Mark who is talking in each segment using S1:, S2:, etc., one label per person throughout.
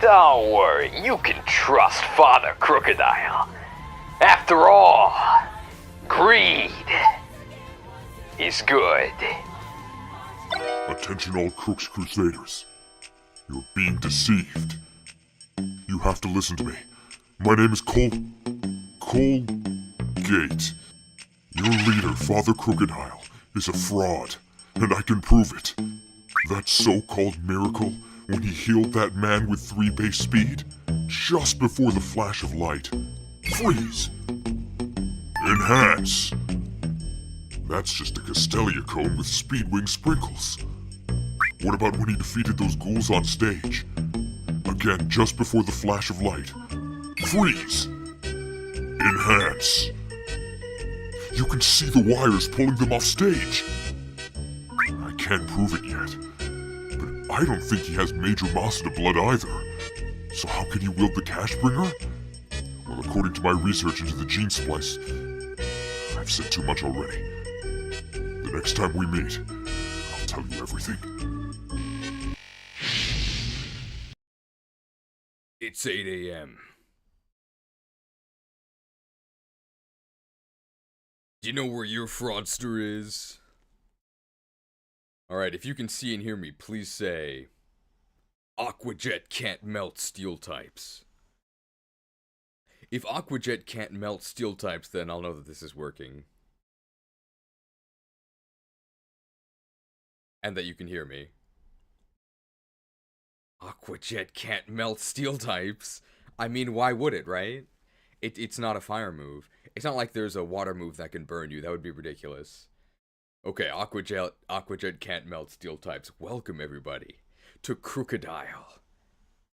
S1: Don't worry, you can trust Father Krookodile. After all, greed is good.
S2: Attention all Krook's Crusaders. You're being deceived. You have to listen to me. My name is Colgate. Your leader, Father Krookodile, is a fraud, and I can prove it. That so-called miracle, when he healed that man with 3 base speed, just before the flash of light. Freeze! Enhance! That's just a Castelia cone with speedwing sprinkles. What about when he defeated those ghouls on stage? Again, just before the flash of light. Freeze! Enhance! You can see the wires pulling them off stage. I can't prove it yet, but I don't think he has major Masada blood either. So how can he wield the cash bringer? Well, according to my research into the gene splice, I've said too much already. The next time we meet, I'll tell you everything.
S3: It's 8 a.m. Do you know where your fraudster is? Alright, if you can see and hear me, please say... Aquajet can't melt steel types. If Aquajet can't melt steel types, then I'll know that this is working. And that you can hear me. Aquajet can't melt steel types? I mean, why would it, right? It's not a fire move. It's not like there's a water move that can burn you. That would be ridiculous. Okay, Aquajet can't melt steel types. Welcome, everybody, to Krookodile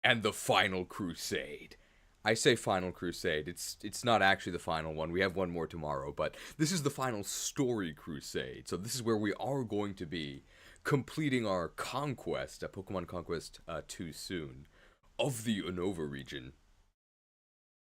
S3: and the final crusade. I say final crusade. It's not actually the final one. We have one more tomorrow, but this is the final story crusade. So this is where we are going to be completing our conquest, Pokemon Conquest 2 soon, of the Unova region.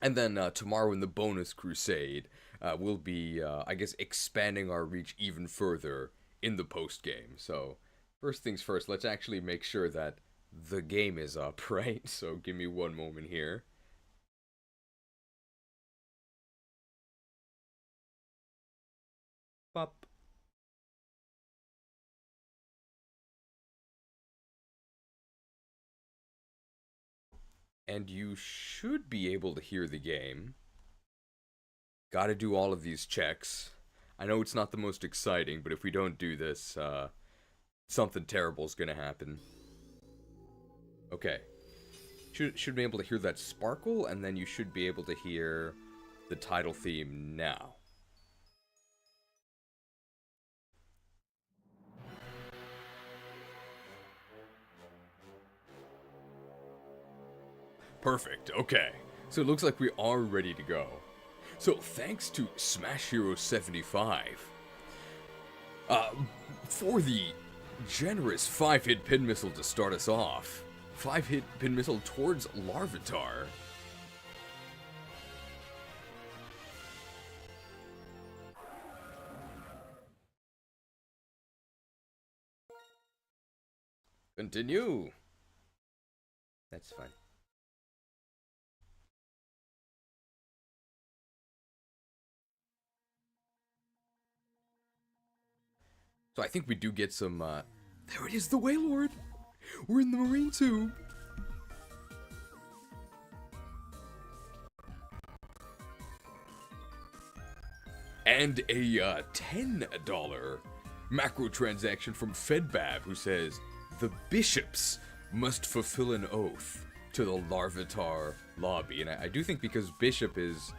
S3: And then tomorrow in the bonus crusade, we'll be, I guess, expanding our reach even further in the post-game. So, first things first, let's actually make sure that the game is up, right? So, give me one moment here. Pop. And you should be able to hear the game. Gotta do all of these checks. I know it's not the most exciting, but if we don't do this, something terrible is gonna happen. Okay. Should be able to hear that sparkle, and then you should be able to hear the title theme now. Perfect, okay. So it looks like we are ready to go. So thanks to Smash Hero 75 for the generous 5-hit pin missile to start us off. 5-hit pin missile towards Larvitar. Continue. That's fine. So I think we do get some, there it is, the Wailord! We're in the Marine Tube! And a, $10 macro transaction from Fedbab, who says, the bishops must fulfill an oath to the Larvitar lobby. And I do think because Bishop is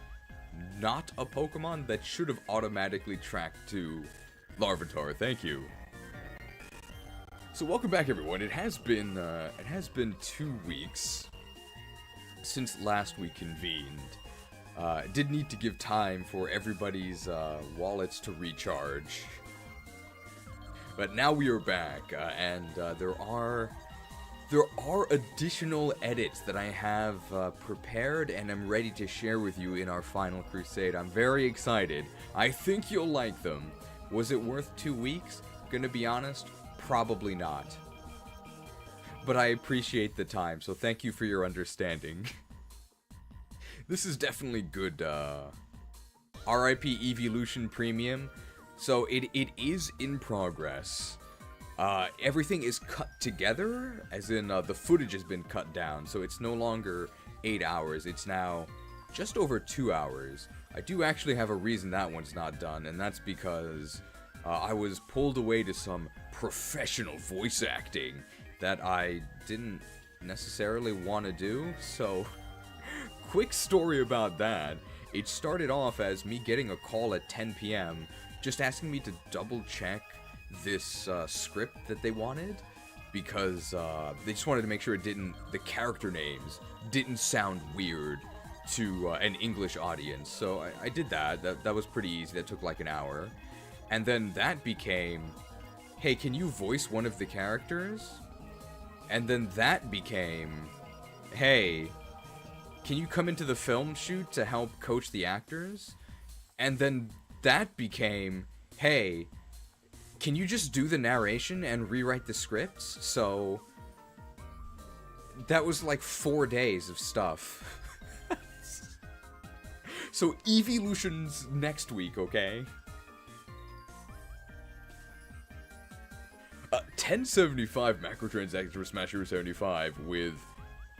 S3: not a Pokemon, that should have automatically tracked to Larvitar, thank you. So welcome back, everyone. It has been 2 weeks since last we convened. Did need to give time for everybody's wallets to recharge, but now we are back, and there are additional edits that I have prepared and am ready to share with you in our final crusade. I'm very excited. I think you'll like them. Was it worth 2 weeks? Gonna be honest, probably not. but I appreciate the time, so thank you for your understanding. This is definitely good, RIP Evolution Premium. So it is in progress. Everything is cut together, as in the footage has been cut down, so it's no longer 8 hours, it's now just over 2 hours. I do actually have a reason that one's not done, and that's because I was pulled away to some professional voice acting that I didn't necessarily want to do, so quick story about that. It started off as me getting a call at 10 p.m. just asking me to double check this script that they wanted, because they just wanted to make sure the character names didn't sound weird to an English audience. So I did that. That was pretty easy. That took like an hour. And then that became, hey, can you voice one of the characters? And then that became, hey, can you come into the film shoot to help coach the actors? And then that became, hey, can you just do the narration and rewrite the scripts? So that was like 4 days of stuff. So Evolution's next week, okay? 1075 macrotransactions for Smash Hero 75 with,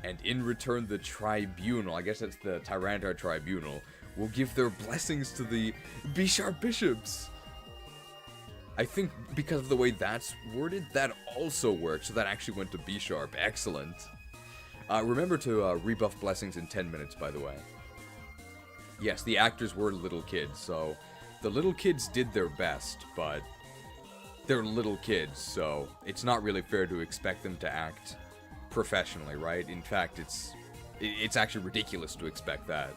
S3: and in return the Tribunal, I guess that's the Tyranitar Tribunal, will give their blessings to the B-Sharp Bishops. I think because of the way that's worded, that also works, so that actually went to B-Sharp. Excellent. Remember to rebuff blessings in 10 minutes, by the way. Yes, the actors were little kids, so the little kids did their best, but they're little kids, so it's not really fair to expect them to act professionally, right? In fact, it's actually ridiculous to expect that.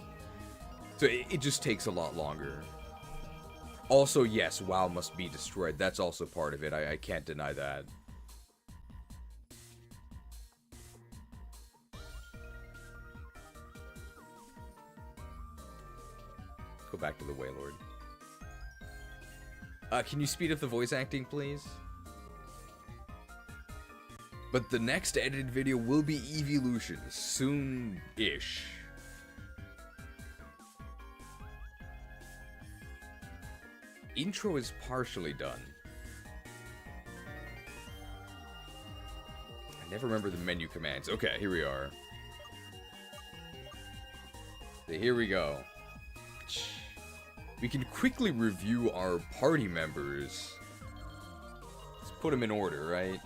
S3: So it just takes a lot longer. Also, yes, WoW must be destroyed. That's also part of it. I can't deny that. Go back to the Wailord. Can you speed up the voice acting, please? But the next edited video will be Evolution, soon-ish. Intro is partially done. I never remember the menu commands. Okay, here we are. So here we go. We can quickly review our party members. Let's put them in order, right?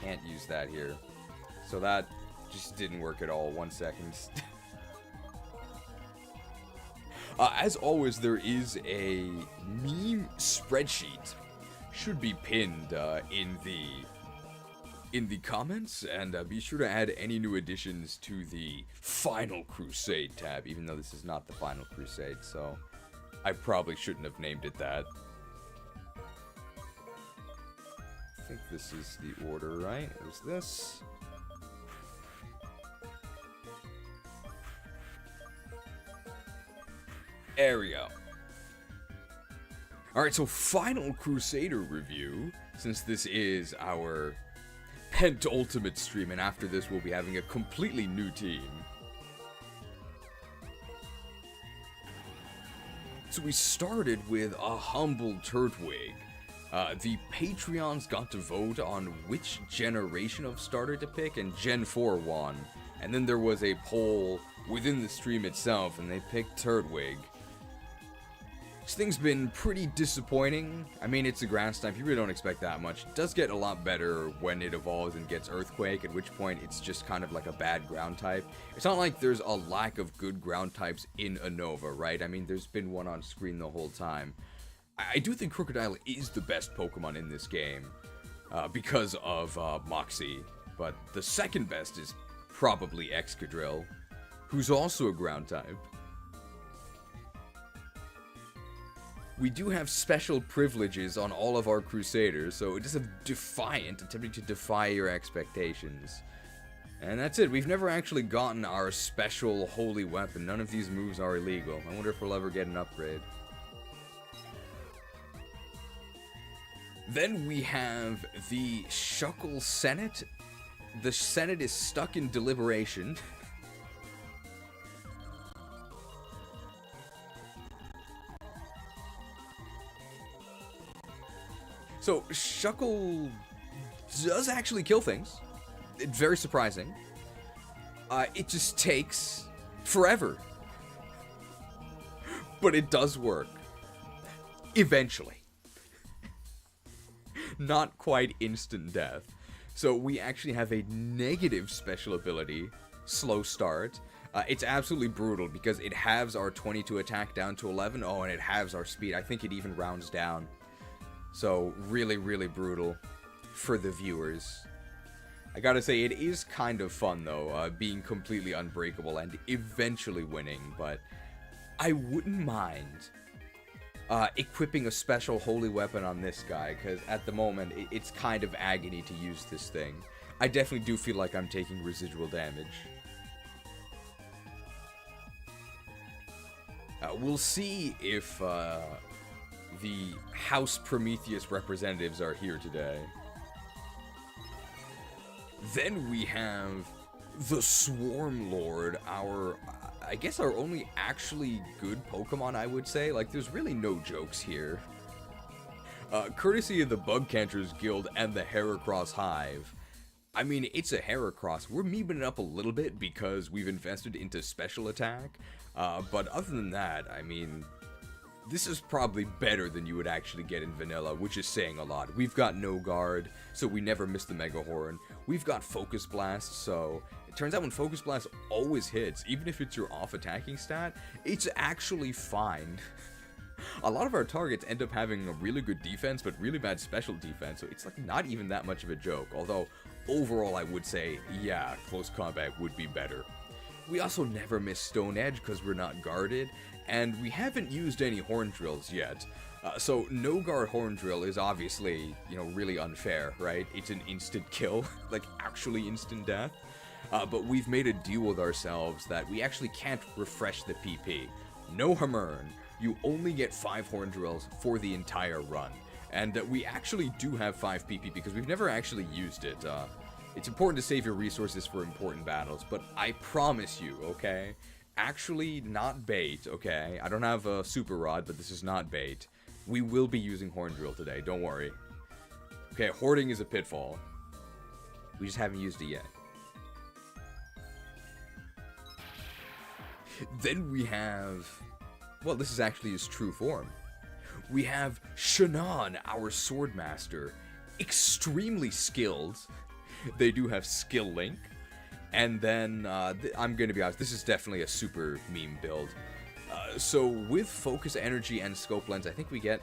S3: Can't use that here. So that just didn't work at all. 1 second. As always, there is a meme spreadsheet. Should be pinned in the comments, and be sure to add any new additions to the Final Crusade tab, even though this is not the Final Crusade, so I probably shouldn't have named it that. I think this is the order, right? It was this. There we go. Alright, so Final Krusader review, since this is our penultimate stream, and after this we'll be having a completely new team. So we started with a humble Turtwig. The Patreons got to vote on which generation of starter to pick, and Gen 4 won. And then there was a poll within the stream itself, and they picked Turtwig. This thing's been pretty disappointing. I mean, it's a grass type, you really don't expect that much. It does get a lot better when it evolves and gets Earthquake, at which point it's just kind of like a bad ground type. It's not like there's a lack of good ground types in Unova, right? I mean, there's been one on screen the whole time. I do think Krookodile is the best Pokemon in this game, because of Moxie, but the second best is probably Excadrill, who's also a ground type. We do have special privileges on all of our Crusaders, so it is a Defiant attempting to defy your expectations. And that's it, we've never actually gotten our special holy weapon. None of these moves are illegal. I wonder if we'll ever get an upgrade. Then we have the Shuckle Senate. The Senate is stuck in deliberation. So, Shuckle does actually kill things. It's very surprising. It just takes forever. But it does work. Eventually. Not quite instant death. So we actually have a negative special ability, Slow Start. It's absolutely brutal because it halves our 22 attack down to 11. Oh, and it halves our speed. I think it even rounds down. So really, really brutal for the viewers. I gotta say, it is kind of fun though, being completely unbreakable and eventually winning, but I wouldn't mind equipping a special holy weapon on this guy, because at the moment, it's kind of agony to use this thing. I definitely do feel like I'm taking residual damage. We'll see if the House Prometheus representatives are here today. Then we have the Swarm Lord, I guess our only actually good Pokemon, I would say. Like, there's really no jokes here. Courtesy of the Bugcanters Guild and the Heracross Hive. I mean, it's a Heracross. We're memeing it up a little bit because we've invested into special attack. But other than that, I mean, this is probably better than you would actually get in vanilla, which is saying a lot. We've got no guard, so we never miss the Mega Horn. We've got Focus Blast, so it turns out when Focus Blast always hits, even if it's your off-attacking stat, it's actually fine. A lot of our targets end up having a really good defense, but really bad special defense, so it's like not even that much of a joke. Although, overall I would say, yeah, close combat would be better. We also never miss Stone Edge because we're not guarded, and we haven't used any Horn Drills yet. So no guard Horn Drill is obviously, you know, really unfair, right? It's an instant kill, like actually instant death. But we've made a deal with ourselves that we actually can't refresh the PP. No Hamern, you only get 5 Horn Drills for the entire run. And we actually do have 5 PP because we've never actually used it. It's important to save your resources for important battles, but I promise you, okay? Actually not bait, okay? I don't have a Super Rod, but this is not bait. We will be using Horn Drill today, don't worry. Okay, hoarding is a pitfall. We just haven't used it yet. Then we have... well, this is actually his true form. We have Shannon, our Swordmaster. Extremely skilled. They do have Skill Link. And then, I'm gonna be honest, this is definitely a super meme build. So with Focus Energy and Scope Lens, I think we get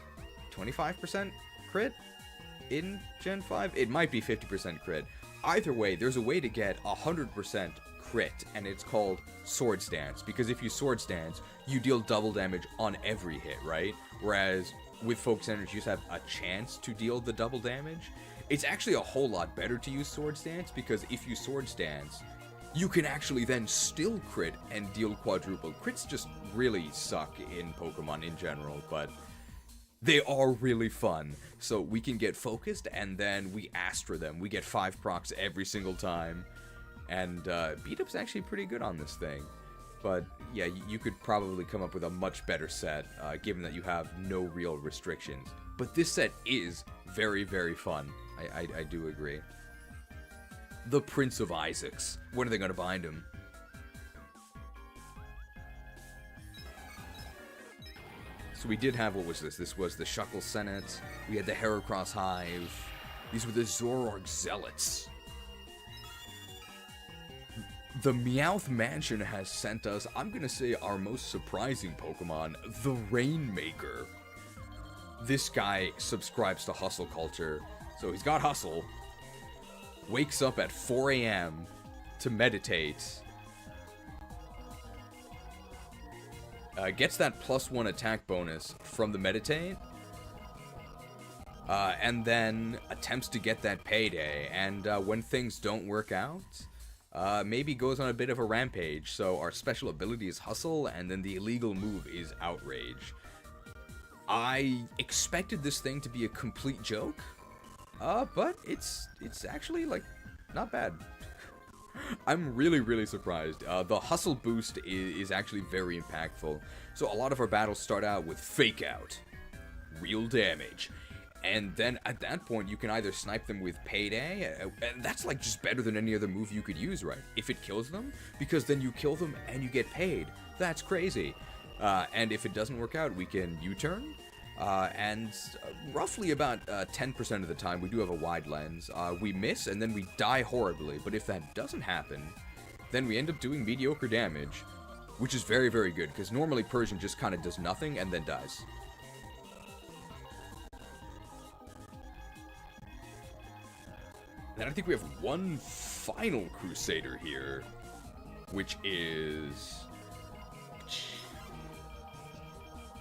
S3: 25% crit in Gen 5? It might be 50% crit. Either way, there's a way to get 100% crit, and it's called Sword Stance, because if you Sword Stance, you deal double damage on every hit, right? Whereas with Focus Energy, you just have a chance to deal the double damage. It's actually a whole lot better to use Sword Stance, because if you Sword Stance, you can actually then still crit and deal quadruple. Crits just really suck in Pokemon in general, but they are really fun. So we can get focused, and then we Astra them. We get 5 procs every single time. And beat-up's actually pretty good on this thing. But yeah, you could probably come up with a much better set, given that you have no real restrictions. But this set is very, very fun. I do agree. The Prince of Isaacs. When are they going to bind him? So we did have, what was this? This was the Shuckle Senate. We had the Heracross Hive. These were the Zoroark Zealots. The Meowth Mansion has sent us, I'm going to say, our most surprising Pokemon, the Rainmaker. This guy subscribes to hustle culture. So he's got hustle. Wakes up at 4 a.m. to meditate. Gets that +1 attack bonus from the meditate. And then attempts to get that payday. And when things don't work out, maybe goes on a bit of a rampage. So our special ability is hustle, and then the illegal move is outrage. I expected this thing to be a complete joke, But it's actually, like, not bad. I'm really surprised. The hustle boost is actually very impactful. So a lot of our battles start out with fake out, real damage. And then at that point, you can either snipe them with payday, and that's like just better than any other move you could use, right? If it kills them, because then you kill them and you get paid. That's crazy. And if it doesn't work out, we can U-turn. And roughly about 10% of the time, we do have a wide lens. We miss, and then we die horribly. But if that doesn't happen, then we end up doing mediocre damage, which is very good, because normally Persian just kind of does nothing and then dies. Then I think we have one final Krusader here, which is...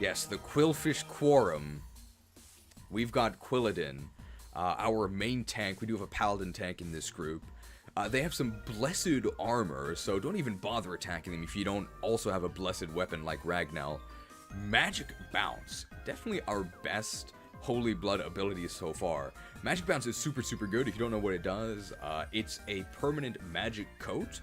S3: yes, the Quillfish Quorum. We've got Quilladin, our main tank. We do have a Paladin tank in this group. They have some blessed armor, so don't even bother attacking them if you don't also have a blessed weapon like Ragnall. Magic Bounce, definitely our best Holy Blood ability so far. Magic Bounce is super good. If you don't know what it does, it's a permanent magic coat.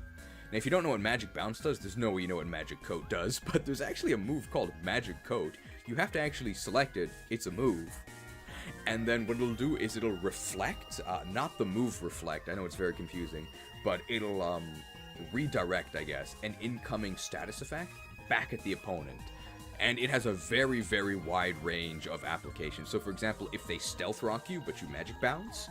S3: Now, if you don't know what Magic Bounce does, there's no way you know what Magic Coat does, but there's actually a move called Magic Coat. You have to actually select it. It's a move. And then what it'll do is it'll reflect, not the move reflect, I know it's very confusing, but it'll redirect, I guess, an incoming status effect back at the opponent. And it has a very wide range of applications. So, for example, if they stealth rock you, but you Magic Bounce,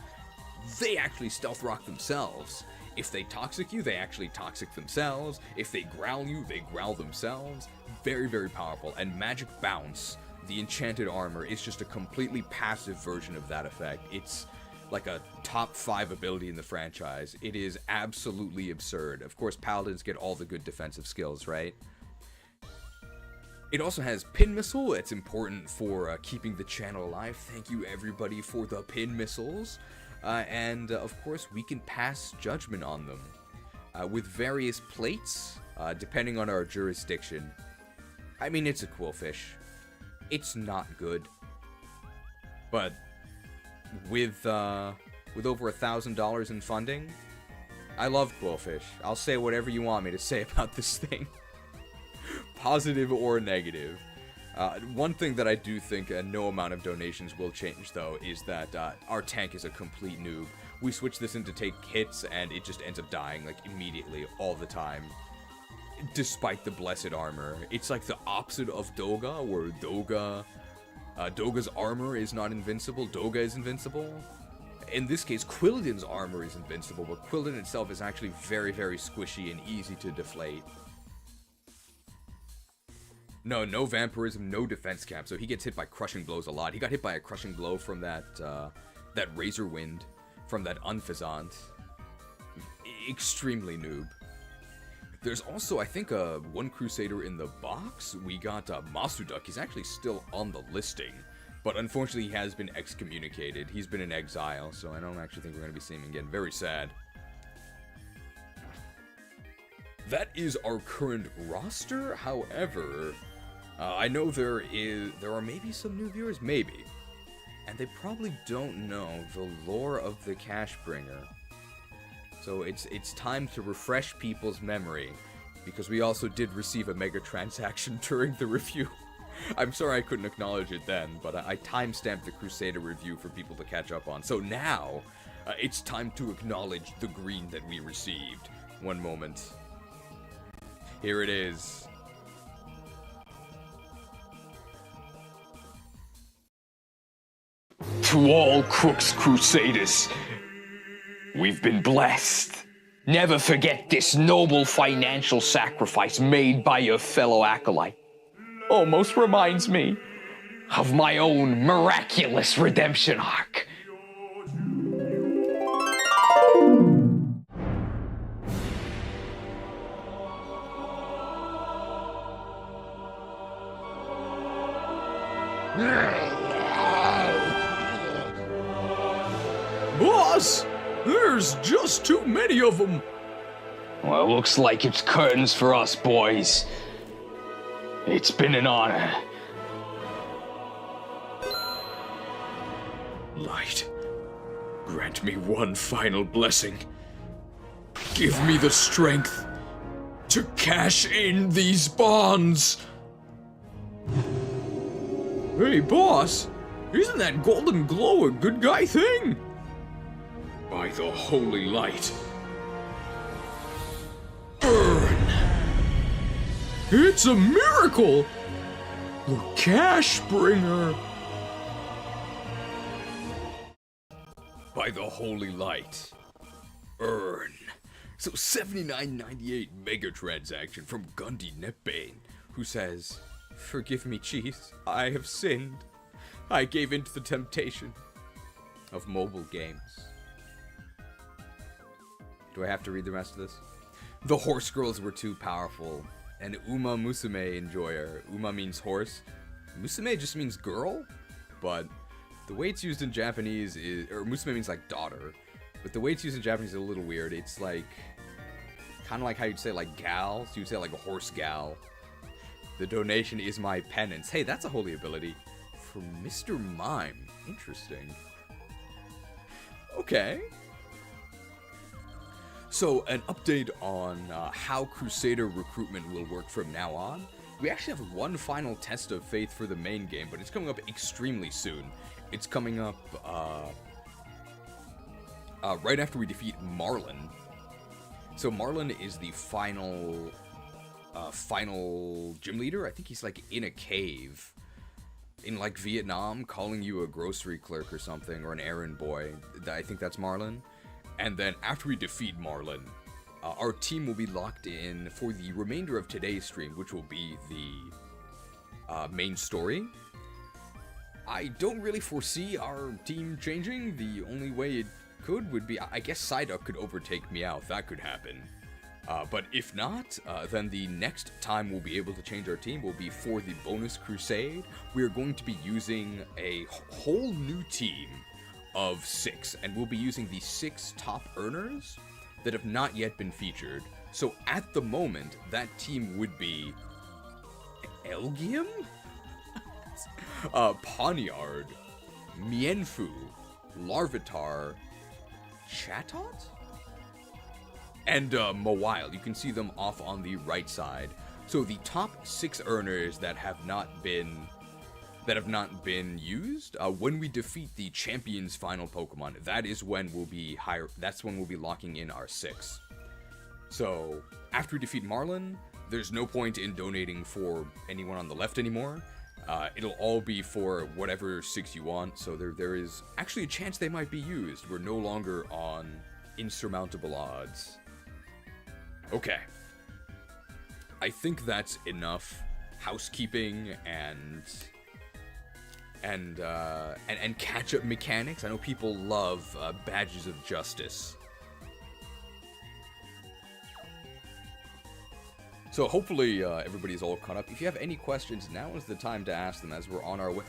S3: they actually stealth rock themselves. If they toxic you, they actually toxic themselves. If they growl you, they growl themselves. Very powerful. And Magic Bounce, the enchanted armor, is just a completely passive version of that effect. It's like a top 5 ability in the franchise. It is absolutely absurd. Of course, Paladins get all the good defensive skills, right? It also has Pin Missile. It's important for keeping the channel alive. Thank you, everybody, for the Pin Missiles. And, of course, we can pass judgment on them with various plates, depending on our jurisdiction. I mean, it's a Quillfish. It's not good. But with over $1,000 in funding, I love Quillfish. I'll say whatever you want me to say about this thing. Positive or negative. One thing that I do think no amount of donations will change, though, is that our tank is a complete noob. We switch this in to take hits, and it just ends up dying, like, immediately, all the time. Despite the blessed armor. It's like the opposite of Doga, where Doga's armor is not invincible, Doga is invincible. In this case, Quilladin's armor is invincible, but Quilladin itself is actually very squishy and easy to deflate. No vampirism, no defense cap, so he gets hit by crushing blows a lot. He got hit by a crushing blow from that Razor Wind, from that Unfazant. Extremely noob. There's also, I think, one Krusader in the box. We got Masuduk. He's actually still on the listing, but unfortunately he has been excommunicated. He's been in exile, so I don't actually think we're going to be seeing him again. Very sad. That is our current roster. However, I know there are maybe some new viewers, maybe, and they probably don't know the lore of the Cashbringer. So it's time to refresh people's memory, because we also did receive a mega transaction during the review. I'm sorry I couldn't acknowledge it then, but I timestamped the Krusader review for people to catch up on. So now, it's time to acknowledge the green that we received. One moment. Here it is.
S1: To all Krook's Crusaders, we've been blessed. Never forget this noble financial sacrifice made by your fellow acolyte. Almost reminds me of my own miraculous redemption arc.
S3: Boss, there's just too many of them.
S1: Well, looks like it's curtains for us, boys. It's been an honor.
S3: Light.
S1: Grant me one final blessing. Give me the strength to cash in these bonds. Hey, boss, isn't that golden glow a good guy thing? By the holy light. Burn! It's a miracle! The cash bringer! By the holy light. Earn. So 79.98 mega transaction from Gundy Nepbane, who says, "Forgive me, Cheese. I have sinned. I gave in to the temptation of mobile games." Do I have to read the rest of this? The horse girls were too powerful. An Uma Musume enjoyer. Uma means horse. Musume just means girl, but the way it's used in Japanese is, or Musume means like daughter, but the way it's used in Japanese is a little weird. It's like, kind of like how you'd say like gal, so you'd say like a horse gal. The donation is my penance. Hey, that's a holy ability. For Mr. Mime. Interesting. Okay. So, an update on how Krusader recruitment will work from now on. We actually have one final test of faith for the main game, but it's coming up extremely soon. It's coming up right after we defeat Marlon. So Marlon is the final gym leader. I think he's like in a cave in like Vietnam, calling you a grocery clerk or something, or an errand boy. I think that's Marlon. And then after we defeat Marlon, our team will be locked in for the remainder of today's stream, which will be the main story. I don't really foresee our team changing. The only way it could would be, I guess Psyduck could overtake Meowth. That could happen. But if not, then the next time we'll be able to change our team will be for the bonus crusade. We are going to be using a whole new team of 6, and we'll be using the 6 top earners that have not yet been featured. So at the moment, that team would be Elgium? Poniard, Mienfu, Larvitar, Chatot? And Mawile. You can see them off on the right side. So the top 6 earners that have not been used, when we defeat the champion's final Pokemon, that is when we'll be locking in our 6. So after we defeat Marlon, there's no point in donating for anyone on the left anymore. It'll all be for whatever 6 you want, so there is actually a chance they might be used. We're no longer on insurmountable odds. Okay. I think that's enough housekeeping and catch-up mechanics. I know people love badges of justice. So hopefully everybody's all caught up. If you have any questions, now is the time to ask them as we're on our way.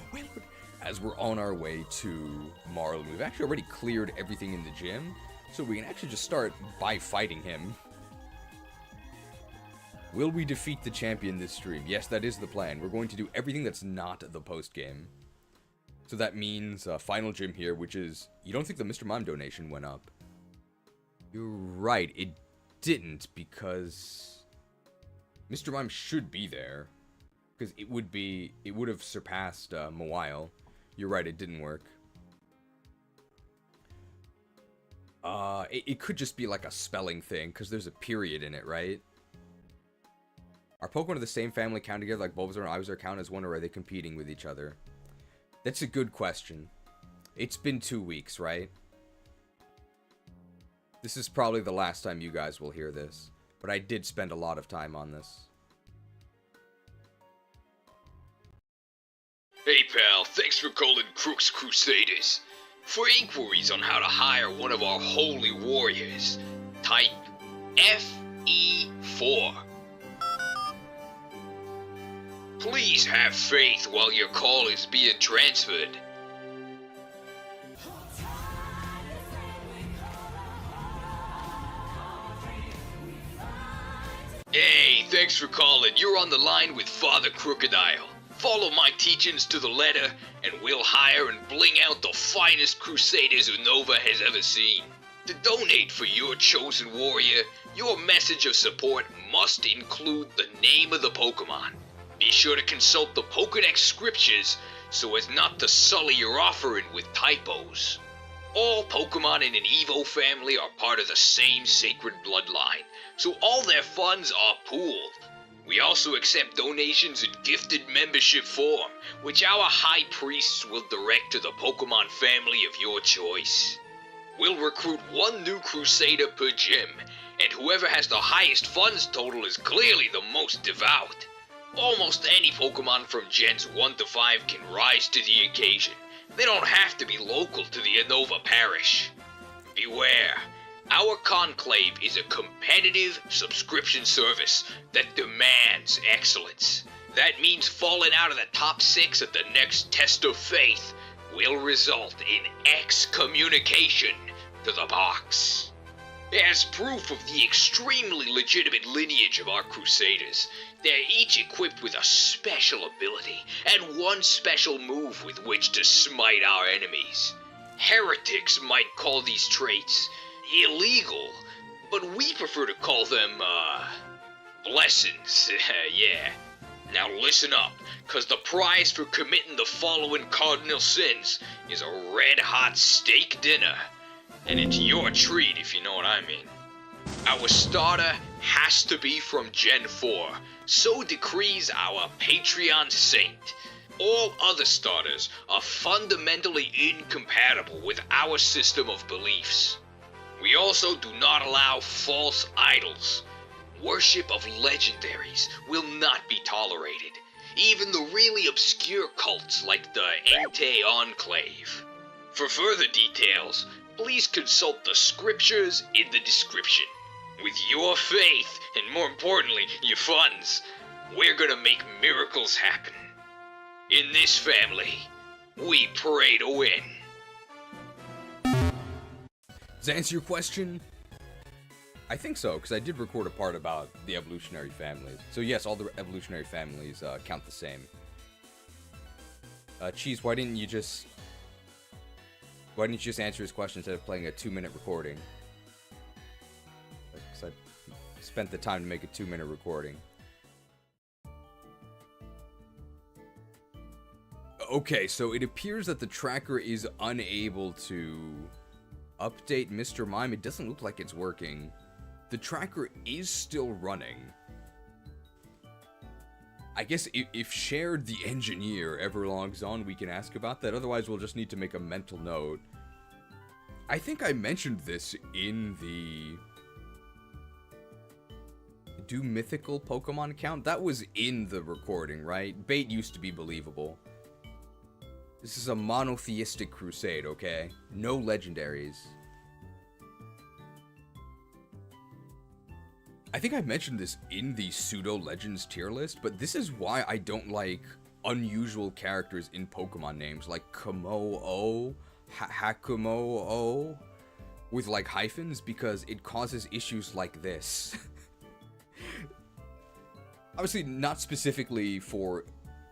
S1: To Marlon. We've actually already cleared everything in the gym, so we can actually just start by fighting him. Will we defeat the champion this stream? Yes, that is the plan. We're going to do everything that's not the post-game. So that means final gym here, which is... You don't think the Mr. Mime donation went up? You're right, it didn't, because... Mr. Mime should be there. Because it would have surpassed Mawile. You're right, it didn't work. It could just be like a spelling thing, because there's a period in it, right? Are Pokemon of the same family count together like Bulbasaur and Ivysaur count as one, or are they competing with each other? That's a good question. It's been 2 weeks, right? This is probably the last time you guys will hear this, but I did spend a lot of time on this.
S4: Hey pal, thanks for calling Krook's Krewsaders. For inquiries on how to hire one of our holy warriors, type FE4. Please have faith while your call is being transferred. Hey, thanks for calling. You're on the line with Father Krookodile. Follow my teachings to the letter, and we'll hire and bling out the finest Crusaders Unova has ever seen. To donate for your chosen warrior, your message of support must include the name of the Pokemon. Be sure to consult the Pokedex scriptures so as not to sully your offering with typos. All Pokemon in an Evo family are part of the same sacred bloodline, so all their funds are pooled. We also accept donations in gifted membership form, which our high priests will direct to the Pokemon family of your choice. We'll recruit one new Krusader per gym, and whoever has the highest funds total is clearly the most devout. Almost any Pokemon from Gens 1 to 5 can rise to the occasion. They don't have to be local to the Unova parish. Beware. Our conclave is a competitive subscription service that demands excellence. That means falling out of the top 6 at the next test of faith will result in excommunication to the box. As proof of the extremely legitimate lineage of our Crusaders, they're each equipped with a special ability and one special move with which to smite our enemies. Heretics might call these traits illegal, but we prefer to call them, blessings. Yeah. Now listen up, cause the prize for committing the following cardinal sins is a red-hot steak dinner. And it's your treat, if you know what I mean. Our starter has to be from Gen 4, so decrees our Patreon saint. All other starters are fundamentally incompatible with our system of beliefs. We also do not allow false idols. Worship of legendaries will not be tolerated, even the really obscure cults like the Entei Enclave. For further details, please consult the scriptures in the description. With your faith, and more importantly, your funds, we're gonna make miracles happen. In this family, we pray to win.
S3: Does that answer your question? I think so, because I did record a part about the evolutionary families. So yes, all the evolutionary families count the same. Cheese, why didn't you just answer his question instead of playing a 2-minute recording? Because I spent the time to make a 2-minute recording. Okay, so it appears that the tracker is unable to update Mr. Mime. It doesn't look like it's working. The tracker is still running. I guess if Shared the engineer ever logs on, we can ask about that. Otherwise, we'll just need to make a mental note. I think I mentioned this in the Do Mythical Pokemon account. That was in the recording, right? Bait used to be believable. This is a monotheistic crusade, okay? No legendaries. I think I mentioned this in the pseudo-legends tier list, but this is why I don't like unusual characters in Pokemon names, like Kamo-O, Hakumo-O, with like hyphens, because it causes issues like this. Obviously, not specifically for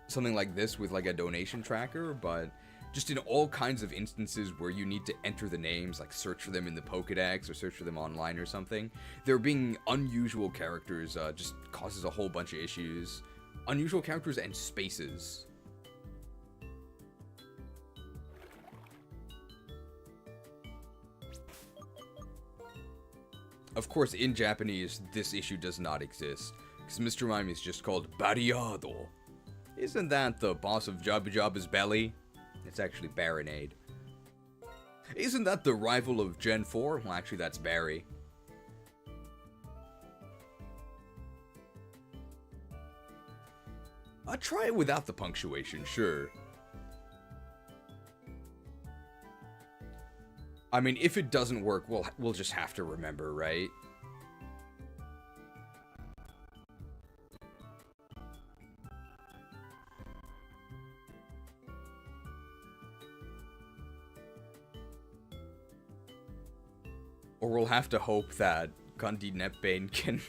S3: something like this with like a donation tracker, but just in all kinds of instances where you need to enter the names, like search for them in the Pokedex or search for them online or something, there being unusual characters just causes a whole bunch of issues. Unusual characters and spaces. Of course, in Japanese, this issue does not exist, because Mr. Mime is just called Bariado. Isn't that the boss of Jabba Jabba's belly? It's actually Baronade. Isn't that the rival of Gen 4? Well, actually, that's Barry. I'll try it without the punctuation, sure. I mean, if it doesn't work, we'll just have to remember, right? Or we'll have to hope that Gandhi Netbane can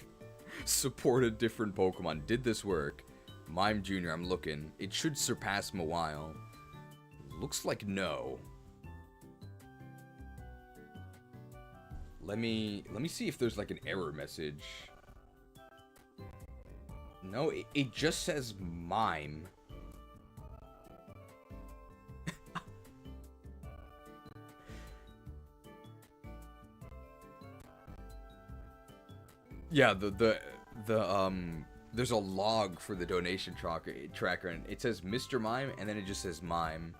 S3: support a different Pokemon. Did this work? Mime Jr., I'm looking. It should surpass Mawile. Looks like no. Let me see if there's like an error message. No, it just says mime. Yeah, there's a log for the donation tracker, and it says Mr. Mime, and then it just says mime.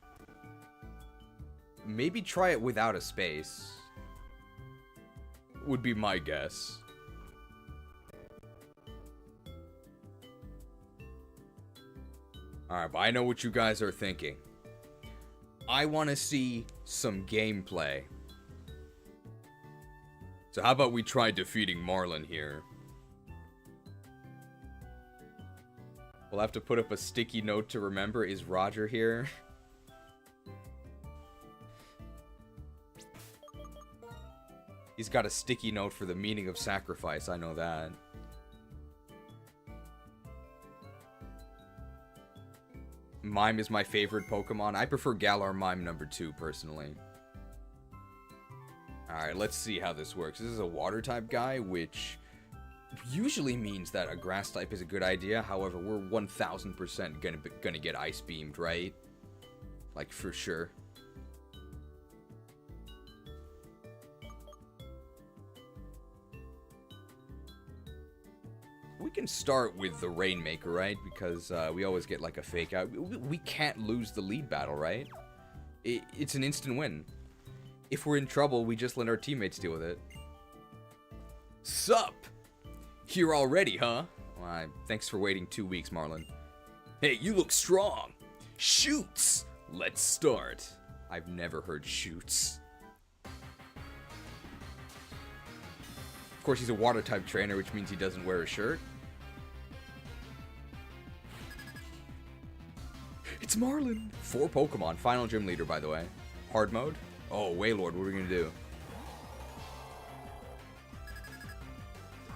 S3: Maybe try it without a space. Would be my guess. Alright, but I know what you guys are thinking. I want to see some gameplay. So how about we try defeating Marlon here? We'll have to put up a sticky note to remember. Is Roger here? He's got a sticky note for the meaning of sacrifice, I know that. Mime is my favorite Pokemon. I prefer Galar Mime number 2, personally. Alright, let's see how this works. This is a water type guy, which usually means that a grass type is a good idea. However, we're 1000% gonna get ice beamed, right? Like, for sure. We can start with the Rainmaker, right? Because we always get like a fake out. We can't lose the lead battle, right? It's an instant win. If we're in trouble, we just let our teammates deal with it. Sup? Here already, huh? Well, thanks for waiting 2 weeks, Marlon. Hey, you look strong. Shoots! Let's start. I've never heard shoots. Of course, he's a water type trainer, which means he doesn't wear a shirt. It's Marlon! 4 Pokemon. Final gym leader, by the way. Hard mode? Oh, Wailord, what are we gonna do?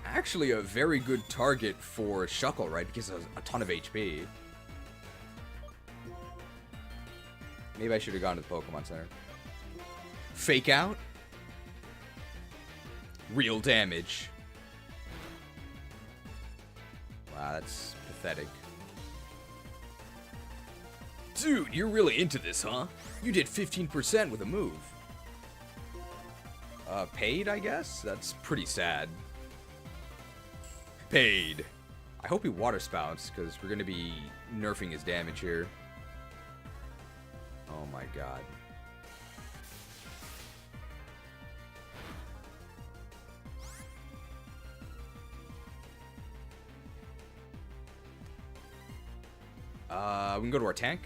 S3: Actually, a very good target for Shuckle, right? Because it has a ton of HP. Maybe I should have gone to the Pokemon Center. Fake out? Real damage. Wow, that's pathetic. Dude, you're really into this, huh? You did 15% with a move. Paid, I guess? That's pretty sad. Paid. I hope he water spouts, because we're going to be nerfing his damage here. Oh my god. We can go to our tank.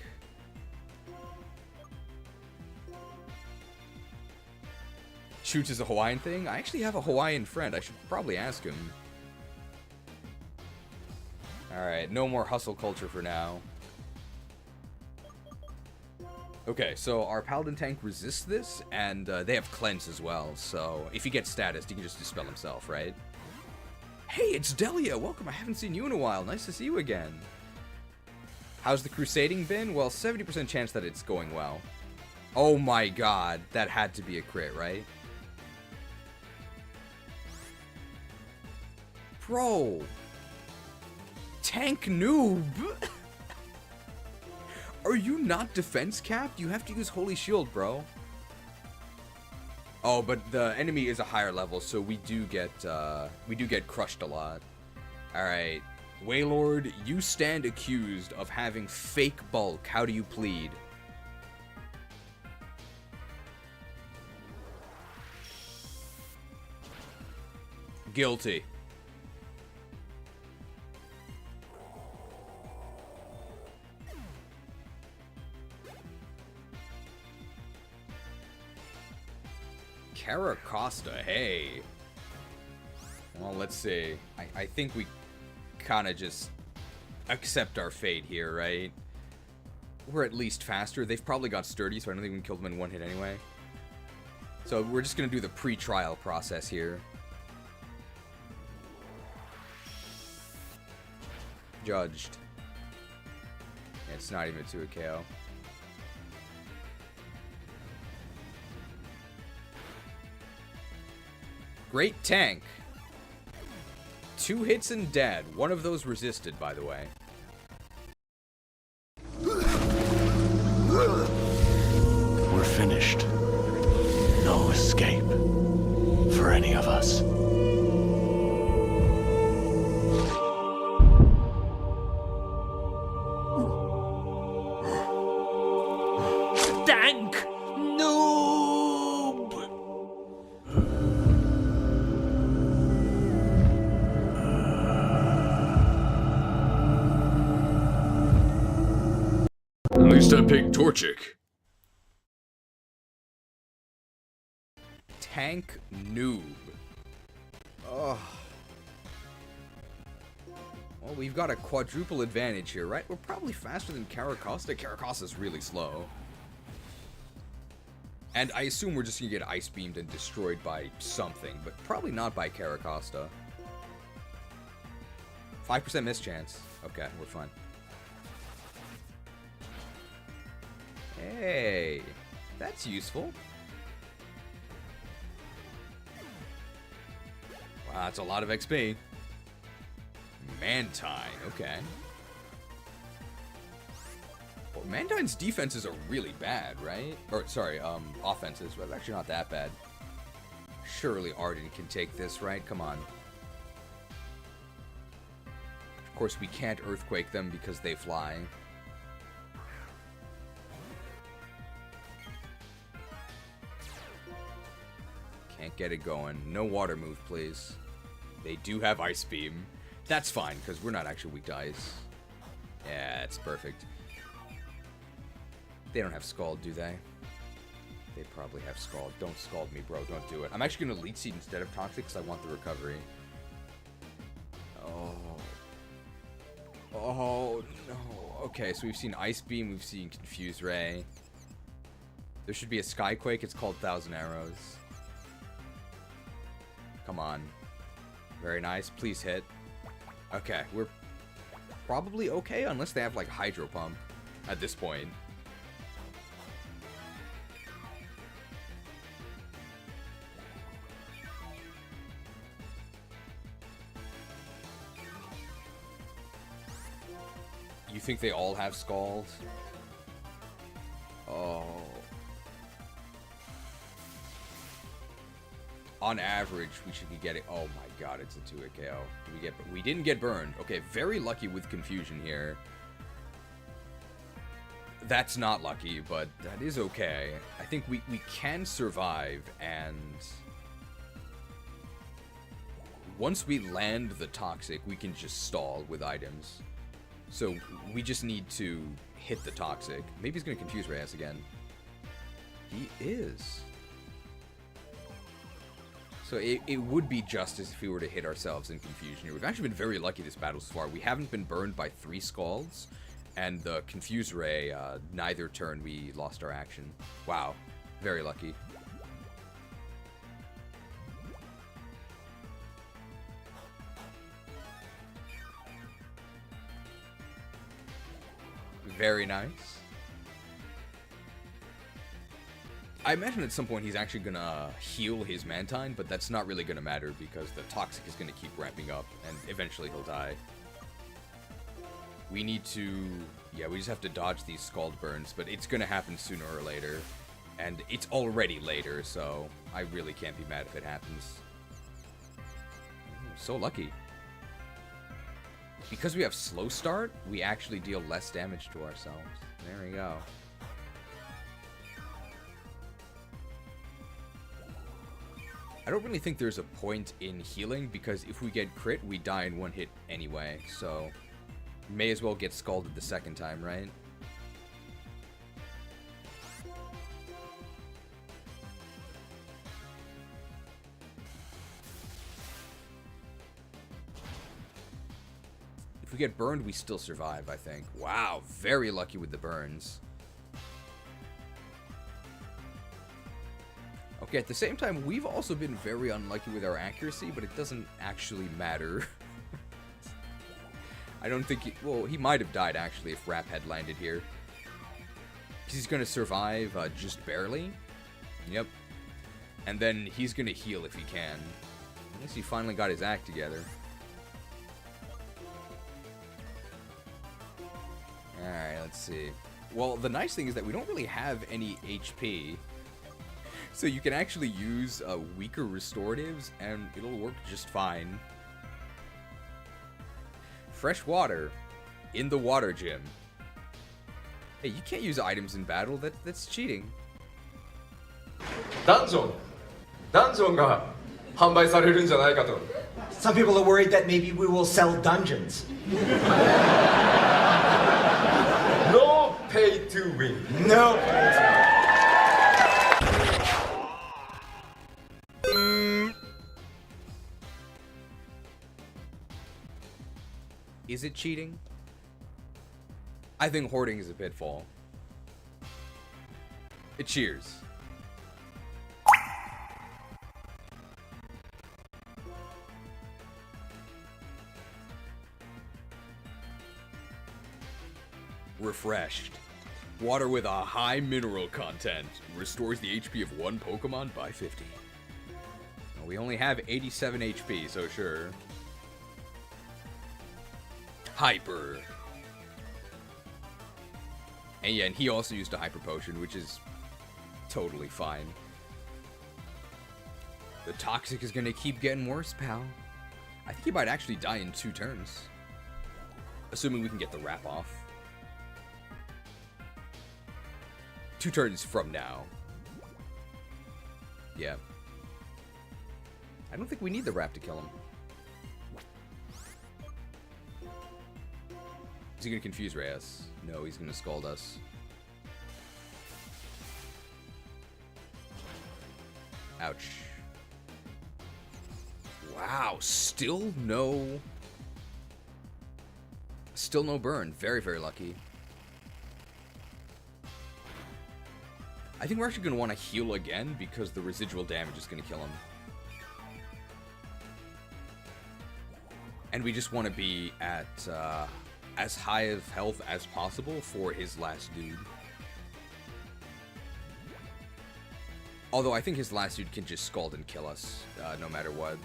S3: Shoots is a Hawaiian thing? I actually have a Hawaiian friend. I should probably ask him. Alright, no more hustle culture for now. Okay, so our Paladin tank resists this, and they have Cleanse as well, so if he gets status, he can just dispel himself, right? Hey, it's Delia! Welcome, I haven't seen you in a while. Nice to see you again. How's the crusading been? Well, 70% chance that it's going well. Oh my god, that had to be a crit, right? Bro! Tank noob! Are you not defense capped? You have to use Holy Shield, bro. Oh, but the enemy is a higher level, so we do get crushed a lot. Alright. Wailord, you stand accused of having fake bulk. How do you plead? Guilty. Caracosta, hey. Well, let's see. I think we kind of just accept our fate here, right? We're at least faster. They've probably got sturdy, so I don't think we can kill them in one hit anyway. So we're just going to do the pre-trial process here. Judged. It's not even to a KO. Great tank. 2 hits and dead. One of those resisted, by the way.
S5: We're finished. No escape for any of us.
S1: Dank noob!
S3: At least I picked Torchic. Tank noob. Oh. Well, we've got a quadruple advantage here, right? We're probably faster than Carracosta. Carracosta's really slow. And I assume we're just gonna get ice beamed and destroyed by something, but probably not by Carracosta. 5% miss chance. Okay, we're fine. Hey, that's useful. Wow, that's a lot of XP. Mantine, okay. Well, Mantine's defenses are really bad, right? Or, sorry, offenses, but actually not that bad. Surely Arden can take this, right? Come on. Of course, we can't Earthquake them because they fly. Can't get it going. No water move, please. They do have Ice Beam. That's fine, because we're not actually weak to ice. Yeah, it's perfect. They don't have Scald, do they? They probably have Scald. Don't Scald me, bro. Don't do it. I'm actually going to Leech Seed instead of Toxic, because I want the recovery. Oh. Oh, no. Okay, so we've seen Ice Beam. We've seen Confuse Ray. There should be a Skyquake. It's called 1,000 Arrows. Come on. Very nice. Please hit. Okay, we're probably okay, unless they have, like, Hydro Pump at this point. You think they all have Scald? Oh. On average, we should be getting... Oh my god, it's a 2-hit KO. We didn't get burned. Okay, very lucky with Confusion here. That's not lucky, but that is okay. I think we can survive, and... once we land the Toxic, we can just stall with items. So, we just need to hit the Toxic. Maybe he's going to confuse Reyes again. He is. So it would be justice if we were to hit ourselves in Confusion here. We've actually been very lucky this battle so far. We haven't been burned by 3 Scalds, and the Confuse Ray, neither turn we lost our action. Wow. Very lucky. Very nice. I imagine at some point he's actually gonna heal his Mantine, but that's not really gonna matter because the Toxic is gonna keep ramping up, and eventually he'll die. We need to... yeah, we just have to dodge these Scald Burns, but it's gonna happen sooner or later. And it's already later, so I really can't be mad if it happens. Ooh, so lucky. Because we have Slow Start, we actually deal less damage to ourselves. There we go. I don't really think there's a point in healing, because if we get crit, we die in 1 hit anyway, so may as well get scalded the second time, right? If we get burned, we still survive, I think. Wow, very lucky with the burns. Okay, at the same time, we've also been very unlucky with our accuracy, but it doesn't actually matter. I don't think well, he might have died, actually, if Rap had landed here. Because he's going to survive just barely. Yep. And then he's going to heal if he can. Unless he finally got his act together. Alright, let's see. Well, the nice thing is that we don't really have any HP. So you can actually use weaker restoratives, and it'll work just fine. Fresh water in the water gym. Hey, you can't use items in battle. That's cheating.
S6: ダンジョンが販売されるんじゃないかと。
S7: Some people are worried that maybe we will sell dungeons.
S6: No pay to win.
S7: No.
S3: Is it cheating? I think hoarding is a pitfall. Cheers. Refreshed. Water with a high mineral content restores the HP of one Pokemon by 50. Well, we only have 87 HP, so sure. Hyper. And yeah, and he also used a Hyper Potion, which is totally fine. The Toxic is gonna keep getting worse, pal. I think he might actually die in 2 turns. Assuming we can get the wrap off. 2 turns from now. Yeah. I don't think we need the wrap to kill him. Is he gonna confuse Reyes? No, he's gonna scald us. Ouch. Wow, still no burn. Very, very lucky. I think we're actually gonna want to heal again because the residual damage is gonna kill him. And we just want to be at as high of health as possible for his last dude. Although I think his last dude can just scald and kill us, no matter what.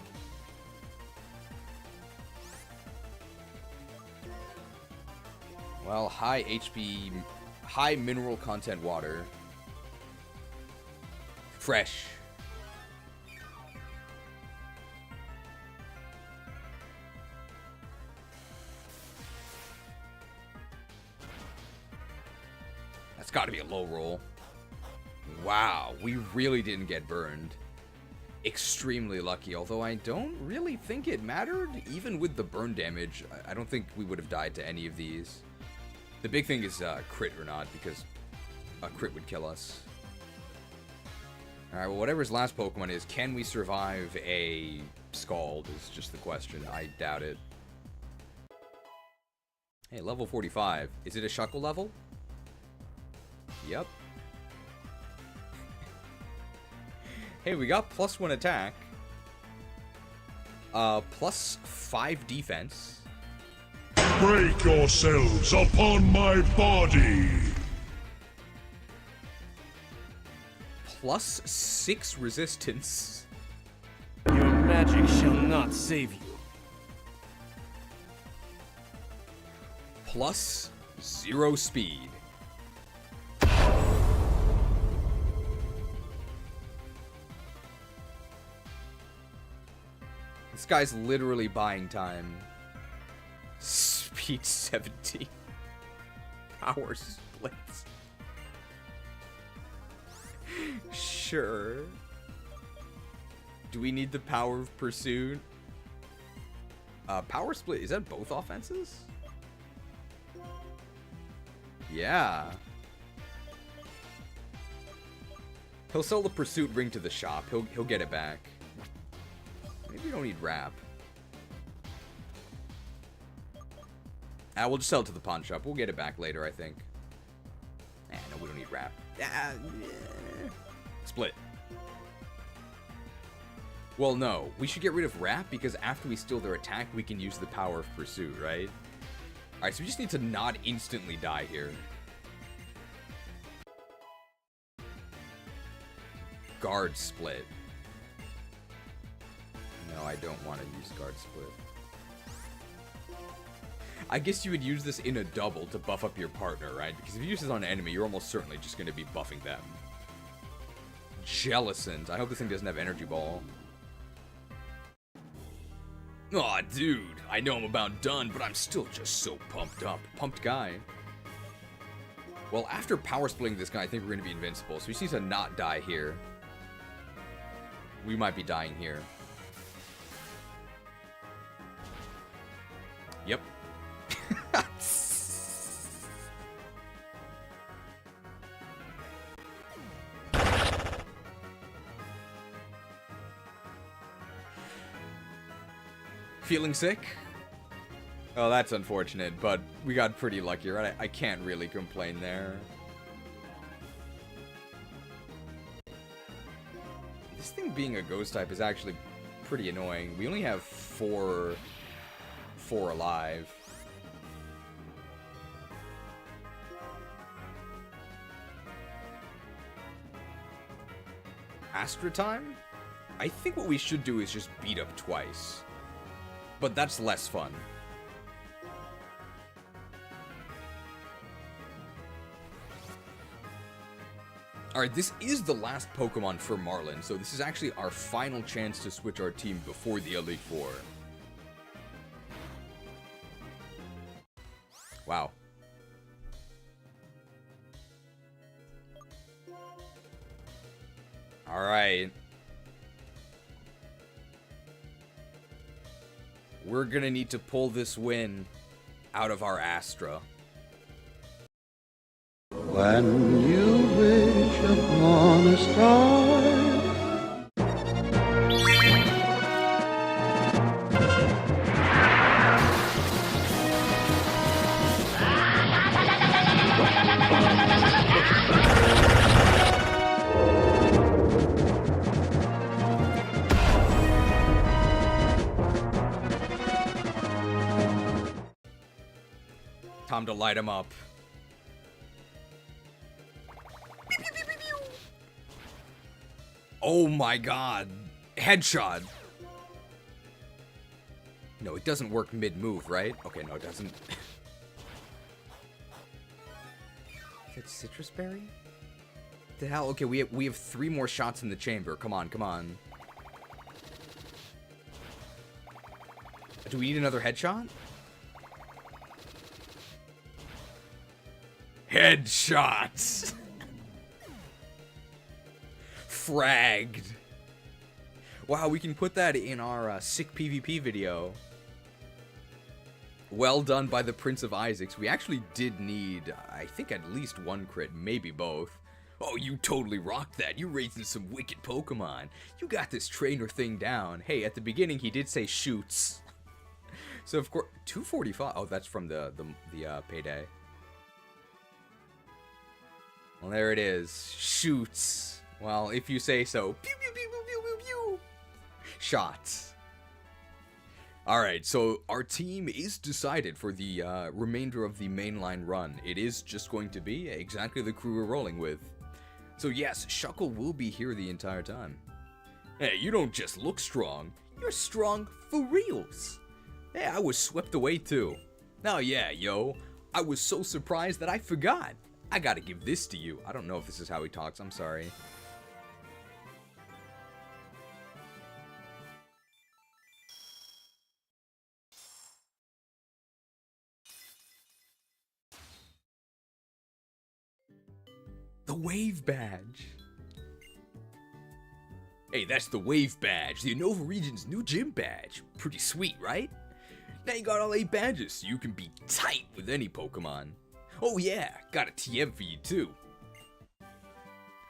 S3: Well, high HP, high mineral content water. Fresh. That's got to be a low roll. Wow, we really didn't get burned. Extremely lucky, although I don't really think it mattered. Even with the burn damage, I don't think we would have died to any of these. The big thing is crit or not, because a crit would kill us. Alright, well, whatever his last Pokemon is, can we survive a Scald is just the question. I doubt it. Hey, level 45. Is it a Shuckle level? Yep. Hey, we got +1 attack. +5 defense.
S2: Break yourselves upon my body!
S3: +6 resistance.
S5: Your magic shall not save you.
S3: +0 speed. This guy's literally buying time. Speed 70. Power splits. Sure. Do we need the power of pursuit? Power split, is that both offenses? Yeah. He'll sell the pursuit ring to the shop. He'll get it back. Maybe we don't need wrap. We'll just sell it to the pawn shop. We'll get it back later, I think. No, we don't need wrap. Split. Well, no. We should get rid of wrap because after we steal their attack, we can use the power of pursuit, right? Alright, so we just need to not instantly die here. Guard split. No, I don't want to use guard split. I guess you would use this in a double to buff up your partner, right? Because if you use this on an enemy, you're almost certainly just going to be buffing them. Jellicent. I hope this thing doesn't have energy ball. Aw, dude. I know I'm about done, but I'm still just so pumped up. Pumped guy. Well, after power splitting this guy, I think we're going to be invincible. So we just need to not die here. We might be dying here. Yep. Feeling sick? Oh, that's unfortunate, but we got pretty lucky, right? I can't really complain there. This thing being a ghost type is actually pretty annoying. We only have four alive. Astra time? I think what we should do is just beat up twice. But that's less fun. Alright, this is the last Pokemon for Marlon, so this is actually our final chance to switch our team before the Elite Four. Wow. Alright. We're gonna need to pull this win out of our Astra.
S8: When you wish upon a star.
S3: Time to light him up. Oh my god. Headshot. No, it doesn't work mid-move, right? Okay, no, it doesn't. Is it Citrus Berry? The hell? Okay, we have 3 more shots in the chamber. Come on, come on. Do we need another headshot? Headshots! Fragged. Wow, we can put that in our sick PvP video. Well done by the Prince of Isaacs. We actually did need, I think, at least 1 crit, maybe both. Oh, you totally rocked that. You're raising some wicked Pokemon. You got this trainer thing down. Hey, at the beginning, he did say shoots. So, of course, 245. Oh, that's from the payday. Well, there it is. Shoots. Well, if you say so. Pew, pew, pew, pew, pew, pew, pew. Shots. Alright, so our team is decided for the remainder of the mainline run. It is just going to be exactly the crew we're rolling with. So yes, Shuckle will be here the entire time. Hey, you don't just look strong. You're strong for reals. Hey, I was swept away too. Oh yeah, yo. I was so surprised that I forgot. I gotta give this to you. I don't know if this is how he talks. I'm sorry. The Wave Badge. Hey, that's the Wave Badge, the Unova region's new gym badge. Pretty sweet, right? Now you got all 8 badges, so you can be tight with any Pokemon. Oh yeah, got a TM for you too.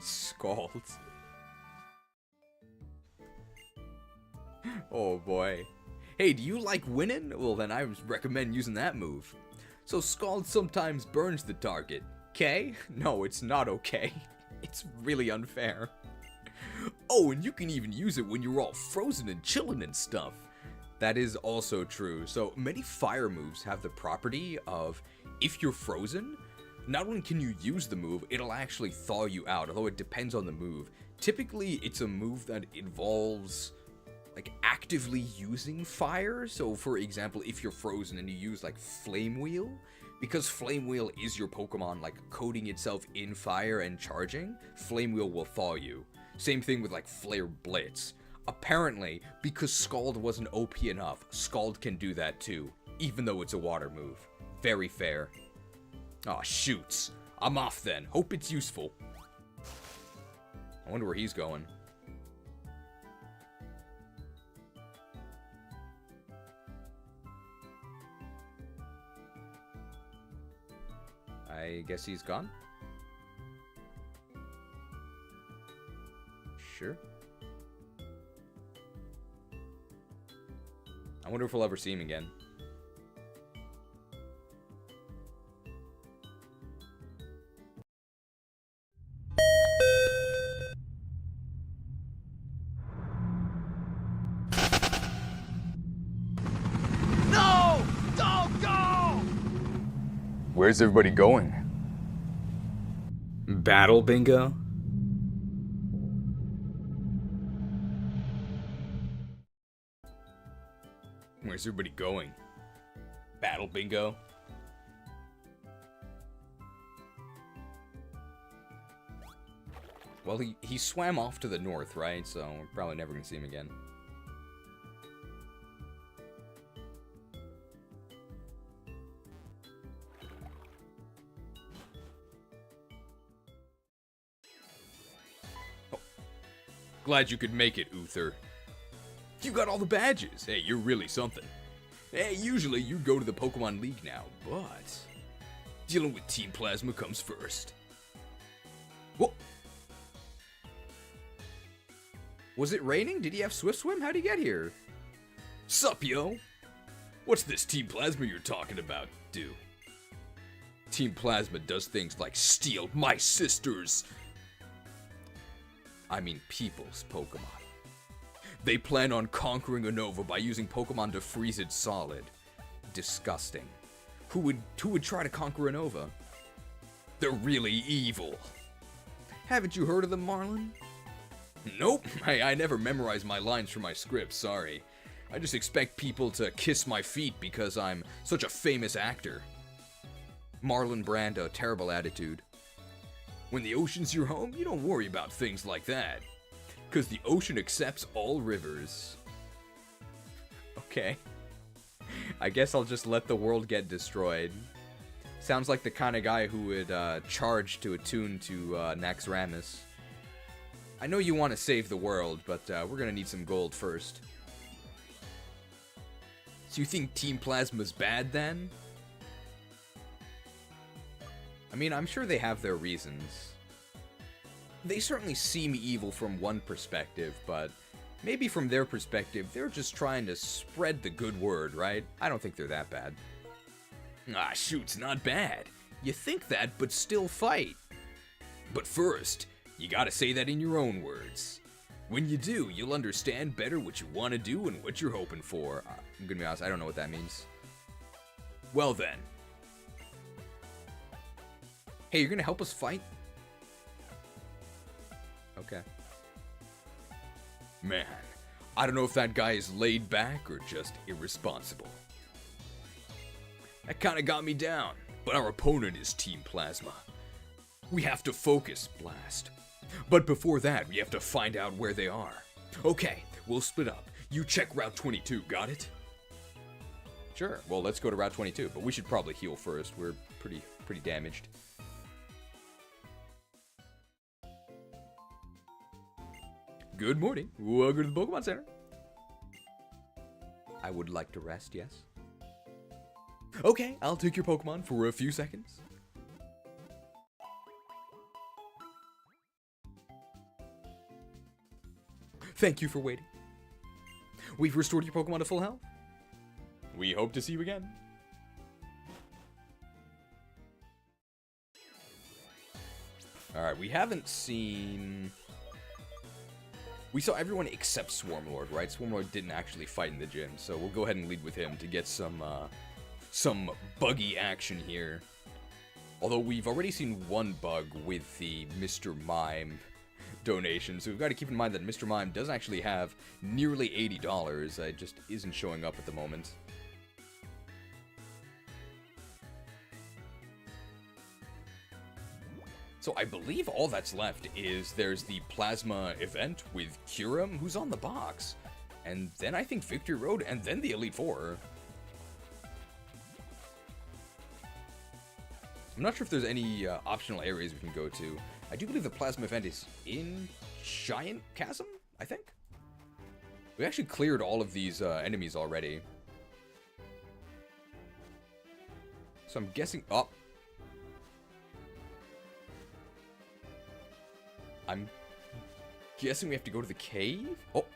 S3: Scald. Oh boy. Hey, do you like winning? Well then I recommend using that move. So Scald sometimes burns the target. Okay? No, it's not okay. It's really unfair. Oh, and you can even use it when you're all frozen and chilling and stuff. That is also true. So many fire moves have the property of, if you're frozen, not only can you use the move, it'll actually thaw you out, although it depends on the move. Typically, it's a move that involves, like, actively using fire. So, for example, if you're frozen and you use, like, Flame Wheel, because Flame Wheel is your Pokemon, like, coating itself in fire and charging, Flame Wheel will thaw you. Same thing with, like, Flare Blitz. Apparently, because Scald wasn't OP enough, Scald can do that too, even though it's a water move. Very fair. Aw, shoots. I'm off then. Hope it's useful. I wonder where he's going. I guess he's gone? Sure. I wonder if we'll ever see him again.
S5: No! Don't go!
S1: Where's everybody going?
S3: Battle bingo? Where's everybody going? Battle bingo? Well, he swam off to the north, right? So we're probably never gonna see him again. Oh. Glad you could make it, Uther. You got all the badges. Hey, you're really something. Hey, usually you go to the Pokemon League now, but dealing with Team Plasma comes first. Whoa. Was it raining? Did he have Swift Swim? How'd he get here? Sup, yo? What's this Team Plasma you're talking about, do? Team Plasma does things like steal my sisters. I mean people's Pokemon. They plan on conquering Unova by using Pokemon to freeze it solid. Disgusting. Who would try to conquer Unova? They're really evil. Haven't you heard of them, Marlon? Nope. I never memorize my lines from my script, sorry. I just expect people to kiss my feet because I'm such a famous actor. Marlon Brando, terrible attitude. When the ocean's your home, you don't worry about things like that. Because the ocean accepts all rivers. Okay. I guess I'll just let the world get destroyed. Sounds like the kind of guy who would charge to attune to Naxxramas. I know you want to save the world, but we're going to need some gold first. So you think Team Plasma's bad then? I mean, I'm sure they have their reasons. They certainly seem evil from one perspective, but maybe from their perspective, they're just trying to spread the good word, right? I don't think they're that bad. Ah, shoot's not bad. You think that, but still fight. But first, you gotta say that in your own words. When you do, you'll understand better what you want to do and what you're hoping for. I'm gonna be honest, I don't know what that means. Well then. Hey, you're gonna help us fight? Okay. Man, I don't know if that guy is laid back or just irresponsible. That kinda got me down, but our opponent is Team Plasma. We have to focus, Blast. But before that, we have to find out where they are. Okay, we'll split up. You check Route 22, got it? Sure, well let's go to Route 22, but we should probably heal first. We're pretty damaged. Good morning. Welcome to the Pokemon Center. I would like to rest, yes? Okay, I'll take your Pokemon for a few seconds. Thank you for waiting. We've restored your Pokemon to full health. We hope to see you again. Alright, we haven't seen... We saw everyone except Swarmlord, right? Swarmlord didn't actually fight in the gym, so we'll go ahead and lead with him to get some buggy action here. Although we've already seen one bug with the Mr. Mime donation, so we've got to keep in mind that Mr. Mime does actually have nearly $80. It just isn't showing up at the moment. So I believe all that's left is there's the Plasma event with Kyurem, who's on the box. And then I think Victory Road, and then the Elite Four. I'm not sure if there's any optional areas we can go to. I do believe the Plasma event is in Giant Chasm, I think? We actually cleared all of these enemies already. So I'm guessing... Oh! I'm guessing we have to go to the cave? Oh!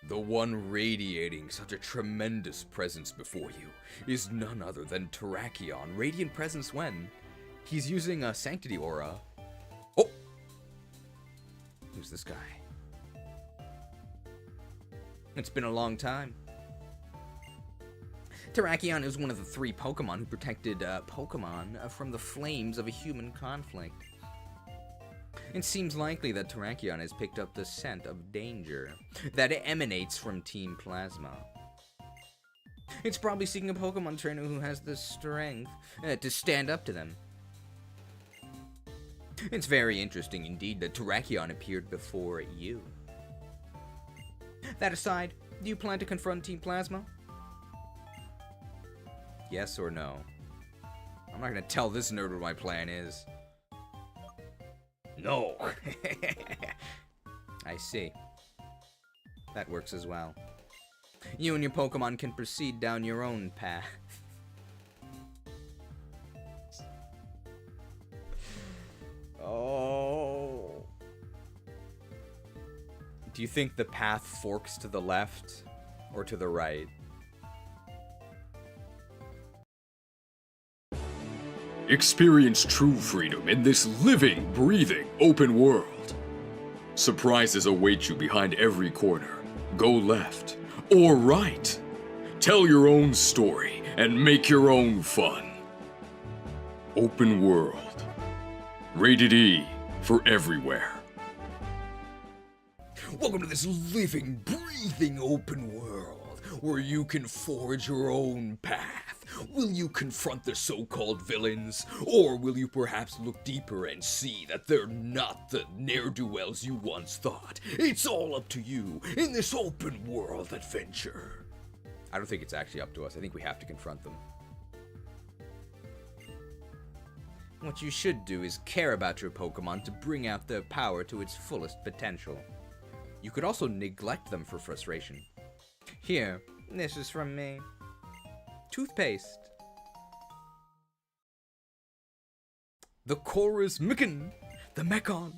S3: The one radiating such a tremendous presence before you is none other than Terrakion. Radiant presence when? He's using a Sanctity Aura. Oh! Who's this guy? It's been a long time. Terrakion is one of the 3 Pokemon who protected Pokemon from the flames of a human conflict. It seems likely that Terrakion has picked up the scent of danger that emanates from Team Plasma. It's probably seeking a Pokemon trainer who has the strength to stand up to them. It's very interesting indeed that Terrakion appeared before you. That aside, do you plan to confront Team Plasma? Yes or no? I'm not gonna tell this nerd what my plan is. No. I see. That works as well. You and your Pokemon can proceed down your own path. Oh. Do you think the path forks to the left or to the right?
S9: Experience true freedom in this living, breathing, open world. Surprises await you behind every corner. Go left or right. Tell your own story and make your own fun. Open world. Rated E for everywhere.
S3: Welcome to this living, breathing open world where you can forge your own path. Will you confront the so-called villains, or will you perhaps look deeper and see that they're not the ne'er-do-wells you once thought? It's all up to you in this open world adventure. I don't think it's actually up to us. I think we have to confront them. What you should do is care about your Pokemon to bring out their power to its fullest potential. You could also neglect them for frustration. Here, this is from me. Toothpaste. The Chorus Micken, the Mechon.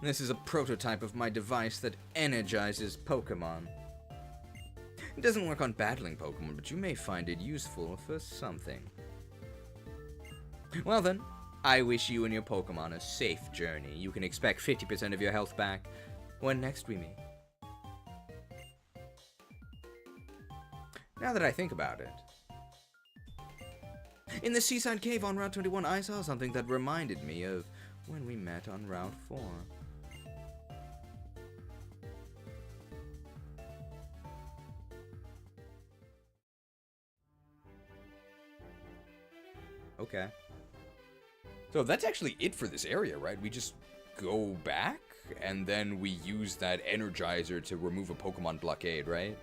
S3: This is a prototype of my device that energizes Pokemon. It doesn't work on battling Pokemon, but you may find it useful for something. Well then, I wish you and your Pokemon a safe journey. You can expect 50% of your health back when next we meet. Now that I think about it. In the seaside cave on Route 21, I saw something that reminded me of when we met on Route 4. Okay. So that's actually it for this area, right? We just go back, and then we use that Energizer to remove a Pokemon blockade, right?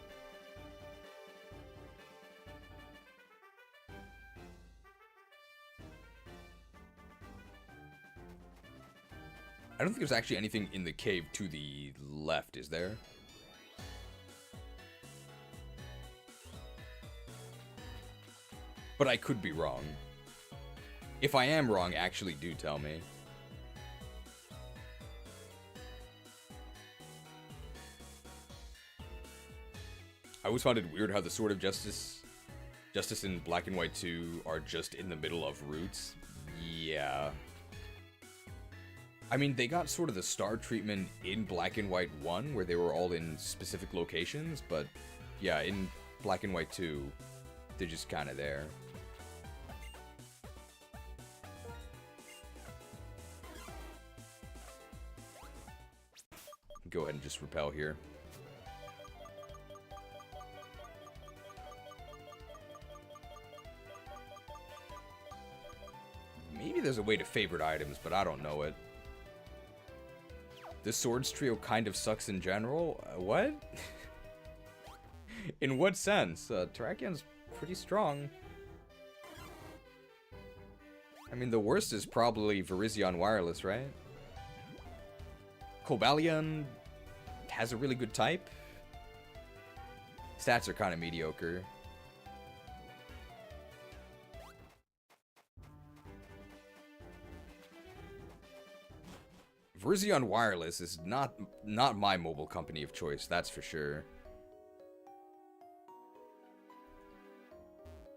S3: I don't think there's actually anything in the cave to the left, is there? But I could be wrong. If I am wrong, actually do tell me. I always found it weird how the Sword of Justice in Black and White 2 are just in the middle of roots. Yeah. I mean, they got sort of the star treatment in Black and White 1, where they were all in specific locations, but yeah, in Black and White 2, they're just kind of there. Go ahead and just repel here. Maybe there's a way to favorite items, but I don't know it. The Swords trio kind of sucks in general? What? In what sense? Terrakian's pretty strong. I mean, the worst is probably Virizion Wireless, right? Cobalion has a really good type. Stats are kind of mediocre. Virizion Wireless is not my mobile company of choice, that's for sure.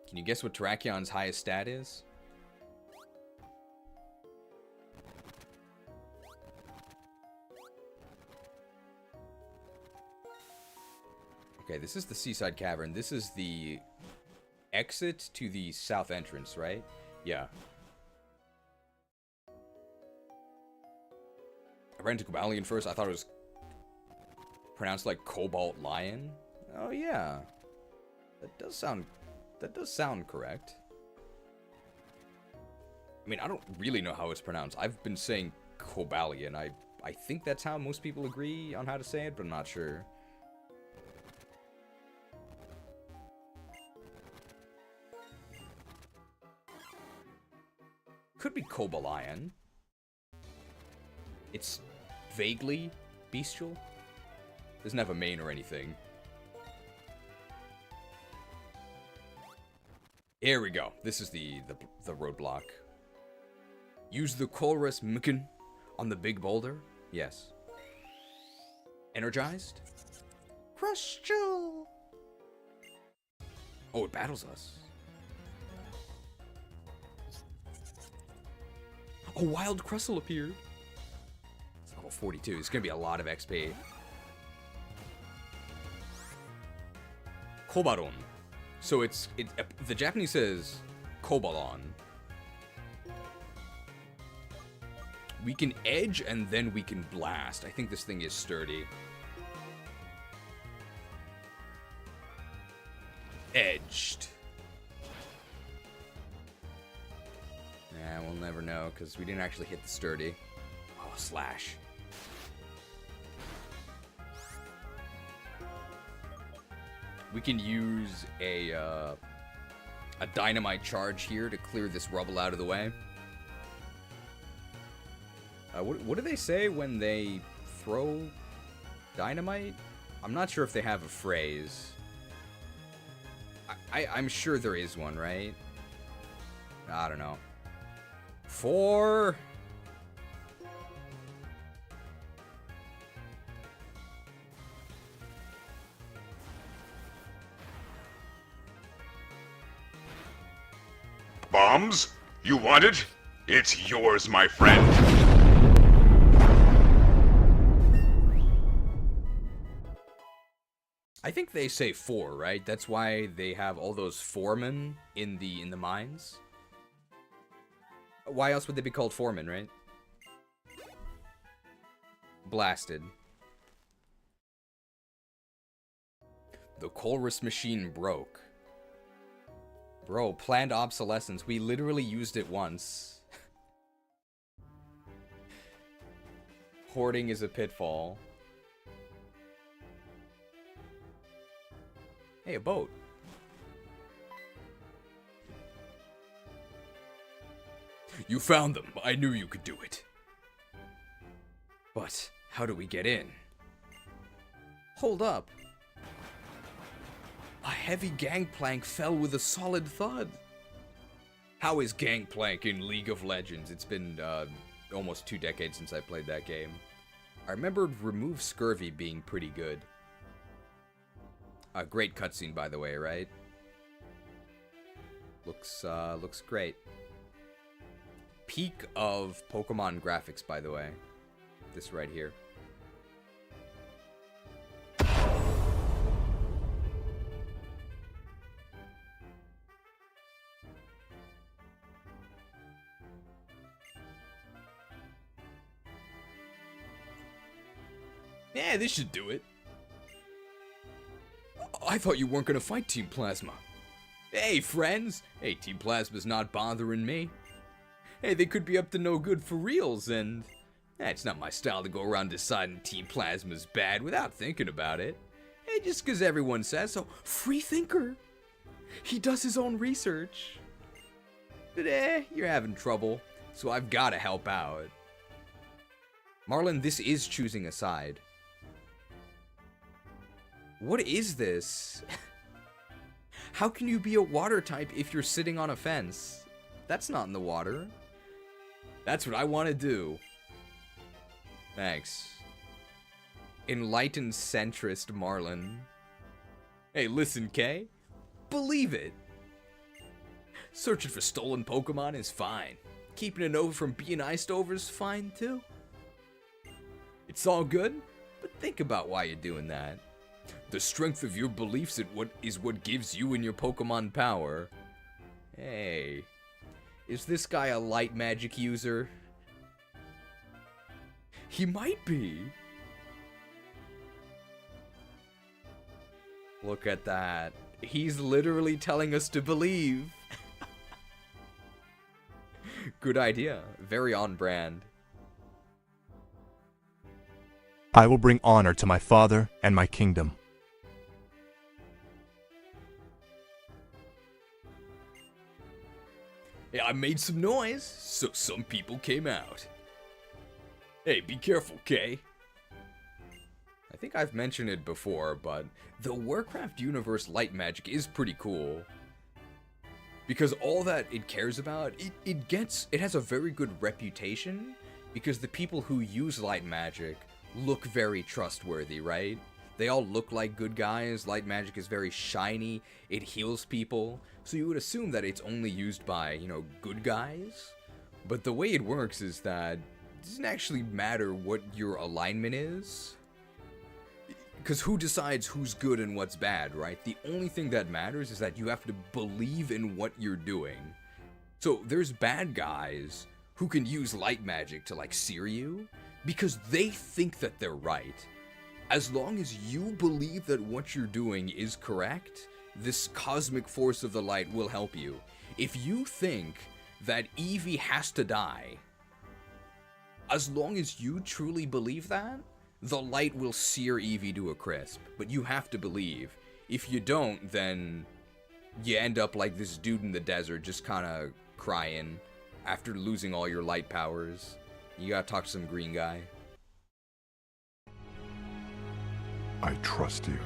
S3: Can you guess what Terrakion's highest stat is? Okay, this is the Seaside Cavern. This is the exit to the south entrance, right? Yeah. I ran into Cobalion first. I thought it was pronounced like Cobalt Lion. Oh yeah, that does sound correct. I mean, I don't really know how it's pronounced. I've been saying Cobalion. I think that's how most people agree on how to say it, but I'm not sure. Could be Cobalion. It's vaguely bestial. Doesn't have a mane or anything. Here we go. This is the roadblock. Use the Colress heckin on the big boulder. Yes. Energized. Crustle. Oh, it battles us. A wild Crustle appeared. It's level 42. It's gonna be a lot of XP. Kobaron. So the Japanese says Kobalon. We can edge and then we can blast. I think this thing is sturdy. Edged. Nah, we'll never know because we didn't actually hit the sturdy. Oh, slash. We can use a dynamite charge here to clear this rubble out of the way. What do they say when they throw dynamite? I'm not sure if they have a phrase. I'm sure there is one, right? I don't know. 4...
S2: Bombs? You want it? It's yours, my friend.
S3: I think they say 4, right? That's why they have all those foremen in the mines. Why else would they be called foremen, right? Blasted. The Colress machine broke. Bro, planned obsolescence. We literally used it once. Hoarding is a pitfall. Hey, a boat. You found them. I knew you could do it. But how do we get in? Hold up. A heavy gangplank fell with a solid thud. How is gangplank in League of Legends? It's been almost 2 decades since I played that game. I remembered Remove Scurvy being pretty good. A great cutscene, by the way, right? Looks great. peak of Pokemon graphics, by the way. This right here. Yeah, this should do it. I thought you weren't gonna fight Team Plasma. Hey, friends! Hey, Team Plasma's not bothering me. Hey, they could be up to no good for reals, and it's not my style to go around deciding Team Plasma's bad without thinking about it. Hey, just because everyone says so. Free thinker! He does his own research. But you're having trouble, so I've gotta help out. Marlon, this is choosing a side. What is this? How can you be a water type if you're sitting on a fence? That's not in the water. That's what I want to do. Thanks. Enlightened centrist Marlon. Hey, listen, Kay. Believe it. Searching for stolen Pokemon is fine. Keeping an Unova from being iced over is fine too. It's all good, but think about why you're doing that. The strength of your beliefs is what gives you and your Pokemon power. Hey, is this guy a light magic user? He might be. Look at that. He's literally telling us to believe. Good idea. Very on brand.
S10: I will bring honor to my father and my kingdom.
S3: Yeah, I made some noise, so some people came out. Hey, be careful, Kay. I think I've mentioned it before, but the Warcraft universe light magic is pretty cool. Because all that it cares about, it has a very good reputation, because the people who use light magic look very trustworthy, right? They all look like good guys. Light magic is very shiny. It heals people. So you would assume that it's only used by, good guys. But the way it works is that it doesn't actually matter what your alignment is. Because who decides who's good and what's bad, right? The only thing that matters is that you have to believe in what you're doing. So there's bad guys who can use light magic to, sear you because they think that they're right. As long as you believe that what you're doing is correct, this cosmic force of the light will help you. If you think that Eevee has to die, as long as you truly believe that, the light will sear Eevee to a crisp. But you have to believe. If you don't, then you end up like this dude in the desert, just kind of crying after losing all your light powers. You gotta talk to some green guy.
S2: I trust you.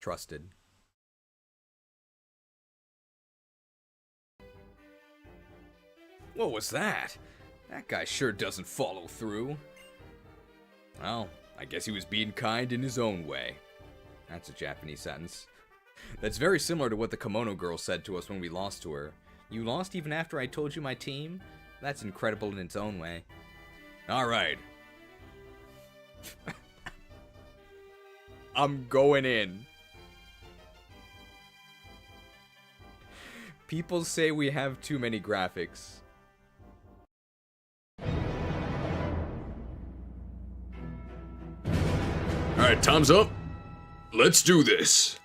S3: Trusted. What was that? That guy sure doesn't follow through. Well, I guess he was being kind in his own way. That's a Japanese sentence. That's very similar to what the kimono girl said to us when we lost to her. You lost even after I told you my team? That's incredible in its own way. Alright. I'm going in. People say we have too many graphics.
S9: Alright, time's up. Let's do this.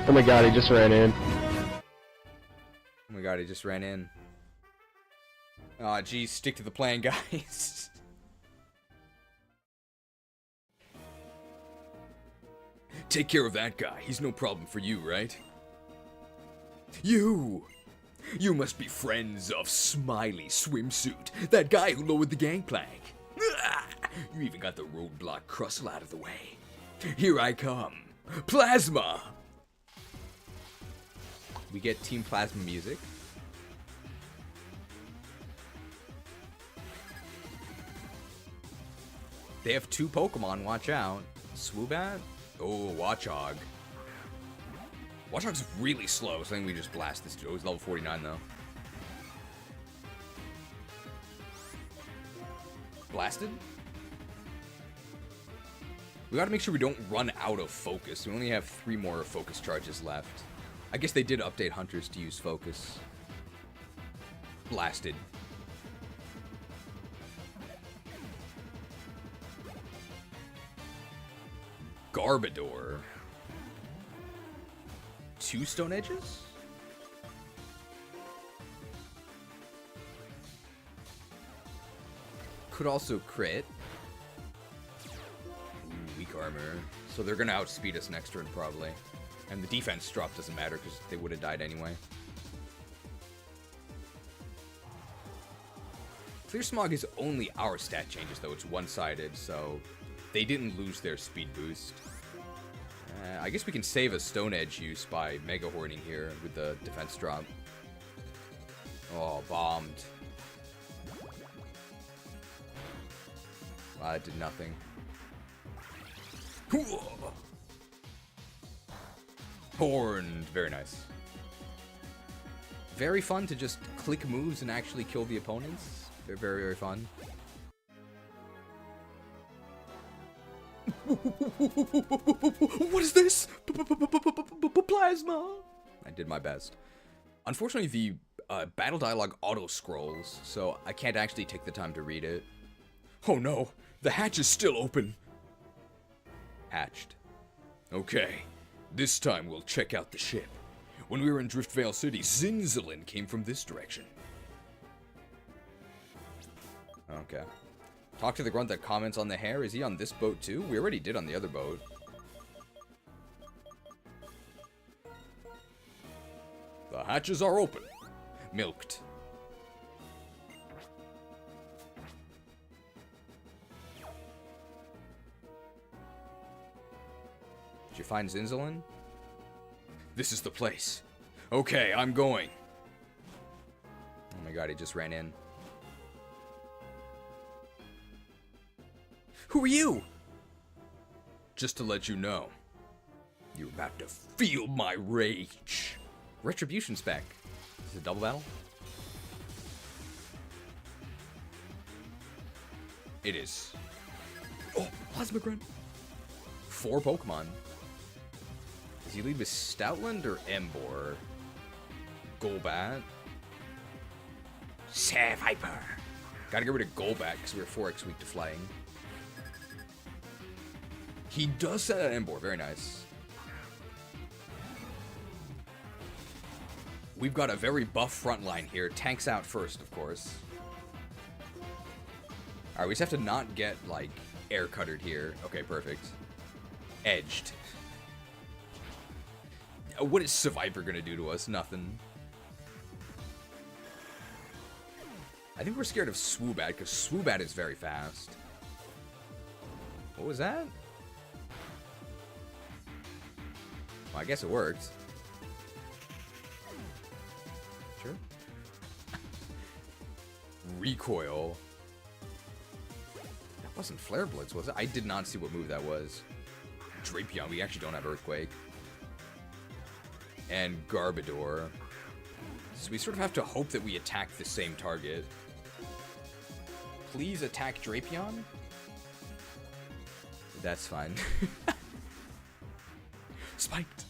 S11: Oh my god, he just ran in.
S3: Oh my god, he just ran in. Aw, geez, stick to the plan, guys.
S9: Take care of that guy. He's no problem for you, right?
S3: You must be friends of Smiley Swimsuit, that guy who lowered the gangplank. You even got the roadblock Krustle out of the way. Here I come. Plasma! We get Team Plasma music. They have 2 Pokemon, watch out. Swoobat? Oh, Watchog. Watchog's really slow, so I think we just blast this dude. Oh, he's level 49 though. Blasted? We gotta make sure we don't run out of focus. We only have 3 more focus charges left. I guess they did update hunters to use focus. Blasted. Garbodor. 2 Stone Edges? Could also crit. Ooh, weak armor. So they're gonna outspeed us next turn, probably. And the defense drop doesn't matter, because they would have died anyway. Clear Smog is only our stat changes, though. It's one-sided, so they didn't lose their speed boost. I guess we can save a Stone Edge use by Mega Hoarding here with the defense drop. Oh, bombed. Wow, that did nothing. Horned. Very nice. Very fun to just click moves and actually kill the opponents. They're very, very fun. What is this? Plasma! I did my best. Unfortunately, the battle dialogue auto-scrolls, so I can't actually take the time to read it. Oh no, the hatch is still open. Hatched. Okay, this time we'll check out the ship. When we were in Driftvale City, Zinzalin came from this direction. Okay. Talk to the grunt that comments on the hair. Is he on this boat too? We already did on the other boat. The hatches are open. Milked. Did you find Zinzalin? This is the place. Okay, I'm going. Oh my god, he just ran in. Who are you? Just to let you know, you're about to feel my rage. Retribution spec. Is it a double battle? It is. Oh, Plasma Grunt. 4 Pokemon. Does he lead with Stoutland or Emboar? Golbat. Viper. Gotta get rid of Golbat because we're 4x weak to flying. He does set an Emboar. Very nice. We've got a very buff front line here. Tanks out first, of course. Alright, we just have to not get, like, air cuttered here. Okay, perfect. Edged. What is Viper gonna do to us? Nothing. I think we're scared of Swoobat, because Swoobat is very fast. What was that? Well, I guess it worked. Sure. Recoil. That wasn't Flare Blitz, was it? I did not see what move that was. Drapion. We actually don't have Earthquake. And Garbodor. So we sort of have to hope that we attack the same target. Please attack Drapion? That's fine. Spiked.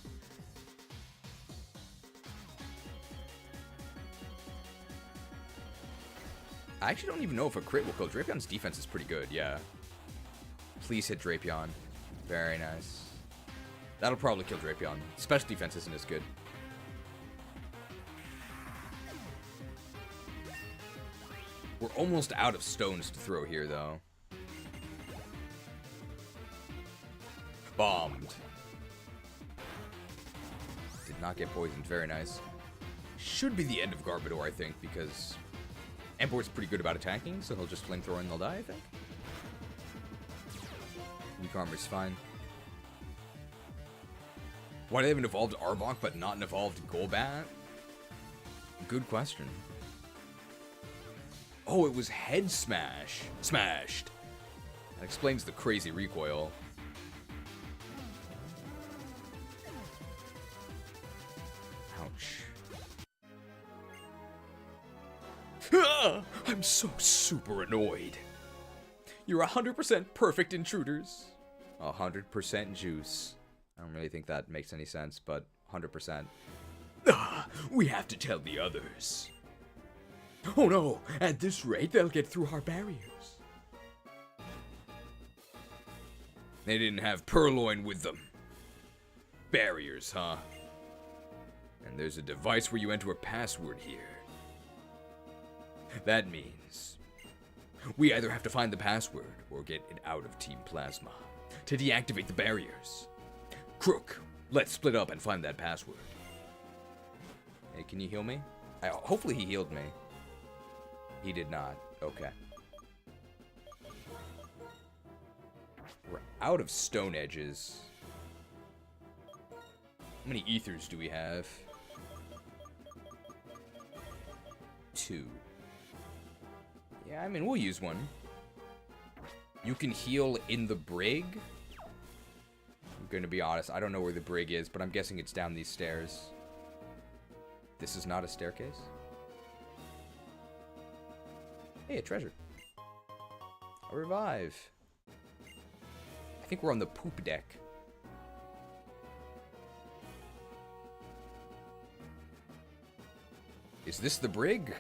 S3: I actually don't even know if a crit will kill. Drapion's defense is pretty good, yeah. Please hit Drapion. Very nice. That'll probably kill Drapion. Special defense isn't as good. We're almost out of stones to throw here, though. Bombed. Did not get poisoned. Very nice. Should be the end of Garbodor, I think, because Emboar's pretty good about attacking, so he'll just flamethrower and they'll die, I think. Weak armor's fine. Why do they have an evolved Arbok but not an evolved Golbat? Good question. Oh, it was head smash. Smashed. That explains the crazy recoil. Ouch. Ah, I'm so super annoyed. You're 100% perfect intruders. 100% juice. I don't really think that makes any sense, but 100%. Ah, we have to tell the others. Oh no, at this rate they'll get through our barriers. They didn't have Purloin with them. Barriers, huh? And there's a device where you enter a password here. That means we either have to find the password or get it out of Team Plasma to deactivate the barriers. Krook, let's split up and find that password. Hey, can you heal me? Hopefully he healed me. He did not. Okay. We're out of stone edges. How many ethers do we have? 2. Yeah, I mean, we'll use one. You can heal in the brig. I'm gonna be honest, I don't know where the brig is, but I'm guessing it's down these stairs. This is not a staircase? Hey, a treasure. A revive. I think we're on the poop deck. Is this the brig?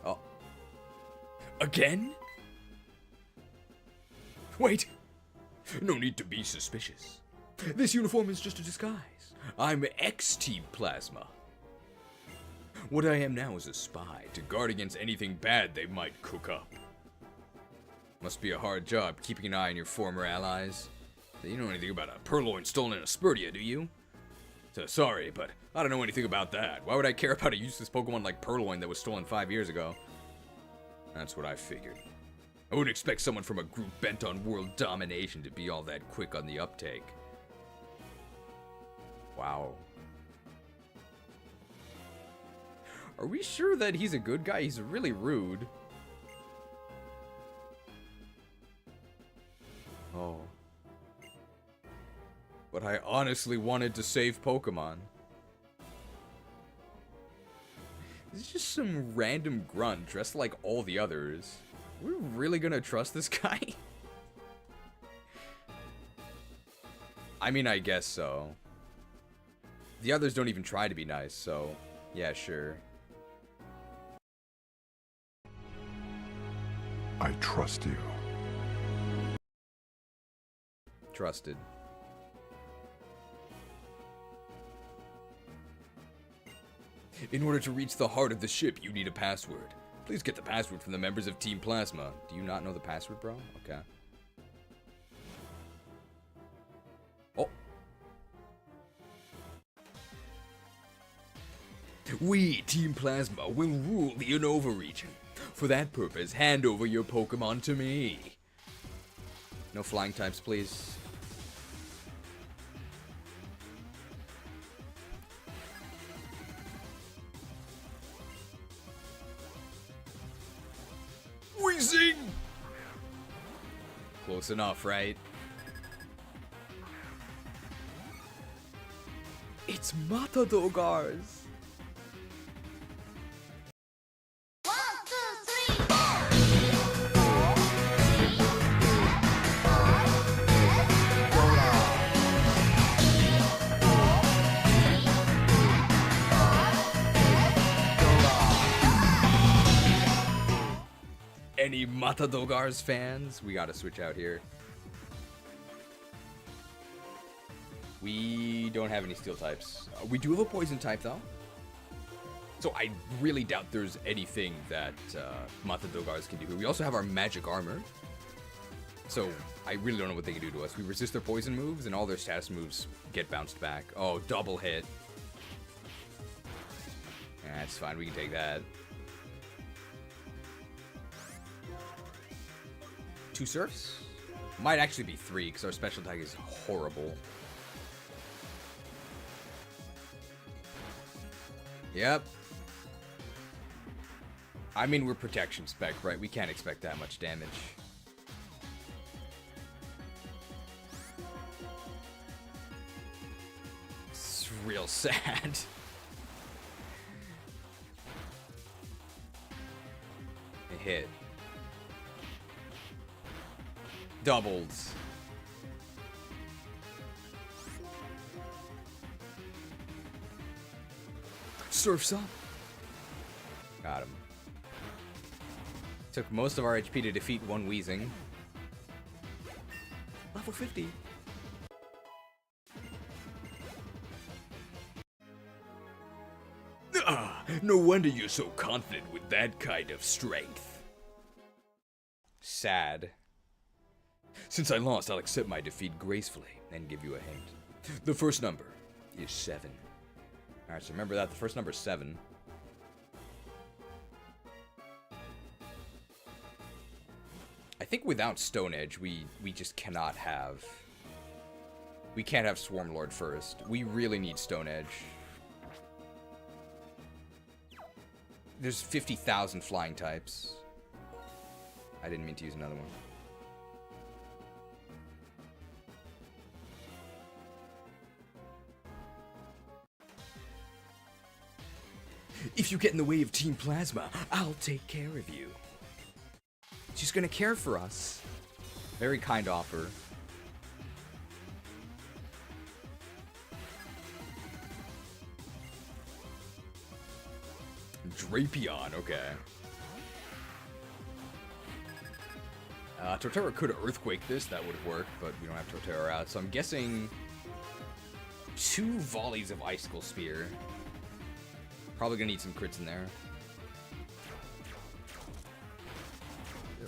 S3: Oh. Again? Wait. No need to be suspicious. This uniform is just a disguise. I'm ex-Team Plasma. What I am now is a spy to guard against anything bad they might cook up. Must be a hard job keeping an eye on your former allies. You don't know anything about a Purloin stolen in a Spurdia, do you? So sorry, but I don't know anything about that. Why would I care about a useless Pokemon like Purloin that was stolen 5 years ago? That's what I figured. I wouldn't expect someone from a group bent on world domination to be all that quick on the uptake. Wow. Are we sure that he's a good guy? He's really rude. Oh. But I honestly wanted to save Pokemon. This is just some random grunt dressed like all the others. We're really gonna trust this guy? I mean, I guess so. The others don't even try to be nice, so yeah, sure.
S2: I trust you.
S3: Trusted. In order to reach the heart of the ship, you need a password. Please get the password from the members of Team Plasma. Do you not know the password, bro? Okay. Oh. We, Team Plasma, will rule the Unova region. For that purpose, hand over your Pokemon to me. No flying types, please. Wheezing! Close enough, right? It's Matadogars. Any Matadogars fans? We gotta switch out here. We don't have any steel types. We do have a poison type though. So I really doubt there's anything that Matadogars can do. We also have our magic armor. So I really don't know what they can do to us. We resist their poison moves and all their status moves get bounced back. Oh, double hit. That's fine, we can take that. 2 surfs? Might actually be 3, because our special attack is horrible. Yep. I mean, we're protection spec, right? We can't expect that much damage. It's real sad. A hit. Doubles. Surf's up. Got him. Took most of our HP to defeat one Wheezing. Level 50. No wonder you're so confident with that kind of strength. Sad. Since I lost, I'll accept my defeat gracefully and give you a hint. The first number is 7. Alright, so remember that. The first number is 7. I think without Stone Edge, we just cannot have... We can't have Swarm Lord first. We really need Stone Edge. There's 50,000 flying types. I didn't mean to use another one. If you get in the way of Team Plasma, I'll take care of you. She's gonna care for us. Very kind offer. Drapion, okay. Torterra could Earthquake this, that would have worked, but we don't have Torterra out, so I'm guessing 2 volleys of Icicle Spear. Probably gonna need some crits in there.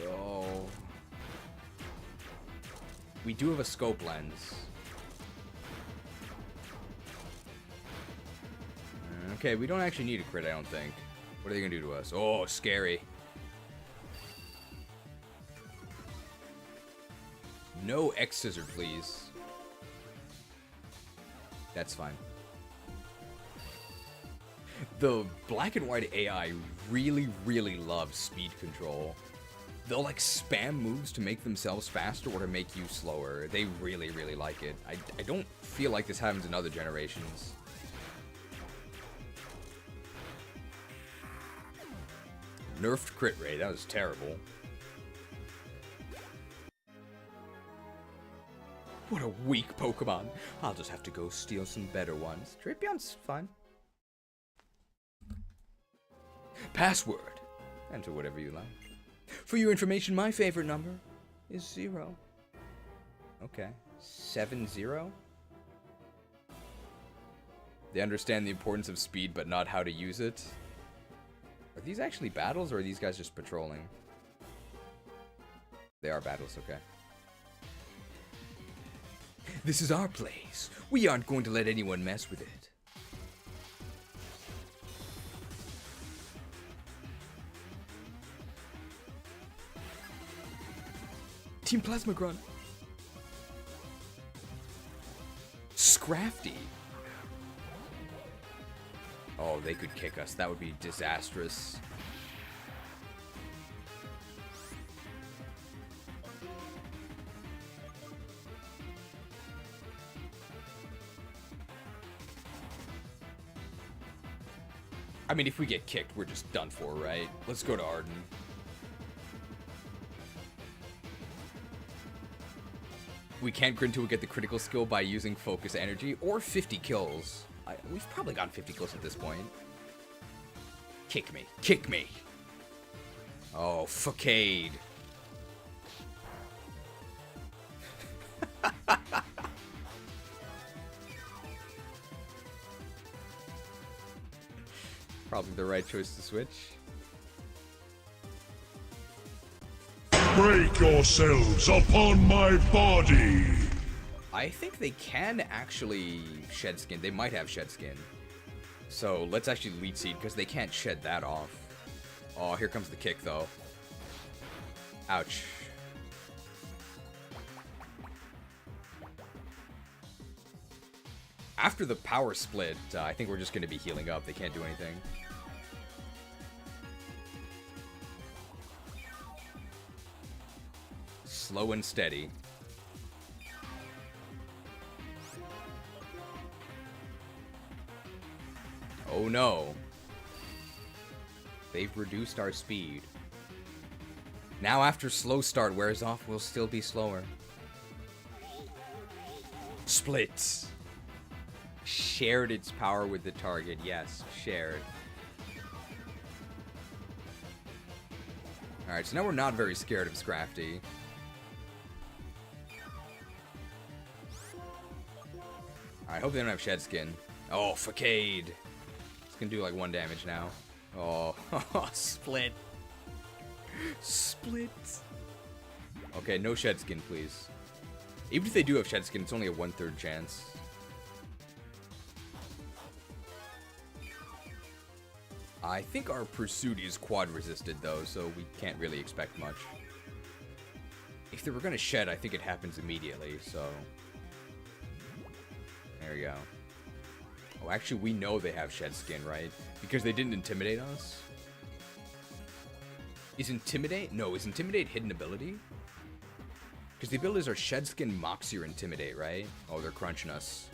S3: Oh. We do have a scope lens. Okay, we don't actually need a crit, I don't think. What are they gonna do to us? Oh, scary. No X-Scissor, please. That's fine. The black and white AI really, really loves speed control. They'll like spam moves to make themselves faster or to make you slower. They really, really like it. I don't feel like this happens in other generations. Nerfed crit rate, that was terrible. What a weak Pokemon. I'll just have to go steal some better ones. Drapion's fine. Password. Enter whatever you like. For your information, my favorite number is 0. Okay. 7-0? They understand the importance of speed, but not how to use it. Are these actually battles, or are these guys just patrolling? They are battles, okay. This is our place. We aren't going to let anyone mess with it. Team Plasma Grunt. Scrafty. Oh, they could kick us. That would be disastrous. I mean, if we get kicked, we're just done for, right? Let's go to Arden. We can't Grin to get the critical skill by using focus energy or 50 kills. We've probably gotten 50 kills at this point. Kick me. Kick me. Oh, fuckade. Probably the right choice to switch.
S2: Break yourselves upon my body!
S3: I think they can actually shed skin. They might have shed skin. So let's actually lead seed because they can't shed that off. Oh, here comes the kick though. Ouch. after the power split, I think we're just going to be healing up. They can't do anything. Slow and steady. Oh no. They've reduced our speed. Now after slow start wears off, we'll still be slower. Splits. Shared its power with the target. Yes, shared. Alright, so now we're not very scared of Scrafty. I hope they don't have Shed Skin. Oh, Facade. It's gonna do like 1 damage now. Oh, split. Split. Okay, no Shed Skin, please. Even if they do have Shed Skin, it's only a 1/3 chance. I think our Pursuit is quad resisted though, so we can't really expect much. If they were gonna shed, I think it happens immediately, so... There we go. Oh, actually, we know they have Shed Skin, right? Because they didn't Intimidate us? Is Intimidate? No, is Intimidate hidden ability? Because the abilities are Shed Skin, Moxie, or Intimidate, right? Oh, they're crunching us.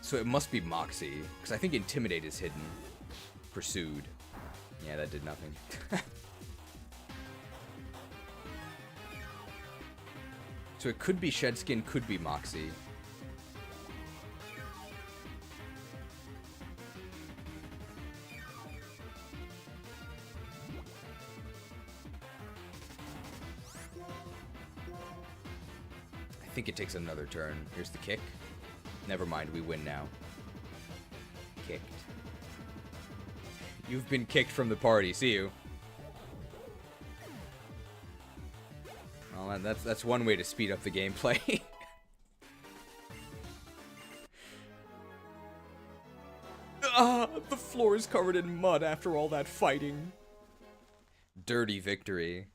S3: So it must be Moxie, because I think Intimidate is hidden. Pursued. Yeah, that did nothing. So it could be Shed Skin, could be Moxie. I think it takes another turn. Here's the kick. Never mind, we win now. Kicked. You've been kicked from the party. See you. Well, that's one way to speed up the gameplay. The floor is covered in mud after all that fighting. Dirty victory.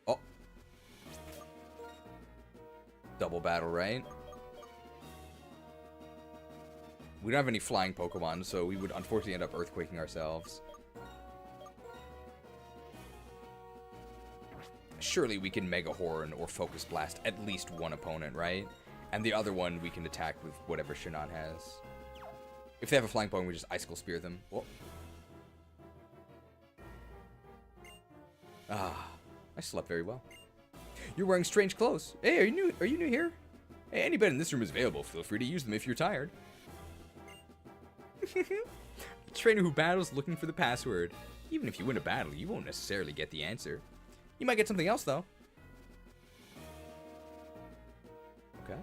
S3: Oh. Double battle, right? We don't have any flying Pokemon, so we would unfortunately end up earthquaking ourselves. Surely we can Mega Horn or Focus Blast at least one opponent, right? And the other one we can attack with whatever Shinon has. If they have a flying Pokemon, we just Icicle Spear them. Whoa. Ah, I slept very well. You're wearing strange clothes. Hey, are you new here? Hey, any bed in this room is available. Feel free to use them if you're tired. A trainer who battles looking for the password. Even if you win a battle, you won't necessarily get the answer. You might get something else, though. Okay.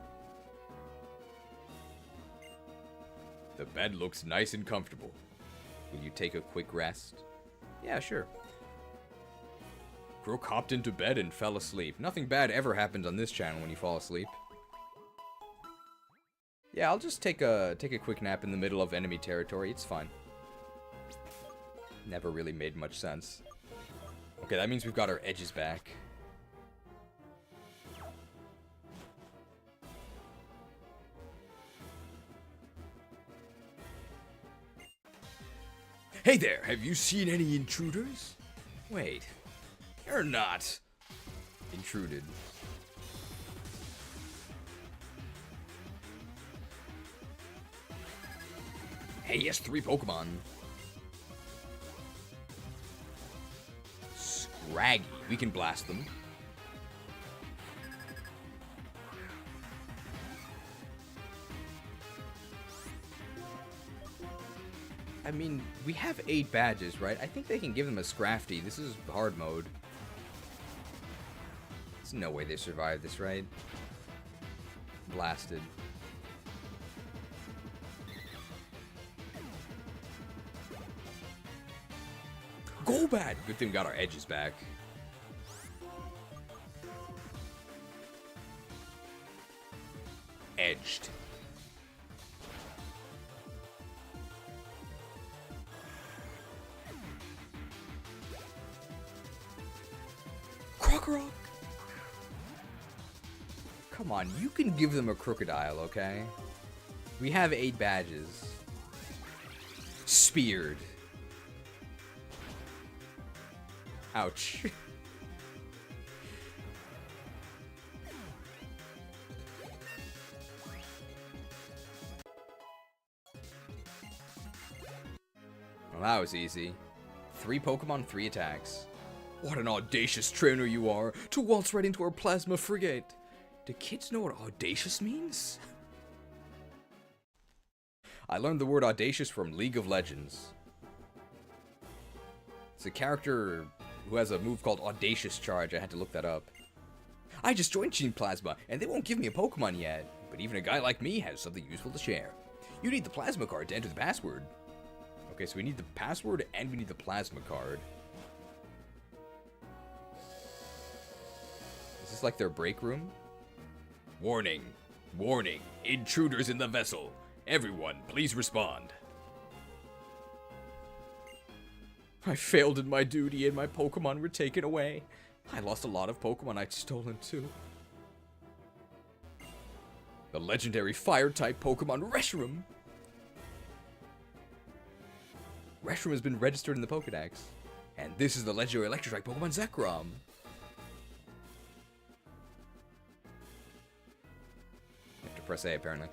S3: The bed looks nice and comfortable. Will you take a quick rest? Yeah, sure. Krook hopped into bed and fell asleep. Nothing bad ever happens on this channel when you fall asleep. Yeah, I'll just take a quick nap in the middle of enemy territory. It's fine. Never really made much sense. Okay, that means we've got our edges back. Hey there, have you seen any intruders? Wait, you're not intruded. Hey, he has 3 Pokemon. Scraggy. We can blast them. I mean, we have 8 badges, right? I think they can give them a Scrafty. This is hard mode. There's no way they survive this, right? Blasted. Go bad! Good thing we got our edges back. Edged. Come on, you can give them a Krookodile, okay? We have 8 badges. Speared. Ouch. Well, that was easy. 3 Pokemon, 3 attacks. What an audacious trainer you are, to waltz right into our plasma frigate. Do kids know what audacious means? I learned the word audacious from League of Legends. It's a character who has a move called Audacious Charge. I had to look that up. I just joined Team Plasma, and they won't give me a Pokemon yet. But even a guy like me has something useful to share. You need the Plasma card to enter the password. Okay, so we need the password and we need the Plasma card. Is this like their break room? Warning. Warning. Intruders in the vessel. Everyone, please respond. I failed in my duty and my Pokemon were taken away. I lost a lot of Pokemon I'd stolen too. The legendary Fire-type Pokemon Reshiram. Reshiram has been registered in the Pokedex. And this is the legendary Electric-type Pokemon Zekrom. I have to press A apparently.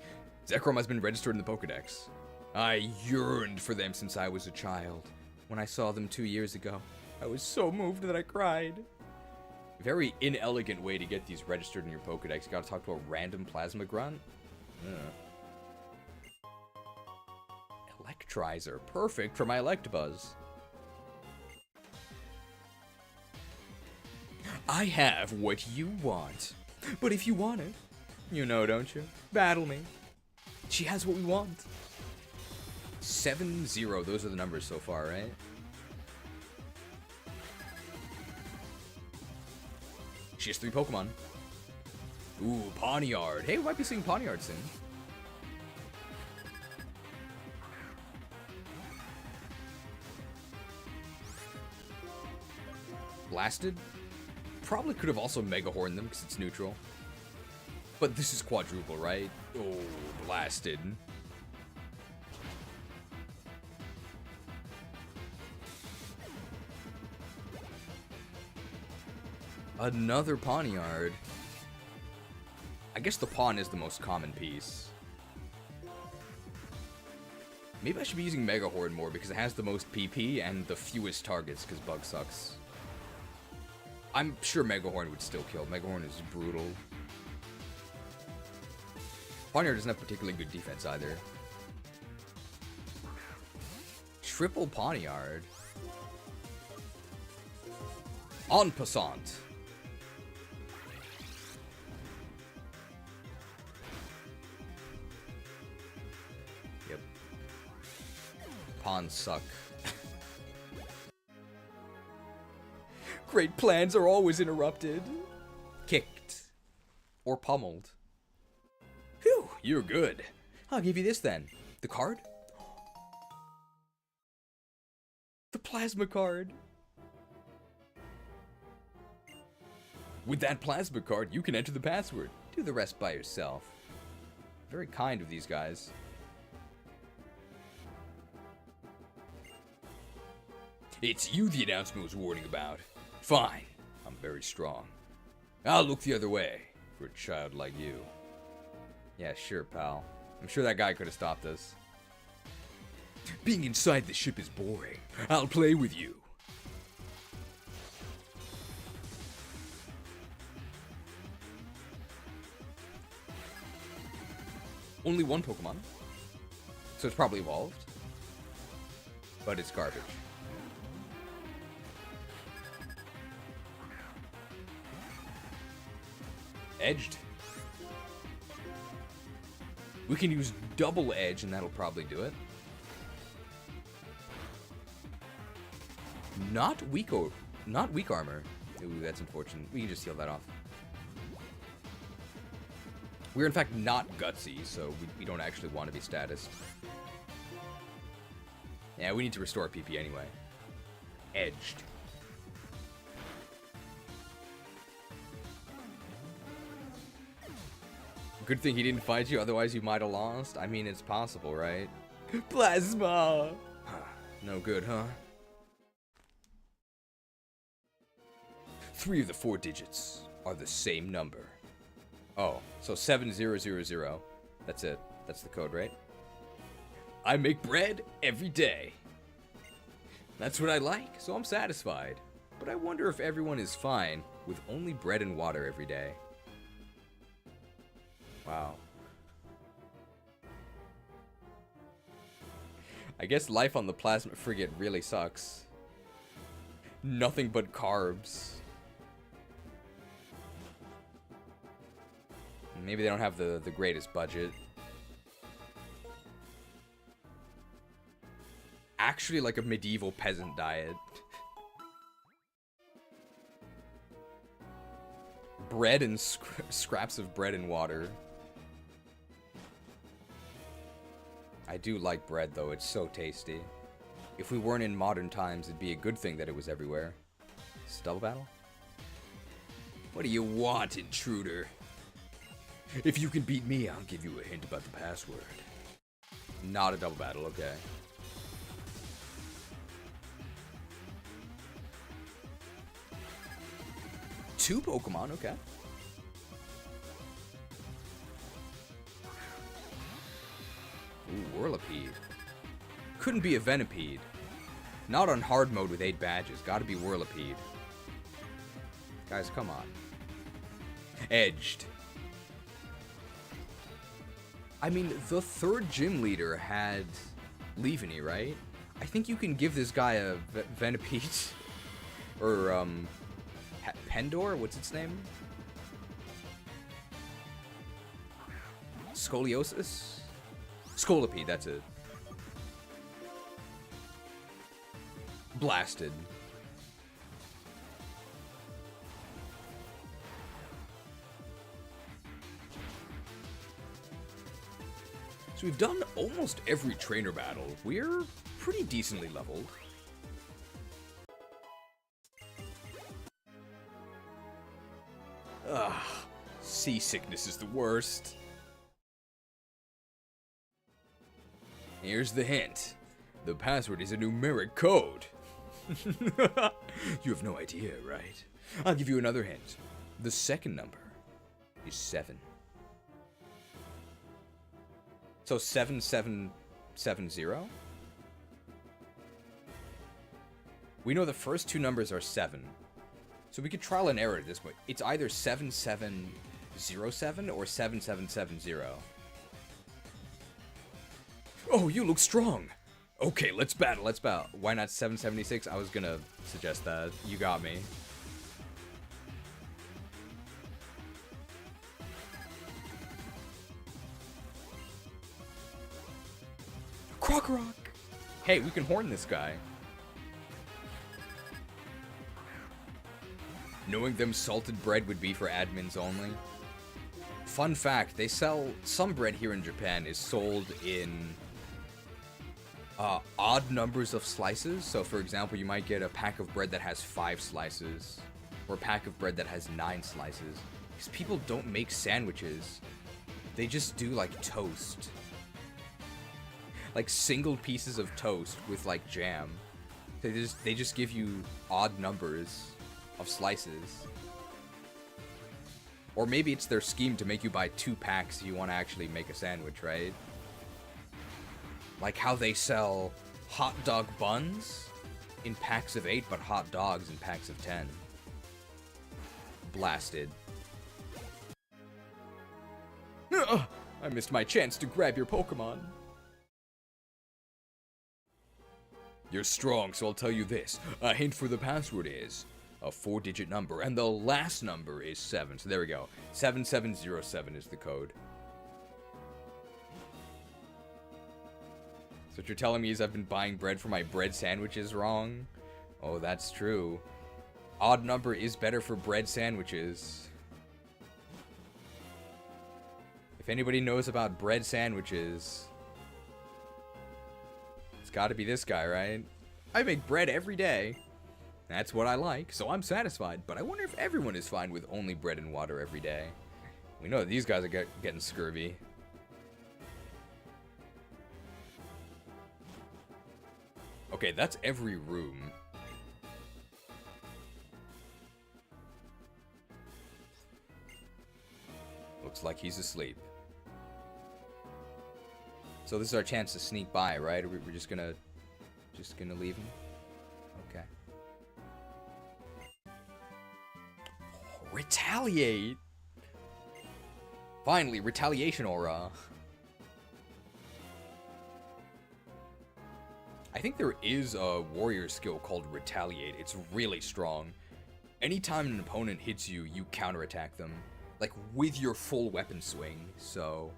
S3: Zekrom has been registered in the Pokedex. I yearned for them since I was a child. When I saw them 2 years ago, I was so moved that I cried. Very inelegant way to get these registered in your Pokedex. You gotta talk to a random plasma grunt. Electrizer. Perfect for my Electabuzz. I have what you want. But if you want it, you know, don't you? Battle me. She has what we want. 7-0. Those are the numbers so far, right? She has 3 Pokemon. Ooh, Pawniard. Hey, we might be seeing Pawniard soon. Blasted? Probably could have also Mega Horned them because it's neutral. But this is quadruple, right? Oh, Blasted. Another Pawniard. I guess the pawn is the most common piece. Maybe I should be using Mega Horn more because it has the most PP and the fewest targets because Bug sucks. I'm sure Mega Horn would still kill. Mega Horn is brutal. Pawniard doesn't have particularly good defense either. Triple Pawniard. En passant. Yep. Pawns suck. Great plans are always interrupted. Kicked. Or pummeled. Phew, you're good. I'll give you this then. The card? The plasma card. With that plasma card, you can enter the password. Do the rest by yourself. Very kind of these guys. It's you the announcement was warning about. Fine. I'm very strong. I'll look the other way for a child like you. Yeah, sure, pal. I'm sure that guy could have stopped us. Being inside the ship is boring. I'll play with you. Only 1 Pokemon. So it's probably evolved. But it's garbage. Edged. We can use double edge and that'll probably do it. Not weak armor. Ooh, that's unfortunate. We can just heal that off. We're in fact not gutsy, so we don't actually want to be status. Yeah, we need to restore PP anyway. Edged. Good thing he didn't fight you, otherwise you might have lost. I mean, it's possible, right? Plasma! No good, huh? 3 of the 4 digits are the same number. Oh, so 7000. That's it. That's the code, right? I make bread every day. That's what I like, so I'm satisfied. But I wonder if everyone is fine with only bread and water every day. Wow. I guess life on the plasma frigate really sucks. Nothing but carbs. Maybe they don't have the greatest budget. Actually, like a medieval peasant diet. Bread and scraps of bread and water. I do like bread, though. It's so tasty. If we weren't in modern times, it'd be a good thing that it was everywhere. Is this a double battle? What do you want, intruder? If you can beat me, I'll give you a hint about the password. Not a double battle, okay. Two Pokemon, okay. Ooh, Whirlipede. Couldn't be a Venipede. Not on hard mode with 8 badges. Gotta be Whirlipede. Guys, come on. Edged. I mean, the 3rd gym leader had Leaveney, right? I think you can give this guy a Venipede. Or, Pendor? What's its name? Scoliosis? Scolipede, that's it. Blasted. So we've done almost every trainer battle. We're pretty decently leveled. Ugh, seasickness is the worst. Here's the hint. The password is a numeric code. You have no idea, right? I'll give you another hint. The second number is 7. So 7770? We know the first 2 numbers are 7. So we could trial and error at this point. It's either 7707 or 7770. Oh, you look strong. Okay, let's battle, let's battle. Why not 776? I was gonna suggest that. You got me. Krook. Hey, we can horn this guy. Knowing them salted bread would be for admins only. Fun fact, they sell some bread here in Japan is sold in odd numbers of slices. So for example, you might get a pack of bread that has 5 slices or a pack of bread that has 9 slices. Because people don't make sandwiches. They just do like toast. Like single pieces of toast with like jam. They just give you odd numbers of slices. Or maybe it's their scheme to make you buy 2 packs if you want to actually make a sandwich, right? Like how they sell hot dog buns in packs of 8, but hot dogs in packs of 10. Blasted. Ugh, I missed my chance to grab your Pokemon. You're strong, so I'll tell you this. A hint for the password is a 4-digit number, and the last number is 7. So there we go. 7707 is the code. So what you're telling me is I've been buying bread for my bread sandwiches wrong? Oh, that's true. Odd number is better for bread sandwiches. If anybody knows about bread sandwiches, it's gotta be this guy, right? I make bread every day. That's what I like, so I'm satisfied. But I wonder if everyone is fine with only bread and water every day. We know that these guys are getting scurvy. Okay, that's every room. Looks like he's asleep. So this is our chance to sneak by, right? We're just gonna leave him? Okay. Oh, retaliate! Finally, retaliation aura. I think there is a warrior skill called retaliate. It's really strong. Anytime an opponent hits you, you counterattack them. Like, with your full weapon swing. So,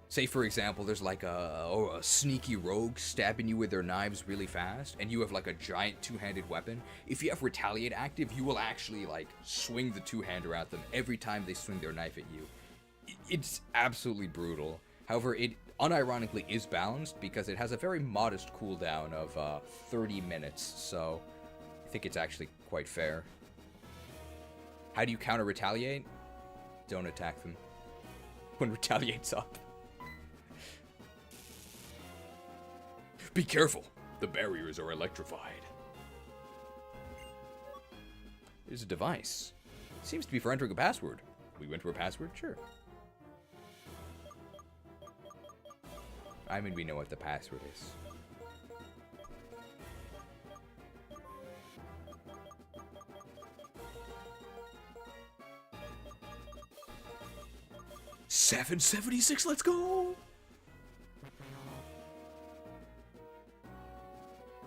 S3: say for example, there's like a sneaky rogue stabbing you with their knives really fast, and you have like a giant two-handed weapon. If you have retaliate active, you will actually like swing the two-hander at them every time they swing their knife at you. It's absolutely brutal. However, it unironically is balanced because it has a very modest cooldown of 30 minutes, so I think it's actually quite fair. How do you counter retaliate? Don't attack them when retaliate's up. Be careful, the barriers are electrified. There's a device. Seems to be for entering a password. We went for a password? Sure. I mean, we know what the password is. $7.76, let's go!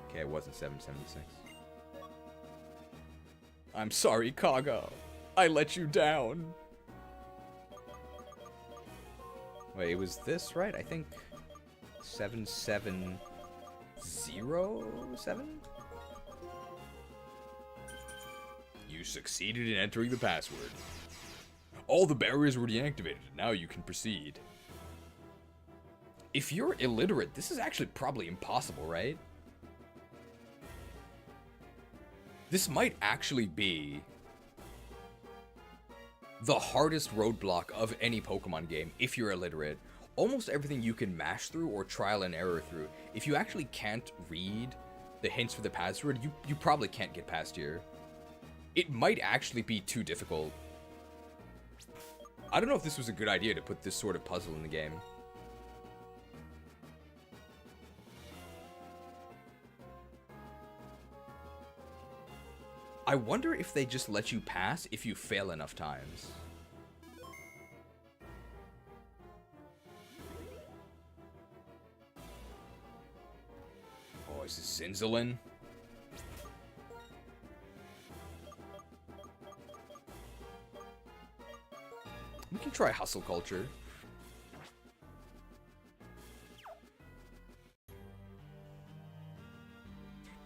S3: Okay, it wasn't $7.76. I'm sorry, Kaga. I let you down. Wait, it was this, right? I think 7707? You succeeded in entering the password. All the barriers were deactivated. Now you can proceed. If you're illiterate, this is actually probably impossible, right? This might actually be the hardest roadblock of any Pokemon game if you're illiterate. Almost everything you can mash through or trial and error through. If you actually can't read the hints for the password, you probably can't get past here. It might actually be too difficult. I don't know if this was a good idea to put this sort of puzzle in the game. I wonder if they just let you pass if you fail enough times. Oh, is this Zinzolin? We can try Hustle Culture.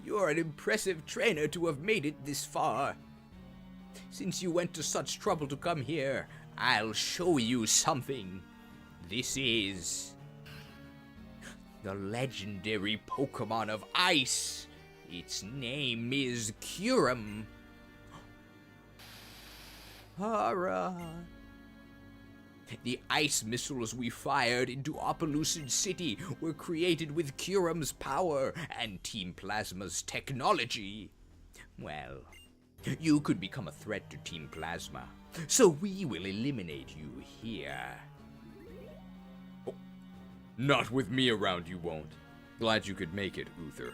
S3: You're an impressive trainer to have made it this far. Since you went to such trouble to come here, I'll show you something. This is the legendary Pokemon of Ice. Its name is Kyurem. Hurrah! The ice missiles we fired into Opelucid City were created with Kyurem's power and Team Plasma's technology. Well, you could become a threat to Team Plasma, so we will eliminate you here. Oh, not with me around, you won't. Glad you could make it, Uther.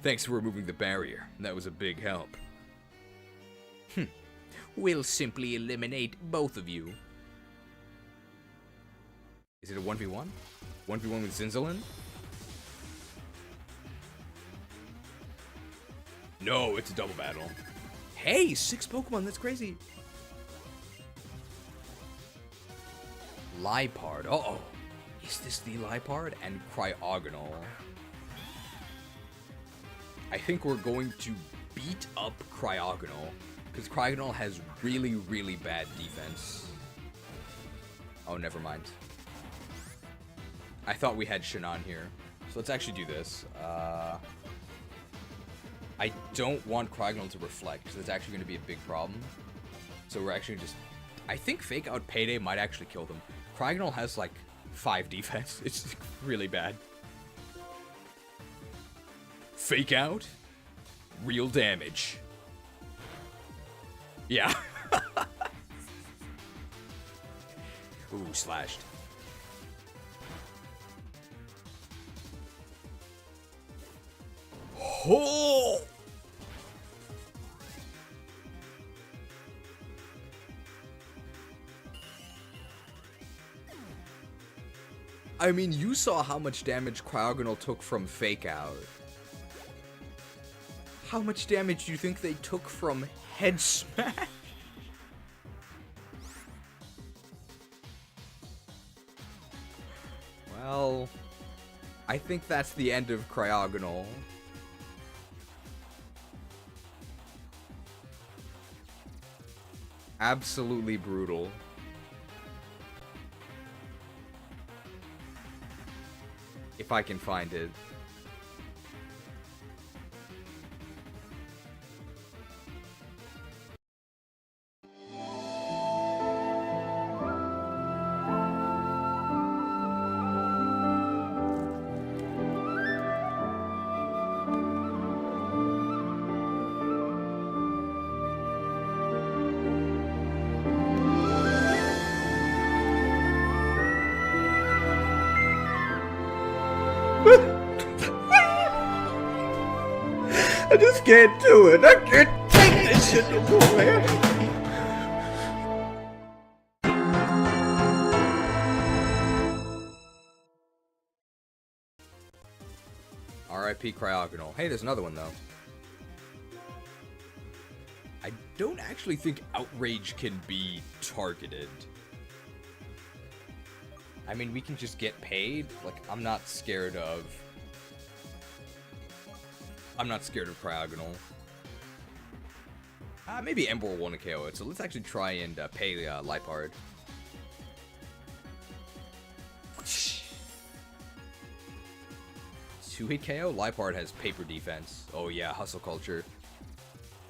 S3: Thanks for removing the barrier. That was a big help. We'll simply eliminate both of you. Is it a 1v1? 1v1 with Zinzolin? No, it's a double battle. Hey, 6 Pokemon, that's crazy. Liepard, uh-oh. Is this the Liepard? And Cryogonal. I think we're going to beat up Cryogonal. Because Cryogonal has really, really bad defense. Oh, never mind. I thought we had Shannon here. So let's actually do this. I don't want Cryogonal to reflect, because that's actually going to be a big problem. So we're actually just... I think Fake Out Payday might actually kill them. Krewsadere has like 5 defense. It's really bad. Fake Out. Real damage. Yeah. Ooh, slashed. Oh! I mean, you saw how much damage Krewsadere took from Fake Out. How much damage do you think they took from Head Smash? Well, I think that's the end of Krewsadere. Absolutely brutal. If I can find it.
S8: I just can't do it. I can't take this shit no more, man.
S3: R.I.P. Krewsadere. Hey, there's another one, though. I don't actually think Outrage can be targeted. I mean, we can just get paid. Like, I'm not scared of Krewsadere. Maybe Ember will want to KO it, so let's actually try and pay Lipard. 2-hit KO? Lipard has paper defense. Oh yeah, hustle culture.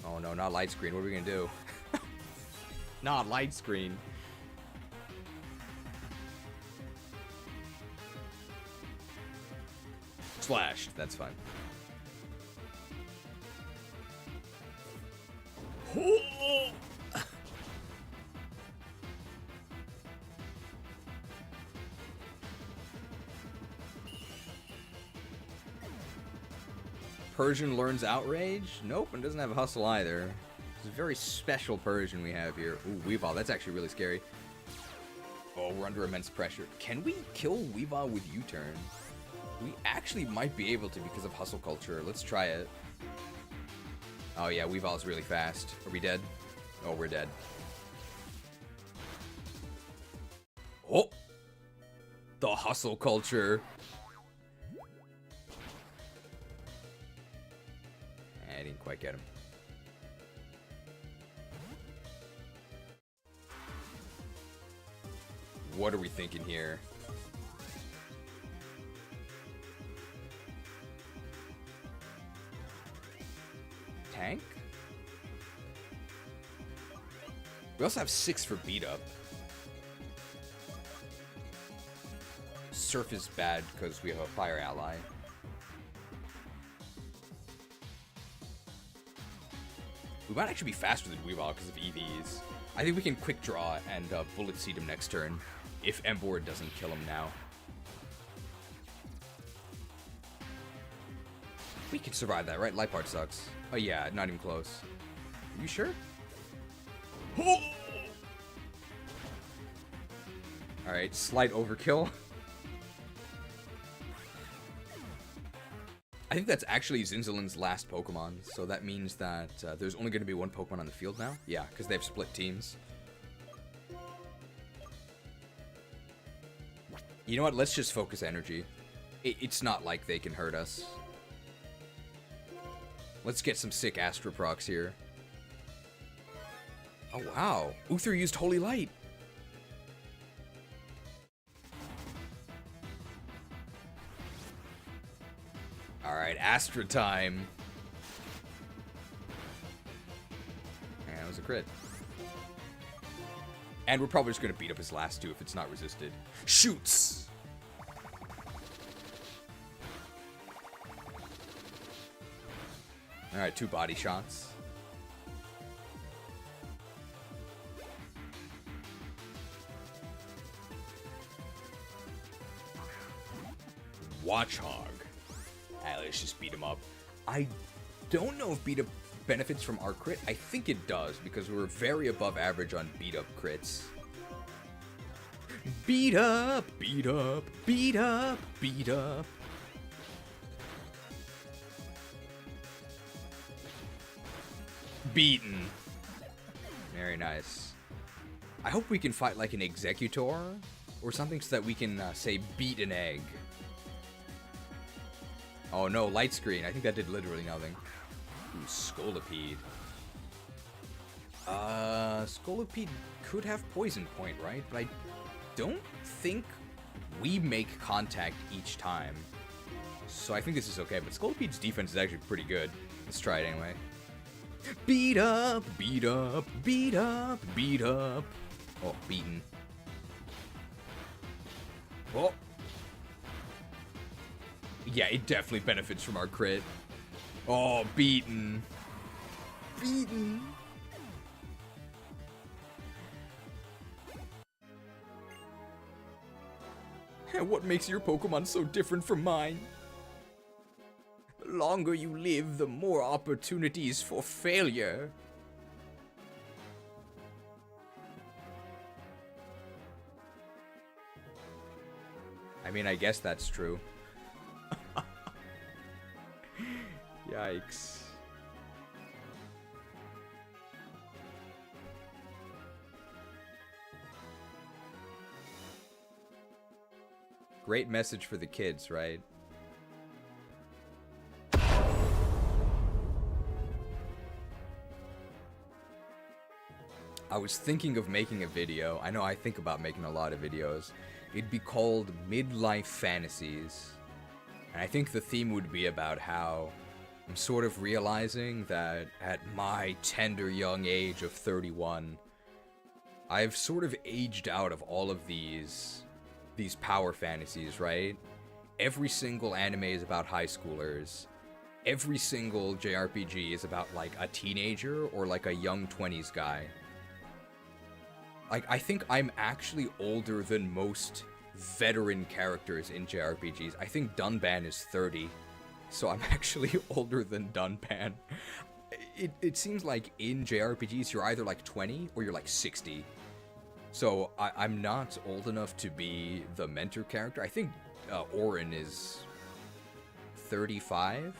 S3: Oh no, not light screen. What are we gonna do? Not light screen. Slashed. That's fine. Persian learns Outrage? Nope, and doesn't have Hustle either. It's a very special Persian we have here. Ooh, Weavile, that's actually really scary. Oh, we're under immense pressure. Can we kill Weavile with U-turn? We actually might be able to because of Hustle Culture. Let's try it. Oh yeah, Weavile's really fast. Are we dead? Oh, we're dead. Oh! The Hustle Culture. I didn't quite get him. What are we thinking here? Tank? We also have 6 for beat up. Surf is bad because we have a fire ally. We might actually be faster than Weavile because of EVs. I think we can quick draw and bullet seed him next turn if Emboard doesn't kill him now. We can survive that, right? Light part sucks. Oh yeah, not even close. Are you sure? Alright, slight overkill. I think that's actually Zinzalin's last Pokemon, so that means that there's only going to be one Pokemon on the field now. Yeah, because they've split teams. You know what? Let's just focus energy. It's not like they can hurt us. Let's get some sick Astro procs here. Oh, wow. Uther used Holy Light. Alright, Astra time. And that was a crit. And we're probably just going to beat up his last two if it's not resisted. Shoots! Alright, 2 body shots. Watchhog. Alright, let's just beat him up. I don't know if beat up benefits from our crit. I think it does, because we're very above average on beat up crits. Beat up, beat up, beat up, beat up. Beaten. Very nice. I hope we can fight like an executor or something so that we can say beat an egg. Oh no, light screen. I think that did literally nothing. Ooh, Scolipede. Scolipede could have poison point, right? But I don't think we make contact each time. So I think this is okay, but Scolipede's defense is actually pretty good. Let's try it anyway. Beat up, beat up, beat up, beat up. Oh, beaten. Oh. Yeah, it definitely benefits from our crit. Oh, beaten. Beaten. What makes your Pokemon so different from mine? The longer you live, the more opportunities for failure. I mean, I guess that's true. Yikes. Great message for the kids, right? I was thinking of making a video. I know I think about making a lot of videos. It'd be called Midlife Fantasies. And I think the theme would be about how I'm sort of realizing that at my tender young age of 31, I've sort of aged out of all of these power fantasies, right? Every single anime is about high schoolers. Every single JRPG is about like a teenager or like a young 20s guy. Like, I think I'm actually older than most veteran characters in JRPGs. I think Dunban is 30, so I'm actually older than Dunban. It seems like in JRPGs you're either like 20 or you're like 60. So I'm not old enough to be the mentor character. I think Auron is 35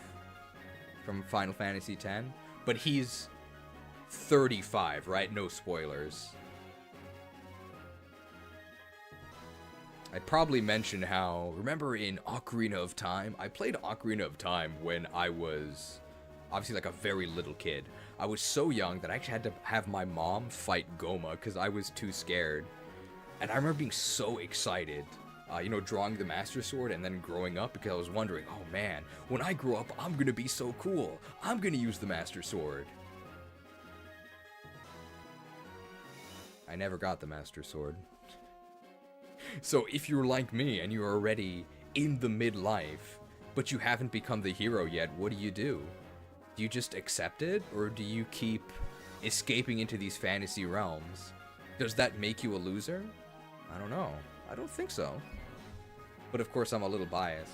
S3: from Final Fantasy X, but he's 35, right? No spoilers. I'd probably mention how, remember in Ocarina of Time? I played Ocarina of Time when I was obviously like a very little kid. I was so young that I actually had to have my mom fight Goma because I was too scared. And I remember being so excited, you know, drawing the Master Sword and then growing up because I was wondering, oh man, when I grow up, I'm gonna be so cool. I'm gonna use the Master Sword. I never got the Master Sword. So if you're like me and you're already in the midlife, but you haven't become the hero yet, what do? Do you just accept it, or do you keep escaping into these fantasy realms? Does that make you a loser? I don't know. I don't think so. But of course I'm a little biased.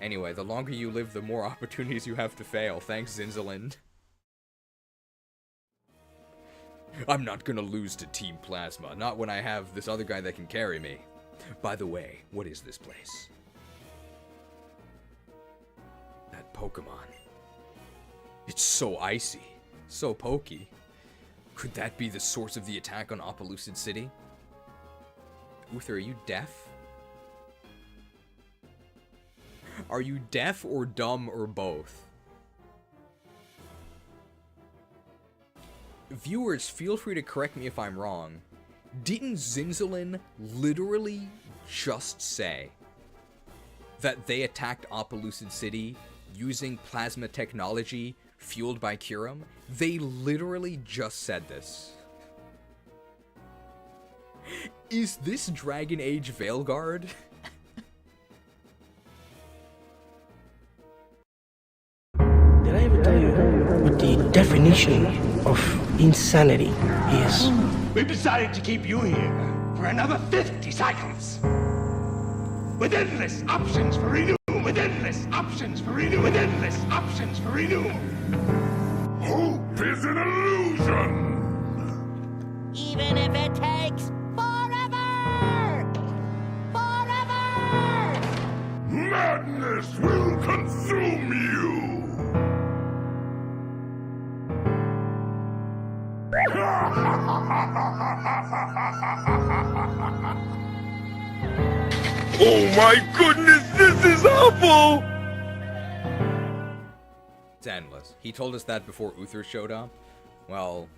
S3: Anyway, the longer you live, the more opportunities you have to fail. Thanks, Zinzalind. I'm not gonna lose to Team Plasma, not when I have this other guy that can carry me. By the way, what is this place? That Pokemon. It's so icy, so pokey. Could that be the source of the attack on Opelucid City? Uther, are you deaf? Are you deaf or dumb or both? Viewers, feel free to correct me if I'm wrong. Didn't Zinzalin literally just say that they attacked Opelucid City using plasma technology fueled by Kyurem? They literally just said this. Is this Dragon Age Veilguard?
S12: Did I ever tell you what the definition of insanity is?
S5: We've decided to keep you here for another 50 cycles. With endless options for renewal. With endless options for renewal. With endless options for renewal.
S2: Hope is an illusion!
S13: Even if it takes forever! Forever!
S2: Madness will consume you! Oh my goodness, this is awful!
S3: It's endless. He told us that before Uther showed up. Well...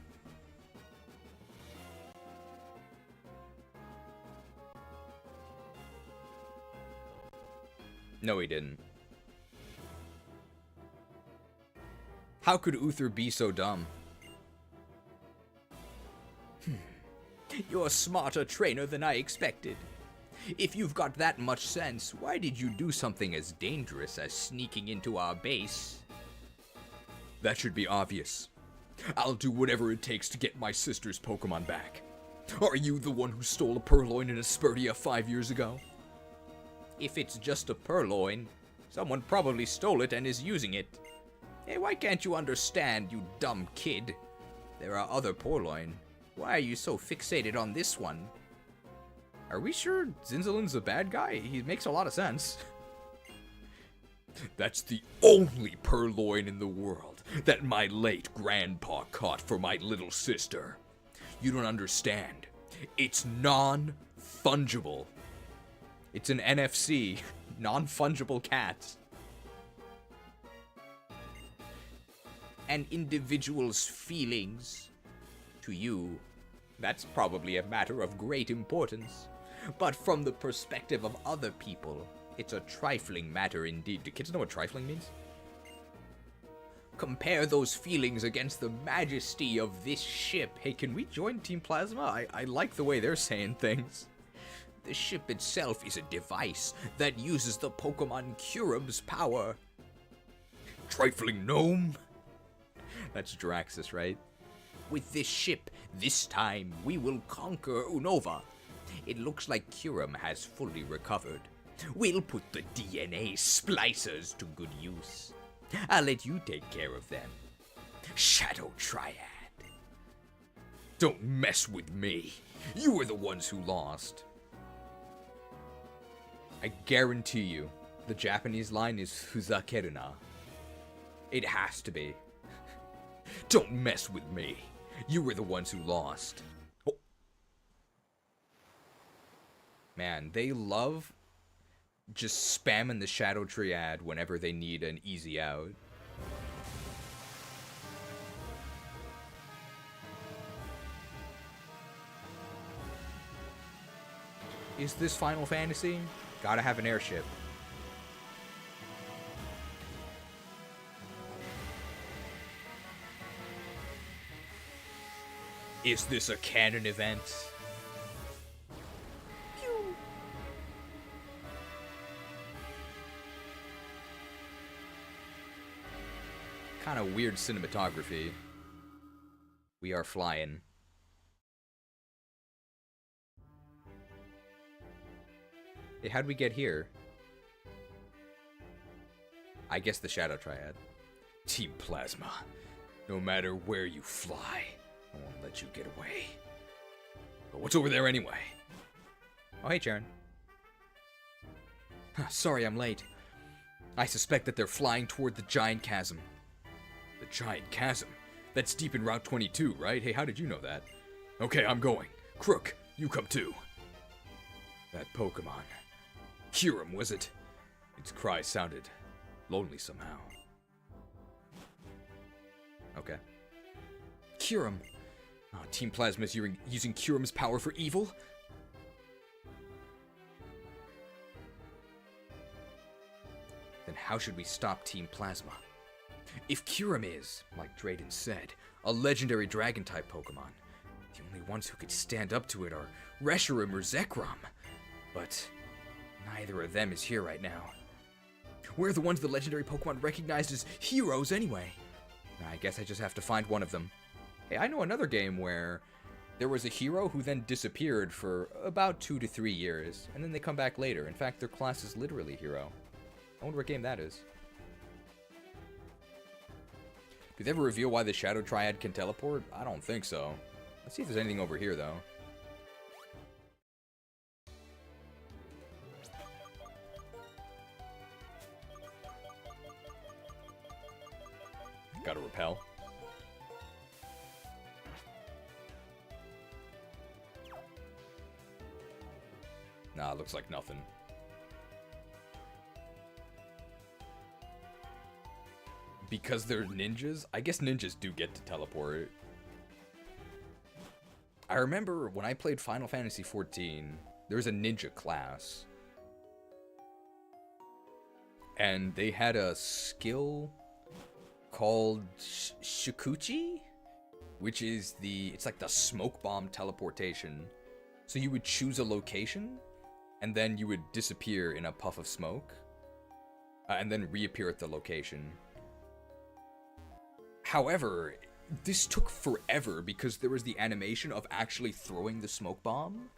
S3: no, he didn't. How could Uther be so dumb? You're a smarter trainer than I expected. If you've got that much sense, why did you do something as dangerous as sneaking into our base? That should be obvious. I'll do whatever it takes to get my sister's Pokemon back. Are you the one who stole a Purloin in Aspertia 5 years ago? If it's just a Purloin, someone probably stole it and is using it. Hey, why can't you understand, you dumb kid? There are other Purloin. Why are you so fixated on this one? Are we sure Zinzalin's a bad guy? He makes a lot of sense. That's the only Purloin in the world that my late grandpa caught for my little sister. You don't understand. It's non-fungible. It's an NFC, non-fungible cat. An individual's feelings, to you, that's probably a matter of great importance. But from the perspective of other people, it's a trifling matter indeed. Do kids know what trifling means? Compare those feelings against the majesty of this ship. Hey, can we join Team Plasma? I like the way they're saying things. The ship itself is a device that uses the Pokemon Kyurem's power. Trifling gnome? That's Draxus, right? With this ship, this time, we will conquer Unova. It looks like Kyurem has fully recovered. We'll put the DNA splicers to good use. I'll let you take care of them. Shadow Triad. Don't mess with me. You were the ones who lost. I guarantee you, the Japanese line is Fuzakeru na. It has to be. Don't mess with me. You were the ones who lost. Oh. Man, they love just spamming the Shadow Triad whenever they need an easy out. Is this Final Fantasy? Gotta have an airship. Is this a canon event? Pew. Kind of weird cinematography. We are flying. Hey, how'd we get here? I guess the Shadow Triad. Team Plasma. No matter where you fly, I won't let you get away. But what's over there anyway? Oh, hey, Charon. Sorry I'm late. I suspect that they're flying toward the Giant Chasm. The Giant Chasm? That's deep in Route 22, right? Hey, how did you know that? Okay, I'm going. Krook, you come too. That Pokemon. Kyurem, was it? Its cry sounded lonely somehow. Okay. Kyurem. Oh, Team Plasma is using Kyurem's power for evil? Then how should we stop Team Plasma? If Kyurem is, like Drayden said, a legendary Dragon-type Pokemon, the only ones who could stand up to it are Reshiram or Zekrom. But neither of them is here right now. Where are the ones the legendary Pokemon recognized as heroes anyway? I guess I just have to find one of them. Hey, I know another game where there was a hero who then disappeared for about 2 to 3 years, and then they come back later. In fact, their class is literally hero. I wonder what game that is. Did they ever reveal why the Shadow Triad can teleport? I don't think so. Let's see if there's anything over here, though. Gotta repel. Nah, looks like nothing. Because they're ninjas? I guess ninjas do get to teleport. I remember when I played Final Fantasy XIV, there was a ninja class. And they had a skill called Shikuchi, which is it's like the smoke bomb teleportation. So you would choose a location, and then you would disappear in a puff of smoke, and then reappear at the location. However, this took forever because there was the animation of actually throwing the smoke bomb.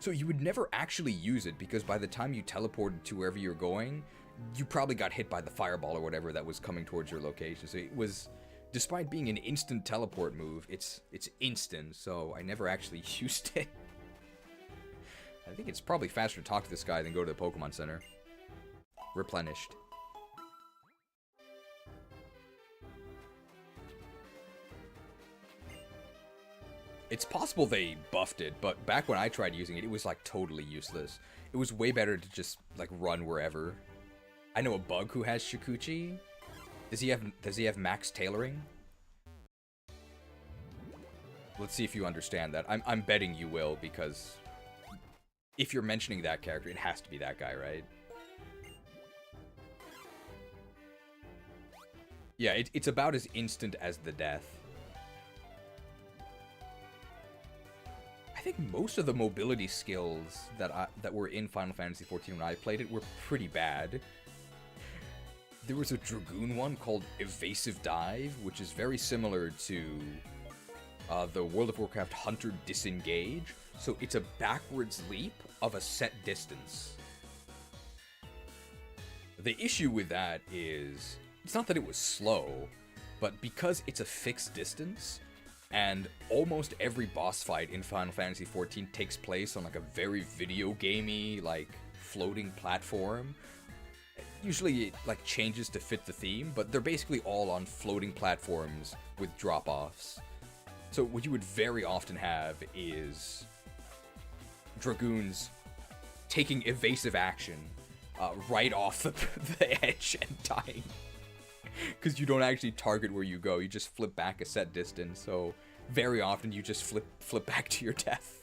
S3: So you would never actually use it because by the time you teleported to wherever you're going, you probably got hit by the fireball or whatever that was coming towards your location. So it was, despite being an instant teleport move, it's instant, so I never actually used it. I think it's probably faster to talk to this guy than go to the Pokemon Center. Replenished. It's possible they buffed it, but back when I tried using it, it was like totally useless. It was way better to just like run wherever. I know a bug who has Shikuchi. Does he have max tailoring? Let's see if you understand that. I'm betting you will, because if you're mentioning that character, it has to be that guy, right? Yeah, it's about as instant as the death. I think most of the mobility skills that were in Final Fantasy XIV when I played it were pretty bad. There was a Dragoon one called Evasive Dive, which is very similar to the World of Warcraft Hunter Disengage. So it's a backwards leap of a set distance. The issue with that is, it's not that it was slow, but because it's a fixed distance, and almost every boss fight in Final Fantasy XIV takes place on like a very video gamey, like floating platform. Usually it like changes to fit the theme, but they're basically all on floating platforms with drop-offs. So what you would very often have is Dragoons taking evasive action right off the edge and dying. Because you don't actually target where you go, you just flip back a set distance, so very often you just flip back to your death.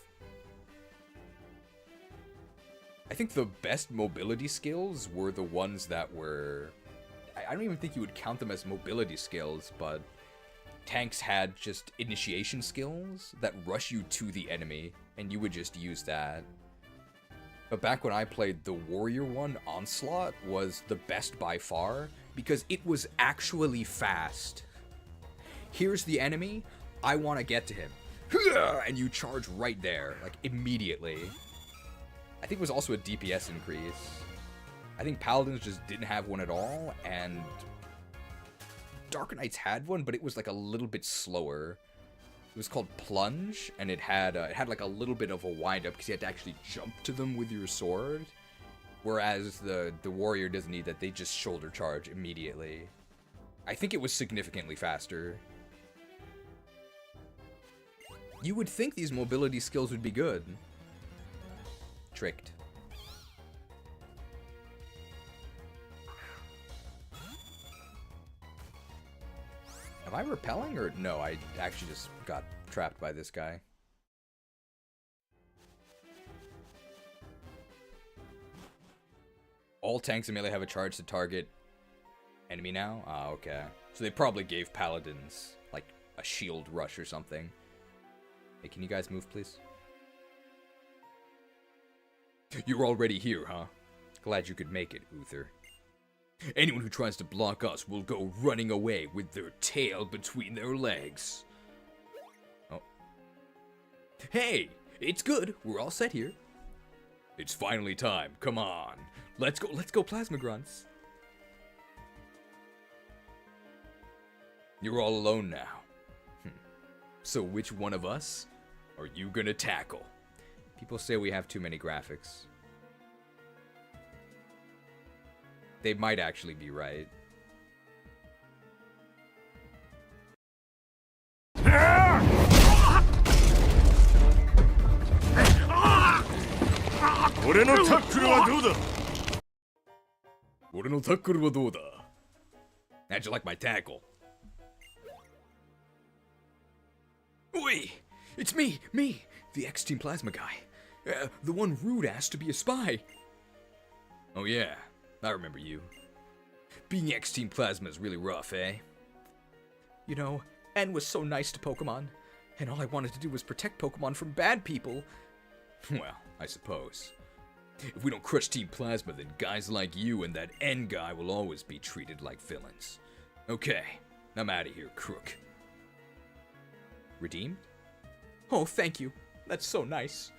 S3: I think the best mobility skills were the ones that were... I don't even think you would count them as mobility skills, but tanks had just initiation skills that rush you to the enemy, and you would just use that. But back when I played, the warrior one, Onslaught, was the best by far, because it was actually fast. Here's the enemy, I want to get to him. And you charge right there, like immediately. I think it was also a DPS increase. I think Paladins just didn't have one at all, and Dark Knights had one, but it was like a little bit slower. It was called Plunge, and it had like a little bit of a wind-up because you had to actually jump to them with your sword. Whereas the warrior doesn't need that, they just shoulder charge immediately. I think it was significantly faster. You would think these mobility skills would be good. Tricked. Am I repelling or no? I actually just got trapped by this guy. All tanks in melee have a charge to target enemy now? Ah, okay. So they probably gave Paladins, like, a shield rush or something. Hey, can you guys move, please? You're already here, huh? Glad you could make it, Uther. Anyone who tries to block us will go running away with their tail between their legs. Oh. Hey, it's good. We're all set here. It's finally time. Come on. Let's go Plasma Grunts. You're all alone now. So which one of us are you gonna tackle? People say we have too many graphics. They might actually be right. How'd you like my tackle? Oi! It's me, the X-Team Plasma guy. The one Rude asked to be a spy. Oh yeah, I remember you. Being X-Team Plasma is really rough, eh? You know, N was so nice to Pokemon, and all I wanted to do was protect Pokemon from bad people. Well, I suppose. If we don't crush Team Plasma, then guys like you and that N guy will always be treated like villains. Okay, I'm out of here, Krook. Redeemed? Oh, thank you. That's so nice.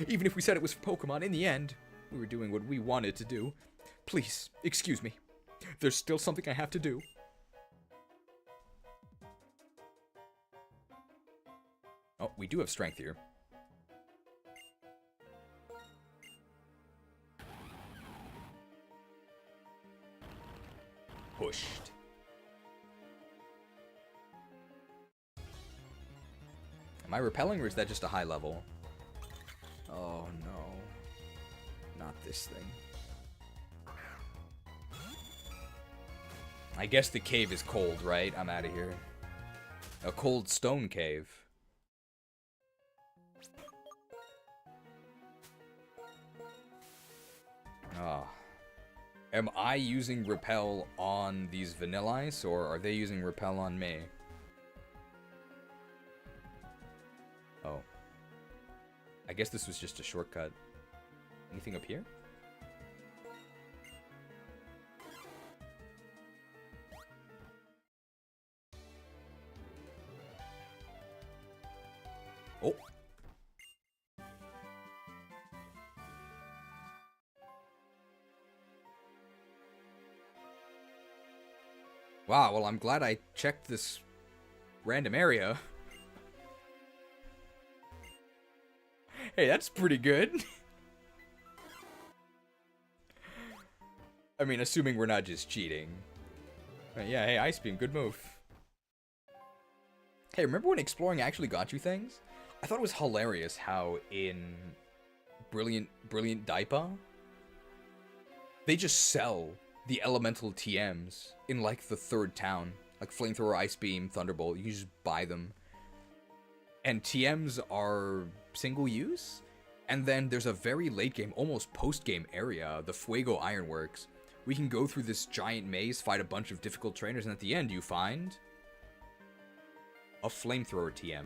S3: Even if we said it was for Pokemon, in the end, we were doing what we wanted to do. Please, excuse me. There's still something I have to do. Oh, we do have strength here. Pushed. Am I repelling, or is that just a high level? Oh no. Not this thing. I guess the cave is cold, right? I'm out of here. A cold stone cave. Ah. Am I using repel on these Vanilla Ice, or are they using repel on me? Oh. I guess this was just a shortcut. Anything up here? Oh. Wow, well, I'm glad I checked this random area. Hey, that's pretty good. I mean, assuming we're not just cheating. But yeah, hey, Ice Beam, good move. Hey, remember when exploring actually got you things? I thought it was hilarious how in Brilliant Daipa, they just sell the elemental TMs in like the third town. Like Flamethrower, Ice Beam, Thunderbolt, you just buy them. And TMs are single use. And then there's a very late game, almost post game area, the Fuego Ironworks. We can go through this giant maze, fight a bunch of difficult trainers, and at the end you find a Flamethrower TM.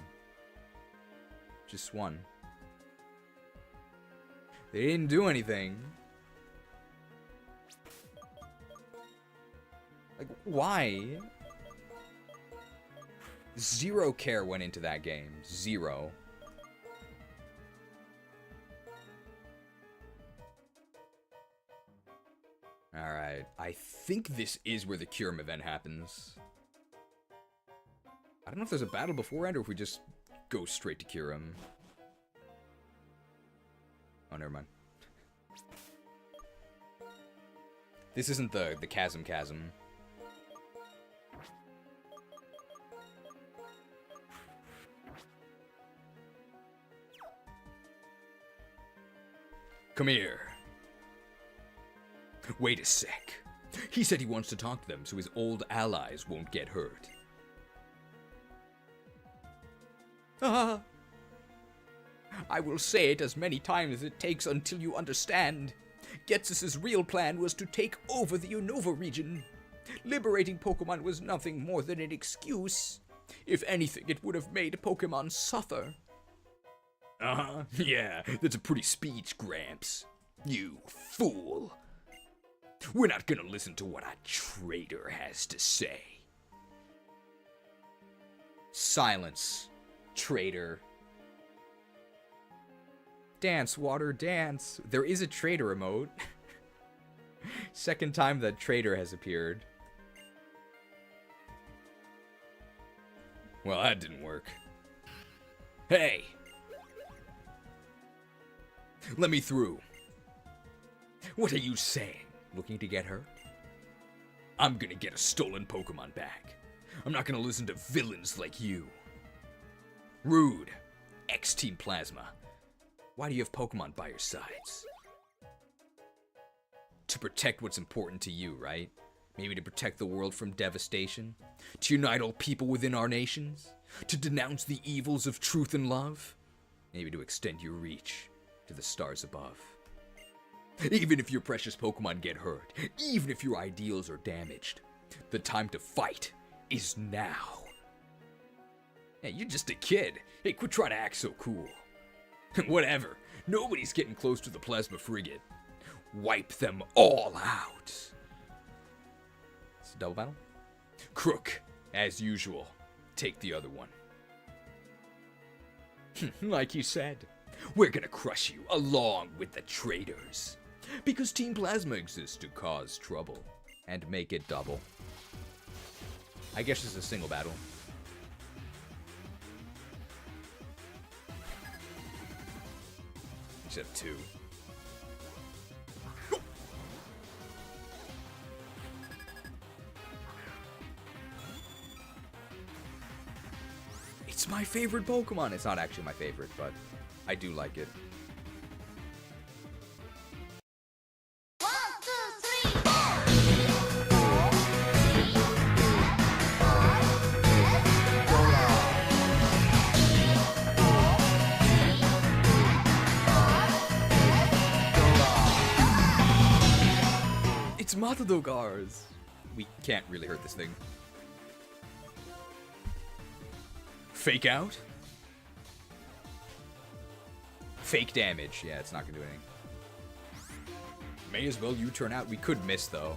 S3: Just one. They didn't do anything. Like, why? Zero care went into that game. Zero. Alright, I think this is where the Kyurem event happens. I don't know if there's a battle beforehand or if we just go straight to Kyurem. Oh, never mind. This isn't the chasm. Come here. Wait a sec. He said he wants to talk to them so his old allies won't get hurt. I will say it as many times as it takes until you understand. Ghetsis' real plan was to take over the Unova region. Liberating Pokemon was nothing more than an excuse. If anything, it would have made Pokemon suffer.
S9: Uh-huh, yeah, that's a pretty speech, Gramps. You fool. We're not gonna listen to what a traitor has to say.
S3: Silence, traitor. Dance, water, dance. There is a traitor emote. Second time that traitor has appeared.
S9: Well, that didn't work. Hey! Let me through. What are you saying?
S3: Looking to get her?
S9: I'm gonna get a stolen Pokemon back. I'm not gonna listen to villains like you. Rude. X-Team Plasma.
S3: Why do you have Pokemon by your sides? To protect what's important to you, right? Maybe to protect the world from devastation? To unite all people within our nations? To denounce the evils of truth and love? Maybe to extend your reach to the stars above. Even if your precious Pokemon get hurt, even if your ideals are damaged, the time to fight is now. Hey, you're just a kid. Hey, quit trying to act so cool. Whatever. Nobody's getting close to the Plasma Frigate. Wipe them all out. It's a double battle? Krook, as usual, take the other one. Like you said, we're gonna crush you along with the traitors. Because Team Plasma exists to cause trouble. And make it double. I guess it's a single battle. Except two. It's my favorite Pokemon. It's not actually my favorite, but I do like it. It's Matadogars. We can't really hurt this thing. Fake out? Fake damage. Yeah, it's not gonna do anything. May as well U-turn out. We could miss, though.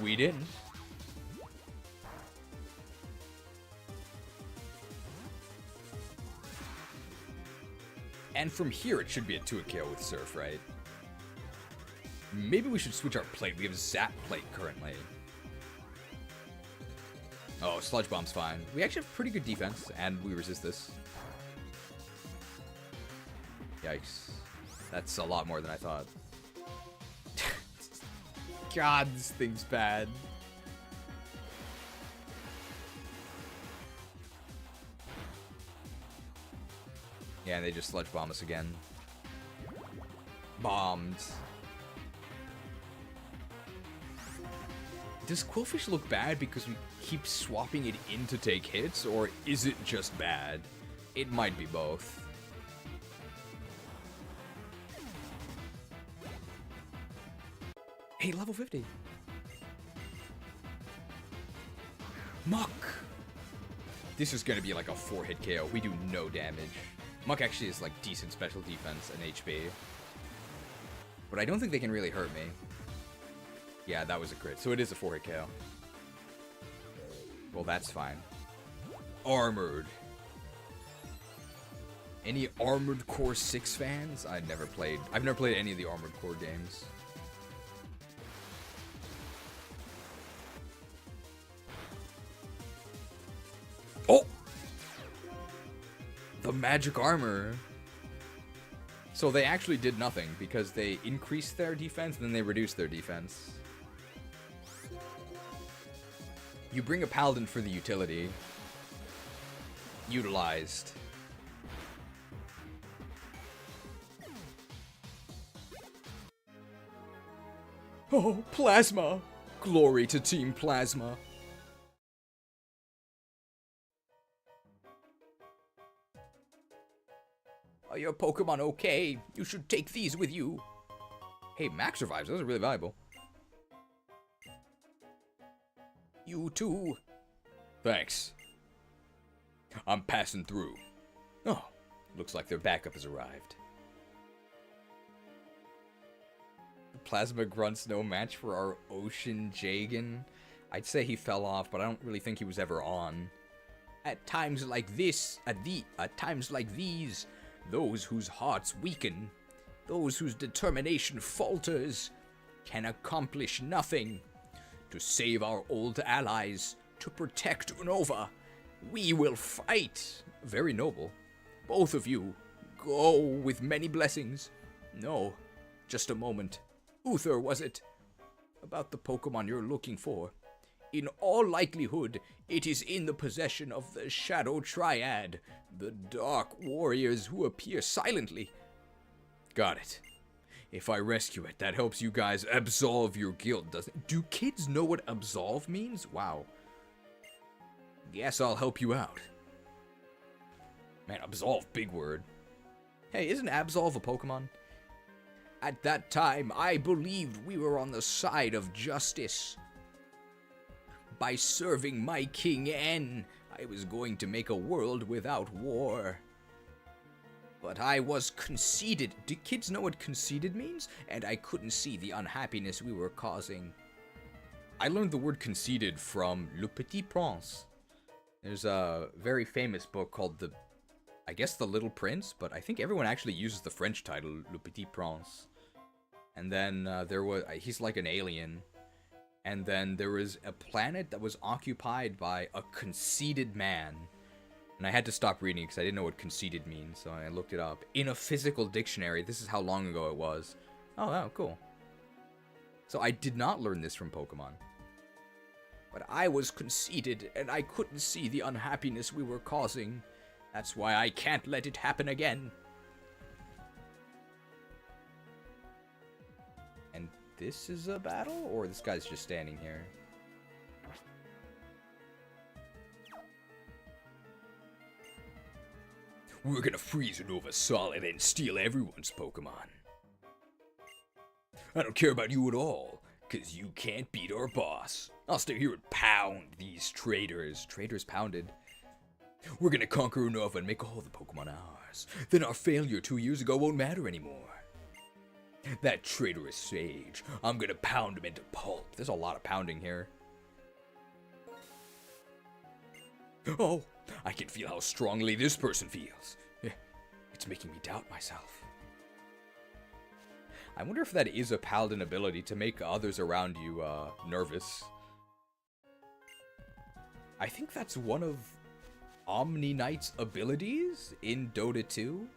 S3: We didn't. And from here, it should be a 2-hit KO with Surf, right? Maybe we should switch our plate. We have Zap Plate currently. Oh, Sludge Bomb's fine. We actually have pretty good defense, and we resist this. Yikes. That's a lot more than I thought. God, this thing's bad. Yeah, and they just Sludge Bomb us again. Bombed. Does Quillfish look bad because we keep swapping it in to take hits, or is it just bad? It might be both. Hey, level 50. Muck! This is gonna be like a 4-hit KO. We do no damage. Muck actually is like decent special defense and HP. But I don't think they can really hurt me. Yeah, that was a crit. So it is a 4-hit KO. Well, that's fine. Armored. Any Armored Core 6 fans? I've never played any of the Armored Core games. Oh! The magic armor. So they actually did nothing because they increased their defense and then they reduced their defense. You bring a paladin for the utility. Utilized. Oh, Plasma! Glory to Team Plasma. Are your Pokemon okay? You should take these with you. Hey, Max revives. Those are really valuable. You too. Thanks. I'm passing through. Oh, looks like their backup has arrived. The Plasma Grunt's no match for our Ocean Jagan. I'd say he fell off, but I don't really think he was ever on. At times like this, at times like these, those whose hearts weaken, those whose determination falters, can accomplish nothing. To save our old allies, to protect Unova, we will fight. Very noble. Both of you, go with many blessings. No, just a moment. Uther, was it? About the Pokemon you're looking for. In all likelihood, it is in the possession of the Shadow Triad, the Dark Warriors who appear silently. Got it. If I rescue it, that helps you guys absolve your guild, doesn't it? Do kids know what absolve means? Wow. Guess I'll help you out. Man, absolve, big word. Hey, isn't absolve a Pokemon? At that time, I believed we were on the side of justice. By serving my King N, I was going to make a world without war. But I was conceited. Do kids know what conceited means? And I couldn't see the unhappiness we were causing. I learned the word conceited from Le Petit Prince. There's a very famous book called I guess The Little Prince, but I think everyone actually uses the French title, Le Petit Prince. And then he's like an alien. And then there was a planet that was occupied by a conceited man. And I had to stop reading because I didn't know what conceited means, so I looked it up. In a physical dictionary, this is how long ago it was. Oh, wow, cool. So I did not learn this from Pokemon. But I was conceited, and I couldn't see the unhappiness we were causing. That's why I can't let it happen again. And this is a battle? Or this guy's just standing here? We're gonna freeze Unova solid and steal everyone's Pokemon. I don't care about you at all, cause you can't beat our boss. I'll stay here and pound these traitors. Traitors pounded. We're gonna conquer Unova and make all the Pokemon ours. Then our failure 2 years ago won't matter anymore. That traitorous sage, I'm gonna pound him into pulp. There's a lot of pounding here. Oh, I can feel how strongly this person feels. It's making me doubt myself. I wonder if that is a paladin ability to make others around you nervous. I think that's one of Omni Knight's abilities in Dota 2.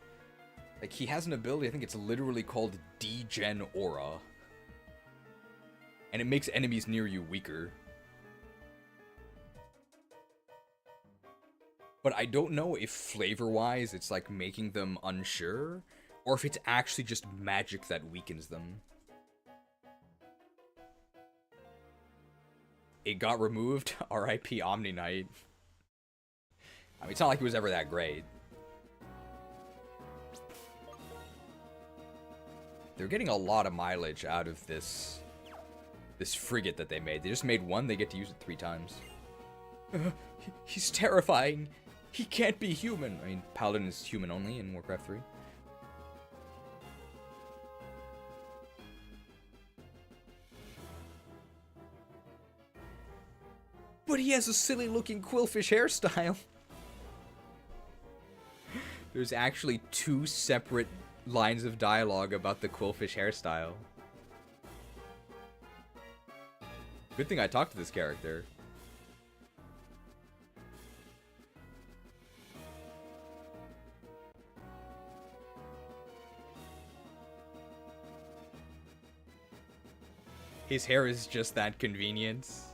S3: Like, he has an ability, I think it's literally called Degen Aura. And it makes enemies near you weaker. But I don't know if flavor-wise it's like making them unsure, or if it's actually just magic that weakens them. It got removed. R.I.P. Omni Knight. I mean, it's not like it was ever that great. They're getting a lot of mileage out of this frigate that they made. They just made one, they get to use it 3 times. He's terrifying. He can't be human. I mean, Paladin is human only in Warcraft 3. But he has a silly looking quillfish hairstyle. There's actually 2 separate lines of dialogue about the quillfish hairstyle. Good thing I talked to this character. His hair is just that convenience.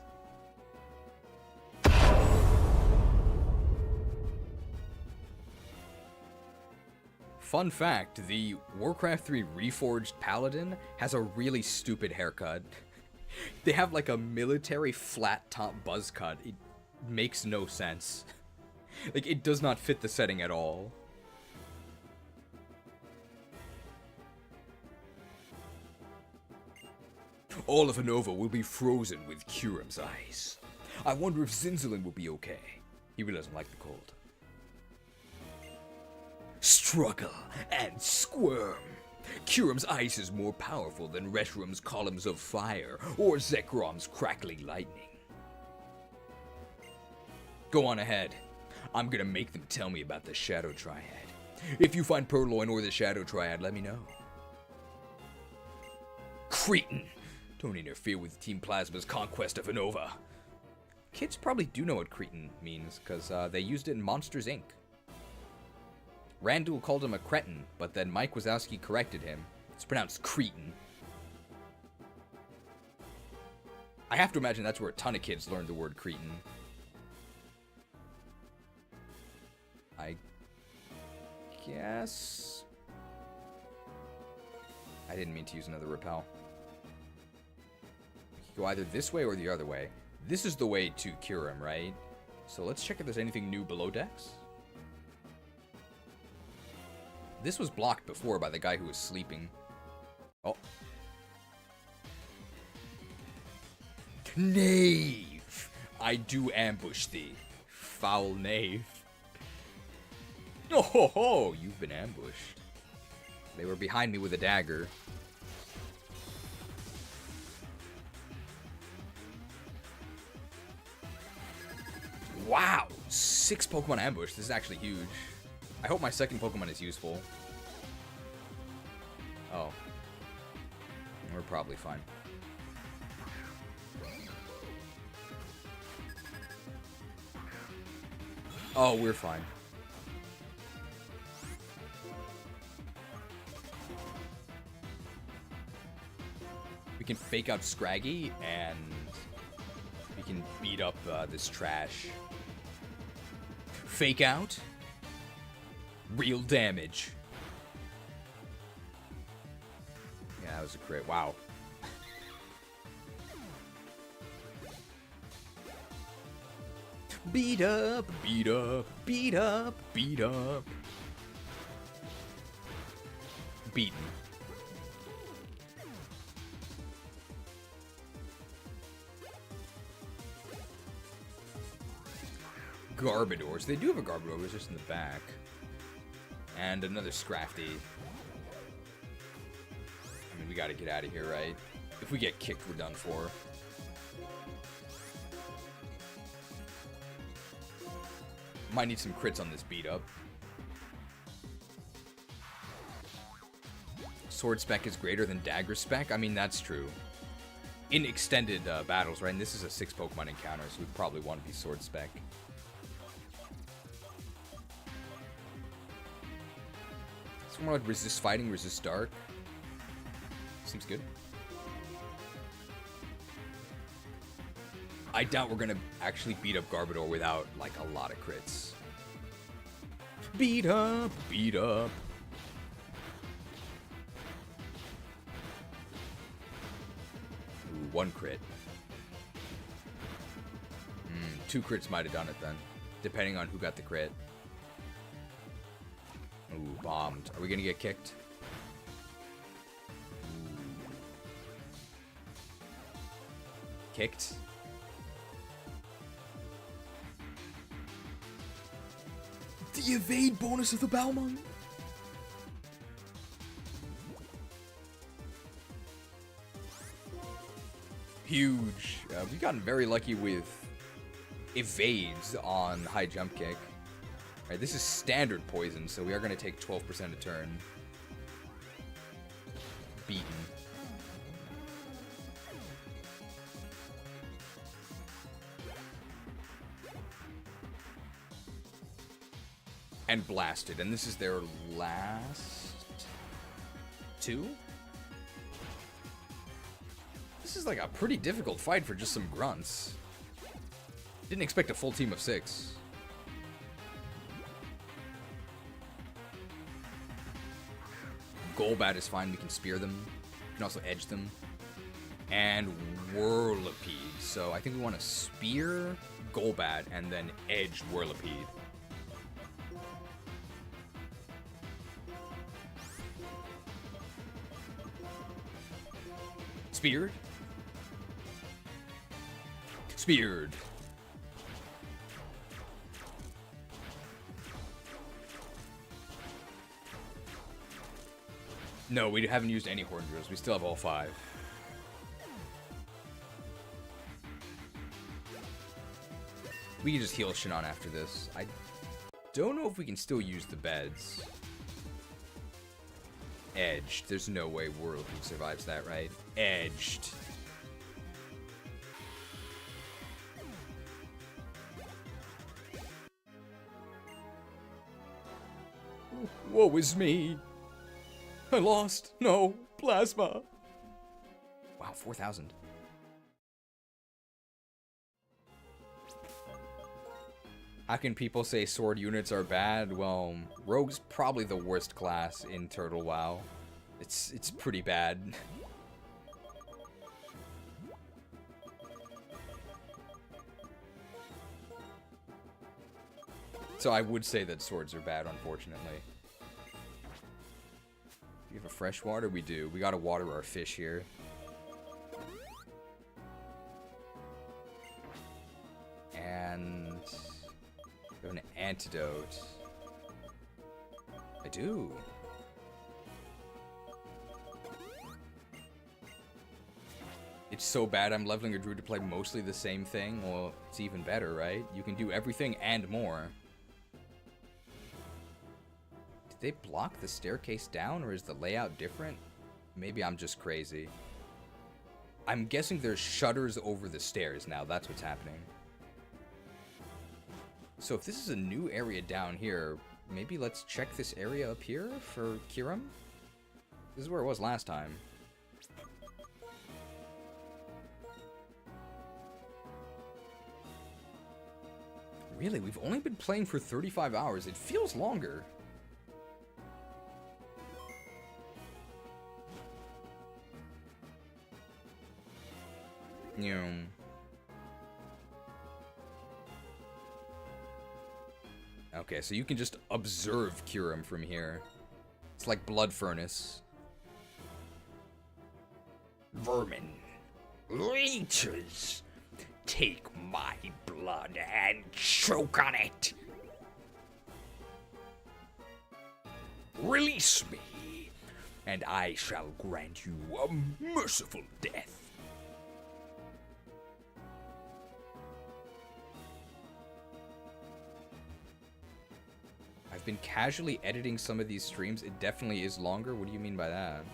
S3: Fun fact, the Warcraft 3 Reforged Paladin has a really stupid haircut. They have like a military flat top buzz cut. It makes no sense. Like, it does not fit the setting at all. All of Unova will be frozen with Kyurem's ice. I wonder if Zinzalin will be okay. He really doesn't like the cold. struggle and squirm. Kyurem's ice is more powerful than Reshrum's columns of fire or Zekrom's crackling lightning. Go on ahead. I'm gonna make them tell me about the Shadow Triad. If you find Purloin or the Shadow Triad, let me know. Cretin! Don't interfere with Team Plasma's conquest of Unova. Kids probably do know what cretin means, because they used it in Monsters, Inc. Randall called him a cretin, but then Mike Wazowski corrected him. It's pronounced cretin. I have to imagine that's where a ton of kids learned the word cretin. I guess... I didn't mean to use another repel. We could go either this way or the other way. This is the way to Kyurem, right? So let's check if there's anything new below decks. This was blocked before by the guy who was sleeping. Oh. Knave! I do ambush thee, foul knave. Oh ho ho! You've been ambushed. They were behind me with a dagger. Wow! 6 Pokemon ambush. This is actually huge. I hope my second Pokemon is useful. Oh. We're probably fine. Oh, we're fine. We can fake out Scraggy, and we can beat up this trash. Fake out. Real damage. Yeah, that was a crit. Wow. Beat up, beat up, beat up, beat up. Beaten. Garbodors. They do have a Garbodor, it's just in the back. And another Scrafty. I mean, we gotta get out of here, right? If we get kicked, we're done for. Might need some crits on this beat up. Sword spec is greater than dagger spec? I mean, that's true. In extended battles, right? And this is a 6 Pokemon encounter, so we probably want to be sword spec. It's more like resist fighting, resist dark. Seems good. I doubt we're gonna actually beat up Garbodor without, like, a lot of crits. Beat up, beat up. Ooh, 1 crit. 2 crits might have done it then, depending on who got the crit. Ooh, bombed. Are we gonna get kicked? Ooh. Kicked? The evade bonus of the Balmung? Huge. We've gotten very lucky with evades on high jump kick. Alright, this is standard poison, so we are going to take 12% a turn. Beaten. And blasted, and this is their last 2? This is like a pretty difficult fight for just some grunts. Didn't expect a full team of 6. Golbat is fine, we can spear them. We can also edge them. And Whirlipede. So I think we want to spear Golbat and then edge Whirlipede. Speared. Speared. No, we haven't used any hoarding drills. We still have all 5. We can just heal Shauntal after this. I don't know if we can still use the beds. Edged. There's no way World survives that, right? Edged. Woe is me. I lost. No. Plasma. Wow, 4,000. How can people say sword units are bad? Well, Rogue's probably the worst class in Turtle WoW. It's pretty bad. So I would say that swords are bad, unfortunately. Do you have a freshwater? We do. We gotta water our fish here. And we have an antidote. I do. It's so bad I'm leveling a druid to play mostly the same thing. Well, it's even better, right? You can do everything and more. Did they block the staircase down, or is the layout different? Maybe I'm just crazy. I'm guessing there's shutters over the stairs now. That's what's happening. So if this is a new area down here, maybe let's check this area up here for Kyurem? This is where it was last time. Really? We've only been playing for 35 hours. It feels longer. Okay, so you can just observe Kyurem from here. It's like Blood Furnace.
S1: Vermin. Leeches. Take my blood and choke on it. Release me, and I shall grant you a merciful death.
S3: I've been casually editing some of these streams. It definitely is longer. What do you mean by that?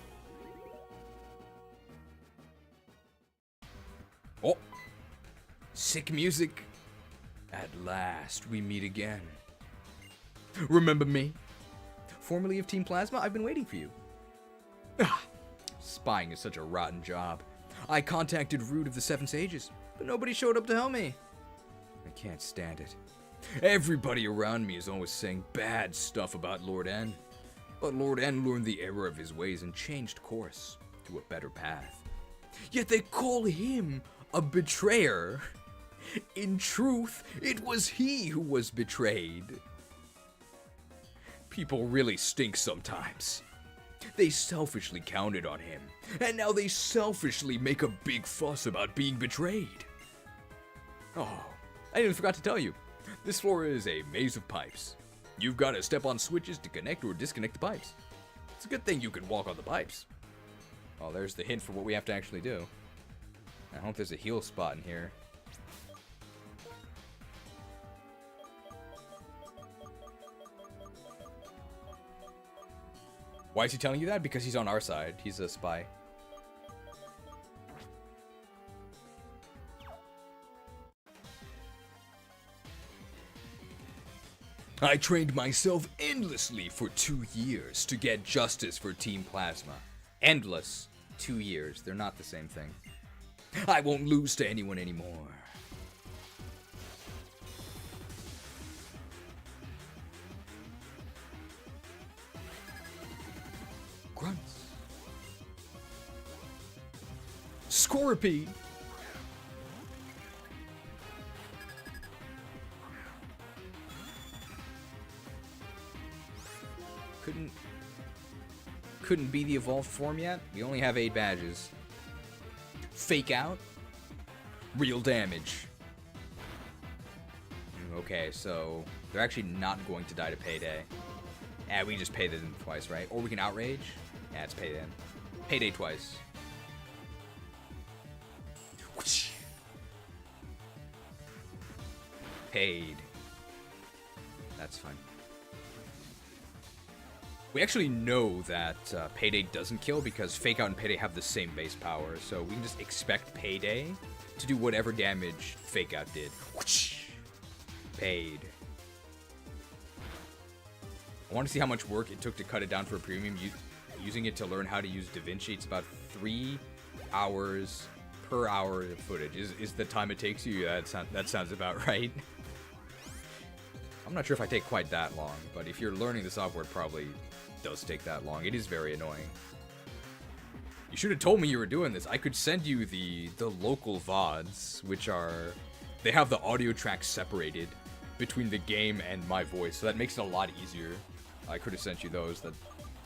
S3: Oh! Sick music. At last, we meet again. Remember me? Formerly of Team Plasma, I've been waiting for you. Spying is such a rotten job. I contacted Root of the Seven Sages, but nobody showed up to help me. I can't stand it. Everybody around me is always saying bad stuff about Lord N. But Lord N learned the error of his ways and changed course to a better path. Yet they call him a betrayer. In truth, it was he who was betrayed. People really stink sometimes. They selfishly counted on him, and now they selfishly make a big fuss about being betrayed. Oh, I even forgot to tell you. This floor is a maze of pipes. You've got to step on switches to connect or disconnect the pipes. It's a good thing you can walk on the pipes. Oh, there's the hint for what we have to actually do. I hope there's a heal spot in here. Why is he telling you that? Because he's on our side. He's a spy. I trained myself endlessly for 2 years to get justice for Team Plasma. Endless. 2 years. They're not the same thing. I won't lose to anyone anymore. Grunts. Scorpy. Couldn't be the evolved form yet. We only have 8 badges. Fake out. Real damage. Okay, so they're actually not going to die to payday. We just pay them twice, right? Or we can outrage. Yeah, it's payday. Payday twice. Paid. That's fine. We actually know that Payday doesn't kill because Fake Out and Payday have the same base power, so we can just expect Payday to do whatever damage Fake Out did. Paid. I want to see how much work it took to cut it down for a premium. Using it to learn how to use DaVinci, it's about 3 hours per hour of footage. Is the time it takes you? Yeah, that sounds about right. I'm not sure if I take quite that long, but if you're learning the software, it probably does take that long. It is very annoying. You should have told me you were doing this. I could send you the local VODs, which are... They have the audio tracks separated between the game and my voice, so that makes it a lot easier. I could have sent you those. That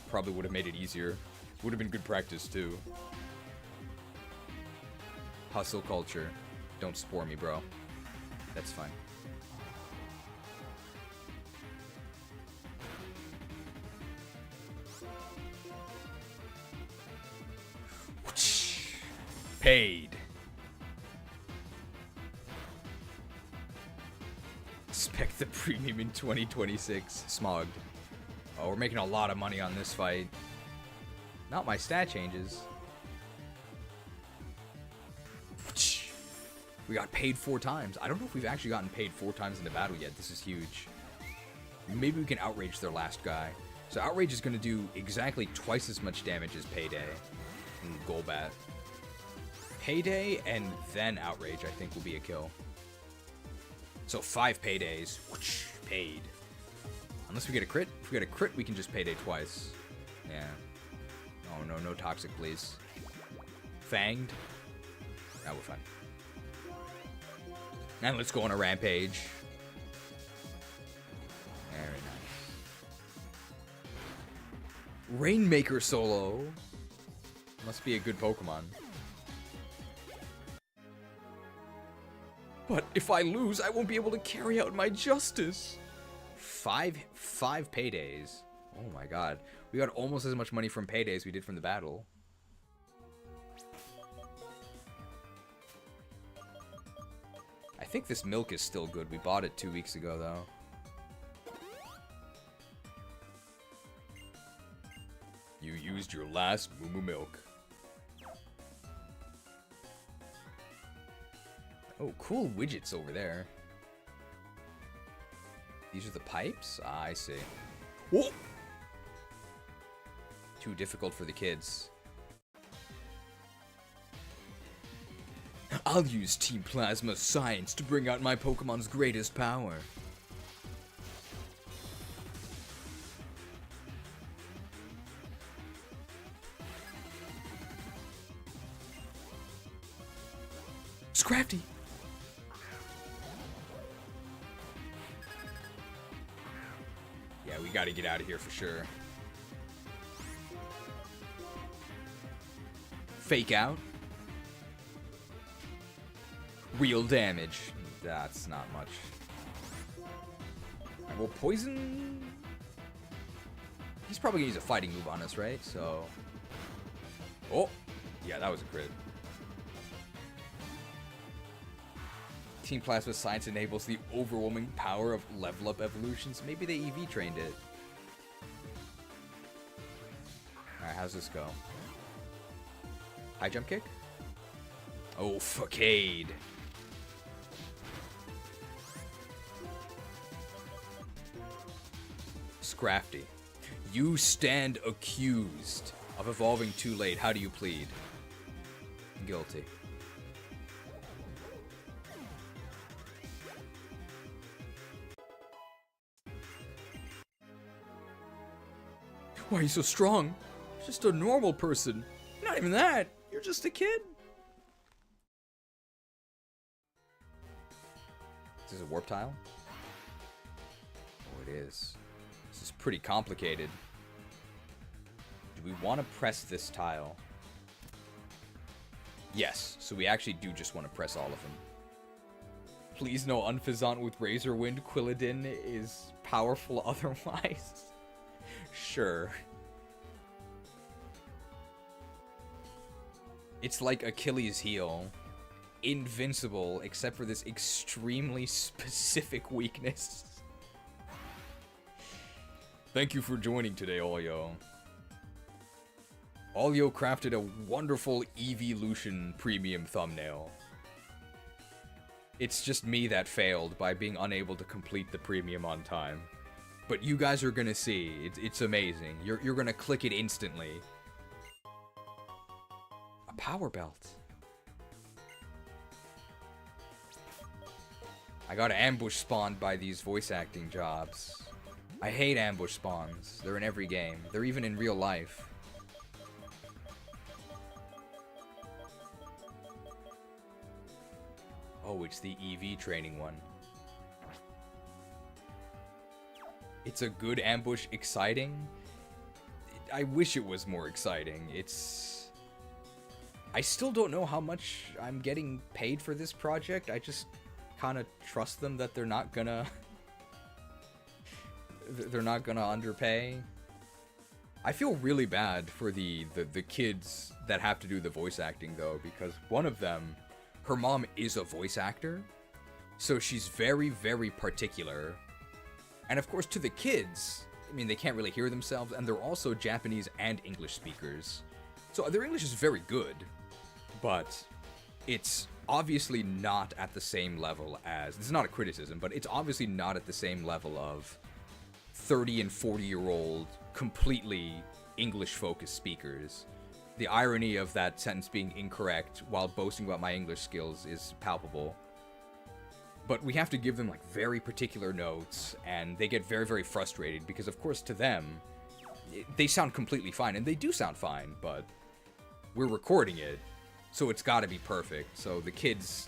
S3: probably would have made it easier. Would have been good practice, too. Hustle culture. Don't spore me, bro. That's fine. Paid. Expect the premium in 2026. Smogged. Oh, we're making a lot of money on this fight. Not my stat changes. We got paid 4 times. I don't know if we've actually gotten paid 4 times in the battle yet. This is huge. Maybe we can outrage their last guy. So outrage is going to do exactly twice as much damage as Payday and Golbat. Payday and then outrage, I think, will be a kill. So 5 paydays. Paid. Unless we get a crit. If we get a crit, we can just payday twice. Yeah. Oh, no, no toxic, please. Fanged. Now we're fine. And let's go on a rampage. Very nice. Rainmaker solo. Must be a good Pokemon. But if I lose, I won't be able to carry out my justice. Five paydays. Oh my god. We got almost as much money from paydays as we did from the battle. I think this milk is still good. We bought it 2 weeks ago, though. You used your last Moo Moo milk. Oh, cool widgets over there. These are the pipes? Ah, I see. Whoa! Too difficult for the kids. I'll use Team Plasma science to bring out my Pokemon's greatest power. Scrafty! Yeah, we gotta get out of here for sure. Fake out. Real damage. That's not much. Well, poison... He's probably gonna use a fighting move on us, right? So... Oh! Yeah, that was a crit. Team Plasma Science enables the overwhelming power of level up evolutions. Maybe they EV trained it. Alright, how's this go? High jump kick? Oh, fuckade. Scrafty. You stand accused of evolving too late. How do you plead? Guilty. Why are you so strong? Just a normal person. Not even that. You're just a kid. Is this a warp tile? Oh, it is. This is pretty complicated. Do we want to press this tile? Yes, so we actually do just want to press all of them. Please no Unfizzant with Razor Wind. Quilladin is powerful otherwise. Sure. It's like Achilles' heel. Invincible, except for this extremely specific weakness. Thank you for joining today, Olyo. Olyo crafted a wonderful Evolution premium thumbnail. It's just me that failed by being unable to complete the premium on time. But you guys are gonna see. It's amazing. You're gonna click it instantly. A power belt. I got ambush spawned by these voice acting jobs. I hate ambush spawns. They're in every game. They're even in real life. Oh, it's the EV training one. It's a good ambush, exciting. I wish it was more exciting. I still don't know how much I'm getting paid for this project. I just kind of trust them that they're not gonna underpay. I feel really bad for the kids that have to do the voice acting though, because one of them, her mom is a voice actor, so she's very, very particular. And of course to the kids, I mean, they can't really hear themselves, and they're also Japanese and English speakers. So their English is very good, but it's obviously not at the same level as, this is not a criticism, but it's obviously not at the same level of 30 and 40-year-old completely English-focused speakers. The irony of that sentence being incorrect while boasting about my English skills is palpable. But we have to give them like very particular notes, and they get very, very frustrated because of course to them, they sound completely fine, and they do sound fine, but we're recording it, so it's gotta be perfect. So the kids,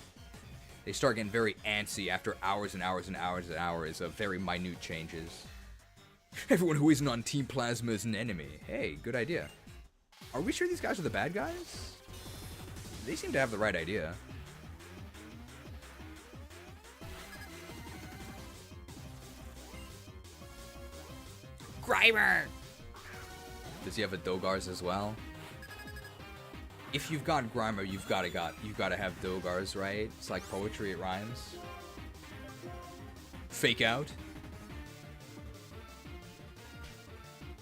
S3: they start getting very antsy after hours and hours and hours and hours of very minute changes. Everyone who isn't on Team Plasma is an enemy. Hey, good idea. Are we sure these guys are the bad guys? They seem to have the right idea. Grimer! Does he have a Dogars as well? If you've got Grimer, you've gotta have Dogars, right? It's like poetry, it rhymes. Fake out.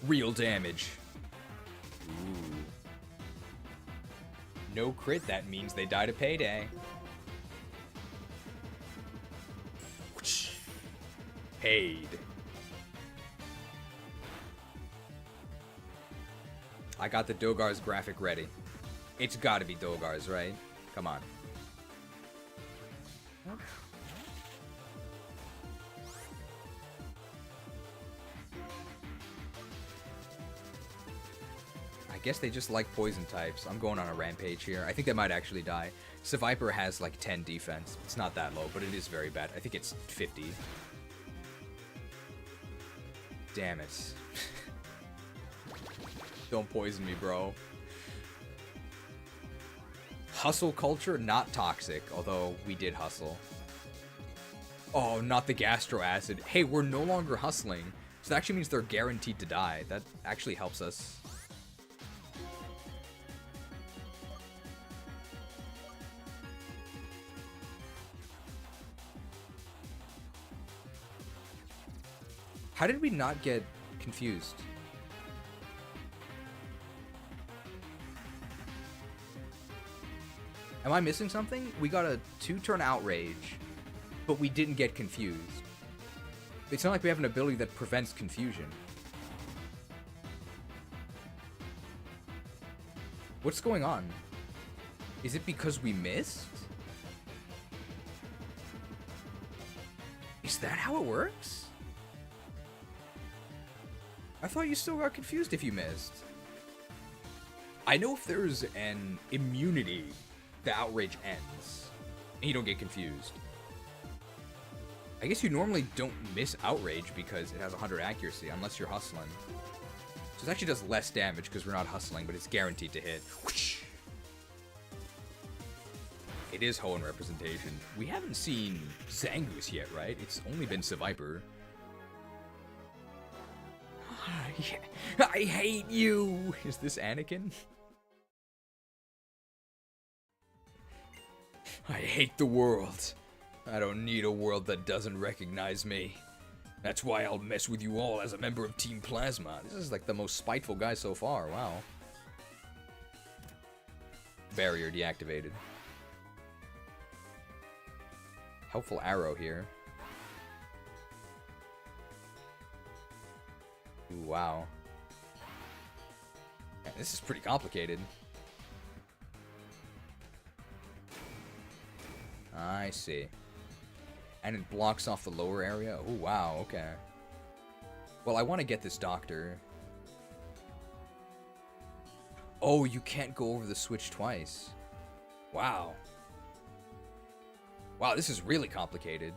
S3: Real damage. Ooh. No crit, that means they die to payday. Paid. I got the Dogars graphic ready. It's gotta be Dogars, right? Come on. I guess they just like poison types. I'm going on a rampage here. I think they might actually die. Seviper has like 10 defense. It's not that low, but it is very bad. I think it's 50. Damn it. Don't poison me, bro. Hustle culture, not toxic, although we did hustle. Oh, not the gastro acid. Hey, we're no longer hustling. So that actually means they're guaranteed to die. That actually helps us. How did we not get confused? Am I missing something? We got a 2-turn outrage, but we didn't get confused. It's not like we have an ability that prevents confusion. What's going on? Is it because we missed? Is that how it works? I thought you still got confused if you missed. I know if there's an immunity, the outrage ends, and you don't get confused. I guess you normally don't miss outrage because it has 100 accuracy, unless you're hustling. So it actually does less damage because we're not hustling, but it's guaranteed to hit. Whoosh! It is Hoenn representation. We haven't seen Zangoose yet, right? It's only been Seviper. I hate you! Is this Anakin? I hate the world. I don't need a world that doesn't recognize me. That's why I'll mess with you all as a member of Team Plasma. This is like the most spiteful guy so far, wow. Barrier deactivated. Helpful arrow here. Ooh, wow. Man, this is pretty complicated. I see. And it blocks off the lower area? Oh, wow, okay. Well, I want to get this doctor. Oh, you can't go over the switch twice. Wow. Wow, this is really complicated.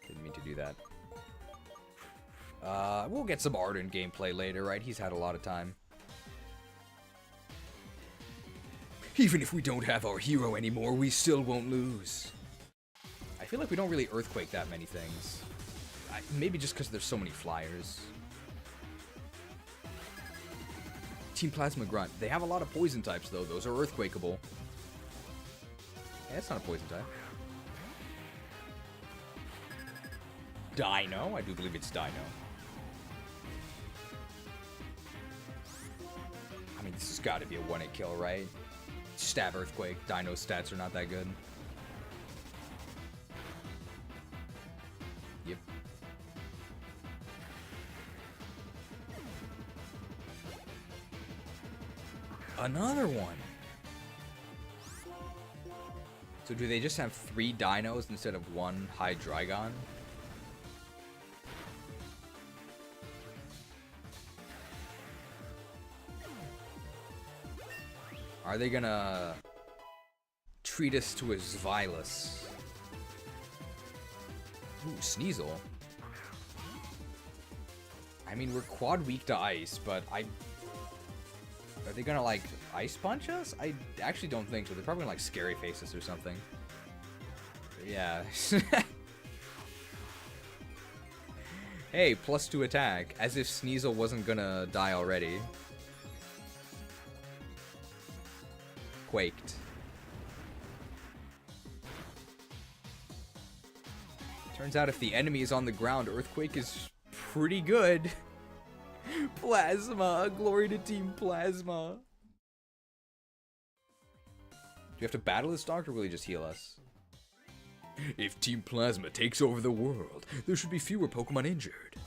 S3: Didn't mean to do that. We'll get some Arden gameplay later, right? He's had a lot of time. Even if we don't have our hero anymore, we still won't lose. I feel like we don't really Earthquake that many things. Maybe just because there's so many flyers. Team Plasma Grunt. They have a lot of poison types, though. Those are Earthquakeable. Yeah, that's not a poison type. Dino? I do believe it's Dino. I mean, this has got to be a one-hit kill, right? Stab Earthquake. Dino stats are not that good. Yep. Another one. So do they just have 3 dinos instead of 1 Hydreigon? Are they gonna treat us to a Zvylus? Ooh, Sneasel. I mean, we're quad weak to ice, but are they gonna, like, ice punch us? I actually don't think so. They're probably gonna, like, scary face us or something. Yeah. Hey, +2 attack. As if Sneasel wasn't gonna die already. Quaked. Turns out if the enemy is on the ground, Earthquake is pretty good. Plasma, glory to Team Plasma. Do you have to battle this doctor, or will he just heal us? If Team Plasma takes over the world, there should be fewer Pokemon injured.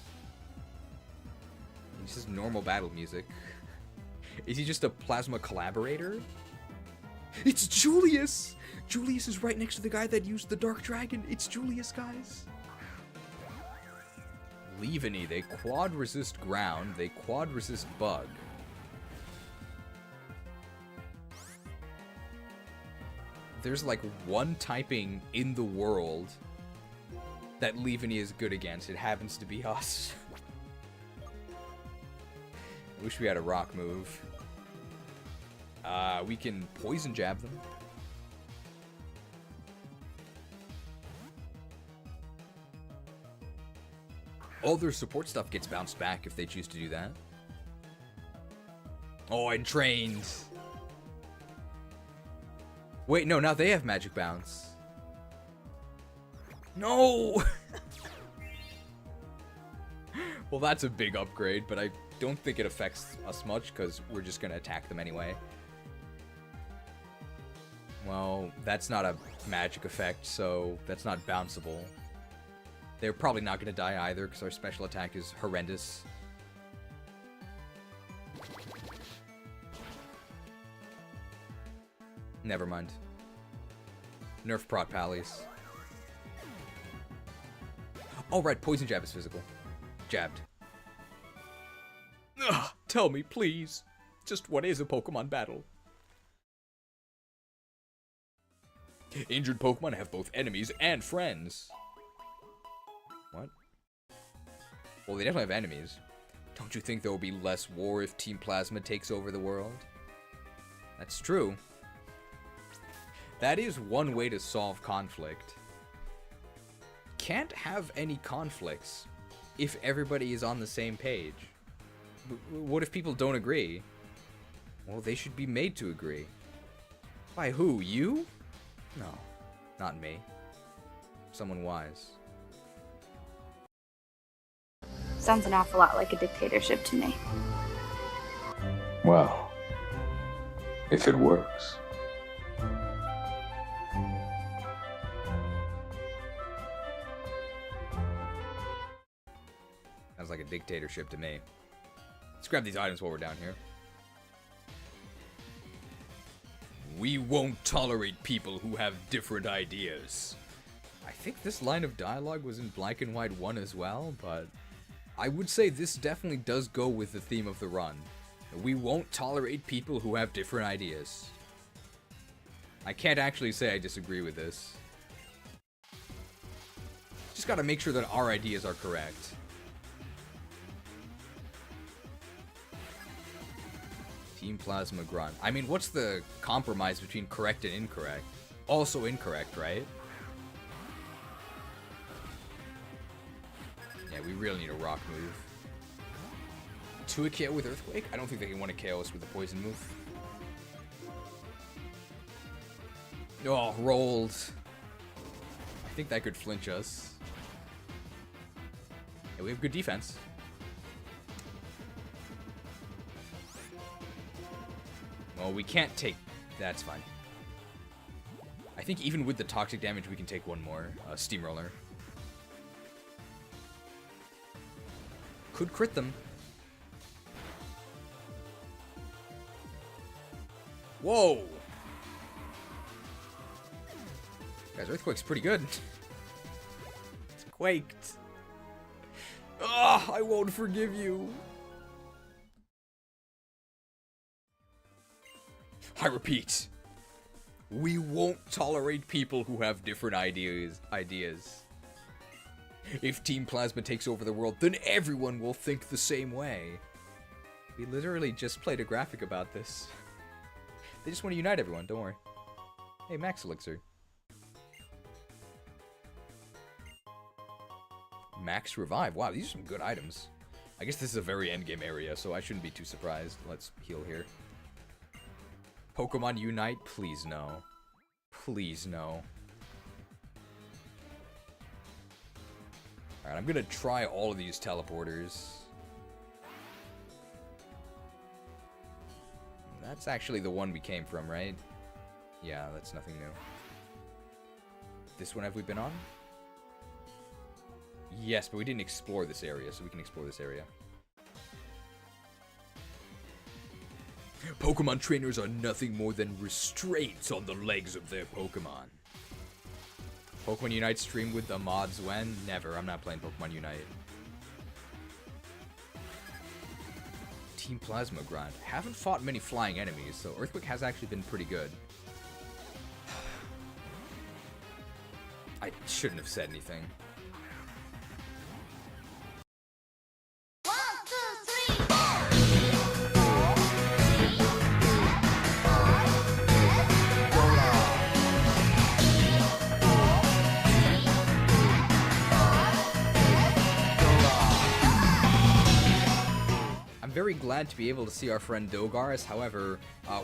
S3: This is normal battle music. Is he just a Plasma collaborator? It's Julius! Julius is right next to the guy that used the Dark Dragon. It's Julius, guys. Leaveney, they quad resist ground, they quad resist bug. There's like one typing in the world that Leaveney is good against. It happens to be us. I wish we had a rock move. We can poison jab them. All their support stuff gets bounced back if they choose to do that. Oh, and trained. Wait, no, now they have magic bounce. No! Well, that's a big upgrade, but I don't think it affects us much because we're just going to attack them anyway. Well, that's not a magic effect, so that's not bounceable. They're probably not going to die either because our special attack is horrendous. Never mind. Nerf prot pallies. Oh, right, poison jab is physical. Jabbed. Ugh, tell me, please. Just what is a Pokemon battle? Injured Pokemon have both enemies and friends. What? Well, they definitely have enemies. Don't you think there will be less war if Team Plasma takes over the world? That's true. That is one way to solve conflict. Can't have any conflicts if everybody is on the same page. What if people don't agree? Well, they should be made to agree. By who? You? No, not me. Someone wise.
S14: Sounds an awful lot like a dictatorship to me.
S15: Well, if it works.
S3: Sounds like a dictatorship to me. Let's grab these items while we're down here. We won't tolerate people who have different ideas. I think this line of dialogue was in Black and White 1 as well, but I would say this definitely does go with the theme of the run. We won't tolerate people who have different ideas. I can't actually say I disagree with this. Just gotta make sure that our ideas are correct. Team Plasma Grunt. I mean, what's the compromise between correct and incorrect? Also incorrect, right? Yeah, we really need a rock move. 2 a KO with Earthquake? I don't think they can want to KO us with the poison move. Oh, rolled. I think that could flinch us. Yeah, we have good defense. Well, we can't take... That's fine. I think even with the toxic damage, we can take one more. Steamroller. Could crit them. Whoa! Guys, Earthquake's pretty good. It's quaked. Ah, I won't forgive you. I repeat, we won't tolerate people who have different ideas. If Team Plasma takes over the world, then everyone will think the same way. We literally just played a graphic about this. They just want to unite everyone, don't worry. Hey, Max Elixir. Max Revive. Wow, these are some good items. I guess this is a very endgame area, so I shouldn't be too surprised. Let's heal here. Pokemon Unite? Please no. Please no. Alright, I'm gonna try all of these teleporters. That's actually the one we came from, right? Yeah, that's nothing new. This one have we been on? Yes, but we didn't explore this area, so we can explore this area. Pokemon trainers are nothing more than restraints on the legs of their Pokemon. Pokemon Unite stream with the mods when? Never. I'm not playing Pokemon Unite. Team Plasma Grunt. Haven't fought many flying enemies, so Earthquake has actually been pretty good. I shouldn't have said anything. Very glad to be able to see our friend Dogars. However,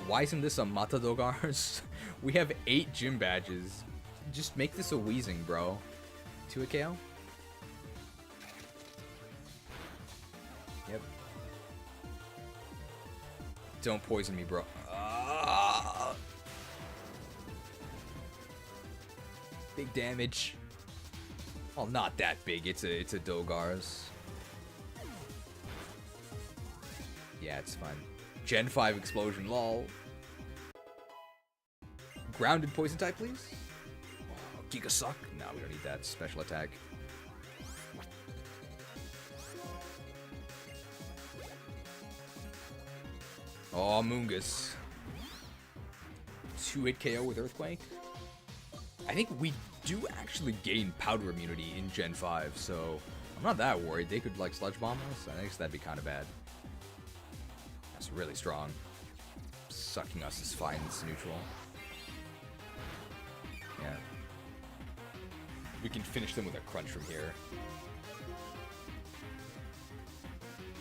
S3: why isn't this a Mata Dogars? We have 8 gym badges. Just make this a Weezing, bro. 2 a KO? Yep. Don't poison me, bro. Big damage. Well, not that big. It's a Dogars. Yeah, it's fine. Gen 5 explosion, lol. Grounded poison type, please. Oh, Giga Suck. No, we don't need that. Special attack. Oh, Moongus. 2-hit KO with Earthquake. I think we do actually gain powder immunity in Gen 5, so I'm not that worried. They could, like, Sludge Bomb us. I think that'd be kind of bad. That's really strong. Sucking us is fine. It's neutral. Yeah. We can finish them with a crunch from here.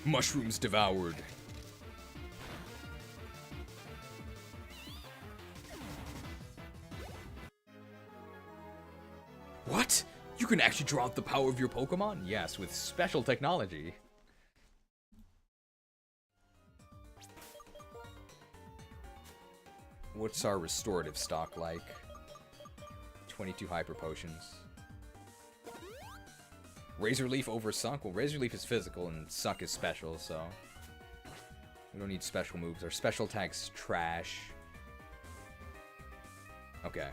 S3: Mushrooms devoured. can actually draw out the power of your Pokemon? Yes, with special technology. What's our restorative stock like? 22 Hyper Potions. Razor Leaf over Suck? Well, Razor Leaf is physical and Suck is special, so... we don't need special moves. Our special attack's trash. Okay.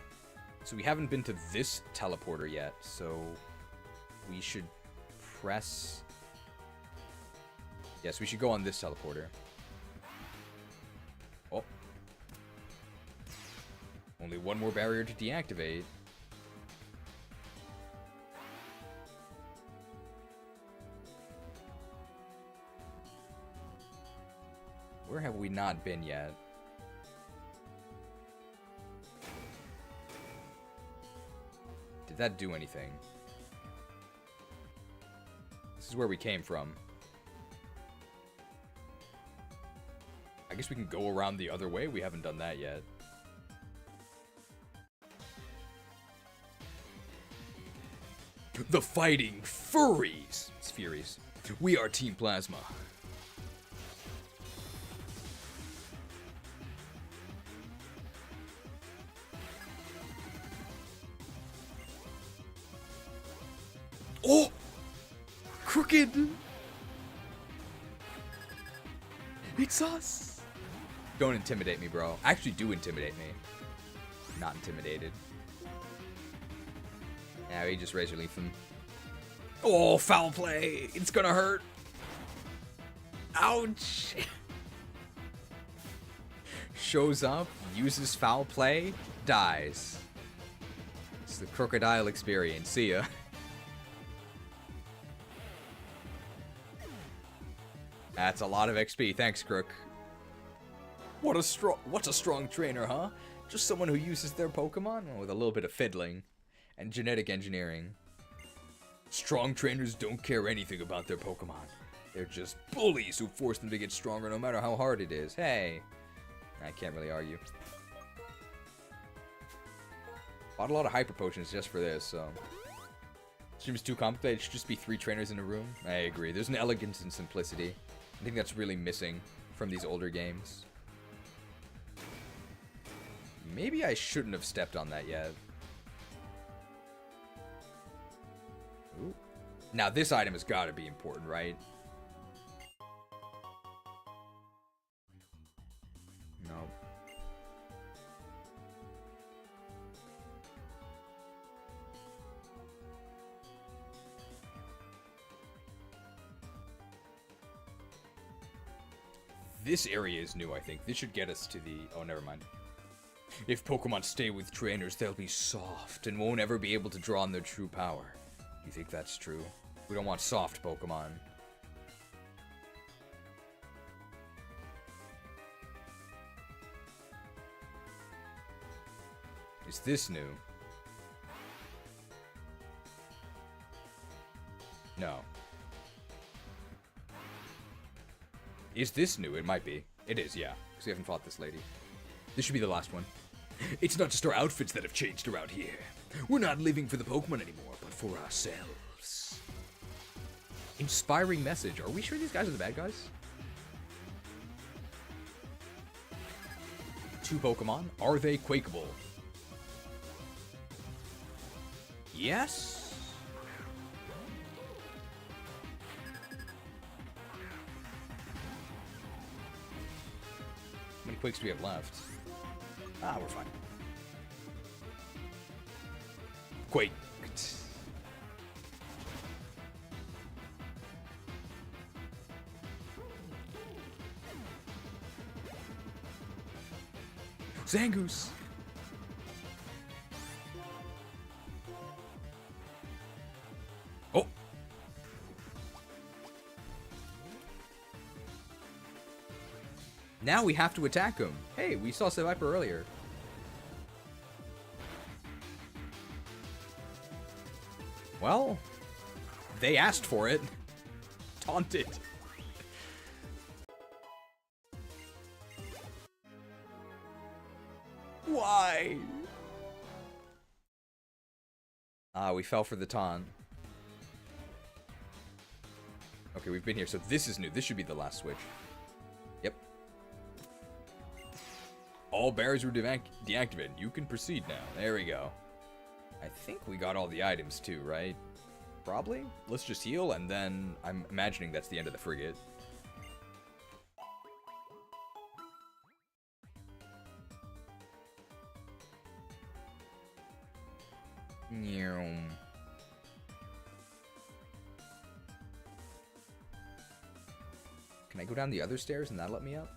S3: So we haven't been to this teleporter yet, so... we should press... yes, we should go on this teleporter. Oh. Only one more barrier to deactivate. Where have we not been yet? Did that do anything? This is where we came from. I guess we can go around the other way. We haven't done that yet. The Fighting Furries! It's Furies. We are Team Plasma. Oh! Crooked! It's us! Don't intimidate me, bro. Actually, do intimidate me. Not intimidated. Yeah, we just Razor Leaf him. Oh, foul play! It's gonna hurt! Ouch! Shows up, uses foul play, dies. It's the Krookodile experience. See ya. That's a lot of XP. Thanks, Krook. What's a strong trainer, huh? Just someone who uses their Pokemon with a little bit of fiddling and genetic engineering. Strong trainers don't care anything about their Pokemon. They're just bullies who force them to get stronger no matter how hard it is. Hey, I can't really argue. Bought a lot of Hyper Potions just for this, so... seems too complicated. It should just be 3 trainers in a room. I agree. There's an elegance and simplicity. I think that's really missing from these older games. Maybe I shouldn't have stepped on that yet. Ooh. Now this item has got to be important, right? No. This area is new, I think. This should get us to the... oh, never mind. If Pokemon stay with trainers, they'll be soft and won't ever be able to draw on their true power. You think that's true? We don't want soft Pokemon. Is this new? No. Is this new? It might be. It is, yeah. Because we haven't fought this lady. This should be the last one. It's not just our outfits that have changed around here. We're not living for the Pokemon anymore, but for ourselves. Inspiring message. Are we sure these guys are the bad guys? 2 Pokemon. Are they Quakeable? Yes? How many Quakes do we have left? Ah, we're fine. Quaked. Zangoose. Oh. Now we have to attack him. Hey, we saw Seviper earlier. Well, they asked for it. Taunted. Why? Ah, we fell for the taunt. Okay, we've been here, so this is new. This should be the last switch. Yep. All barriers were deactivated. You can proceed now. There we go. I think we got all the items too, right? Probably. Let's just heal, and then I'm imagining that's the end of the frigate. Can I go down the other stairs and that let me up?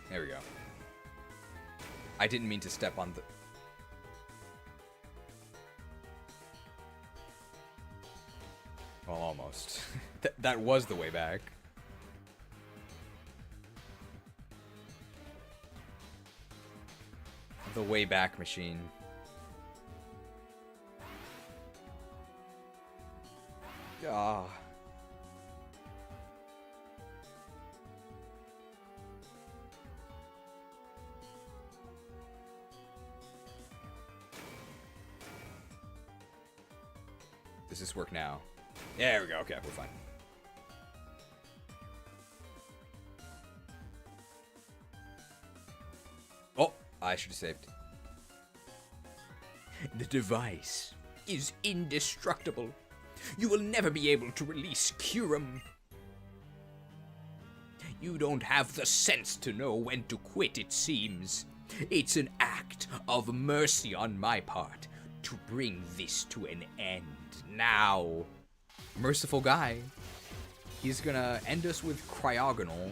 S3: There we go. I didn't mean to step on the... Well, almost. That was the way back. The way back machine. Ah. Does this work now? Yeah, there we go. Okay, we're fine. Oh, I should have saved. The device is indestructible. You will never be able to release Kyurem. You don't have the sense to know when to quit, it seems. It's an act of mercy on my part to bring this to an end now. Merciful guy. He's gonna end us with Cryogonal.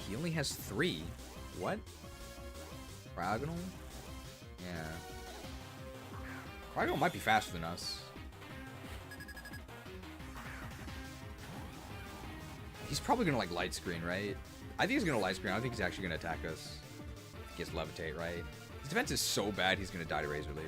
S3: He only has 3. What? Cryogonal? Yeah. Cryogonal might be faster than us. He's probably gonna like light screen, right? I think he's gonna light screen. I don't think he's actually gonna attack us. He has levitate, right? His defense is so bad he's gonna die to Razor Leaf.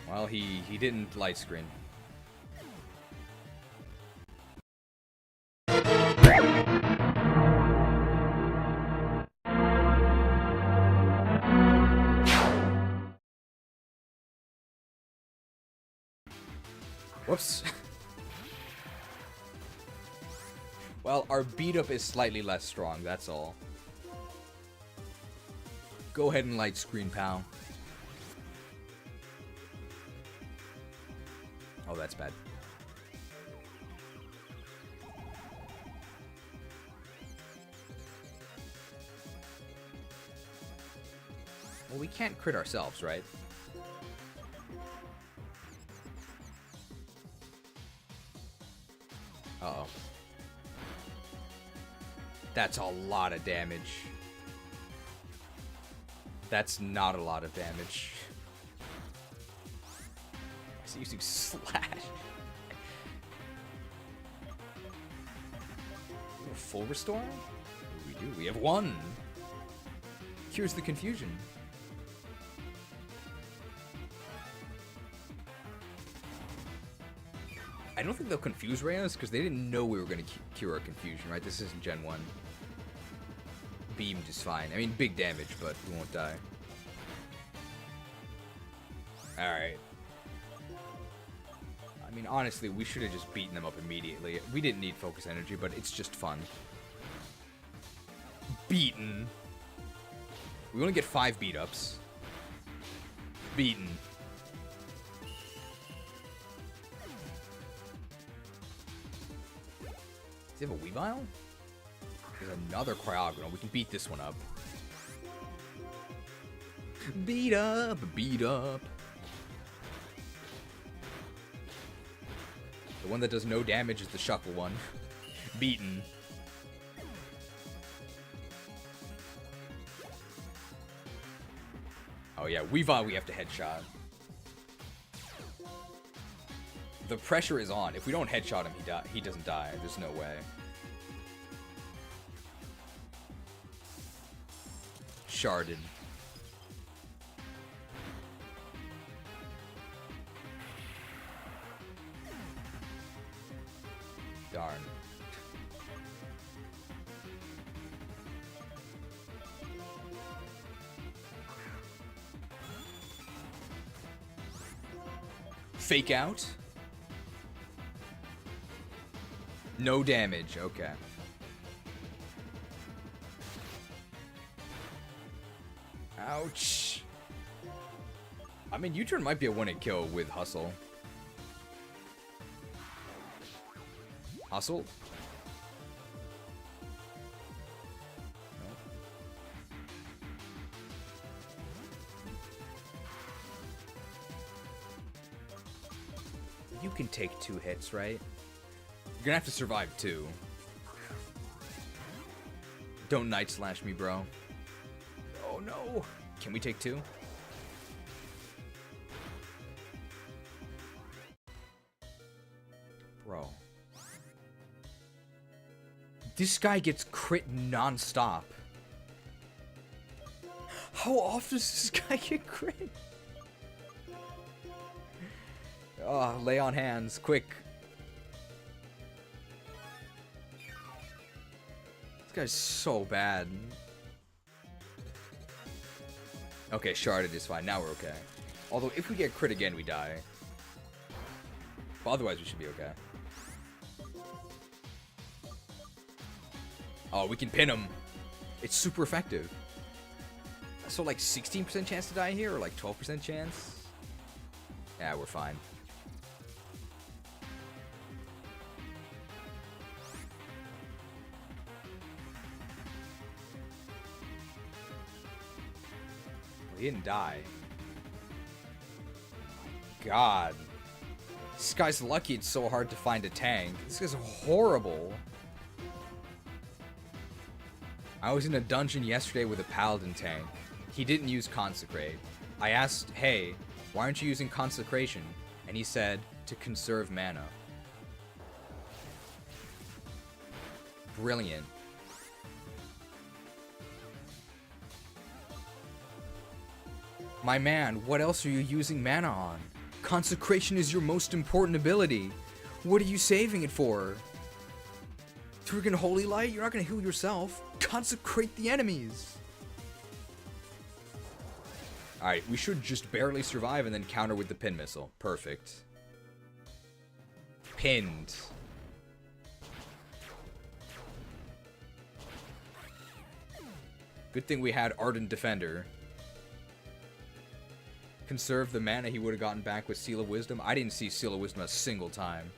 S3: Well, he didn't light screen. Whoops. Well, our beat up is slightly less strong, that's all. Go ahead and light screen, pal. Oh, that's bad. Well, we can't crit ourselves, right? Uh-oh. That's a lot of damage. That's not a lot of damage. He's using slash. Full restore? We do. We have 1. Cures the confusion. I don't think they'll confuse Reynos because they didn't know we were going to cure our confusion, right? This isn't Gen 1. Beamed is fine. I mean, big damage, but we won't die. Alright. I mean, honestly, we should have just beaten them up immediately. We didn't need focus energy, but it's just fun. Beaten. We only get 5 beat-ups. Beaten. Does he have a Weavile? There's another Cryogonal. We can beat this one up. Beat up, beat up. The one that does no damage is the Shuckle one. Beaten. Oh yeah, Weavile we have to headshot. The pressure is on. If we don't headshot him, he doesn't die. There's no way. sharded. Darn. Fake out. No damage. Okay. Ouch. I mean, U-turn might be a one-hit kill with Hustle. Hustle? You can take 2 hits, right? You're gonna have to survive 2. Don't Night Slash me, bro. Oh no! Can we take 2? Bro. This guy gets crit non-stop. How often does this guy get crit? Oh, lay on hands, quick. This guy's so bad. Okay, sharded is fine. Now we're okay. Although, if we get crit again, we die. But otherwise, we should be okay. Oh, we can pin him. It's super effective. So, like, 16% chance to die here, or like 12% chance? Yeah, we're fine. He didn't die. God. This guy's lucky it's so hard to find a tank. This guy's horrible. I was in a dungeon yesterday with a paladin tank. He didn't use Consecrate. I asked, hey, why aren't you using Consecration? And he said, to conserve mana. Brilliant. My man, what else are you using mana on? Consecration is your most important ability. What are you saving it for? Friggin' Holy Light? You're not gonna heal yourself. Consecrate the enemies. Alright, we should just barely survive and then counter with the pin missile. Perfect. Pinned. Good thing we had Ardent Defender. Conserve the mana he would have gotten back with Seal of Wisdom. I didn't see Seal of Wisdom a single time.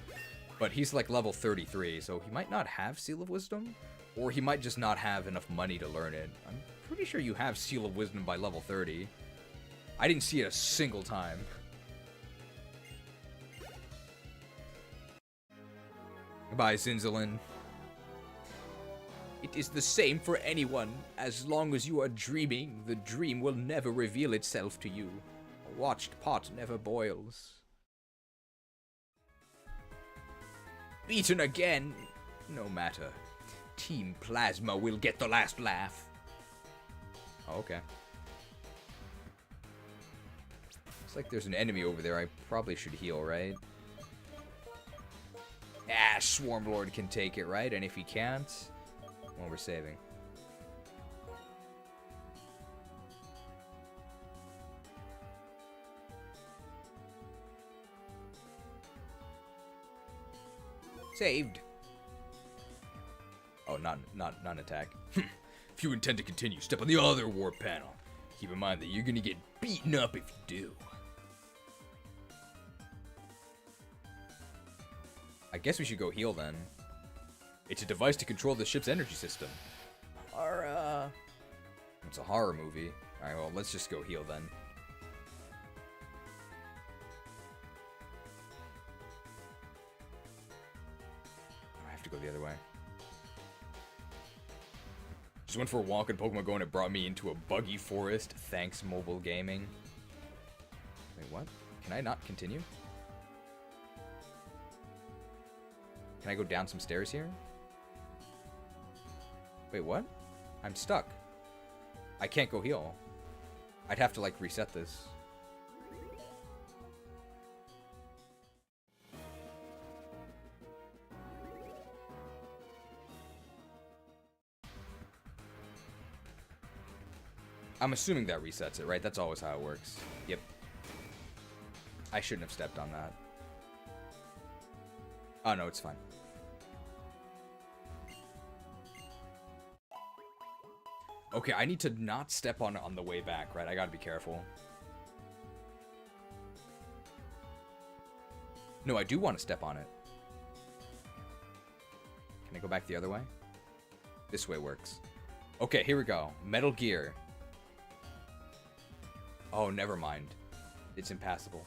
S3: But he's like level 33, so he might not have Seal of Wisdom. Or he might just not have enough money to learn it. I'm pretty sure you have Seal of Wisdom by level 30. I didn't see it a single time. Goodbye, Zinzalin. It is the same for anyone. As long as you are dreaming, the dream will never reveal itself to you. A watched pot never boils. Beaten again? No matter. Team Plasma will get the last laugh. Oh, okay. Looks like there's an enemy over there. I probably should heal, right? Ah, Swarmlord can take it, right? And if he can't, well, we're saving. Saved. Oh, not an attack. If you intend to continue, step on the other warp panel. Keep in mind that you're gonna get beaten up if you do. I guess we should go heal then. It's a device to control the ship's energy system. Or, it's a horror movie. Alright, well, let's just go heal then. I have to go the other way. Just went for a walk in Pokemon Go and it brought me into a buggy forest. Thanks, mobile gaming. Wait, what? Can I not continue? Can I go down some stairs here? Wait, what? I'm stuck. I can't go heal. I'd have to, like, reset this. I'm assuming that resets it, right? That's always how it works. Yep. I shouldn't have stepped on that. Oh, no, it's fine. Okay, I need to not step on it on the way back, right? I gotta be careful. No, I do want to step on it. Can I go back the other way? This way works. Okay, here we go. Metal Gear. Oh, never mind. It's impassable.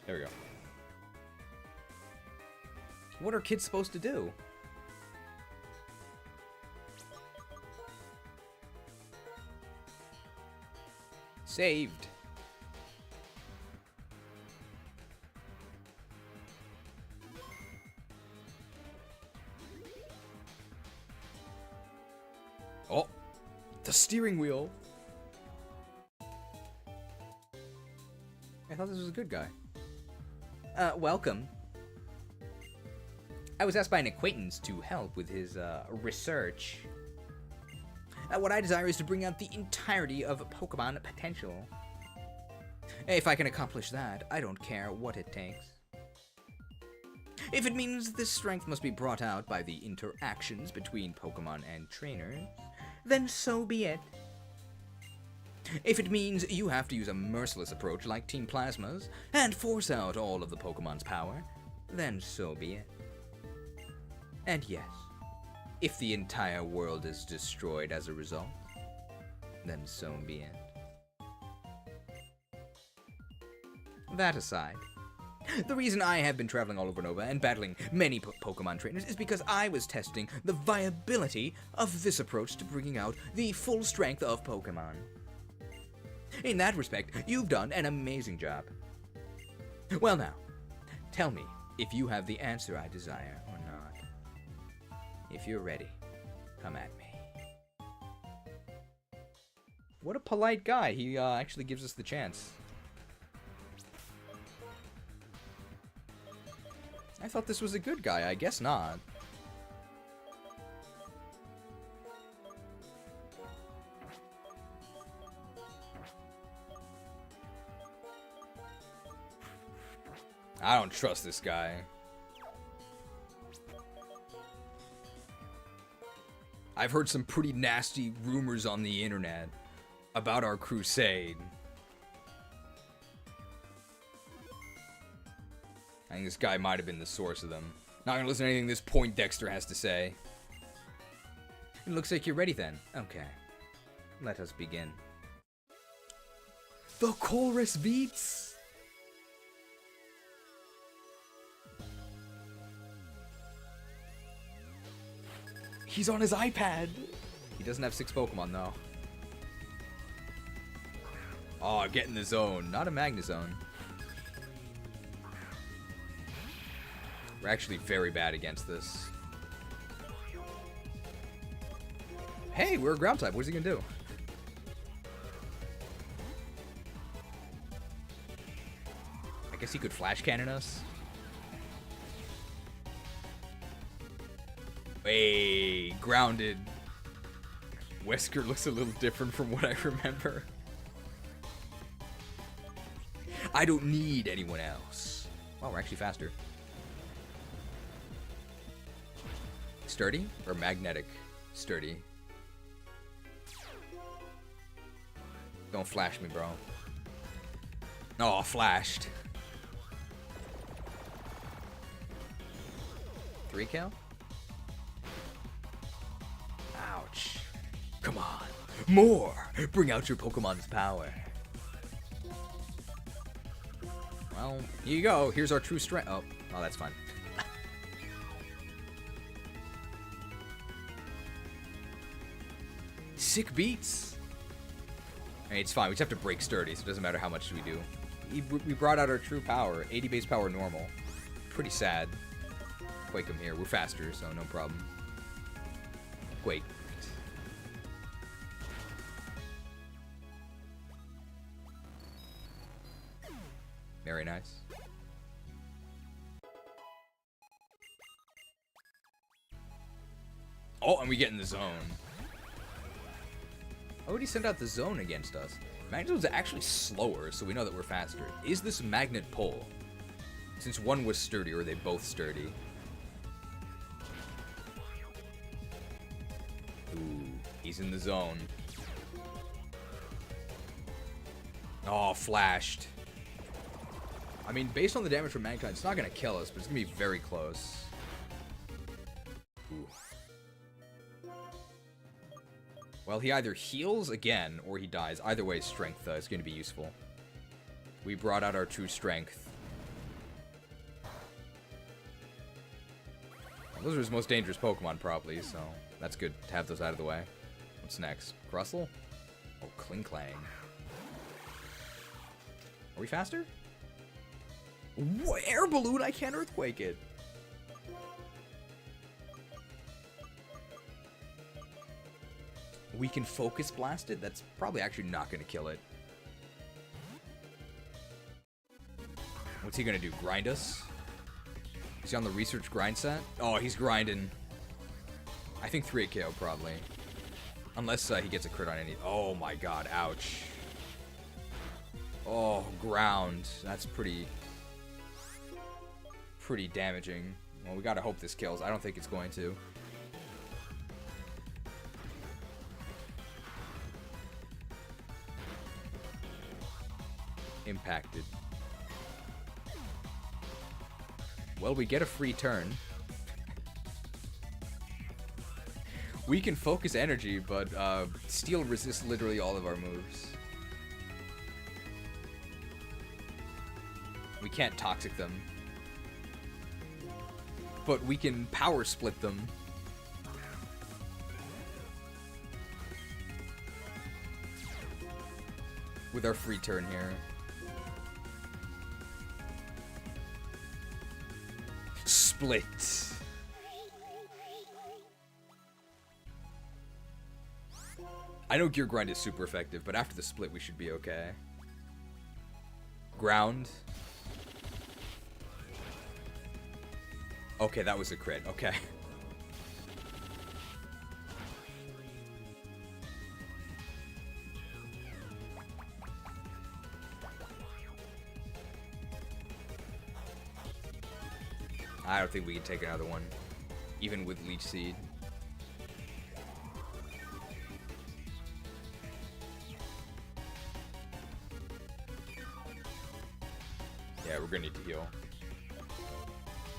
S3: There we go. What are kids supposed to do? Saved. Oh, the steering wheel. I thought this was a good guy. Welcome. I was asked by an acquaintance to help with his research. What I desire is to bring out the entirety of Pokemon potential. If I can accomplish that, I don't care what it takes. If it means this strength must be brought out by the interactions between Pokemon and trainers, then so be it. If it means you have to use a merciless approach like Team Plasma's and force out all of the Pokemon's power, then so be it. And yes, if the entire world is destroyed as a result, then so be it. That aside, the reason I have been traveling all over Unova and battling many Pokemon trainers is because I was testing the viability of this approach to bringing out the full strength of Pokemon. In that respect, you've done an amazing job. Well now, tell me if you have the answer I desire or not. If you're ready, come at me. What a polite guy. He actually gives us the chance. I thought this was a good guy. I guess not. I don't trust this guy. I've heard some pretty nasty rumors on the internet about our crusade. I think this guy might have been the source of them. Not gonna listen to anything this Pointdexter has to say. It looks like you're ready then. Okay. Let us begin. The Colress beats! He's on his iPad! He doesn't have 6 Pokemon though. Oh, get in the zone. Not a Magnezone. We're actually very bad against this. Hey, we're a ground type. What's he gonna do? I guess he could flash cannon us. Hey, grounded. Wesker looks a little different from what I remember. I don't need anyone else. Wow, we're actually faster. Sturdy or magnetic? Sturdy. Don't flash me, bro. Oh, flashed. 3 kill? Ouch. Come on. More! Bring out your Pokemon's power. Well, here you go. Here's our true strength. Oh, that's fine. Sick beats. Hey, it's fine. We just have to break sturdy, so it doesn't matter how much we do. We brought out our true power. 80 base power normal. Pretty sad. Quake him here. We're faster, so no problem. Quake. Very nice. Oh, and we get in the zone. Why would he send out the zone against us? Magnet zone's actually slower, so we know that we're faster. Is this magnet pull? Since one was sturdy, or are they both sturdy? Ooh, he's in the zone. Oh, flashed. I mean, based on the damage from Mankind, it's not going to kill us, but it's going to be very close. Ooh. Well, he either heals again, or he dies. Either way, strength is going to be useful. We brought out our true strength. Well, those are his most dangerous Pokemon, probably, so that's good to have those out of the way. What's next? Crustle? Oh, Kling Clang. Are we faster? What? Air balloon? I can't earthquake it. We can focus blast it? That's probably actually not going to kill it. What's he going to do? Grind us? Is he on the research grind set? Oh, he's grinding. I think 3-8 KO probably. Unless he gets a crit on any... Oh my god, ouch. Oh, ground. That's pretty damaging. Well, we gotta hope this kills. I don't think it's going to. Impacted. Well, we get a free turn. We can focus energy, but Steel resists literally all of our moves. We can't Toxic them. But we can Power Split them. With our free turn here. Split. I know Gear Grind is super effective, but after the split we should be okay. Ground. Okay, that was a crit. Okay. I don't think we can take another one, even with Leech Seed. Yeah, we're gonna need to heal.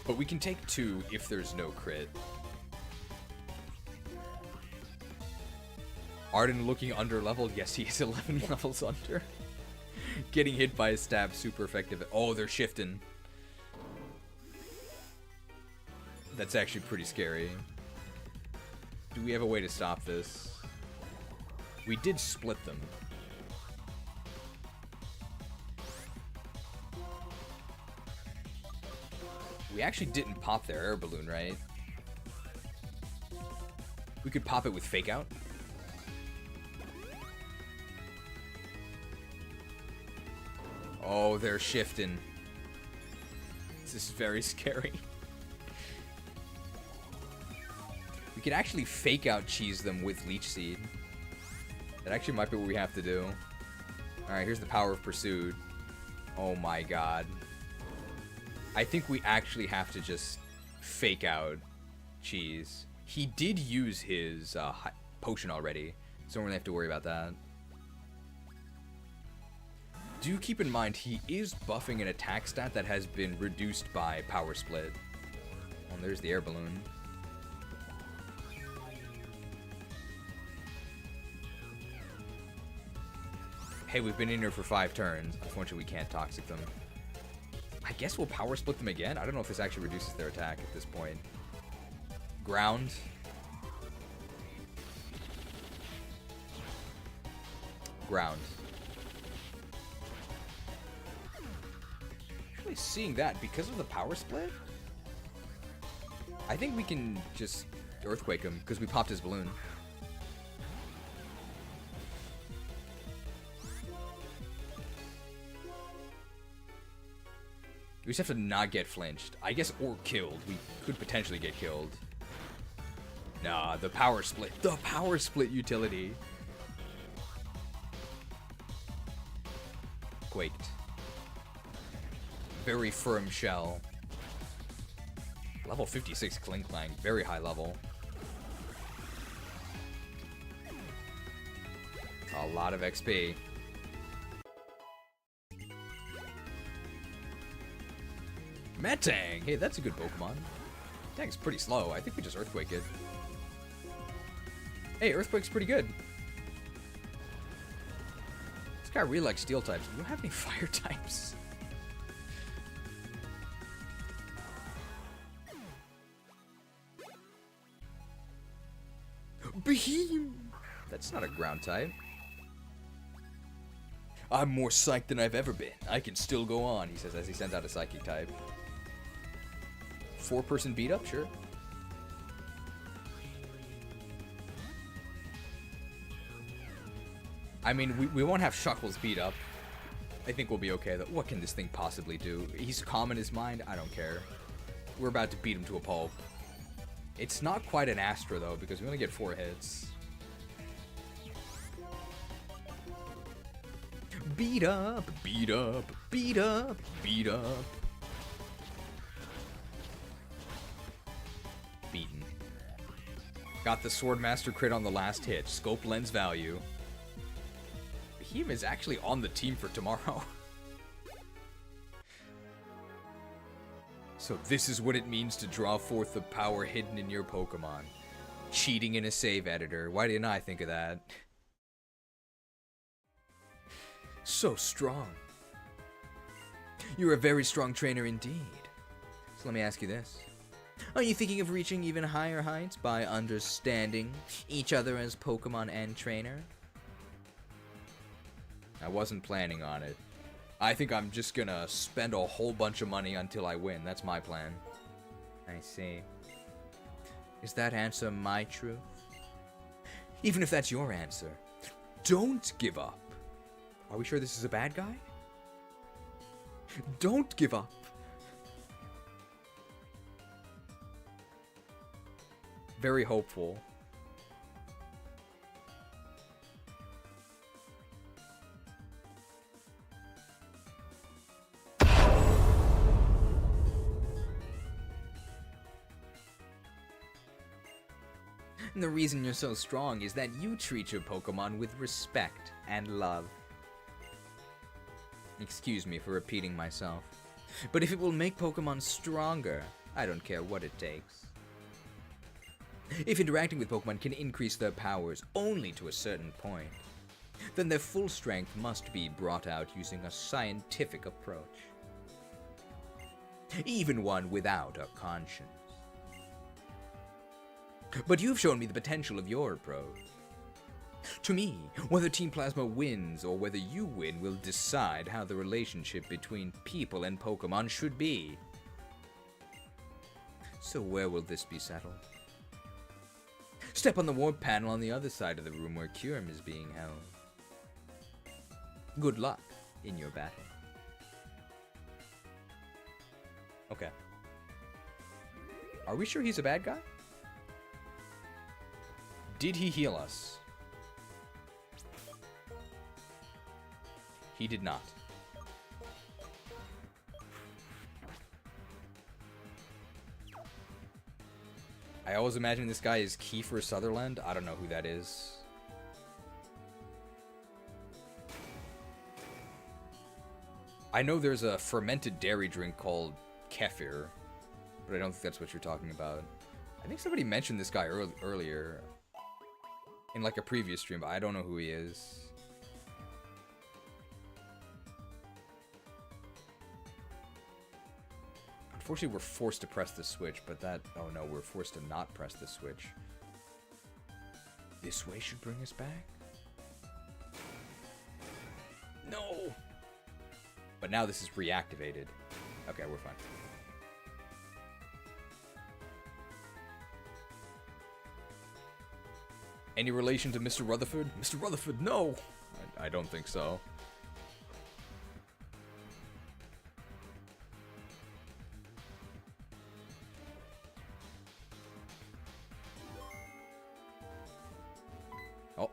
S3: But we can take 2 if there's no crit. Arden looking under leveled? Yes, he is 11 levels under. Getting hit by a stab, super effective. Oh, they're shifting. That's actually pretty scary. Do we have a way to stop this? We did split them. We actually didn't pop their air balloon, right? We could pop it with Fake Out. Oh, they're shifting. This is very scary. We could actually Fake Out cheese them with Leech Seed. That actually might be what we have to do. Alright, here's the power of Pursued. Oh my god. I think we actually have to just Fake Out cheese. He did use his potion already, so we don't really have to worry about that. Do keep in mind, he is buffing an attack stat that has been reduced by Power Split. Oh, there's the air balloon. Hey, we've been in here for 5 turns. Unfortunately, we can't Toxic them. I guess we'll Power Split them again. I don't know if this actually reduces their attack at this point. Ground. Ground. Actually seeing that, because of the Power Split, I think we can just Earthquake him, because we popped his balloon. We just have to not get flinched. I guess, or killed. We could potentially get killed. Nah, the power split. The power split utility. Quaked. Very firm shell. Level 56 Cling Clang. Very high level. A lot of XP. Metang! Hey, that's a good Pokemon. Metang's pretty slow. I think we just Earthquake it. Hey, Earthquake's pretty good. This guy really likes Steel types. Do you have any Fire types? Beheem! That's not a Ground type. I'm more psyched than I've ever been. I can still go on, he says as he sends out a Psychic type. 4-person beat up, sure. I mean, we won't have Shuckles beat up. I think we'll be okay though. What can this thing possibly do? He's calm in his mind. I don't care. We're about to beat him to a pulp. It's not quite an Astra though, because we only get 4 hits. Beat up, beat up, beat up, beat up. Beaten. Got the Swordmaster crit on the last hit. Scope lens value. Beheem is actually on the team for tomorrow. So this is what it means to draw forth the power hidden in your Pokemon. Cheating in a save editor. Why didn't I think of that? So strong. You're a very strong trainer indeed. So let me ask you this. Are you thinking of reaching even higher heights by understanding each other as Pokemon and trainer? I wasn't planning on it. I think I'm just gonna spend a whole bunch of money until I win. That's my plan. I see. Is that answer my truth? Even if that's your answer, don't give up. Are we sure this is a bad guy? Don't give up. Very hopeful. And the reason you're so strong is that you treat your Pokemon with respect and love. Excuse me for repeating myself, but if it will make Pokemon stronger, I don't care what it takes. If interacting with Pokemon can increase their powers only to a certain point, then their full strength must be brought out using a scientific approach. Even one without a conscience. But you've shown me the potential of your approach. To me, whether Team Plasma wins or whether you win will decide how the relationship between people and Pokemon should be. So where will this be settled? Step on the warp panel on the other side of the room where Kyurem is being held. Good luck in your battle. Okay. Are we sure he's a bad guy? Did he heal us? He did not. I always imagine this guy is Kiefer Sutherland. I don't know who that is. I know there's a fermented dairy drink called kefir, but I don't think that's what you're talking about. I think somebody mentioned this guy earlier in like a previous stream, but I don't know who he is. Unfortunately, we're forced to press the switch, but that... Oh no, we're forced to not press the switch. This way should bring us back? No! But now this is reactivated. Okay, we're fine. Any relation to Mr. Rutherford? Mr. Rutherford, no! I don't think so. Oh.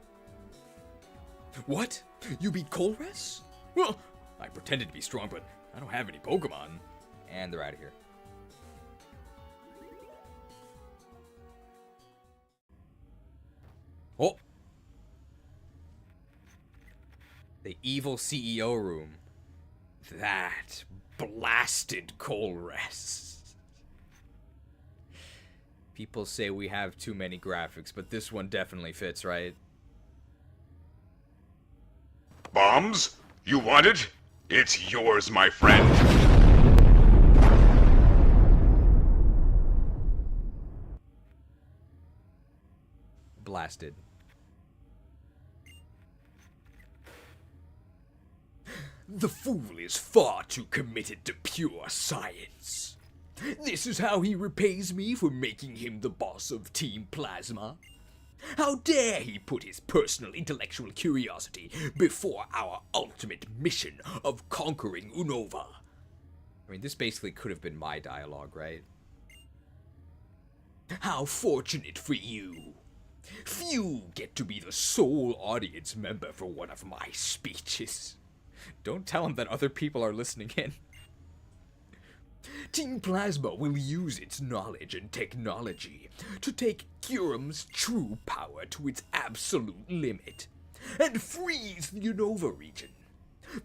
S3: What? You beat Colress? Well, I pretended to be strong, but I don't have any Pokemon. And they're out of here. Oh! The evil CEO room. That blasted Colress. People say we have too many graphics, but this one definitely fits, right?
S16: Bombs? You want it? It's yours, my friend.
S3: Blasted. The fool is far too committed to pure science. This is how he repays me for making him the boss of Team Plasma. How dare he put his personal intellectual curiosity before our ultimate mission of conquering Unova? I mean, this basically could have been my dialogue, right? How fortunate for you. Few get to be the sole audience member for one of my speeches. Don't tell him that other people are listening in. Team Plasma will use its knowledge and technology to take Kyurem's true power to its absolute limit and freeze the Unova region.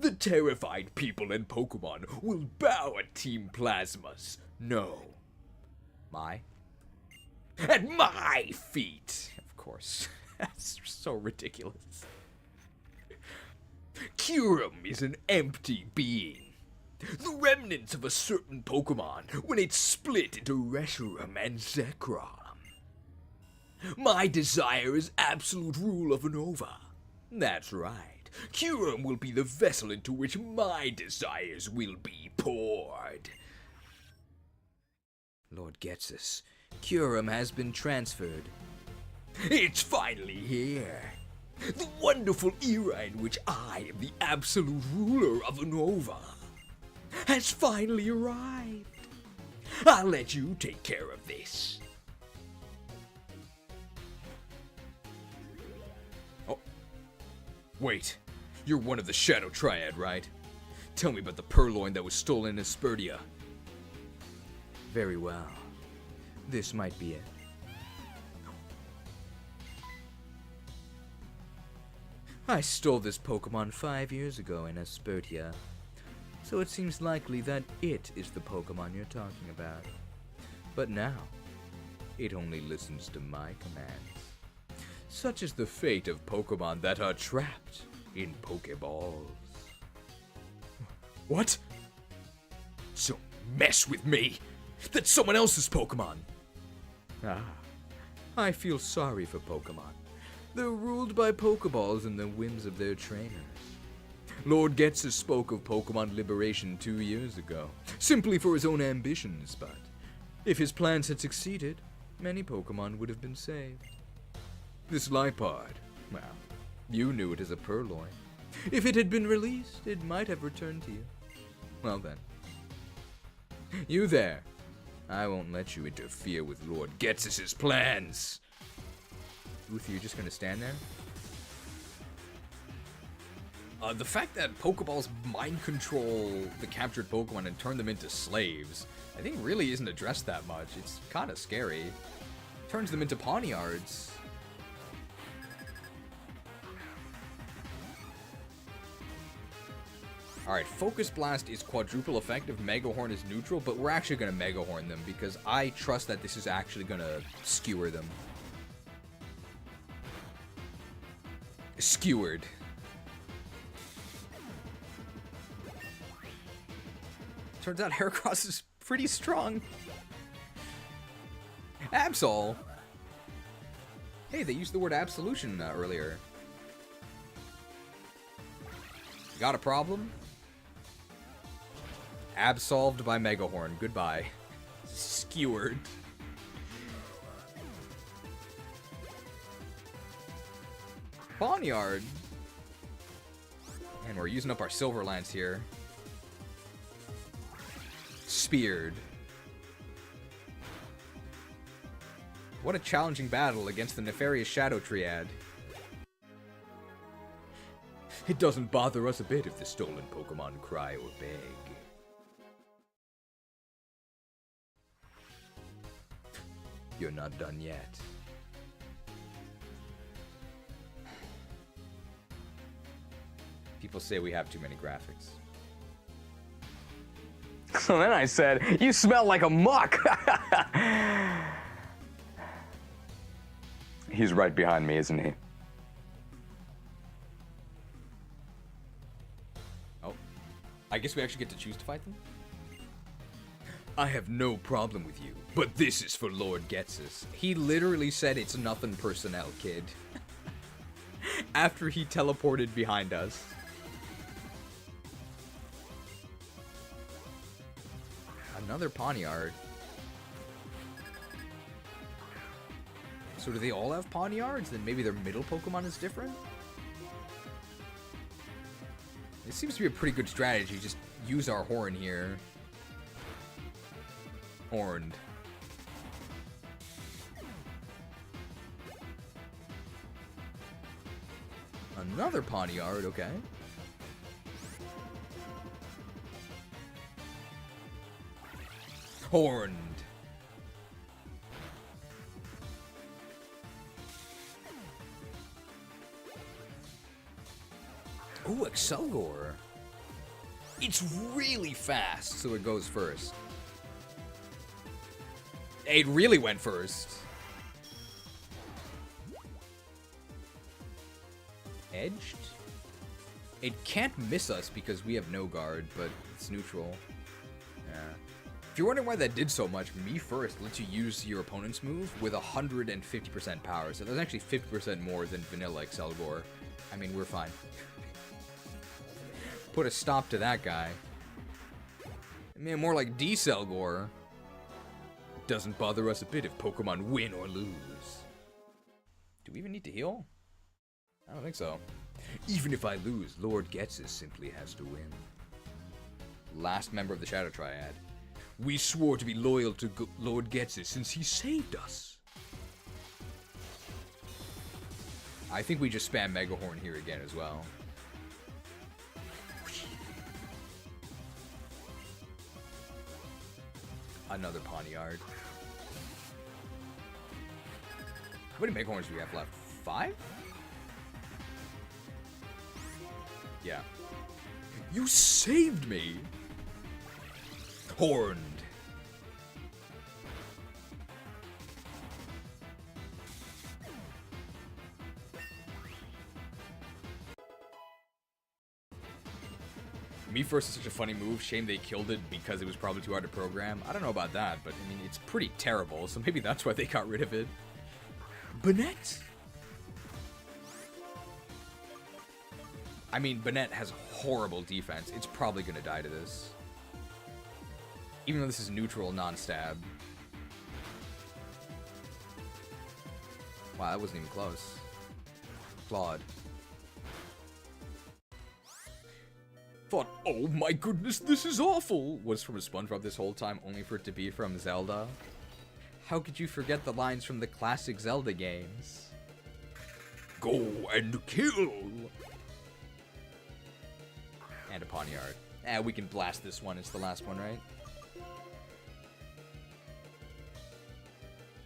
S3: The terrified people and Pokemon will bow at Team Plasma's at my feet. Of course. That's so ridiculous. Kyurem is an empty being. The remnants of a certain Pokemon when it's split into Reshiram and Zekrom. My desire is absolute rule of Unova. That's right. Kyurem will be the vessel into which my desires will be poured. Lord Ghetsis, Kyurem has been transferred. It's finally here. The wonderful era in which I am the absolute ruler of Unova has finally arrived. I'll let you take care of this. Oh. Wait. You're one of the Shadow Triad, right? Tell me about the purloin that was stolen in Aspertia. Very well. This might be it. I stole this Pokemon 5 years ago in Aspertia, so it seems likely that it is the Pokemon you're talking about. But now, it only listens to my commands. Such is the fate of Pokemon that are trapped in Pokeballs. What? So mess with me! That's someone else's Pokemon! Ah, I feel sorry for Pokemon. They're ruled by Pokeballs and the whims of their trainers. Lord Ghetsis spoke of Pokemon liberation 2 years ago, simply for his own ambitions, but if his plans had succeeded, many Pokemon would have been saved. This Lipard, well, you knew it as a purloin. If it had been released, it might have returned to you. Well then. You there. I won't let you interfere with Lord Ghetsis' plans. Uth, you're just gonna stand there? The fact that Pokeballs mind control the captured Pokemon and turn them into slaves, I think really isn't addressed that much. It's kind of scary. Turns them into Pawniards. Alright, Focus Blast is quadruple effective, Mega Horn is neutral, but we're actually going to Mega Horn them because I trust that this is actually going to skewer them. Skewered. Turns out Heracross is pretty strong. Absol. Hey, they used the word absolution earlier. Got a problem? Absolved by Megahorn. Goodbye. Skewered. Pawniard. And we're using up our Silver Lance here. Speared. What a challenging battle against the nefarious Shadow Triad. It doesn't bother us a bit if the stolen Pokemon cry or beg. You're not done yet. People say we have too many graphics.
S1: So then I said, you smell like a muck. He's right behind me, isn't he?
S3: Oh. I guess we actually get to choose to fight them? I have no problem with you, but this is for Lord Ghetsis. He literally said it's nothing personnel, kid. After he teleported behind us. Another Pawniard. So do they all have Pawniards? Then maybe their middle Pokemon is different? It seems to be a pretty good strategy. Just use our horn here. Horned. Another Pawniard, okay. Horned. Ooh, Excelgor. It's really fast, so it goes first. It really went first. Edged? It can't miss us because we have no guard, but it's neutral. Yeah. If you're wondering why that did so much, Me First lets you use your opponent's move with 150% power, so that's actually 50% more than vanilla Excelgor. I mean, we're fine. Put a stop to that guy. I mean, more like Decelgor. Doesn't bother us a bit if Pokemon win or lose. Do we even need to heal? I don't think so. Even if I lose, Lord Ghetsis simply has to win. Last member of the Shadow Triad. We swore to be loyal to Lord Ghetsis since he saved us. I think we just spam Mega Horn here again as well. Another Pawniard. How many Mega Horns do we have left? 5? Yeah. You saved me! Horned. Me First is such a funny move. Shame they killed it because it was probably too hard to program. I don't know about that, but I mean, it's pretty terrible, so maybe that's why they got rid of it. Banette? I mean, Banette has horrible defense. It's probably gonna die to this. Even though this is neutral, non-stab. Wow, that wasn't even close. Claude. Thought, oh my goodness, this is awful, was from a SpongeBob this whole time, only for it to be from Zelda. How could you forget the lines from the classic Zelda games? Go and kill! And a Pawniard. We can blast this one, it's the last one, right?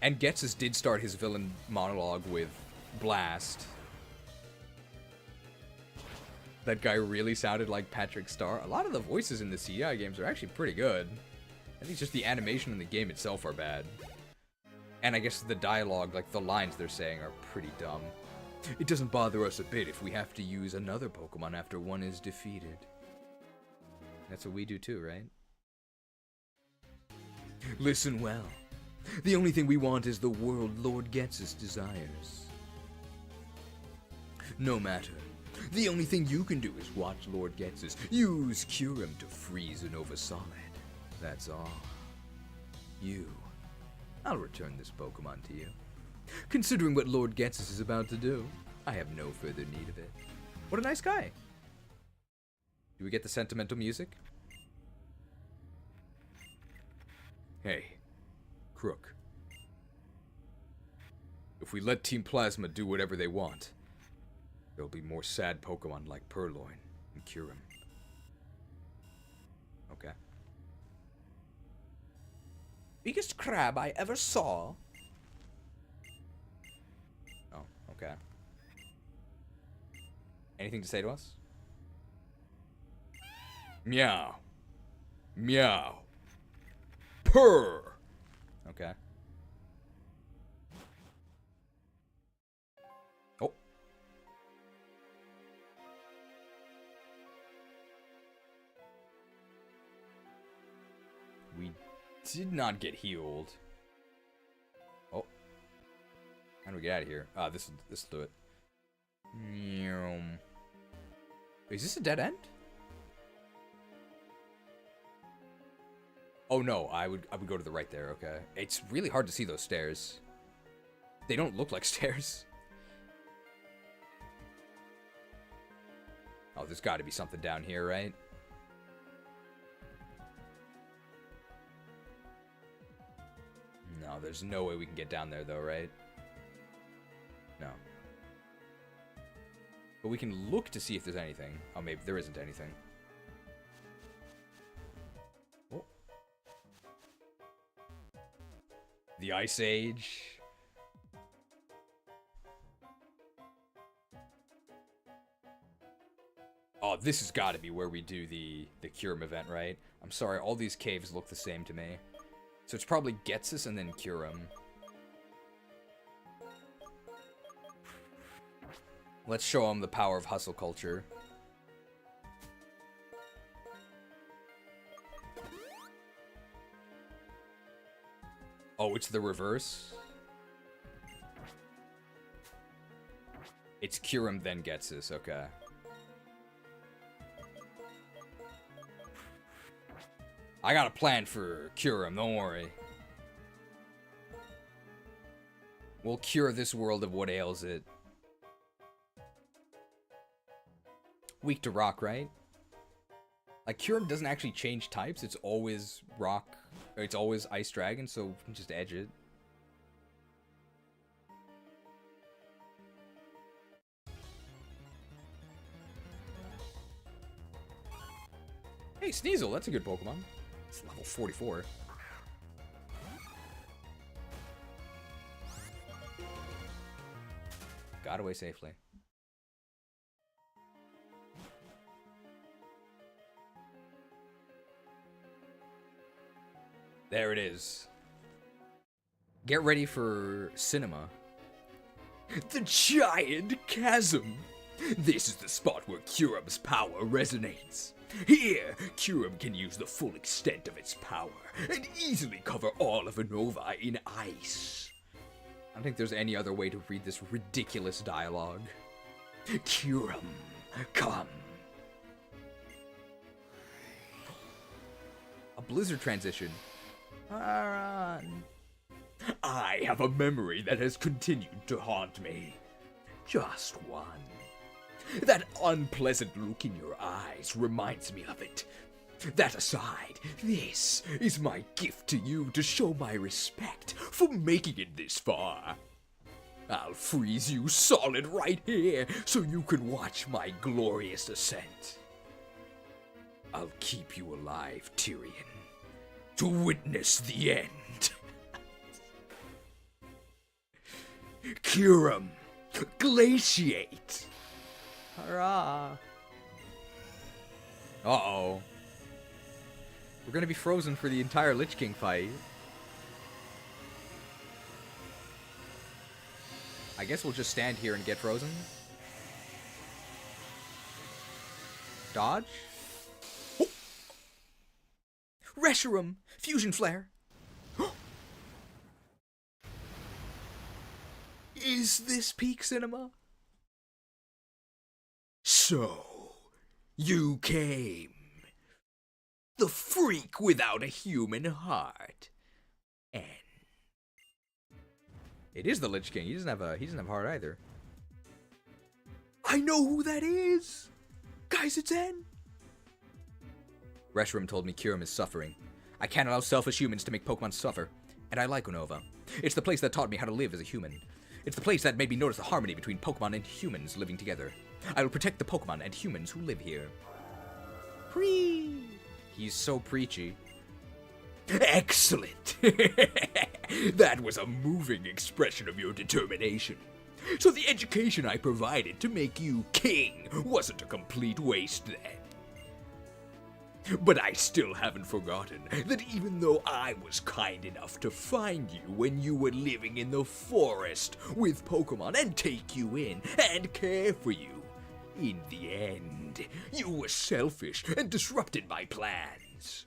S3: And Ghetsis did start his villain monologue with Blast. That guy really sounded like Patrick Star. A lot of the voices in the CDI games are actually pretty good. I think just the animation in the game itself are bad. And I guess the dialogue, like the lines they're saying, are pretty dumb. It doesn't bother us a bit if we have to use another Pokemon after one is defeated. That's what we do too, right? Listen well. The only thing we want is the world Lord Ghetsis desires. No matter. The only thing you can do is watch Lord Ghetsis use Kyurem to freeze Unova solid. That's all. I'll return this Pokemon to you. Considering what Lord Ghetsis is about to do, I have no further need of it. What a nice guy. Do we get the sentimental music? Hey, Krook. If we let Team Plasma do whatever they want, there'll be more sad Pokemon like Purloin and Kyurem. Okay. Biggest crab I ever saw. Oh, okay. Anything to say to us? Meow. Meow. Purr. Okay. Oh. We did not get healed. Oh. How do we get out of here? Ah, this will do it. Is this a dead end? Oh no, I would go to the right there, okay. It's really hard to see those stairs. They don't look like stairs. Oh, there's got to be something down here, right? No, there's no way we can get down there though, right? No. But we can look to see if there's anything. Oh, maybe there isn't anything. Oh. The Ice Age. Oh, this has got to be where we do the Kyurem event, right? I'm sorry, all these caves look the same to me. So it's probably Ghetsis and then Kyurem. Let's show them the power of hustle culture. Oh, it's the reverse? It's Kyurem then Ghetsis, okay. I got a plan for Kyurem, don't worry. We'll cure this world of what ails it. Weak to rock, right? Like, Kyurem doesn't actually change types. It's always rock. Or it's always ice dragon, so we can just edge it. Hey, Sneasel, that's a good Pokemon. It's level 44. Got away safely. There it is. Get ready for cinema. The Giant Chasm! This is the spot where Kyurem's power resonates. Here, Kyurem can use the full extent of its power and easily cover all of Unova in ice. I don't think there's any other way to read this ridiculous dialogue. Kyurem, come. A blizzard transition. Run. I have a memory that has continued to haunt me. Just one. That unpleasant look in your eyes reminds me of it. That aside, this is my gift to you to show my respect for making it this far. I'll freeze you solid right here so you can watch my glorious ascent. I'll keep you alive, Tyrion, to witness the end. Kyurem, glaciate! Hurrah! Uh-oh. We're gonna be frozen for the entire Lich King fight. I guess we'll just stand here and get frozen. Dodge? Oh. Reshiram! Fusion Flare! Is this peak cinema? So, you came. The freak without a human heart. And it is the Lich King. He doesn't have a heart either. I know who that is! Guys, it's N! Reshiram told me Kyurem is suffering. I can't allow selfish humans to make Pokemon suffer. And I like Unova. It's the place that taught me how to live as a human. It's the place that made me notice the harmony between Pokemon and humans living together. I will protect the Pokemon and humans who live here. He's so preachy. Excellent! That was a moving expression of your determination. So the education I provided to make you king wasn't a complete waste then. But I still haven't forgotten that even though I was kind enough to find you when you were living in the forest with Pokemon and take you in and care for you, in the end, you were selfish and disrupted my plans.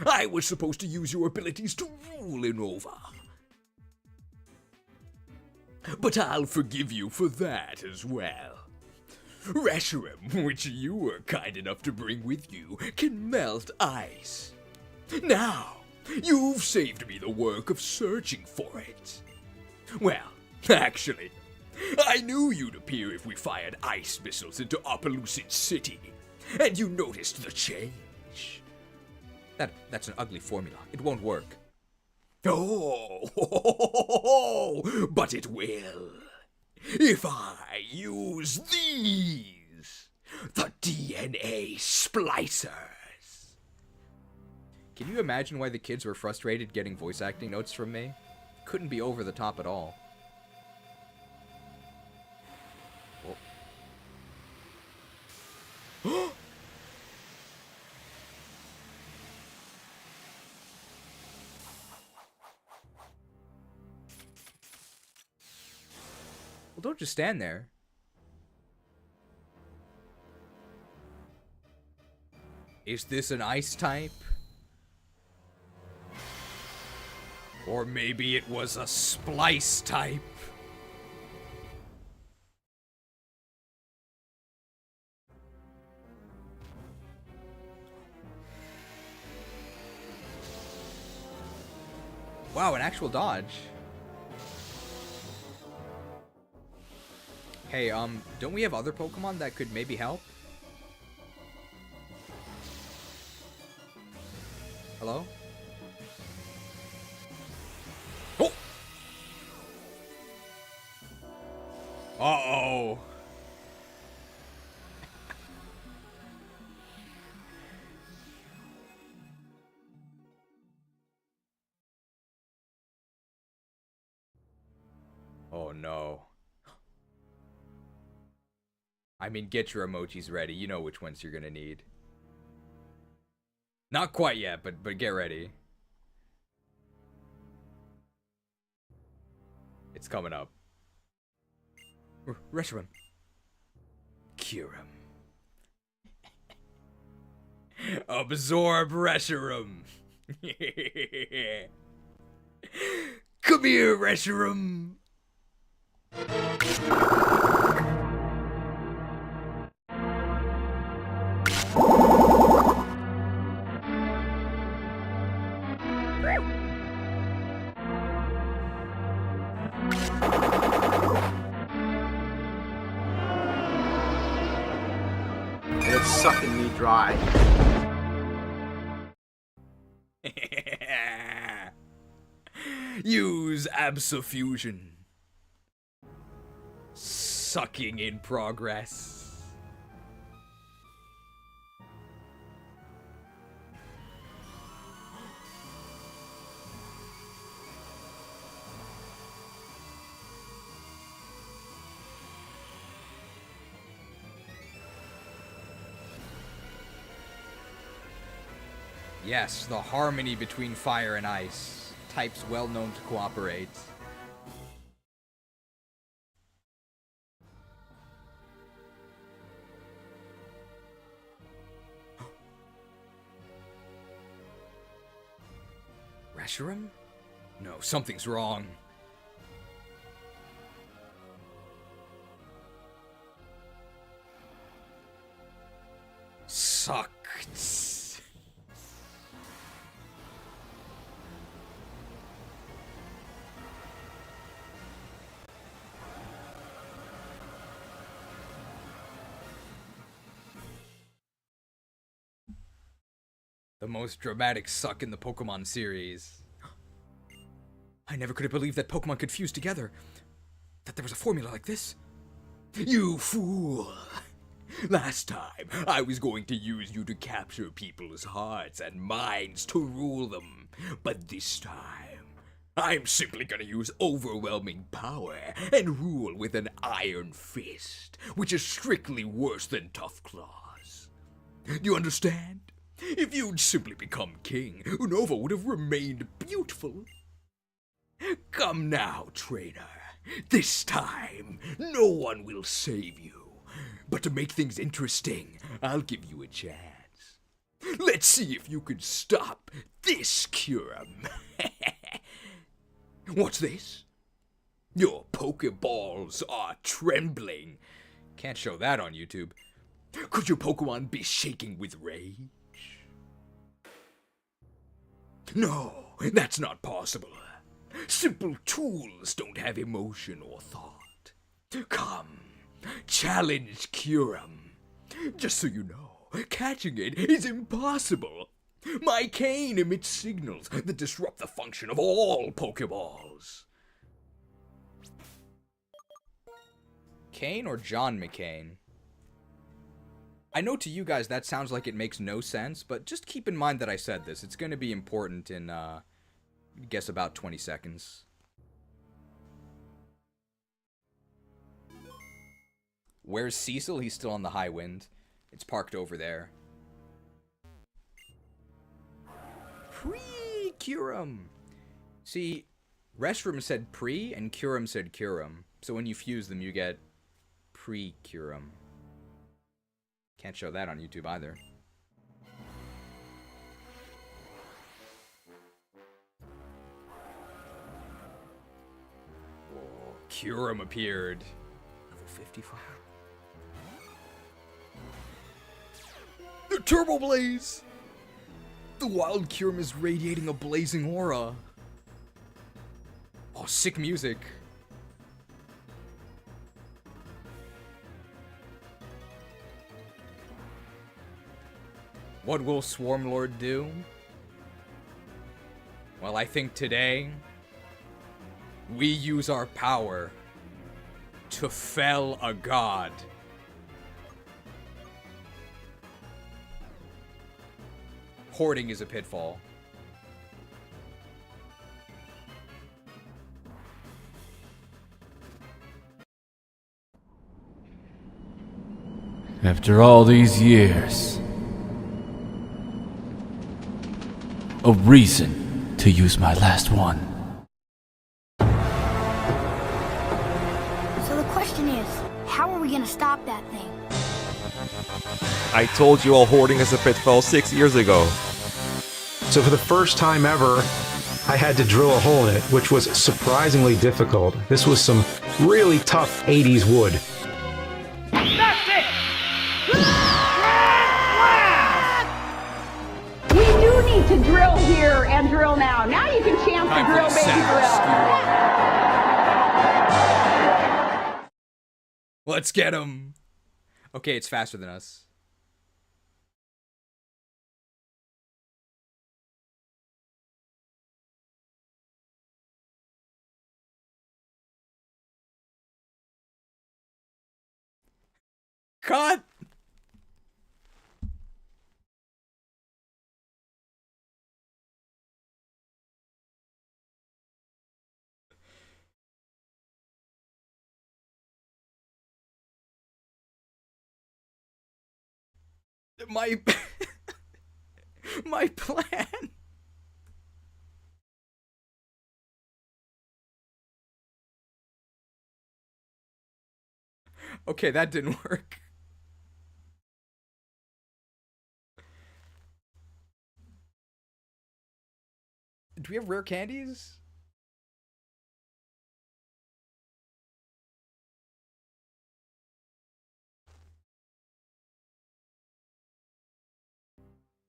S3: I was supposed to use your abilities to rule Unova. But I'll forgive you for that as well. Reshiram, which you were kind enough to bring with you, can melt ice. Now, you've saved me the work of searching for it. Well, actually, I knew you'd appear if we fired ice missiles into Opelucid City, and you noticed the change. That's an ugly formula. It won't work. Oh, but it will. If I use these, the DNA splicers. Can you imagine why the kids were frustrated getting voice acting notes from me? Couldn't be over the top at all. Oh. Well, don't just stand there. Is this an ice type? Or maybe it was a splice type? Wow, an actual dodge. Hey, don't we have other Pokemon that could maybe help? Hello? Oh! Uh-oh! Oh no. I mean, get your emojis ready. You know which ones you're gonna need. Not quite yet, but get ready. It's coming up. Reshiram. Kyurem. Absorb Reshiram. Come here, Reshiram.
S7: It's sucking me dry.
S3: Use Absofusion. Sucking in progress. Yes, the harmony between fire and ice. Types well known to cooperate. Reshiram? No, something's wrong. Sucked. The most dramatic suck in the Pokemon series. I never could have believed that Pokemon could fuse together. That there was a formula like this. You fool! Last time, I was going to use you to capture people's hearts and minds to rule them. But this time, I'm simply gonna use overwhelming power and rule with an iron fist, which is strictly worse than tough claws. Do you understand? If you'd simply become king, Unova would have remained beautiful. Come now, trainer. This time, no one will save you. But to make things interesting, I'll give you a chance. Let's see if you can stop this Kyurem. What's this? Your Pokeballs are trembling. Can't show that on YouTube. Could your Pokemon be shaking with rage? No, that's not possible. Simple tools don't have emotion or thought. Come, challenge Kyurem. Just so you know, catching it is impossible. My cane emits signals that disrupt the function of all Pokeballs. Kane or John McCain? I know to you guys that sounds like it makes no sense, but just keep in mind that I said this. It's going to be important in, guess about 20 seconds. Where's Cecil? He's still on the high wind. It's parked over there. Pre-Kyurem. See, Restroom said pre and Kyurem said Kyurem. So when you fuse them, you get pre-Kyurem. Can't show that on YouTube either. Whoa, Kyurem appeared. Level 55. The Turbo Blaze! The wild Kyurem is radiating a blazing aura. Oh, sick music. What will Swarmlord do? Well, I think today, we use our power to fell a god. Hoarding is a pitfall.
S17: After all these years, a reason to use my last one.
S13: So the question is, how are we gonna stop that thing?
S18: I told you all hoarding is a pitfall 6 years ago.
S19: So for the first time ever, I had to drill a hole in it, which was surprisingly difficult. This was some really tough 80s wood.
S5: That's it!
S20: We do need to drill here and drill now. Now you can champ the drill, baby, drill.
S3: Let's get him. Okay, it's faster than us. Cut! My my plan. Okay, that didn't work. Do we have rare candies?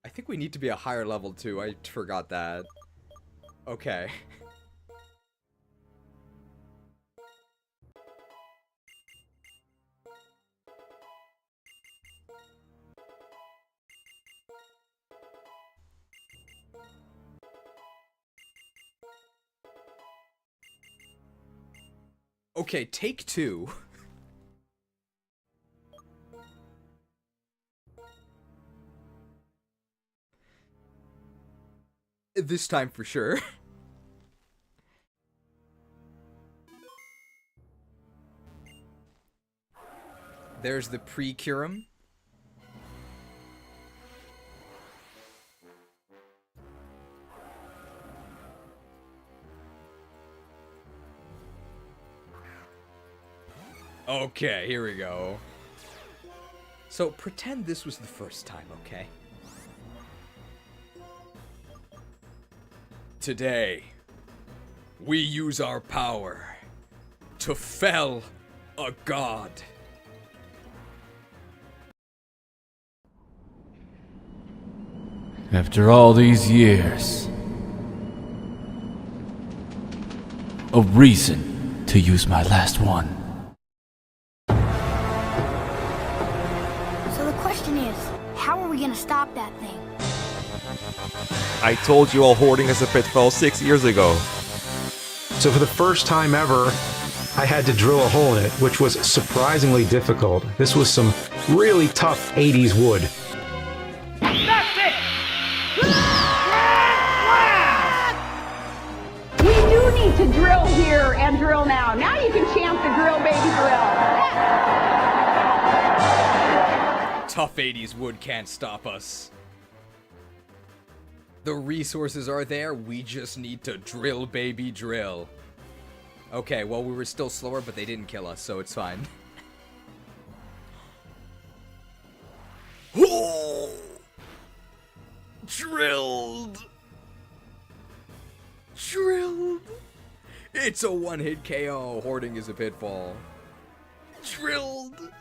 S3: I think we need to be a higher level too. I forgot that. Okay. Okay, take two. This time for sure. There's the pre-Kyurem. Okay, here we go. So, pretend this was the first time, okay? Today, we use our power to fell a god.
S17: After all these years, a reason to use my last one.
S13: So the question is, how are we gonna stop that thing?
S18: I told you all hoarding is a pitfall 6 years ago.
S19: So for the first time ever, I had to drill a hole in it, which was surprisingly difficult. This was some really tough 80s wood.
S20: That's it! We do need to drill here and drill now. Now you can chant the drill, baby, drill.
S3: Tough 80s wood can't stop us. The resources are there, we just need to drill, baby, drill. Okay, well, we were still slower, but they didn't kill us, so it's fine. Drilled! Drilled! It's a one-hit KO. Hoarding is a pitfall. Drilled!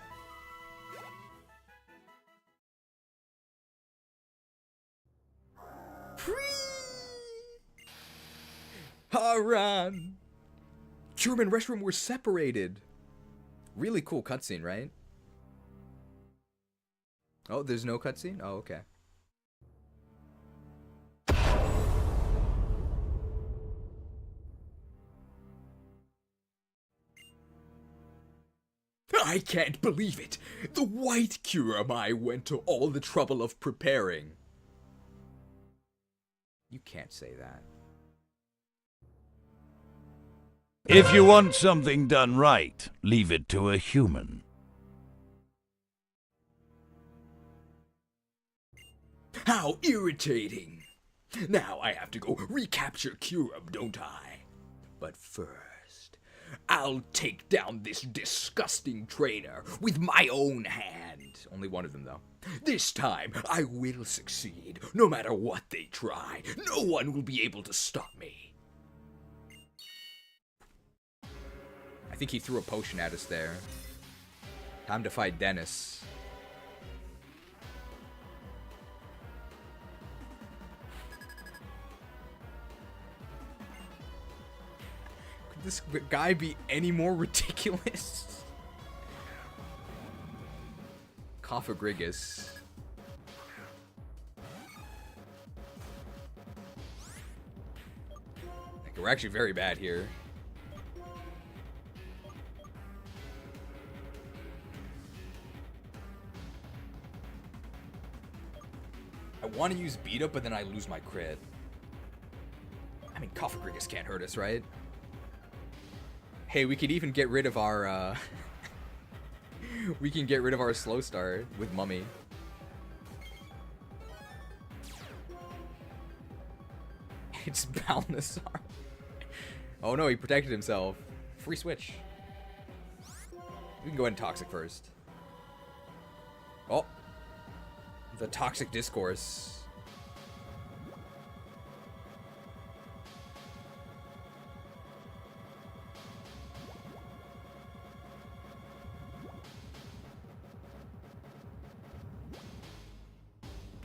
S3: Haran! Kyurem and Restroom were separated. Really cool cutscene, right? Oh, there's no cutscene? Oh, okay. I can't believe it! The white Kyurem I went to all the trouble of preparing. You can't say that.
S21: If you want something done right, leave it to a human.
S3: How irritating! Now I have to go recapture Kyurem, don't I? But first, I'll take down this disgusting trainer with my own hand. Only one of them, though. This time, I will succeed, no matter what they try. No one will be able to stop me. I think he threw a potion at us there. Time to fight Dennis. Could this guy be any more ridiculous? Cophagrigus. Like, we're actually very bad here. I want to use beat up, but then I lose my crit. I mean, Cophagrigus can't hurt us, right? Hey, we could even get rid of our, we can get rid of our slow start with Mummy. It's Balnassar. Oh no, he protected himself. Free switch. We can go ahead and Toxic first. Oh. The Toxic Discourse.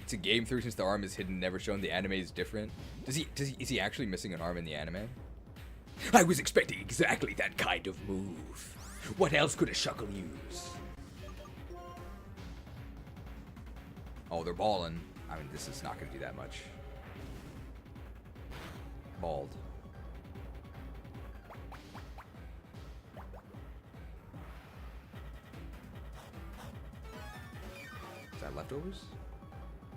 S3: It's a game through since the arm is hidden, never shown. The anime is different. Is he actually missing an arm in the anime? I was expecting exactly that kind of move. What else could a Shuckle use? Oh, they're balling. I mean, this is not going to do that much. Balled. Is that leftovers?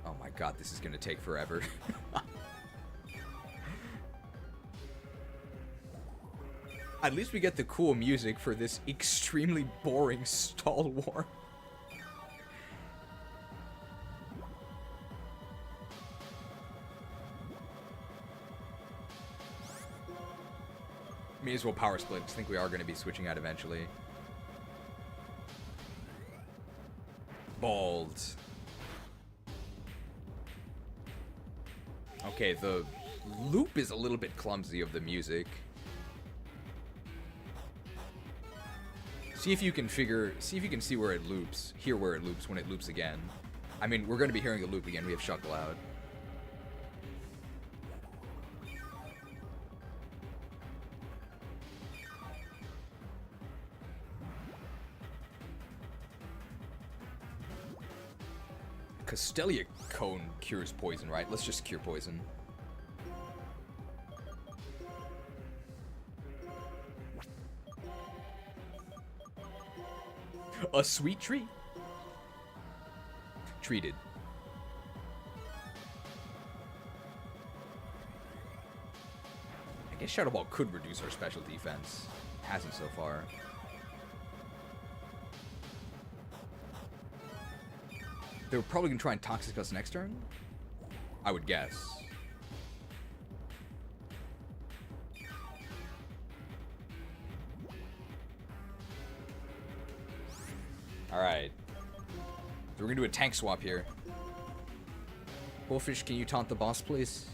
S3: Oh my god, this is gonna take forever. At least we get the cool music for this extremely boring stall war. May as well power split, 'cause I think we are going to be switching out eventually. Bald. Okay, the loop is a little bit clumsy of the music. See if you can see where it loops, hear where it loops when it loops again. I mean, we're going to be hearing a loop again. We have Shauntal out. Castelia Cone cures poison, right? Let's just cure poison. A sweet treat. Treated. I guess Shadow Ball could reduce our special defense. Hasn't so far. They're probably going to try and Toxic us next turn? I would guess. Alright. So we're going to do a tank swap here. Bullfish, can you taunt the boss, please?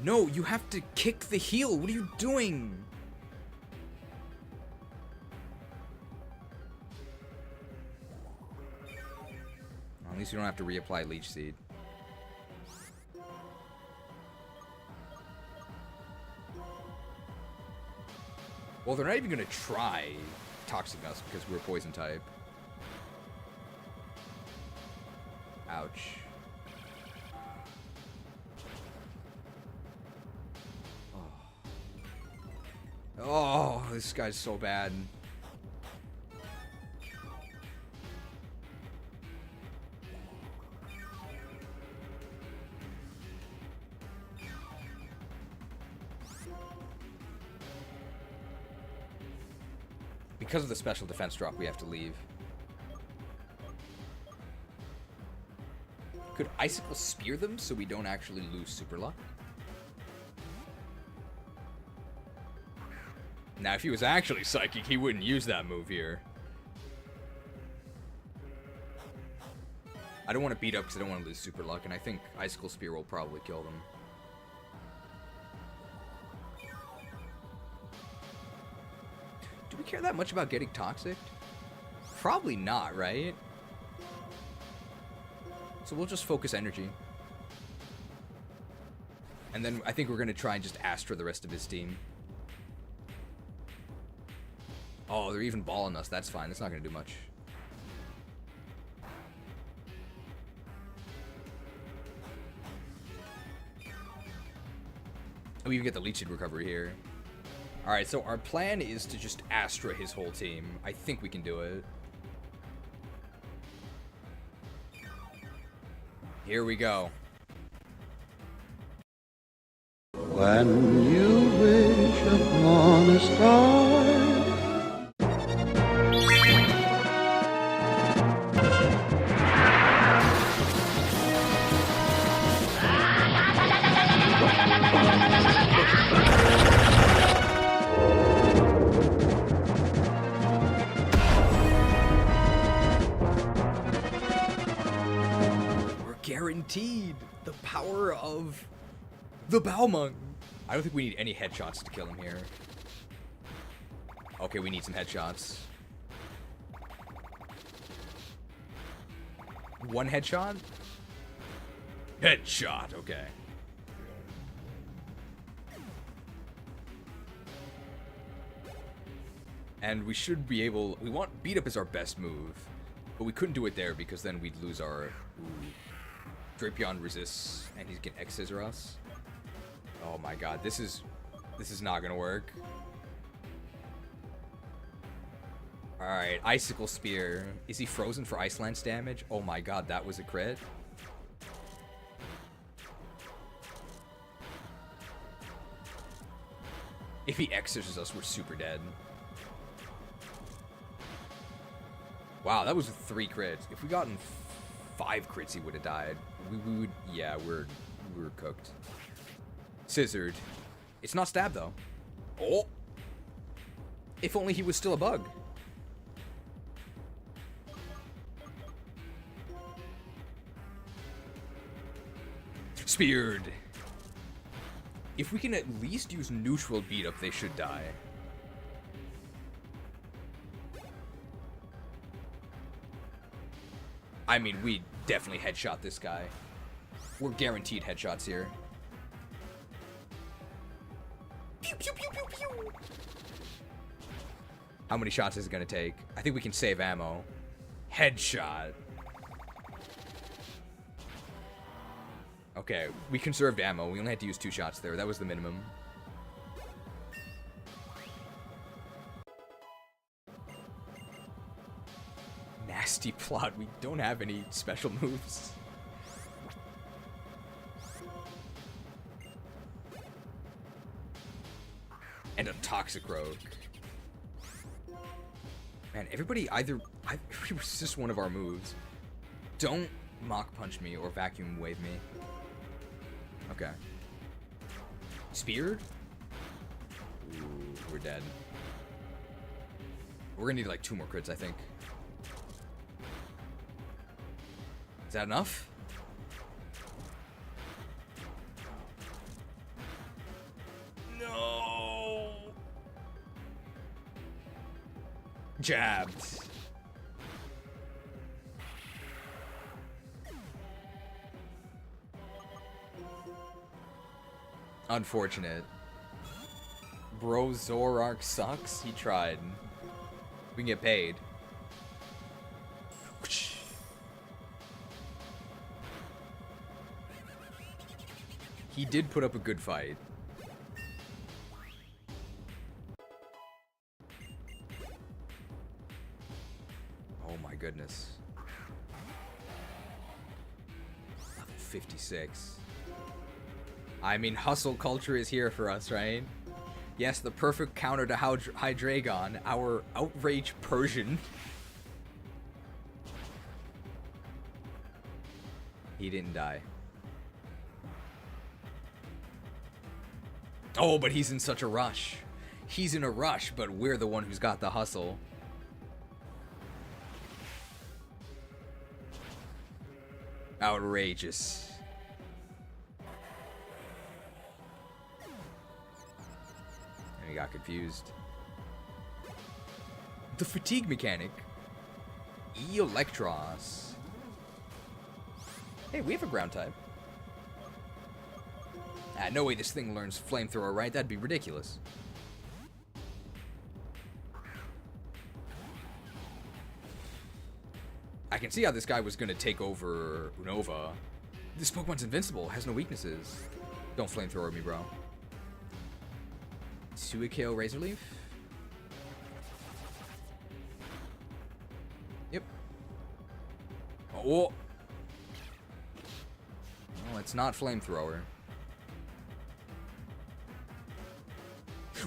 S3: No, you have to kick the heel. What are you doing? Well, at least you don't have to reapply Leech Seed. Well, they're not even going to try Toxic us because we're Poison type. Ouch. Oh, this guy's so bad. Because of the special defense drop, we have to leave. Could Icicle spear them so we don't actually lose Super Luck? Now, if he was actually Psychic, he wouldn't use that move here. I don't want to beat up because I don't want to lose Super Luck, and I think Icicle Spear will probably kill them. Do we care that much about getting Toxic? Probably not, right? So we'll just focus energy. And then I think we're going to try and just Astra the rest of his team. Oh, they're even balling us. That's fine. That's not going to do much. Oh, we even get the Leech Seed recovery here. Alright, so our plan is to just Astra his whole team. I think we can do it. Here we go.
S8: When you wish upon a star.
S3: Guaranteed the power of the Balmung. I don't think we need any headshots to kill him here. Okay, we need some headshots. One headshot? Headshot, okay. And we should be able... We want beat up as our best move. But we couldn't do it there because then we'd lose our... Drapion resists, and he's gonna X-Scissor us. Oh my god, this is not gonna work. Alright, Icicle Spear. Is he frozen for Ice Lance damage? Oh my god, that was a crit. If he exorcises us, we're super dead. Wow, that was 3 crits. If we gotten 5 crits, he would have died. We would, yeah, we're cooked. Scissored. It's not stab though. Oh! If only he was still a bug. Speared. If we can at least use neutral beat up, they should die. I mean, we definitely headshot this guy. We're guaranteed headshots here. Pew, pew, pew, pew, pew. How many shots is it gonna take? I think we can save ammo. Headshot. Okay, we conserved ammo. We only had to use 2 shots there. That was the minimum. Nasty plot. We don't have any special moves. And a Toxic Rogue. Man, everybody either resist one of our moves. Don't Mach Punch me or Vacuum Wave me. Okay. Speared? Ooh, we're dead. We're gonna need like 2 more crits, I think. Is that enough? No! Jabbed. Unfortunate. Bro Zorark sucks. He tried. We can get paid. He did put up a good fight. Oh my goodness. Level 56. I mean, hustle culture is here for us, right? Yes, the perfect counter to Hydreigon, our outrage Persian. He didn't die. Oh, but he's in such a rush. He's in a rush, but we're the one who's got the hustle. Outrageous. And he got confused. The fatigue mechanic. Electros. Hey, we have a ground type. Ah, no way this thing learns flamethrower, right? That'd be ridiculous. I can see how this guy was gonna take over Unova. This Pokemon's invincible, has no weaknesses. Don't flamethrower me, bro. Suicune Razor Leaf? Yep. Oh! No, it's not flamethrower.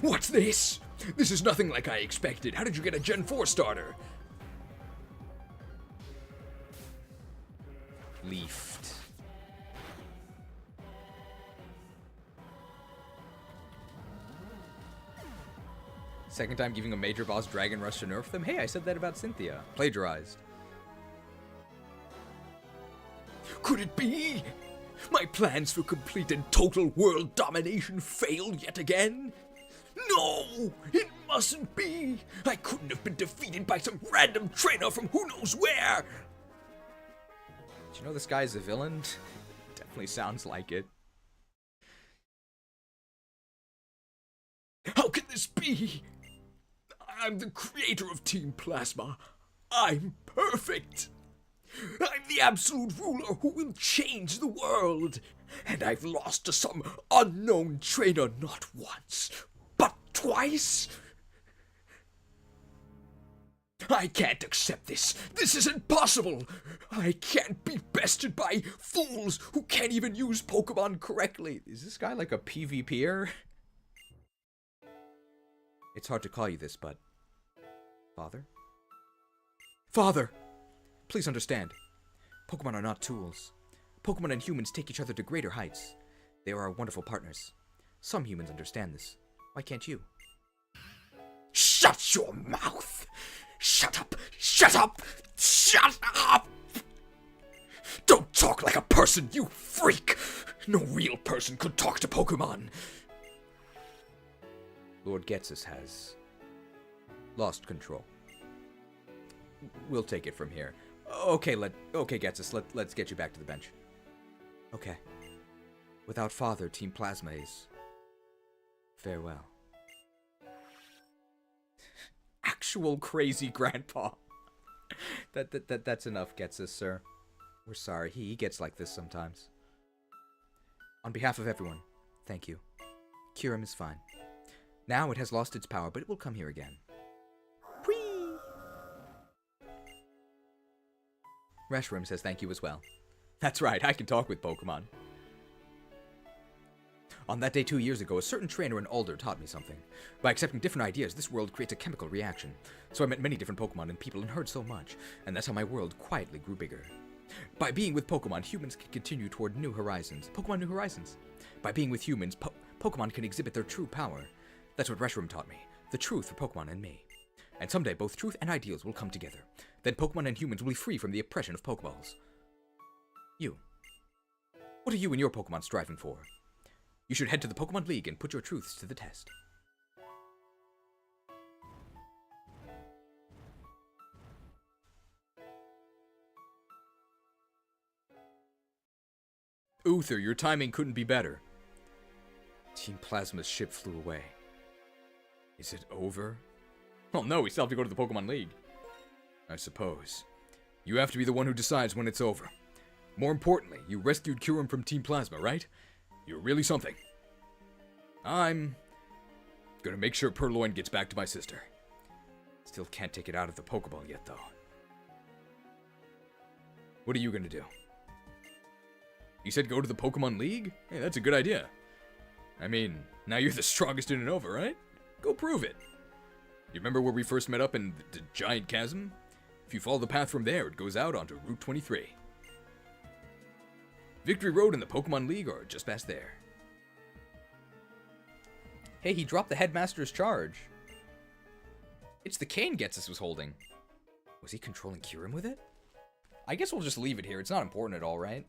S3: What's this? This is nothing like I expected. How did you get a Gen 4 starter? Leafed. Second time giving a major boss Dragon Rush to nerf them? Hey, I said that about Cynthia. Plagiarized. Could it be? My plans for complete and total world domination failed yet again? No! It mustn't be! I couldn't have been defeated by some random trainer from who knows where! Did you know this guy's a villain? Definitely sounds like it. How can this be? I'm the creator of Team Plasma. I'm perfect! I'm the absolute ruler who will change the world. And I've lost to some unknown trainer not once, but twice. I can't accept this. This is impossible. I can't be bested by fools who can't even use Pokemon correctly. Is this guy like a PvPer? It's hard to call you this, but... Father? Father! Please understand. Pokemon are not tools. Pokemon and humans take each other to greater heights. They are our wonderful partners. Some humans understand this. Why can't you? Shut your mouth! Shut up! Shut up! Shut up! Don't talk like a person, you freak! No real person could talk to Pokemon. Lord Ghetsis has lost control. We'll take it from here. Okay, Ghetsis, let's get you back to the bench. Okay. Without Father, Team Plasma is farewell. Actual crazy grandpa. That's enough, Ghetsis, sir. We're sorry. He gets like this sometimes. On behalf of everyone, thank you. Kyurem is fine. Now it has lost its power, but it will come here again. Whee! Reshiram says thank you as well. That's right, I can talk with Pokemon. On that day 2 years ago, a certain trainer in Alder taught me something. By accepting different ideas, this world creates a chemical reaction. So I met many different Pokemon and people and heard so much, and that's how my world quietly grew bigger. By being with Pokemon, humans can continue toward new horizons. Pokemon New Horizons. By being with humans, Pokemon can exhibit their true power. That's what Reshiram taught me. The truth for Pokemon and me. And someday both truth and ideals will come together. Then Pokemon and humans will be free from the oppression of Pokeballs. You. What are you and your Pokemon striving for? You should head to the Pokemon League and put your truths to the test. Uther, your timing couldn't be better. Team Plasma's ship flew away. Is it over? Oh no, we still have to go to the Pokemon League. I suppose. You have to be the one who decides when it's over. More importantly, you rescued Kyurem from Team Plasma, right? You're really something. I'm gonna make sure Purloin gets back to my sister. Still can't take it out of the Pokeball yet, though. What are you gonna do? You said go to the Pokemon League? Hey, that's a good idea. I mean, now you're the strongest in Unova, right? Go prove it. You remember where we first met up in the giant chasm? If you follow the path from there, it goes out onto Route 23. Victory Road and the Pokemon League are just past there. Hey, he dropped the Headmaster's charge. It's the cane Ghetsis was holding. Was he controlling Kyurem with it? I guess we'll just leave it here. It's not important at all, right?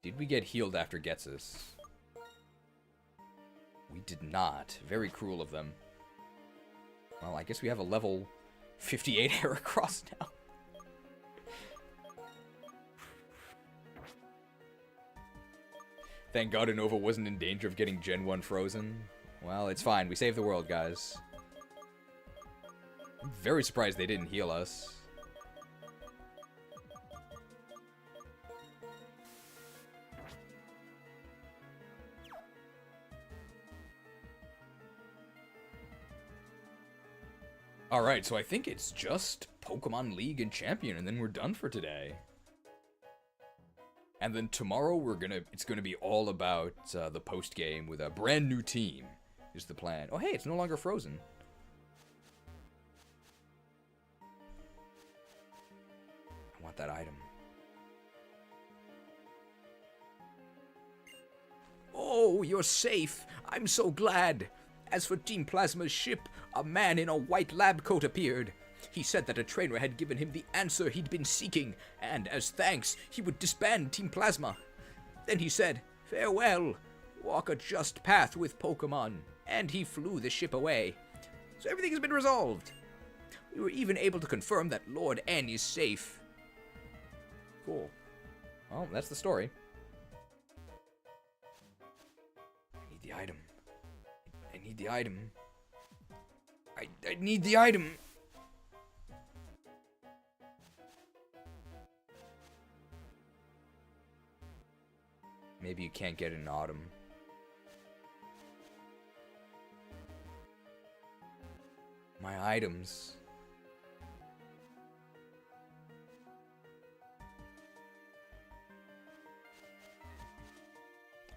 S3: Did we get healed after Ghetsis? We did not. Very cruel of them. Well, I guess we have a level 58 Heracross now. Thank God Unova wasn't in danger of getting Gen 1 frozen. Well, it's fine. We saved the world, guys. I'm very surprised they didn't heal us. Alright, so I think it's just Pokemon League and Champion, and then we're done for today. And then tomorrow it's gonna be all about the post game with a brand new team. Is the plan? Oh hey, it's no longer frozen. I want that item. Oh, you're safe. I'm so glad. As for Team Plasma's ship, a man in a white lab coat appeared. He said that a trainer had given him the answer he'd been seeking, and as thanks, he would disband Team Plasma. Then he said, farewell, walk a just path with Pokemon, and he flew the ship away. So everything has been resolved. We were even able to confirm that Lord N is safe. Cool. Well, that's the story. I need the item. I need the item. I need the item. Maybe you can't get it in autumn. My items.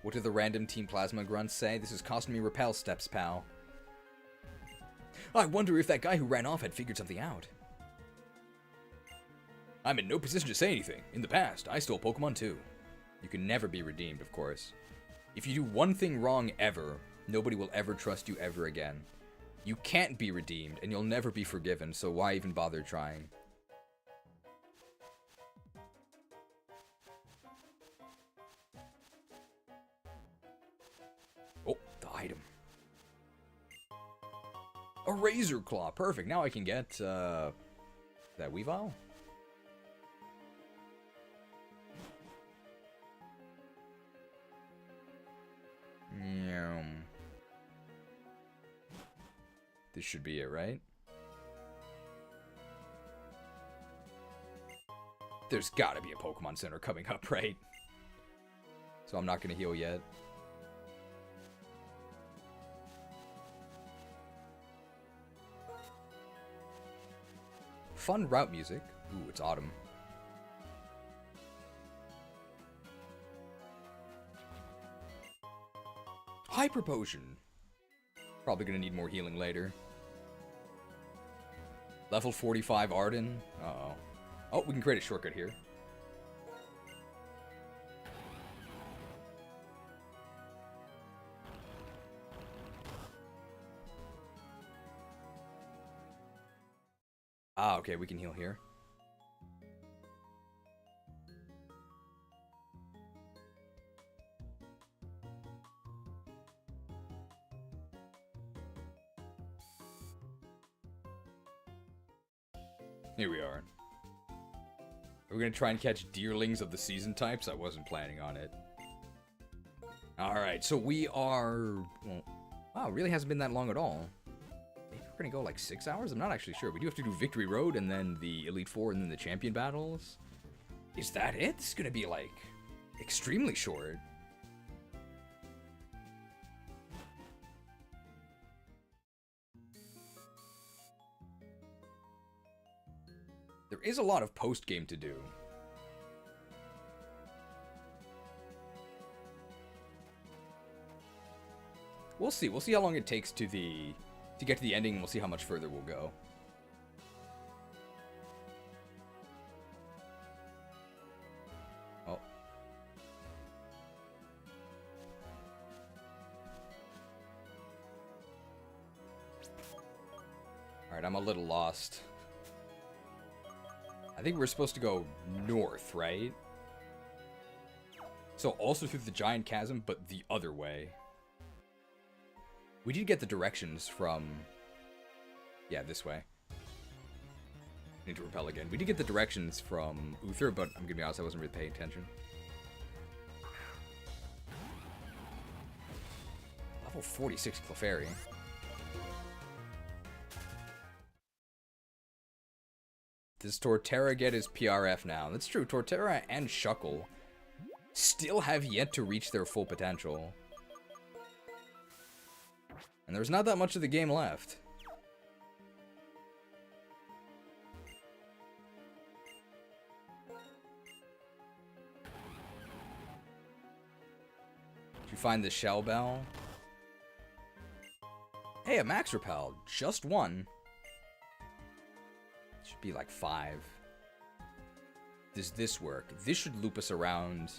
S3: What do the random Team Plasma grunts say? This is costing me repel steps, pal. I wonder if that guy who ran off had figured something out. I'm in no position to say anything. In the past, I stole Pokemon too. You can never be redeemed, of course. If you do one thing wrong ever, nobody will ever trust you ever again. You can't be redeemed, and you'll never be forgiven, so why even bother trying? Oh, the item. A Razor Claw. Perfect. Now I can get, that Weavile? This should be it, right? There's gotta be a Pokemon Center coming up, right? So I'm not gonna heal yet. Fun route music. Ooh, it's autumn. Hyper Potion. Probably gonna need more healing later. Level 45 Arden. Uh-oh. Oh, we can create a shortcut here. Ah, okay, we can heal here. Here we are. We're gonna try and catch deerlings of the season types. I wasn't planning on it. Alright, so we are... Well, wow, it really hasn't been that long at all. Maybe we're gonna go like 6 hours? I'm not actually sure. We do have to do Victory Road and then the Elite Four and then the Champion Battles. Is that it? This is gonna be like extremely short. There is a lot of post-game to do. We'll see. We'll see how long it takes to get to the ending, and we'll see how much further we'll go. Oh. Alright, I'm a little lost. I think we're supposed to go north, right? So also through the giant chasm, but the other way. We did get the directions from... Yeah, this way. Need to repel again. We did get the directions from Uther, but I'm gonna be honest, I wasn't really paying attention. Level 46 Clefairy. Does Torterra get his PRF now? That's true. Torterra and Shuckle still have yet to reach their full potential. And there's not that much of the game left. Did you find the Shell Bell? Hey, a Max Repel. Just one. Should be like 5. Does this work? This should loop us around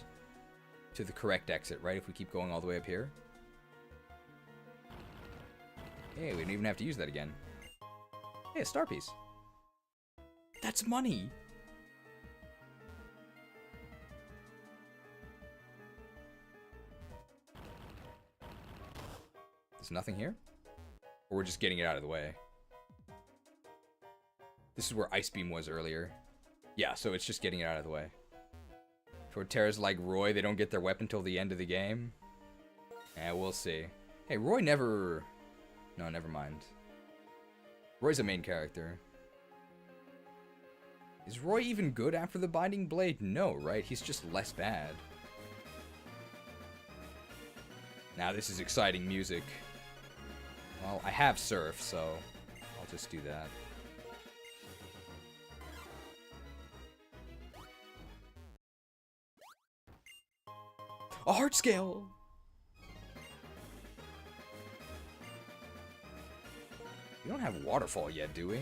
S3: to the correct exit, right? If we keep going all the way up here. Hey, we don't even have to use that again. Hey, a star piece. That's money. There's nothing here? Or we're just getting it out of the way? This is where Ice Beam was earlier. Yeah, so it's just getting it out of the way. Torterra's like Roy, they don't get their weapon till the end of the game. Yeah, we'll see. Hey, Roy never... No, never mind. Roy's a main character. Is Roy even good after the Binding Blade? No, right? He's just less bad. Now this is exciting music. Well, I have Surf, so I'll just do that. A heart scale! We don't have Waterfall yet, do we?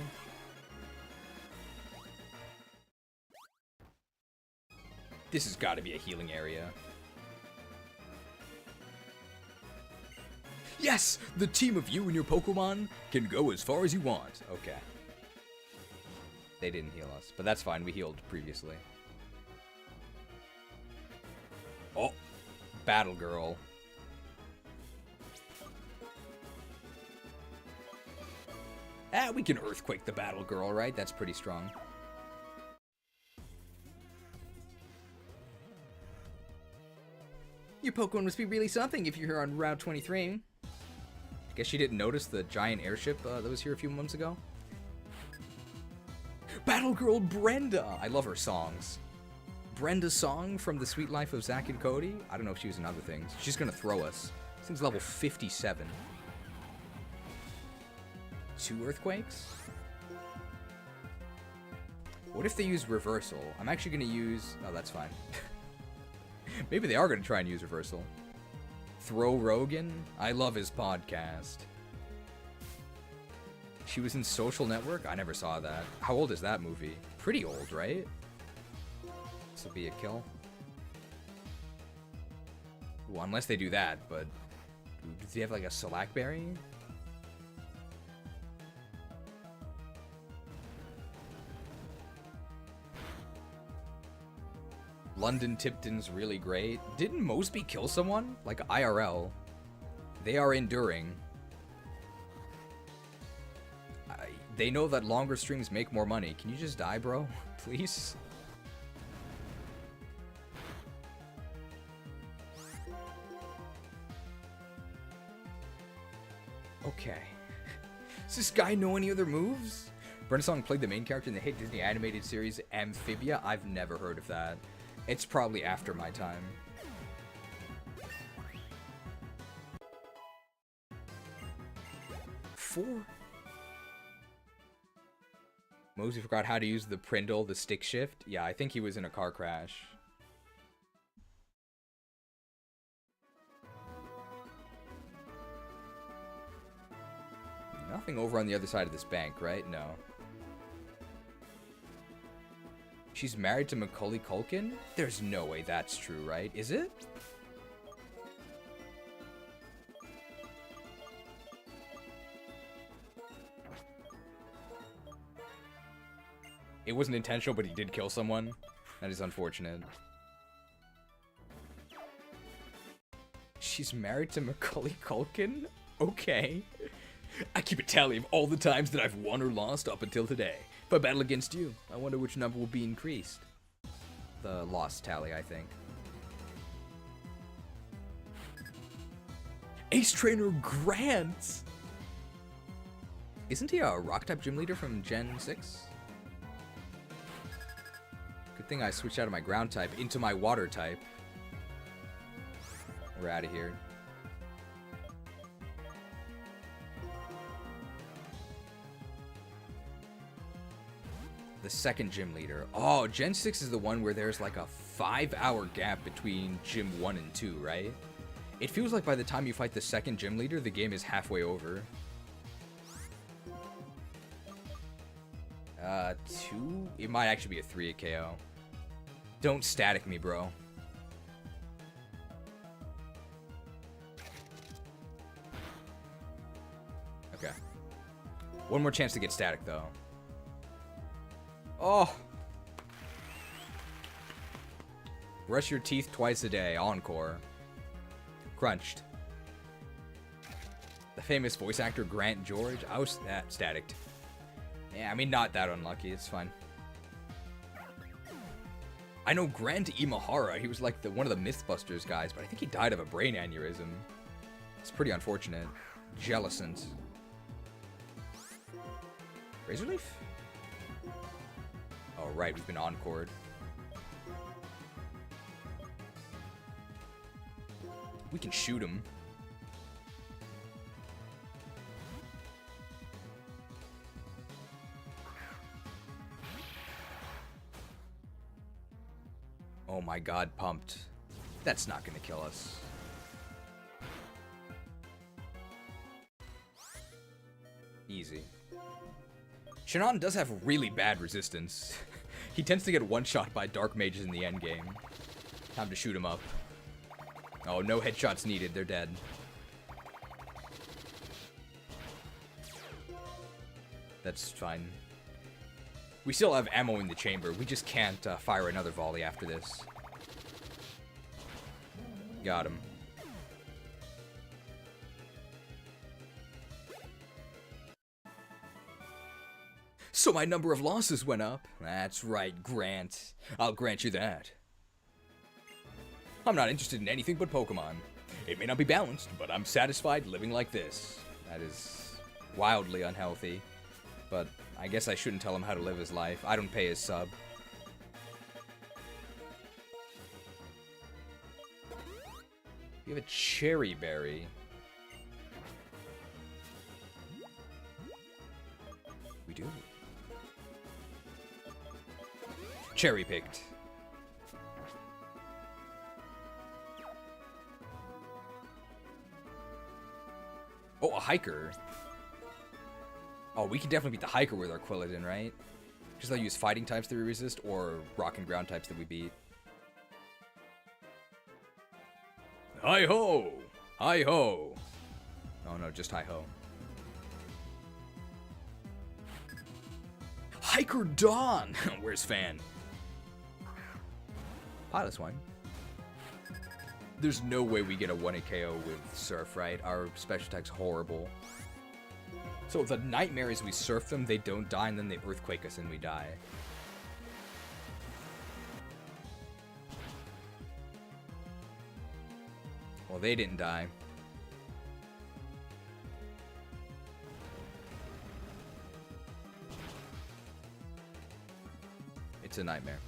S3: This has got to be a healing area. Yes! The team of you and your Pokemon can go as far as you want. Okay. They didn't heal us, but that's fine. We healed previously. Oh! Battle Girl. Ah, we can Earthquake the Battle Girl, right? That's pretty strong. Your Pokemon must be really something if you're here on Route 23. Guess she didn't notice the giant airship that was here a few months ago. Battle Girl Brenda! I love her songs. Brenda's song from The Sweet Life of Zack and Cody? I don't know if she was in other things. She's gonna throw us. This thing's level 57. 2 Earthquakes? What if they use Reversal? I'm actually gonna use... Oh, that's fine. Maybe they are gonna try and use Reversal. Throw Rogan? I love his podcast. She was in Social Network? I never saw that. How old is that movie? Pretty old, right? This will be a kill. Well, unless they do that, but... Does he have like a Slackberry? London Tipton's really great. Didn't Mosby kill someone? Like IRL. They are enduring. They know that longer streams make more money. Can you just die, bro? Please? Okay. Does this guy know any other moves? Brenda Song played the main character in the hit Disney animated series Amphibia? I've never heard of that. It's probably after my time. Four. Mosey forgot how to use the Prindle, the stick shift. Yeah, I think he was in a car crash. Nothing over on the other side of this bank, right? No. She's married to Macaulay Culkin? There's no way that's true, right? Is it? It wasn't intentional, but he did kill someone. That is unfortunate. She's married to Macaulay Culkin? Okay. I keep a tally of all the times that I've won or lost up until today. If I battle against you, I wonder which number will be increased. The loss tally, I think. Ace Trainer Grant! Isn't he a Rock-type gym leader from Gen 6? Good thing I switched out of my ground type into my water type. We're out of here. The second gym leader. Oh, Gen 6 is the one where there's like a 5-hour gap between Gym 1 and 2, right? It feels like by the time you fight the second gym leader, the game is halfway over. 2? It might actually be a 3 at KO. Don't static me, bro. Okay. One more chance to get static, though. Oh! Brush your teeth twice a day. Encore. Crunched. The famous voice actor Grant George. I was staticked. Yeah, I mean, not that unlucky. It's fine. I know Grant Imahara. He was like one of the Mythbusters guys, but I think he died of a brain aneurysm. It's pretty unfortunate. Jellicent. Razor Leaf? Oh, right, we've been encored. We can shoot him. Oh my god, pumped. That's not gonna kill us. Easy. Shauntal does have really bad resistance. He tends to get one-shot by dark mages in the endgame. Time to shoot him up. Oh, no headshots needed. They're dead. That's fine. We still have ammo in the chamber. We just can't fire another volley after this. Got him. So my number of losses went up. That's right, Grant. I'll grant you that. I'm not interested in anything but Pokemon. It may not be balanced, but I'm satisfied living like this. That is wildly unhealthy. But I guess I shouldn't tell him how to live his life. I don't pay his sub. You have a cherry berry. We do. Cherry picked. Oh, a hiker. Oh, we can definitely beat the hiker with our Quilladin, right? Just they'll use fighting types that we resist or rock and ground types that we beat. Hi-ho! Hi-ho! Oh no, just hi-ho. Hiker Dawn! Where's Fan? Pilot Swine. There's no way we get a 1-hit KO with Surf, right? Our special attack's horrible. So the nightmare is we surf them, they don't die, and then they earthquake us and we die. Well, they didn't die. It's a nightmare.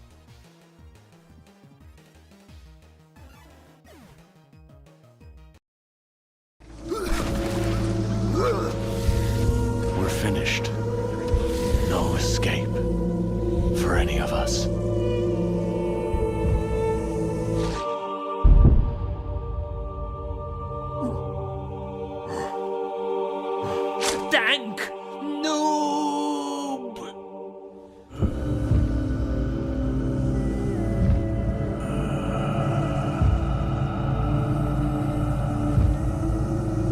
S17: We're finished. No escape for any of us.
S12: Dank noob!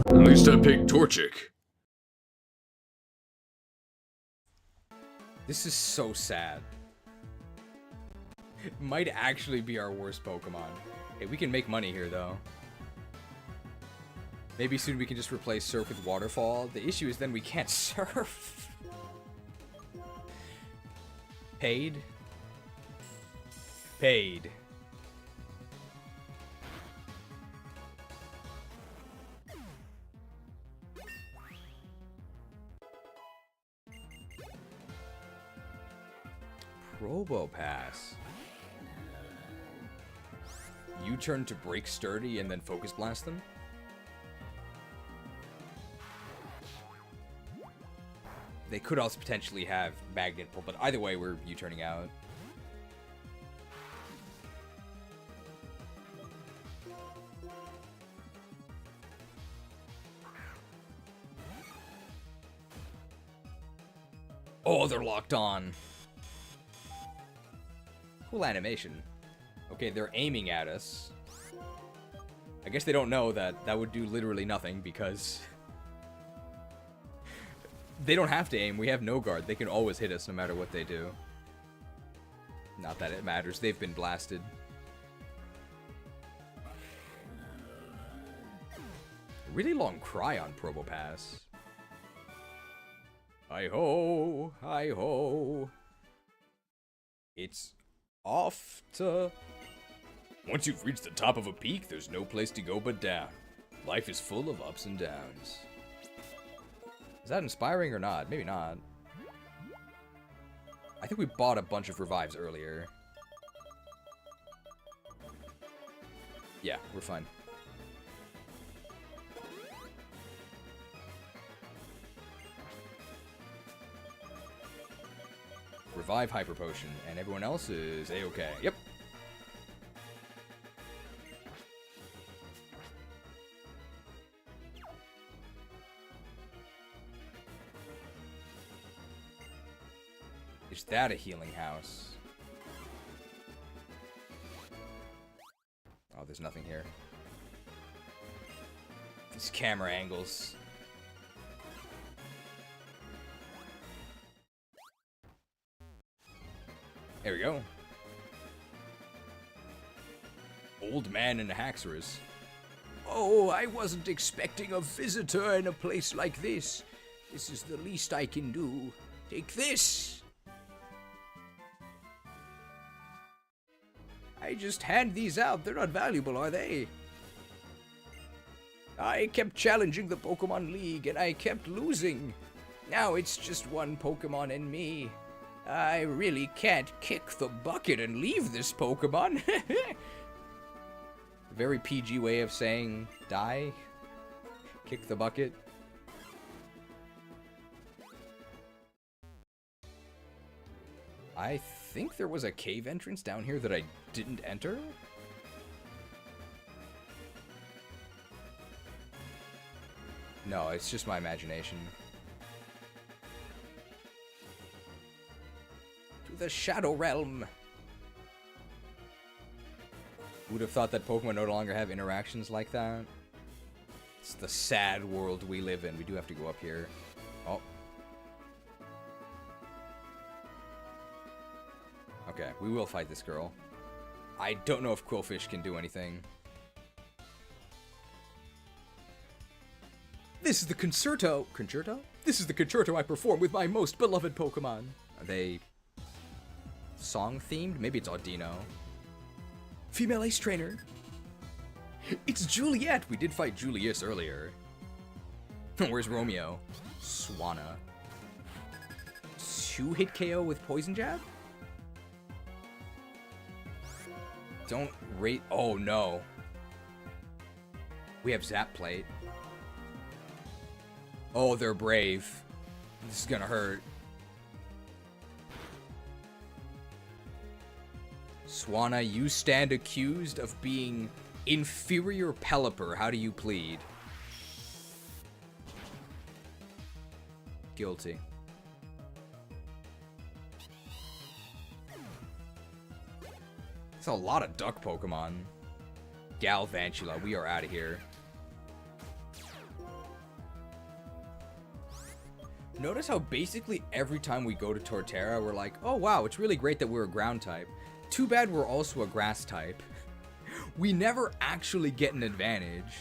S9: At least I picked Torchic.
S3: This is so sad. It might actually be our worst Pokemon. Hey, we can make money here, though. Maybe soon we can just replace Surf with Waterfall. The issue is then we can't surf. Paid? Paid. Probopass. U-turn to break sturdy and then focus blast them? They could also potentially have magnet pull, but either way we're U-turning out. Oh, they're locked on. Cool animation. Okay, they're aiming at us. I guess they don't know that that would do literally nothing because they don't have to aim. We have no guard. They can always hit us no matter what they do. Not that it matters. They've been blasted. Really long cry on Probopass. Hi-ho, hi-ho. It's off to... Once you've reached the top of a peak, there's no place to go but down. Life is full of ups and downs. Is that inspiring or not? Maybe not. I think we bought a bunch of revives earlier. Yeah, we're fine. Revive Hyper Potion, and everyone else is A-okay. Yep. Is that a healing house? Oh, there's nothing here. These camera angles. There we go. Old man in a Haxorus.
S1: Oh, I wasn't expecting a visitor in a place like this. This is the least I can do. Take this. I just hand these out. They're not valuable, are they? I kept challenging the Pokemon League, and I kept losing. Now it's just one Pokemon and me. I really can't kick the bucket and leave this Pokemon.
S3: Very PG way of saying die. Kick the bucket. I think there was a cave entrance down here that I didn't enter. No, it's just my imagination. To the Shadow Realm. Who'd have thought that Pokemon no longer have interactions like that? It's the sad world we live in. We do have to go up here. Oh. Okay, we will fight this girl. I don't know if Quillfish can do anything. This is the concerto. Concerto? This is the concerto I perform with my most beloved Pokemon. Are they song themed? Maybe it's Audino. Female Ace Trainer. It's Juliet. We did fight Julius earlier. Where's Romeo? Swanna. 2-hit KO with Poison Jab? Don't rate. Oh no. We have Zap Plate. Oh, they're brave. This is gonna hurt. Swanna, you stand accused of being inferior Pelipper. How do you plead? Guilty. It's a lot of duck Pokemon. Galvantula, we are out of here. Notice how basically every time we go to Torterra, we're like, oh wow, it's really great that we're a ground type. Too bad we're also a grass type. We never actually get an advantage.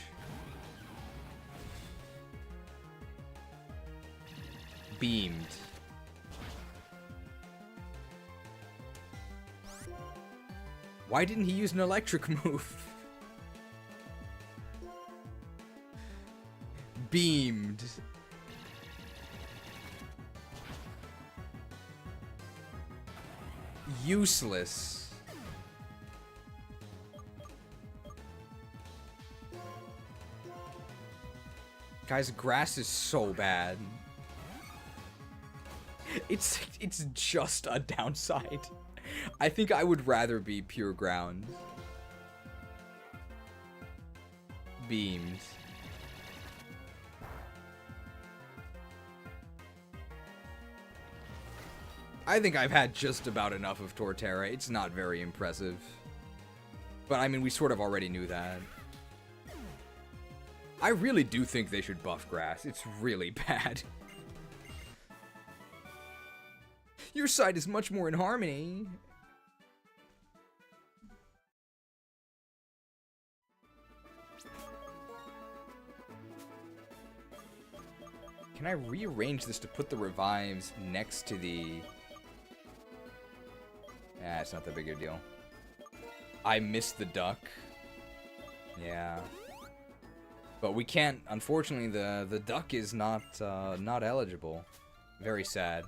S3: Beamed. Why didn't he use an electric move? Beamed. Useless. Guys, grass is so bad. It's just a downside. I think I would rather be pure ground. Beamed. I think I've had just about enough of Torterra. It's not very impressive. But I mean, we sort of already knew that. I really do think they should buff grass. It's really bad. Your side is much more in harmony. Can I rearrange this to put the revives next to the... Yeah, it's not that big a deal. I missed the duck. Yeah. But we can't, unfortunately, the duck is not eligible. Very sad.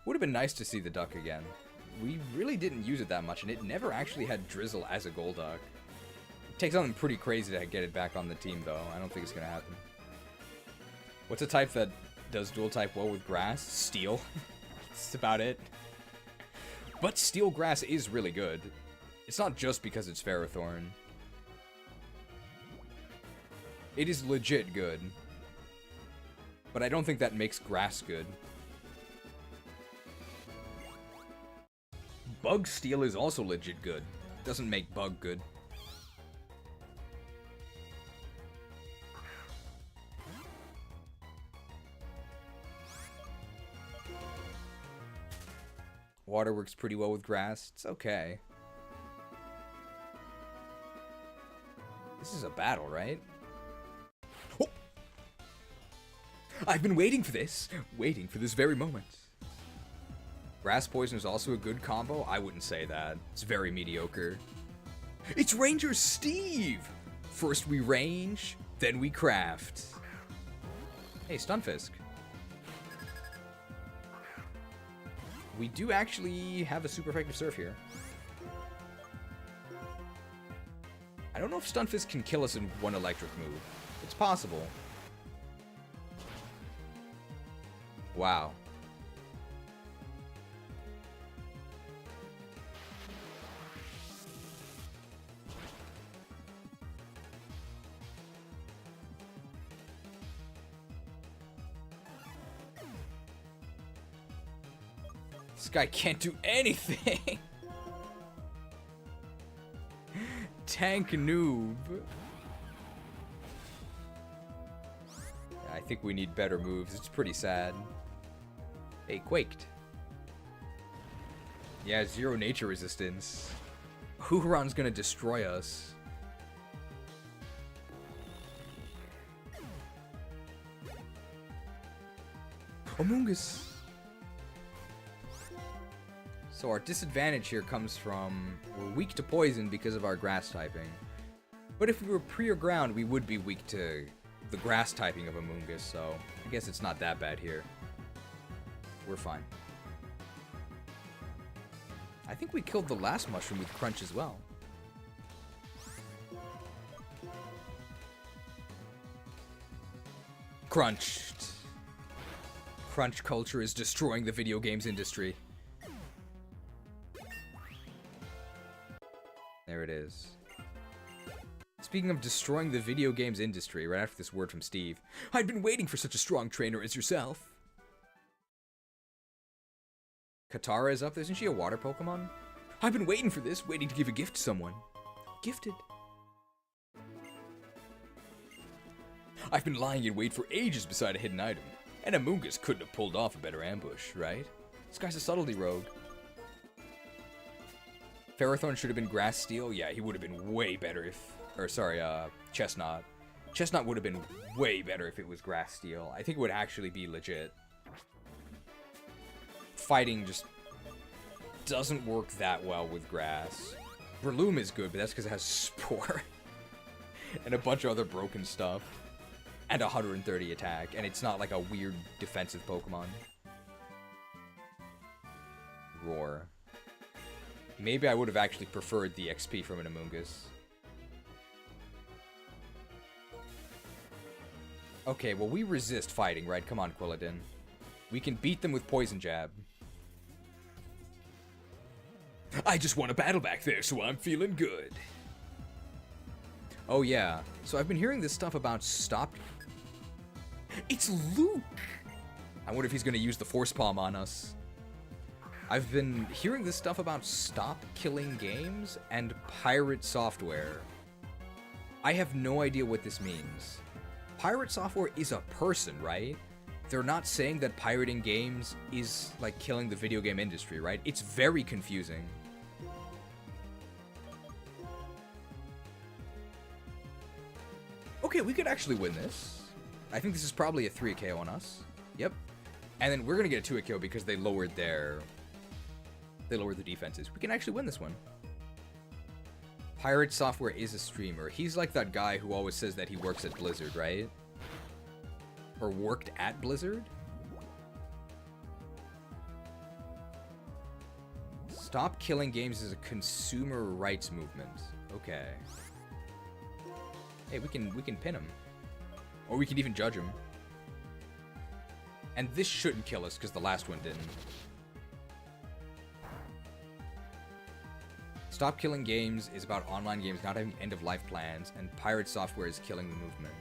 S3: Would have been nice to see the duck again. We really didn't use it that much, and it never actually had Drizzle as a Golduck. It takes something pretty crazy to get it back on the team, though. I don't think it's going to happen. What's a type that does dual type well with grass? Steel. That's about it. But Steel Grass is really good. It's not just because it's Ferrothorn. It is legit good. But I don't think that makes Grass good. Bug Steel is also legit good. Doesn't make Bug good. Water works pretty well with grass. It's okay. This is a battle, right? Oh! I've been waiting for this. Waiting for this very moment. Grass Poison is also a good combo? I wouldn't say that. It's very mediocre. It's Ranger Steve! First we range, then we craft. Hey, Stunfisk. We do actually have a super effective Surf here. I don't know if Stunfisk can kill us in one electric move. It's possible. Wow. This guy can't do anything. Tank noob. I think we need better moves. It's pretty sad. Hey, Quaked. Yeah, 0 nature resistance. Huron's gonna destroy us. Amoonguss. So our disadvantage here comes from we're weak to poison because of our grass typing. But if we were pre or ground, we would be weak to the grass typing of Amoonguss, so I guess it's not that bad here. We're fine. I think we killed the last mushroom with Crunch as well. Crunched. Crunch culture is destroying the video games industry. There it is. Speaking of destroying the video games industry, right after this word from Steve, I'd been waiting for such a strong trainer as yourself. Katara is up. Isn't she a water Pokemon? I've been waiting for this, waiting to give a gift to someone. Gifted. I've been lying in wait for ages beside a hidden item, and Amoonguss couldn't have pulled off a better ambush, right? This guy's a subtlety rogue. Ferrothorn should have been Grass Steel. Yeah, he would have been way better if... Or, sorry, Chestnut. Chestnut would have been way better if it was Grass Steel. I think it would actually be legit. Fighting just doesn't work that well with Grass. Breloom is good, but that's because it has Spore. And a bunch of other broken stuff. And 130 attack. And it's not like a weird defensive Pokemon. Roar. Maybe I would have actually preferred the XP from an Amoonguss. Okay, well, we resist fighting, right? Come on, Quilladin. We can beat them with Poison Jab. I just won a battle back there, so I'm feeling good. Oh, yeah. So I've been hearing this stuff about stop... It's Luke! I wonder if he's going to use the Force Palm on us. I've been hearing this stuff about stop killing games and pirate software. I have no idea what this means. Pirate software is a person, right? They're not saying that pirating games is like killing the video game industry, right? It's very confusing. Okay, we could actually win this. I think this is probably a 3 KO on us. Yep. And then we're gonna get a 2 KO because they lowered their... They lowered the defenses. We can actually win this one. Pirate Software is a streamer. He's like that guy who always says that he works at Blizzard, right? Or worked at Blizzard? Stop Killing Games is a consumer rights movement. Okay. Hey, we can pin him. Or we can even judge him. And this shouldn't kill us because the last one didn't. Stop Killing Games is about online games not having end-of-life plans, and pirate software is killing the movement.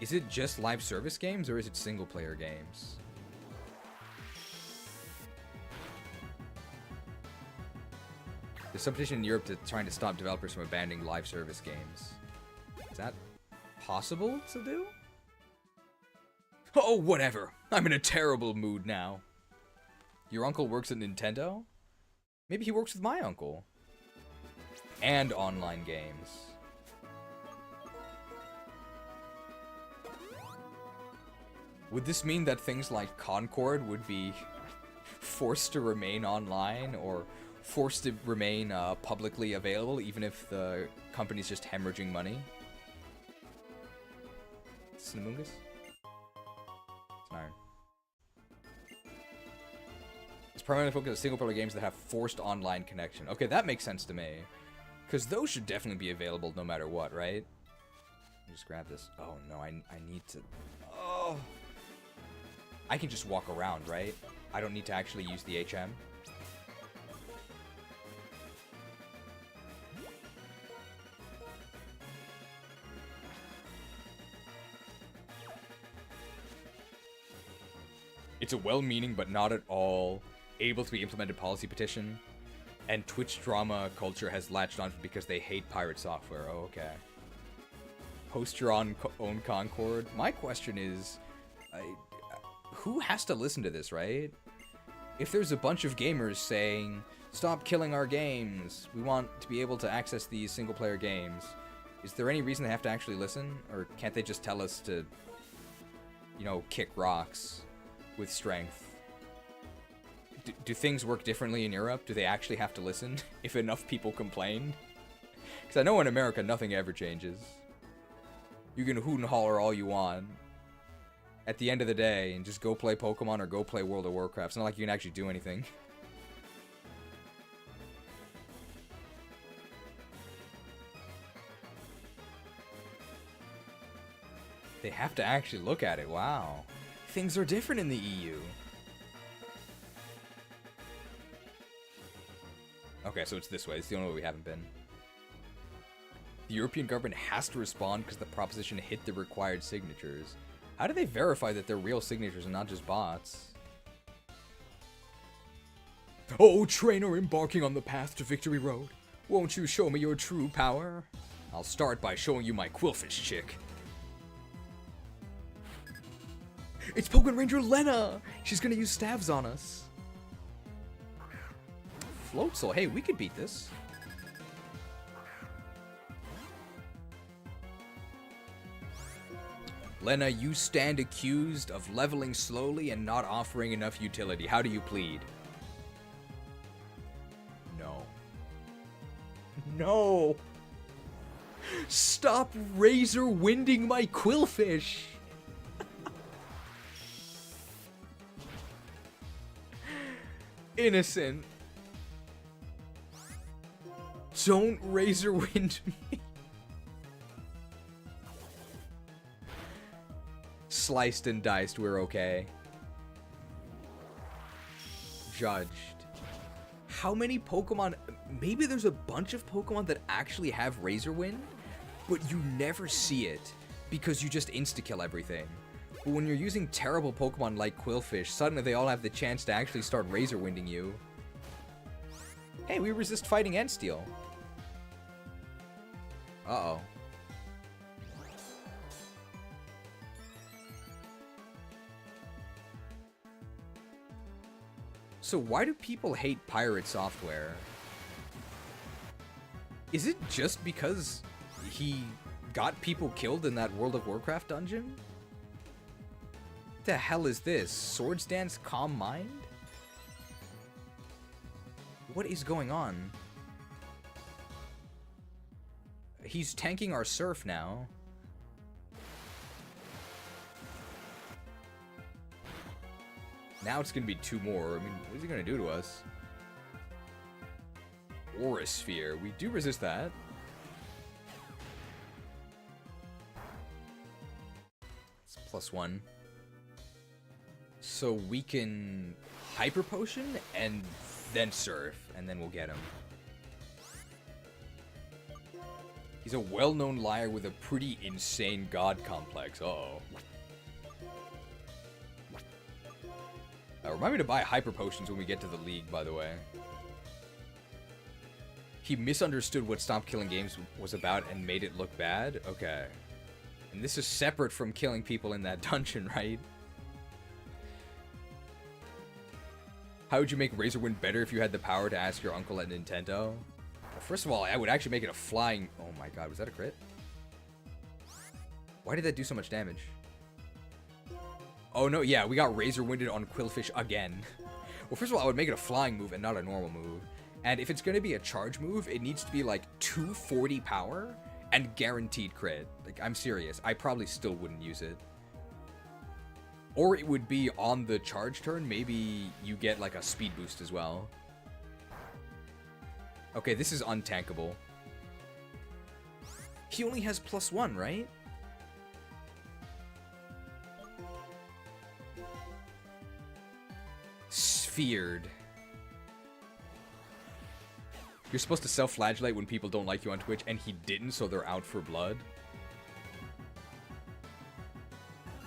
S3: Is it just live service games, or is it single-player games? There's some petition in Europe trying to stop developers from abandoning live service games. Is that possible to do? Oh, whatever. I'm in a terrible mood now. Your uncle works at Nintendo? Maybe he works with my uncle. And online games. Would this mean that things like Concord would be forced to remain online, or forced to remain publicly available, even if the company's just hemorrhaging money? Cinemungus? Iron. It's primarily focused on single-player games that have forced online connection. Okay, that makes sense to me. Because those should definitely be available no matter what, right? Just grab this. Oh, no, I need to... Oh! I can just walk around, right? I don't need to actually use the HM. It's a well-meaning but not at all able to be implemented policy petition, and Twitch drama culture has latched on because they hate pirate software. Oh, okay. Host your own Concord. My question is, who has to listen to this, right? If there's a bunch of gamers saying, stop killing our games, we want to be able to access these single-player games, is there any reason they have to actually listen? Or can't they just tell us to, you know, kick rocks with strength? Do things work differently in Europe? Do they actually have to listen if enough people complain? Because I know in America nothing ever changes. You can hoot and holler all you want. At the end of the day, and just go play Pokemon or go play World of Warcraft. It's not like you can actually do anything. They have to actually look at it. Wow. Things are different in the EU. Okay, so it's this way. It's the only way we haven't been. The European government has to respond because the proposition hit the required signatures. How do they verify that they're real signatures and not just bots? Oh, trainer embarking on the path to Victory Road. Won't you show me your true power? I'll start by showing you my Quillfish chick. It's Pokemon Ranger Lena! She's gonna use stabs on us. Floatzel, hey, we could beat this. Lena, you stand accused of leveling slowly and not offering enough utility. How do you plead? No. No! Stop razor winding my Quillfish! Innocent. Don't razor wind me. Sliced and diced, we're okay. Judged. How many Pokemon... Maybe there's a bunch of Pokemon that actually have Razor Wind, but you never see it because you just insta-kill everything. But when you're using terrible Pokemon like Quillfish, suddenly they all have the chance to actually start Razor Winding you. Hey, we resist fighting and steel. Uh-oh. So why do people hate pirate software? Is it just because he got people killed in that World of Warcraft dungeon? What the hell is this? Swords Dance Calm Mind? What is going on? He's tanking our Surf now. Now it's gonna be 2 more. I mean, what is he gonna do to us? Aura Sphere. We do resist that. It's +1. So we can Hyper Potion and then Surf, and then we'll get him. He's a well-known liar with a pretty insane god complex. Uh-oh. Remind me to buy Hyper Potions when we get to the League, by the way. He misunderstood what Stop Killing Games was about and made it look bad? Okay. And this is separate from killing people in that dungeon, right? How would you make Razorwind better if you had the power to ask your uncle at Nintendo? Well, first of all, I would actually make it a flying... Oh my god, was that a crit? Why did that do so much damage? Oh no, yeah, we got Razorwinded on Quillfish again. Well, first of all, I would make it a flying move and not a normal move. And if it's going to be a charge move, it needs to be like 240 power and guaranteed crit. Like, I'm serious. I probably still wouldn't use it. Or it would be on the charge turn. Maybe you get like a speed boost as well. Okay, this is untankable. He only has +1, right? Sphered. You're supposed to self-flagellate when people don't like you on Twitch, and he didn't, so they're out for blood.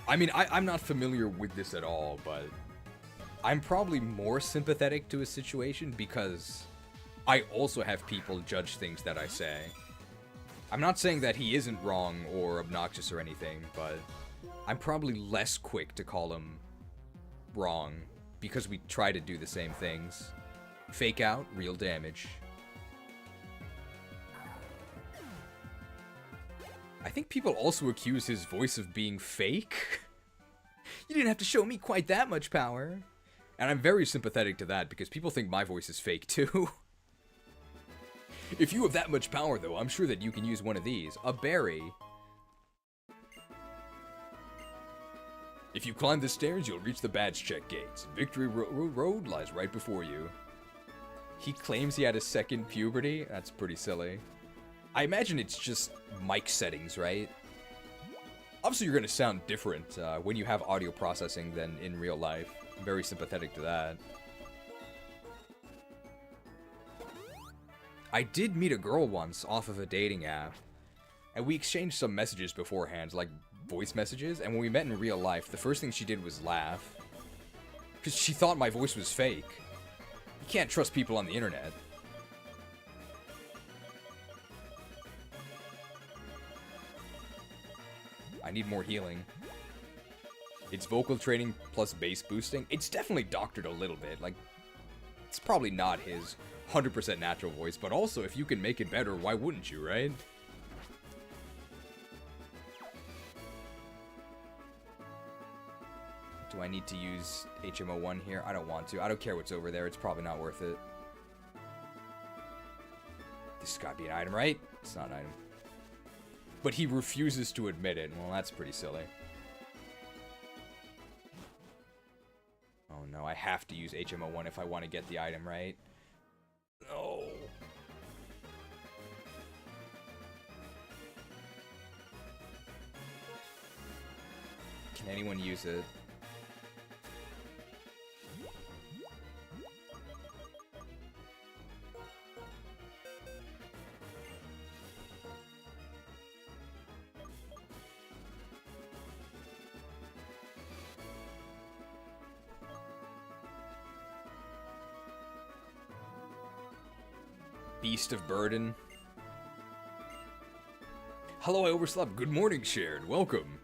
S3: I mean, I'm not familiar with this at all, but I'm probably more sympathetic to his situation because I also have people judge things that I say. I'm not saying that he isn't wrong or obnoxious or anything, but I'm probably less quick to call him wrong because we try to do the same things. Fake out, real damage. I think people also accuse his voice of being fake. You didn't have to show me quite that much power. And I'm very sympathetic to that because people think my voice is fake too. If you have that much power though, I'm sure that you can use one of these. A berry. If you climb the stairs, you'll reach the badge check gates. Victory Road lies right before you. He claims he had a second puberty? That's pretty silly. I imagine it's just mic settings, right? Obviously, you're going to sound different when you have audio processing than in real life. I'm very sympathetic to that. I did meet a girl once off of a dating app, and we exchanged some messages beforehand, like voice messages, and when we met in real life, the first thing she did was laugh. Because she thought my voice was fake. You can't trust people on the internet. I need more healing. It's vocal training plus bass boosting. It's definitely doctored a little bit. Like, it's probably not his 100% natural voice, but also if you can make it better, why wouldn't you, right? Do I need to use HMO1 here? I don't want to. I don't care what's over there. It's probably not worth it. This has got to be an item, right? It's not an item. But he refuses to admit it. Well, that's pretty silly. Oh no, I have to use HMO1 if I want to get the item, right? No. Can anyone use it? Beast of Burden. Hello, I overslept. Good morning, Shared. Welcome.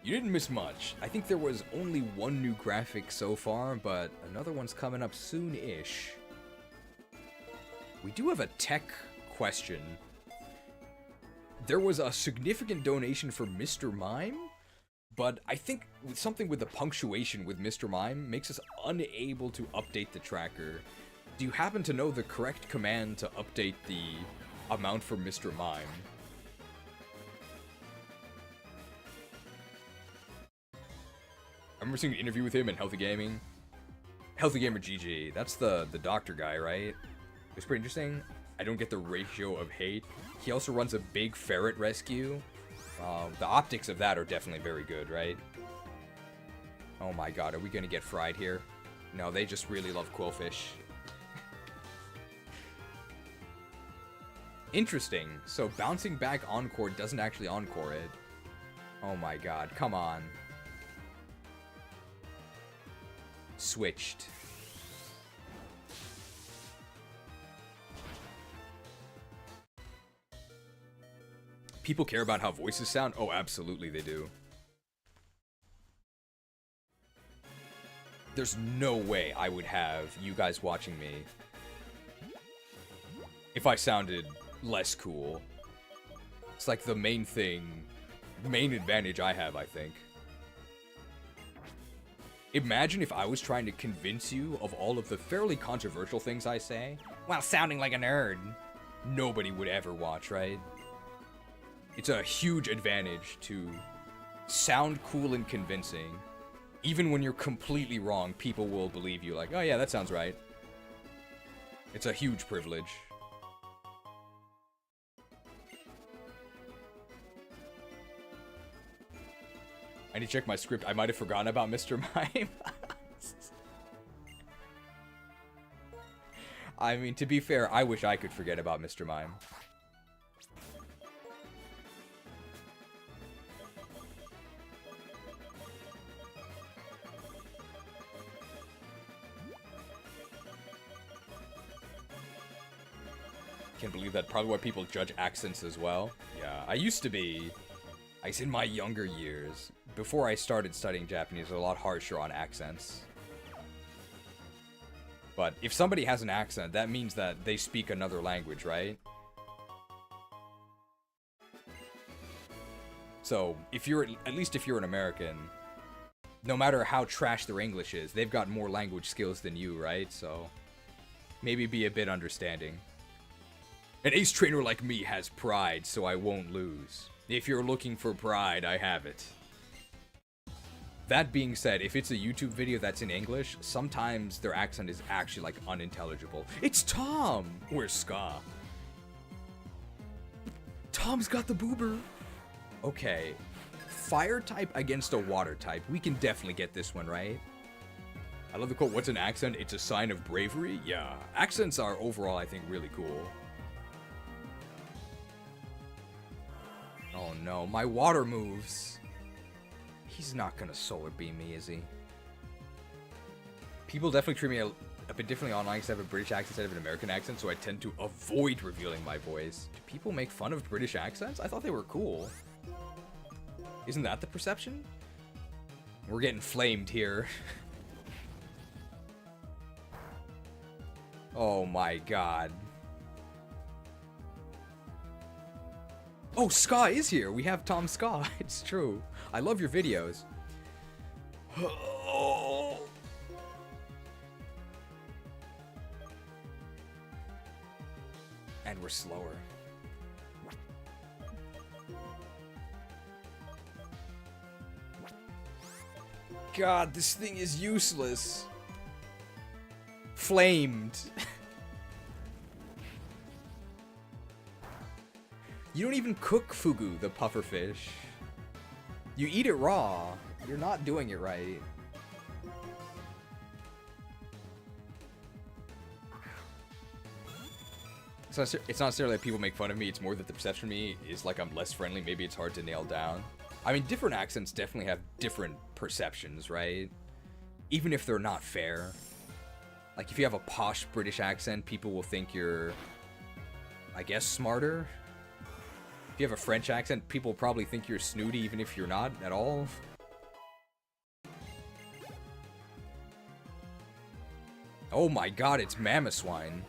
S3: You didn't miss much. I think there was only one new graphic so far, but another one's coming up soon-ish. We do have a tech question. There was a significant donation for Mr. Mime, but I think something with the punctuation with Mr. Mime makes us unable to update the tracker. Do you happen to know the correct command to update the amount for Mr. Mime? remember seeing an interview with him in Healthy Gaming. Healthy Gamer GG. That's the doctor guy, right? It's pretty interesting. I don't get the ratio of hate. He also runs a big ferret rescue. The optics of that are definitely very good, right? Oh my god, are we gonna get fried here? No, they just really love quillfish. Interesting. So bouncing back encore doesn't actually encore it. Oh my god, come on. Switched. People care about how voices sound? Oh, absolutely they do. There's no way I would have you guys watching me if I sounded less cool. It's like the main advantage I have, I think. Imagine if I was trying to convince you of all of the fairly controversial things I say while sounding like a nerd. Nobody would ever watch, right? It's a huge advantage to sound cool and convincing. Even when you're completely wrong, people will believe you like, oh yeah, that sounds right. It's a huge privilege. I need to check my script. I might have forgotten about Mr. Mime. I mean, to be fair, I wish I could forget about Mr. Mime. Can't believe that. Probably why people judge accents as well. Yeah, I used to be. I guess in my younger years, before I started studying Japanese, a lot harsher on accents. But if somebody has an accent, that means that they speak another language, right? So, if you're, at least if you're an American, no matter how trash their English is, they've got more language skills than you, right? So, maybe be a bit understanding. An ace trainer like me has pride, so I won't lose. If you're looking for pride, I have it. That being said, if it's a YouTube video that's in English, sometimes their accent is actually, like, unintelligible. It's Tom! Where's Ska? Tom's got the boober! Okay. Fire type against a water type. We can definitely get this one, right? I love the quote, what's an accent? It's a sign of bravery? Yeah. Accents are overall, I think, really cool. Oh no, my water moves. He's not gonna solar beam me, is he? People definitely treat me a bit differently online because I have a British accent instead of an American accent, so I tend to avoid revealing my voice. Do people make fun of British accents? I thought they were cool. Isn't that the perception? We're getting flamed here. Oh my god. Oh, Ska is here. We have Tom Ska. It's true. I love your videos. Oh. And we're slower. God, this thing is useless. Flamed. You don't even cook fugu, the pufferfish. You eat it raw. You're not doing it right. It's not necessarily that people make fun of me, it's more that the perception of me is like I'm less friendly, maybe it's hard to nail down. I mean, different accents definitely have different perceptions, right? Even if they're not fair. Like, if you have a posh British accent, people will think you're, I guess, smarter. If you have a French accent, people will probably think you're snooty, even if you're not at all. Oh my god, it's Mamoswine.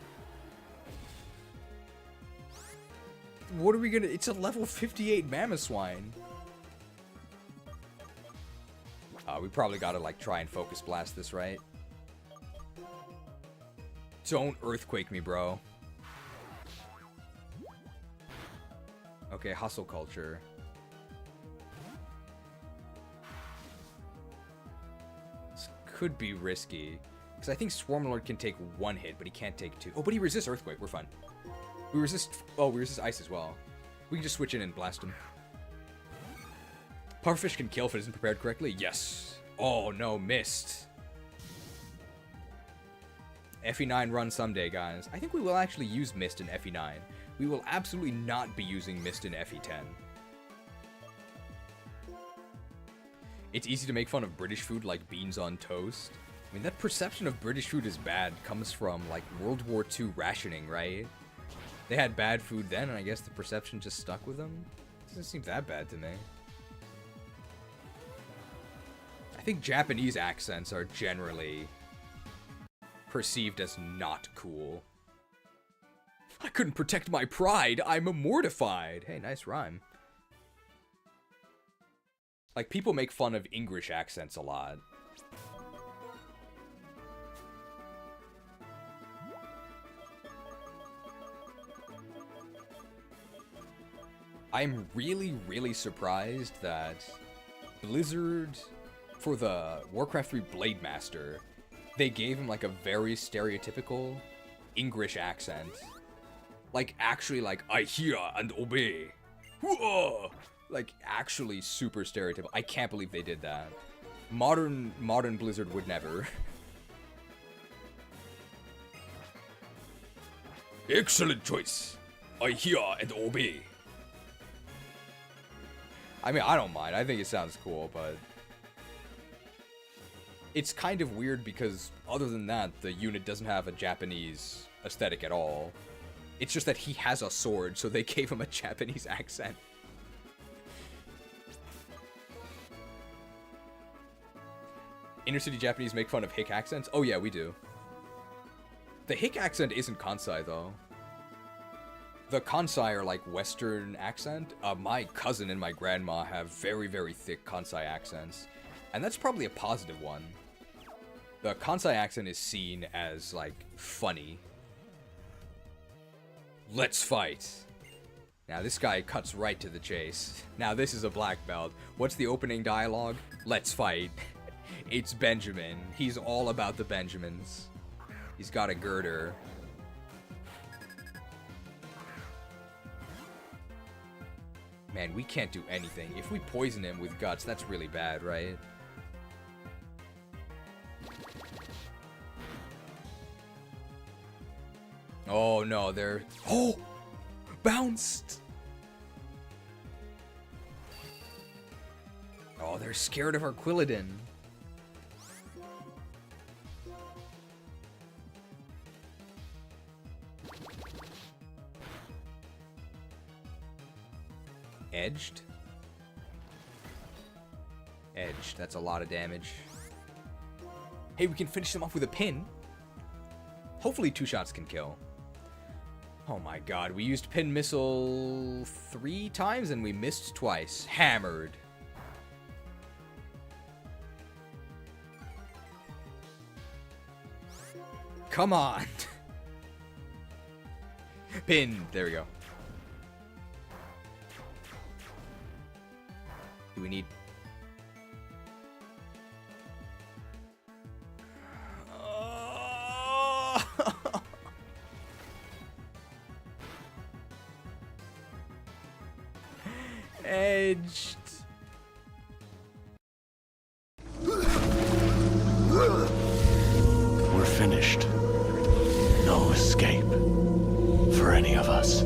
S3: What are we gonna... It's a level 58 Mamoswine. We probably gotta, like, try and focus blast this, right? Don't earthquake me, bro. Okay, hustle culture. could be risky. Because I think Swarmlord can take 1 hit, but he can't take 2. Oh, but he resists Earthquake. We're fine. We resist Ice as well. We can just switch in and blast him. Pufferfish can kill if it isn't prepared correctly. Yes. Oh, no. Missed. FE9 run someday, guys. I think we will actually use Mist in FE9. We will absolutely not be using Mist in FE10. It's easy to make fun of British food like beans on toast. I mean, that perception of British food is bad comes from, like, World War II rationing, right? They had bad food then, and I guess the perception just stuck with them? Doesn't seem that bad to me. I think Japanese accents are generally perceived as not cool. I couldn't protect my pride, I'm mortified. Hey, nice rhyme. Like, people make fun of English accents a lot. I'm really, really surprised that Blizzard, for the Warcraft 3 Blade Master, they gave him, like, a very stereotypical English accent. Like, actually, like, I hear and obey. Whoa! Like, actually super stereotypical. I can't believe they did that. Modern Blizzard would never. Excellent choice. I hear and obey. I mean, I don't mind. I think it sounds cool, but it's kind of weird because other than that, the unit doesn't have a Japanese aesthetic at all. It's just that he has a sword, so they gave him a Japanese accent. Inner city Japanese make fun of hick accents? Oh yeah, we do. The hick accent isn't Kansai, though. The Kansai are like Western accent. My cousin and my grandma have very, very thick Kansai accents. And that's probably a positive one. The Kansai accent is seen as, like, funny. Let's fight. Now, this guy cuts right to the chase. Now, this is a black belt. What's the opening dialogue? Let's fight. It's Benjamin. He's all about the Benjamins. He's got a girder. Man, we can't do anything. If we poison him with guts, that's really bad, right? Oh, no, they're... Oh! Bounced! Oh, they're scared of our Quilladin. Edged? Edged. That's a lot of damage. Hey, we can finish them off with a pin. Hopefully 2 shots can kill. Oh my god, we used pin missile 3 times and we missed twice. Hammered. Come on. Pin. There we go. Do we need... Edged.
S17: We're finished. No escape for any of us.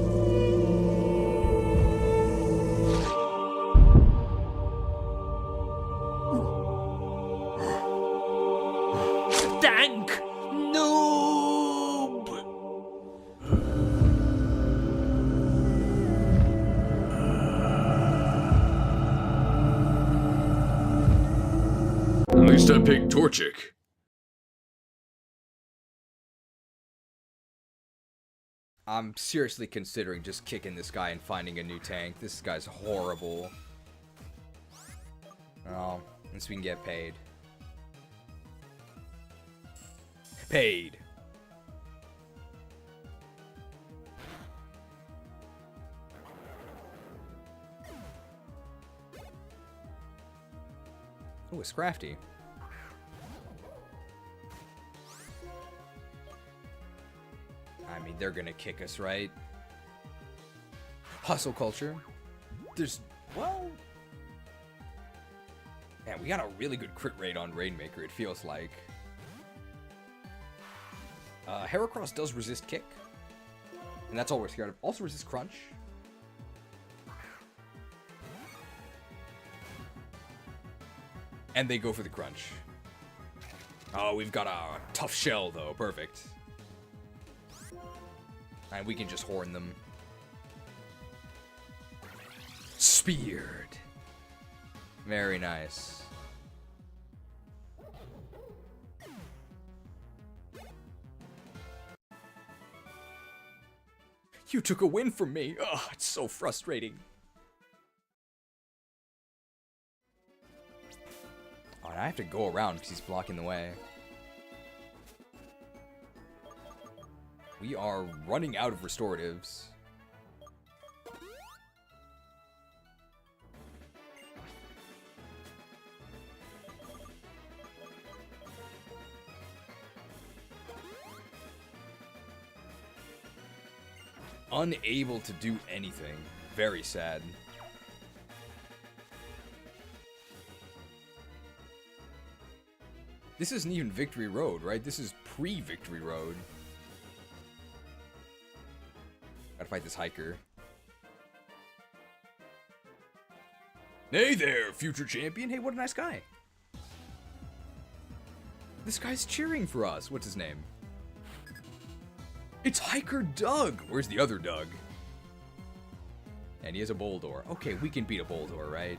S21: Dank noob!
S9: At least I picked Torchic.
S3: I'm seriously considering just kicking this guy and finding a new tank. This guy's horrible. Oh, at least we can get paid. Paid. Oh, it's crafty. they're gonna kick us, right? Hustle culture. There's, well... Man, we got a really good crit rate on Rainmaker, it feels like. Heracross does resist kick. And that's all we're scared of. Also resist crunch. And they go for the crunch. Oh, we've got a tough shell, though. Perfect. And we can just horn them. Speared. Very nice. You took a win from me. Oh, it's so frustrating. Oh, and I have to go around because he's blocking the way. We are running out of restoratives. Unable to do anything. Very sad. This isn't even Victory Road, right? This is pre-Victory Road. Gotta fight this hiker. Hey there, future champion. Hey, what a nice guy. This guy's cheering for us. What's his name? It's Hiker Doug! Where's the other Doug? And he has a Boldor. Okay, we can beat a Boldor, right?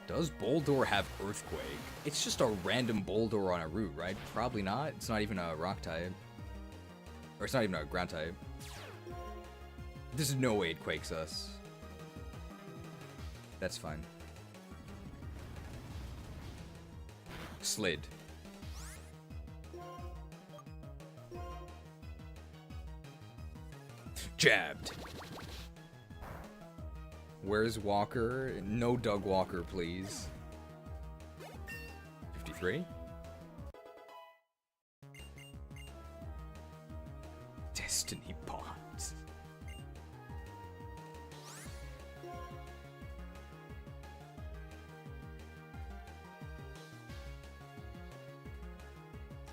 S3: Does Boldor have Earthquake? It's just a random Boldor on a route, right? Probably not. It's not even a rock type. Or it's not even a ground type. There's no way it quakes us. That's fine. Slid. Jabbed. Where's Walker? No Doug Walker, please. 53? Destiny Bonds.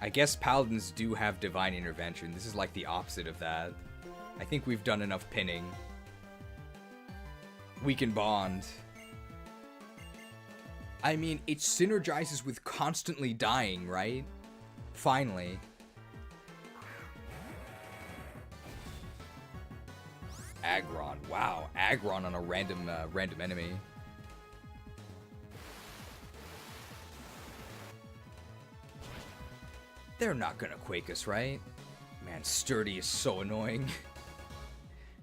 S3: I guess Paladins do have Divine Intervention. This is like the opposite of that. I think we've done enough pinning. We can bond. I mean, it synergizes with constantly dying, right? Finally. Aggron. Wow, Aggron on a random enemy. They're not gonna quake us, right? Man, Sturdy is so annoying.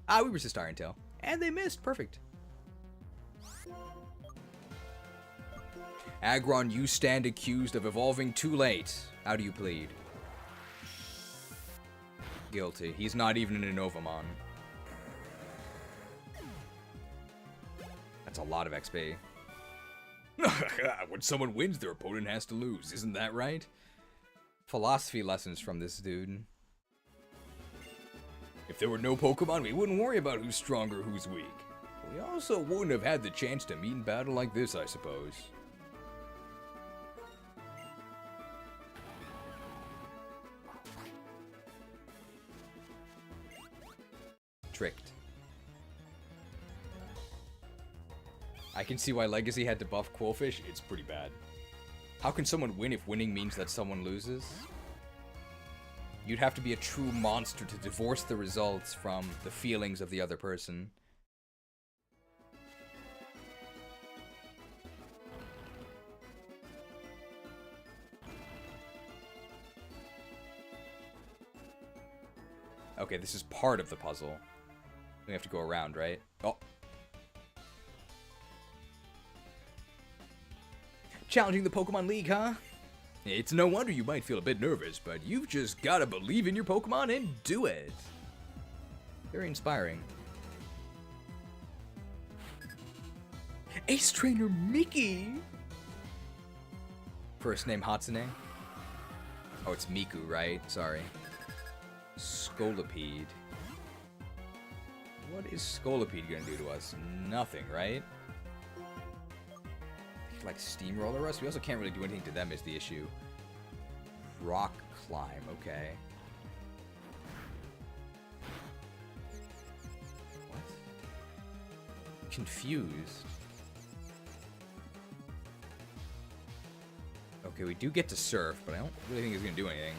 S3: We resist Iron Tail. And they missed. Perfect. Aggron, you stand accused of evolving too late. How do you plead? Guilty. He's not even an Unovamon. That's a lot of XP. When someone wins, their opponent has to lose. Isn't that right? Philosophy lessons from this dude. If there were no Pokemon, we wouldn't worry about who's strong or who's weak. We also wouldn't have had the chance to meet in battle like this, I suppose. Tricked. I can see why Legacy had to buff Quillfish. It's pretty bad. How can someone win if winning means that someone loses? You'd have to be a true monster to divorce the results from the feelings of the other person. Okay, this is part of the puzzle. We have to go around, right? Oh. Challenging the Pokemon League, huh? It's no wonder you might feel a bit nervous, but you've just gotta believe in your Pokemon and do it. Very inspiring. Ace Trainer Mickey! First name Hatsune? Oh, it's Miku, right? Sorry. Scolipede. What is Scolipede gonna do to us? Nothing, right? Like steamroller us? We also can't really do anything to them is the issue. Rock climb, okay. What? Confused. Okay, we do get to surf, but I don't really think it's gonna do anything.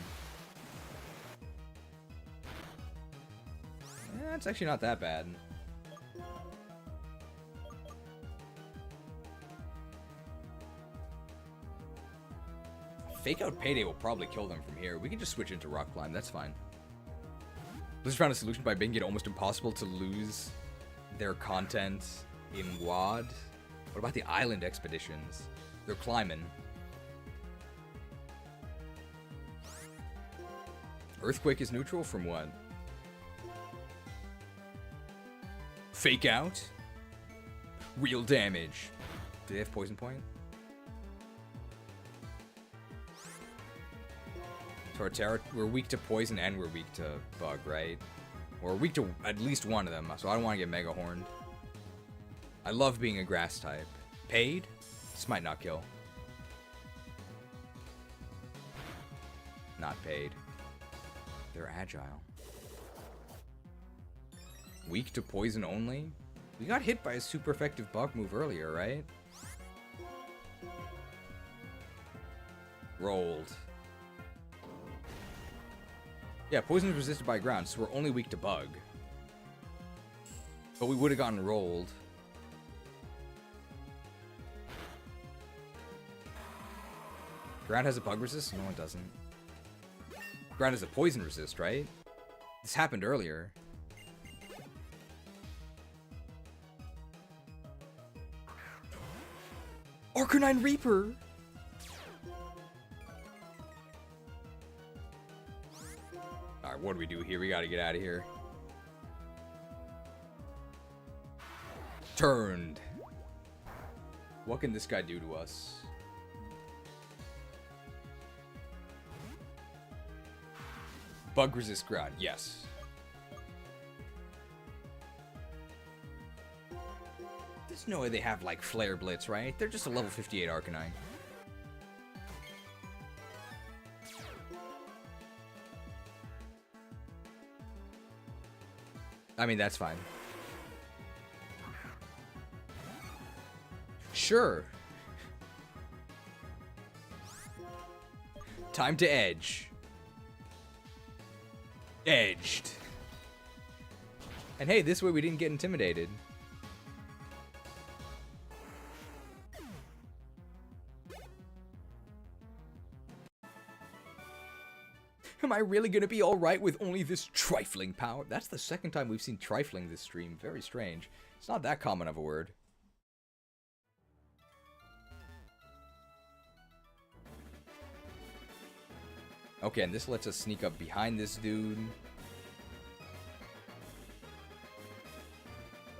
S3: Eh, it's actually not that bad. Fake out Payday will probably kill them from here. We can just switch into Rock Climb, that's fine. Blizzard found a solution by making it almost impossible to lose their content in WoD. What about the island expeditions? They're climbing. Earthquake is neutral from what? Fake out? Real damage. Do they have poison point? Torterra, we're weak to poison and we're weak to bug, right? Or we're weak to at least one of them, so I don't want to get Mega Horned. I love being a grass type. Paid? This might not kill. Not paid. They're agile. Weak to poison only? We got hit by a super effective bug move earlier, right? Rolled. Yeah, poison is resisted by ground, so we're only weak to bug. But we would have gotten rolled. Ground has a bug resist? No, it doesn't. Ground has a poison resist, right? This happened earlier. Arcanine Reaper! Alright, what do we do here? We gotta get out of here. Turned. What can this guy do to us? Bug resist ground, yes. There's no way they have like Flare Blitz, right? They're just a level 58 Arcanine. I mean, that's fine. Sure. Time to edge. Edged. And hey, this way we didn't get intimidated. Am I really gonna be alright with only this trifling power? That's the second time we've seen trifling this stream. Very strange. It's not that common of a word. Okay, and this lets us sneak up behind this dude.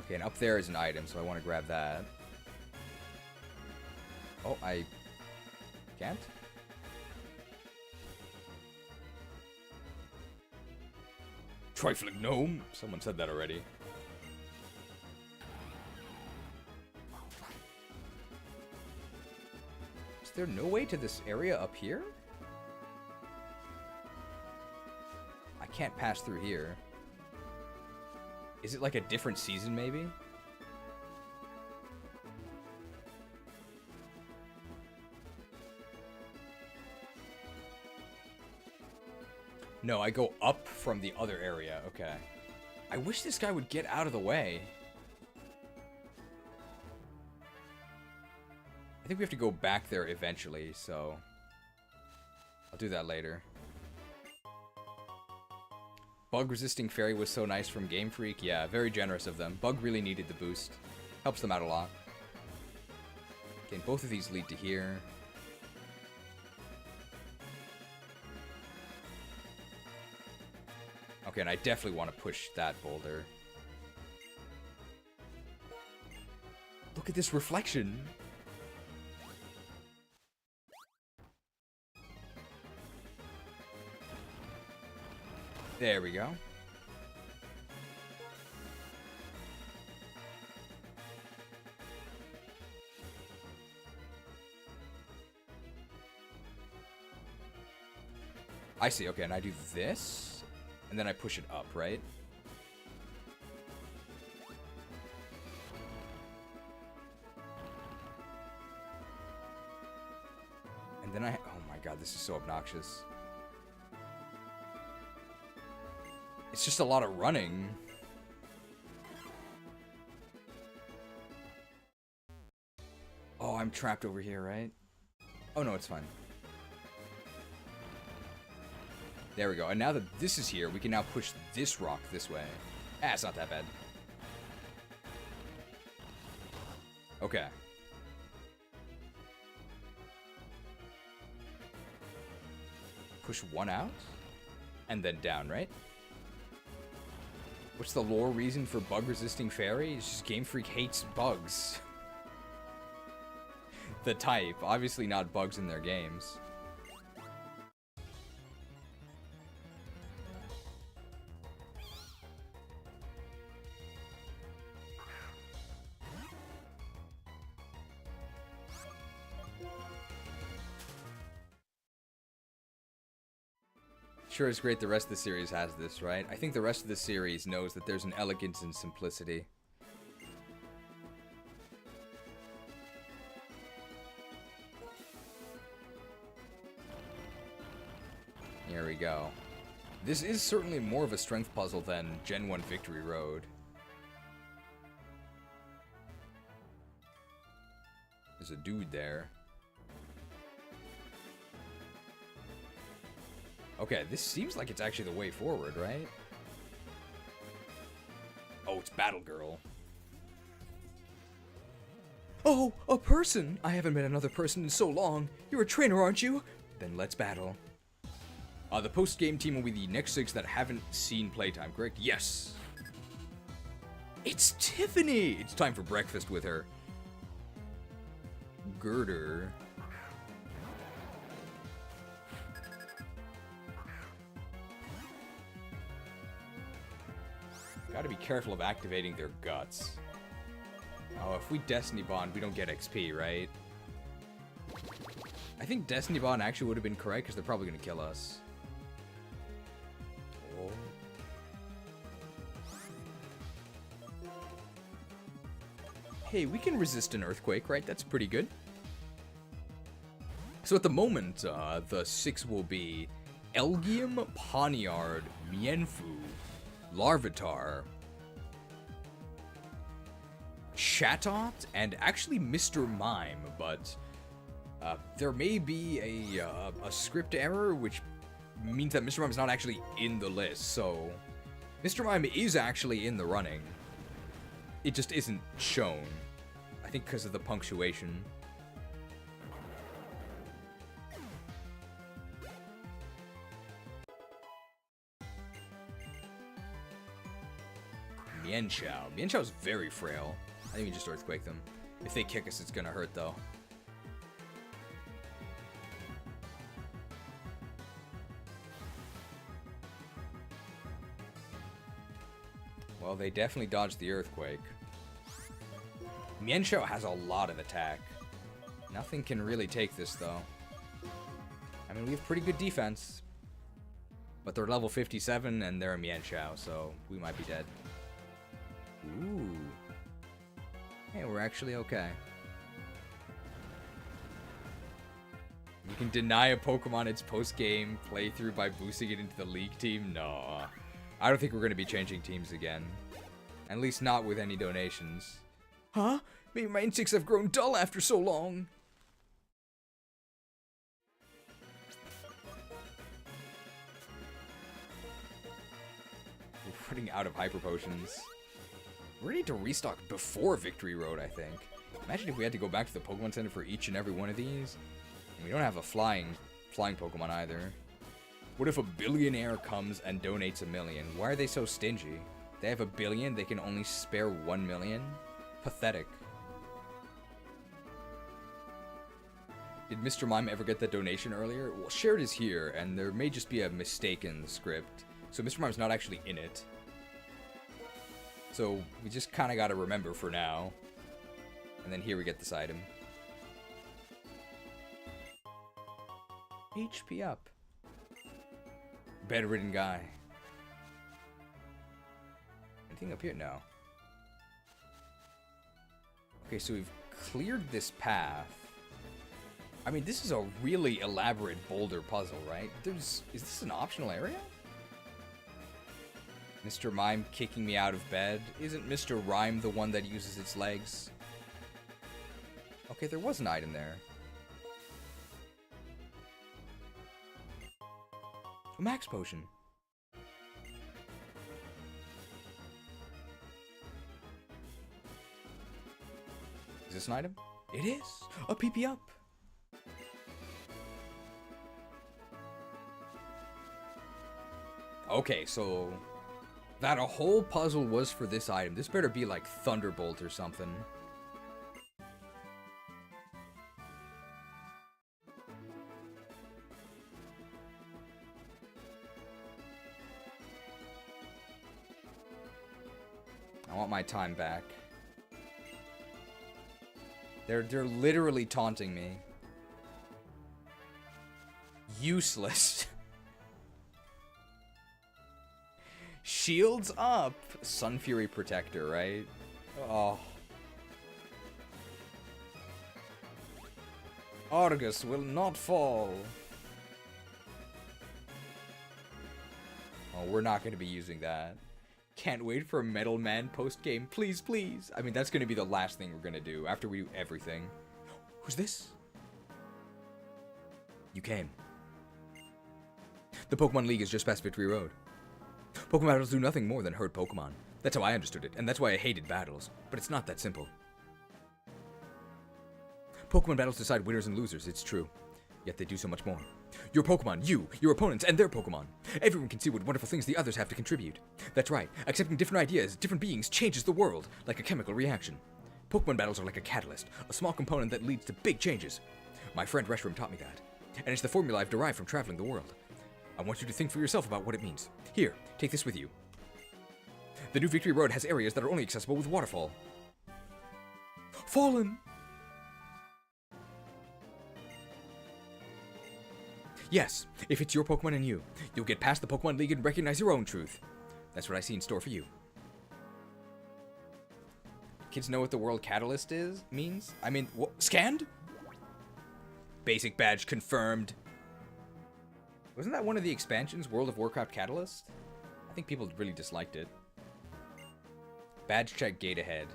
S3: Okay, and up there is an item, so I want to grab that. Oh, I can't? Trifling gnome? Someone said that already. Is there no way to this area up here? I can't pass through here. Is it like a different season, maybe? No, I go up from the other area. Okay. I wish this guy would get out of the way. I think we have to go back there eventually, so I'll do that later. Bug-resisting fairy was so nice from Game Freak. Yeah, very generous of them. Bug really needed the boost. Helps them out a lot. Okay, and both of these lead to here. Okay, and I definitely want to push that boulder. Look at this reflection. There we go. I see, okay, and I do this, and then I push it up, right? And then oh my god, this is so obnoxious. It's just a lot of running. Oh, I'm trapped over here, right? Oh no, it's fine. There we go. And now that this is here, we can now push this rock this way. Ah, it's not that bad. Okay. Push one out, and then down, right? What's the lore reason for bug-resisting fairy? It's just Game Freak hates bugs. The type. Obviously not bugs in their games. Sure, it's great the rest of the series has this, right? I think the rest of the series knows that there's an elegance and simplicity. Here we go. This is certainly more of a strength puzzle than Gen 1 Victory Road. There's a dude there. Okay, this seems like it's actually the way forward, right? Oh, it's Battle Girl. Oh, a person! I haven't met another person in so long. You're a trainer, aren't you? Then let's battle. The post-game team will be the next 6 that haven't seen playtime, correct? Yes. It's Tiffany! It's time for breakfast with her. Girder. Gotta be careful of activating their guts. Oh, if we Destiny Bond, we don't get XP, right? I think Destiny Bond actually would have been correct, because they're probably gonna kill us. Oh. Hey, we can resist an earthquake, right? That's pretty good. So at the moment, the 6 will be Elgium, Poniard, Mienfu, Larvitar, Chatot, and actually Mr. Mime, but there may be a script error, which means that Mr. Mime is not actually in the list, so Mr. Mime is actually in the running. It just isn't shown, I think because of the punctuation. Mienshao. Mienshao's very frail. I think we just earthquake them. If they kick us, it's gonna hurt though. Well, they definitely dodged the earthquake. Mienshao has a lot of attack. Nothing can really take this though. I mean, we have pretty good defense. But they're level 57 and they're a Mienshao, so we might be dead. Ooh. Hey, we're actually okay. You can deny a Pokemon its post-game playthrough by boosting it into the League team? No. I don't think we're going to be changing teams again. At least not with any donations. Huh? Maybe my instincts have grown dull after so long. We're running out of Hyper Potions. We need to restock before Victory Road, I think. Imagine if we had to go back to the Pokemon Center for each and every one of these. And we don't have a flying Pokemon either. What if a billionaire comes and donates $1 million? Why are they so stingy? They have $1 billion, they can only spare $1 million? Pathetic. Did Mr. Mime ever get that donation earlier? Well, shared is here, and there may just be a mistaken script. So Mr. Mime's not actually in it. So we just kind of got to remember for now. And then here we get this item. HP up. Bedridden guy. Anything up here? No. Okay, so we've cleared this path. I mean, this is a really elaborate boulder puzzle, right? Is this an optional area? Mr. Mime kicking me out of bed. Isn't Mr. Rhyme the one that uses its legs? Okay, there was an item there. A max potion. Is this an item? It is! A PP up! Okay, so that a whole puzzle was for this item. This better be like Thunderbolt or something. I want my time back. They're literally taunting me. Useless. Shields up! Sun Fury Protector, right? Oh. Argus will not fall. Oh, we're not going to be using that. Can't wait for a Metal Man post-game. Please, please. I mean, that's going to be the last thing we're going to do after we do everything. Who's this? You came. The Pokemon League is just past Victory Road. Pokemon battles do nothing more than herd Pokemon. That's how I understood it, and that's why I hated battles. But it's not that simple. Pokemon battles decide winners and losers, it's true. Yet they do so much more. Your Pokemon, you, your opponents, and their Pokemon. Everyone can see what wonderful things the others have to contribute. That's right, accepting different ideas, different beings changes the world, like a chemical reaction. Pokemon battles are like a catalyst, a small component that leads to big changes. My friend Reshiram taught me that. And it's the formula I've derived from traveling the world. I want you to think for yourself about what it means. Here, take this with you. The new Victory Road has areas that are only accessible with waterfall. Fallen! Yes, if it's your Pokemon and you, you'll get past the Pokemon League and recognize your own truth. That's what I see in store for you. Kids know what the World Catalyst means? I mean, scanned? Basic badge confirmed. Wasn't that one of the expansions, World of Warcraft Catalyst? I think people really disliked it. Badge check gate ahead.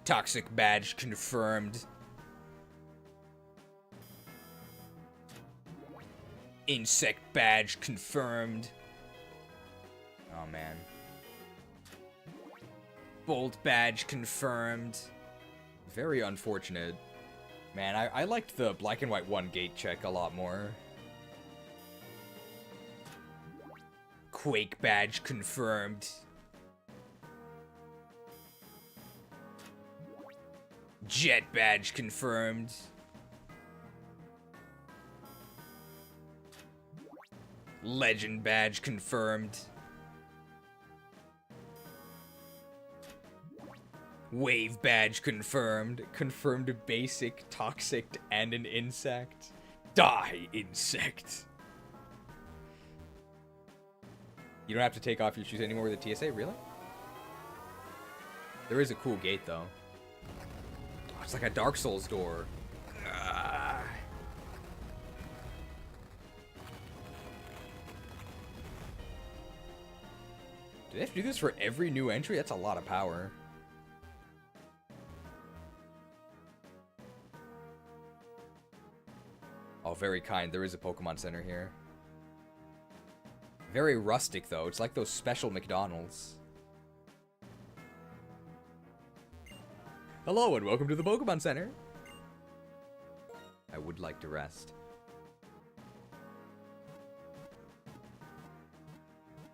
S3: Toxic badge confirmed. Insect badge confirmed. Oh man. Bolt badge confirmed. Very unfortunate. Man, I liked the black and white 1 gate check a lot more. Quake badge confirmed. Jet badge confirmed. Legend badge confirmed. Wave badge confirmed. Confirmed basic, toxic, and an insect. Die, insect. You don't have to take off your shoes anymore with the TSA, really? There is a cool gate, though. Oh, it's like a Dark Souls door. Do they have to do this for every new entry? That's a lot of power. Oh, very kind. There is a Pokemon Center here. Very rustic, though. It's like those special McDonald's. Hello, and welcome to the Pokemon Center. I would like to rest.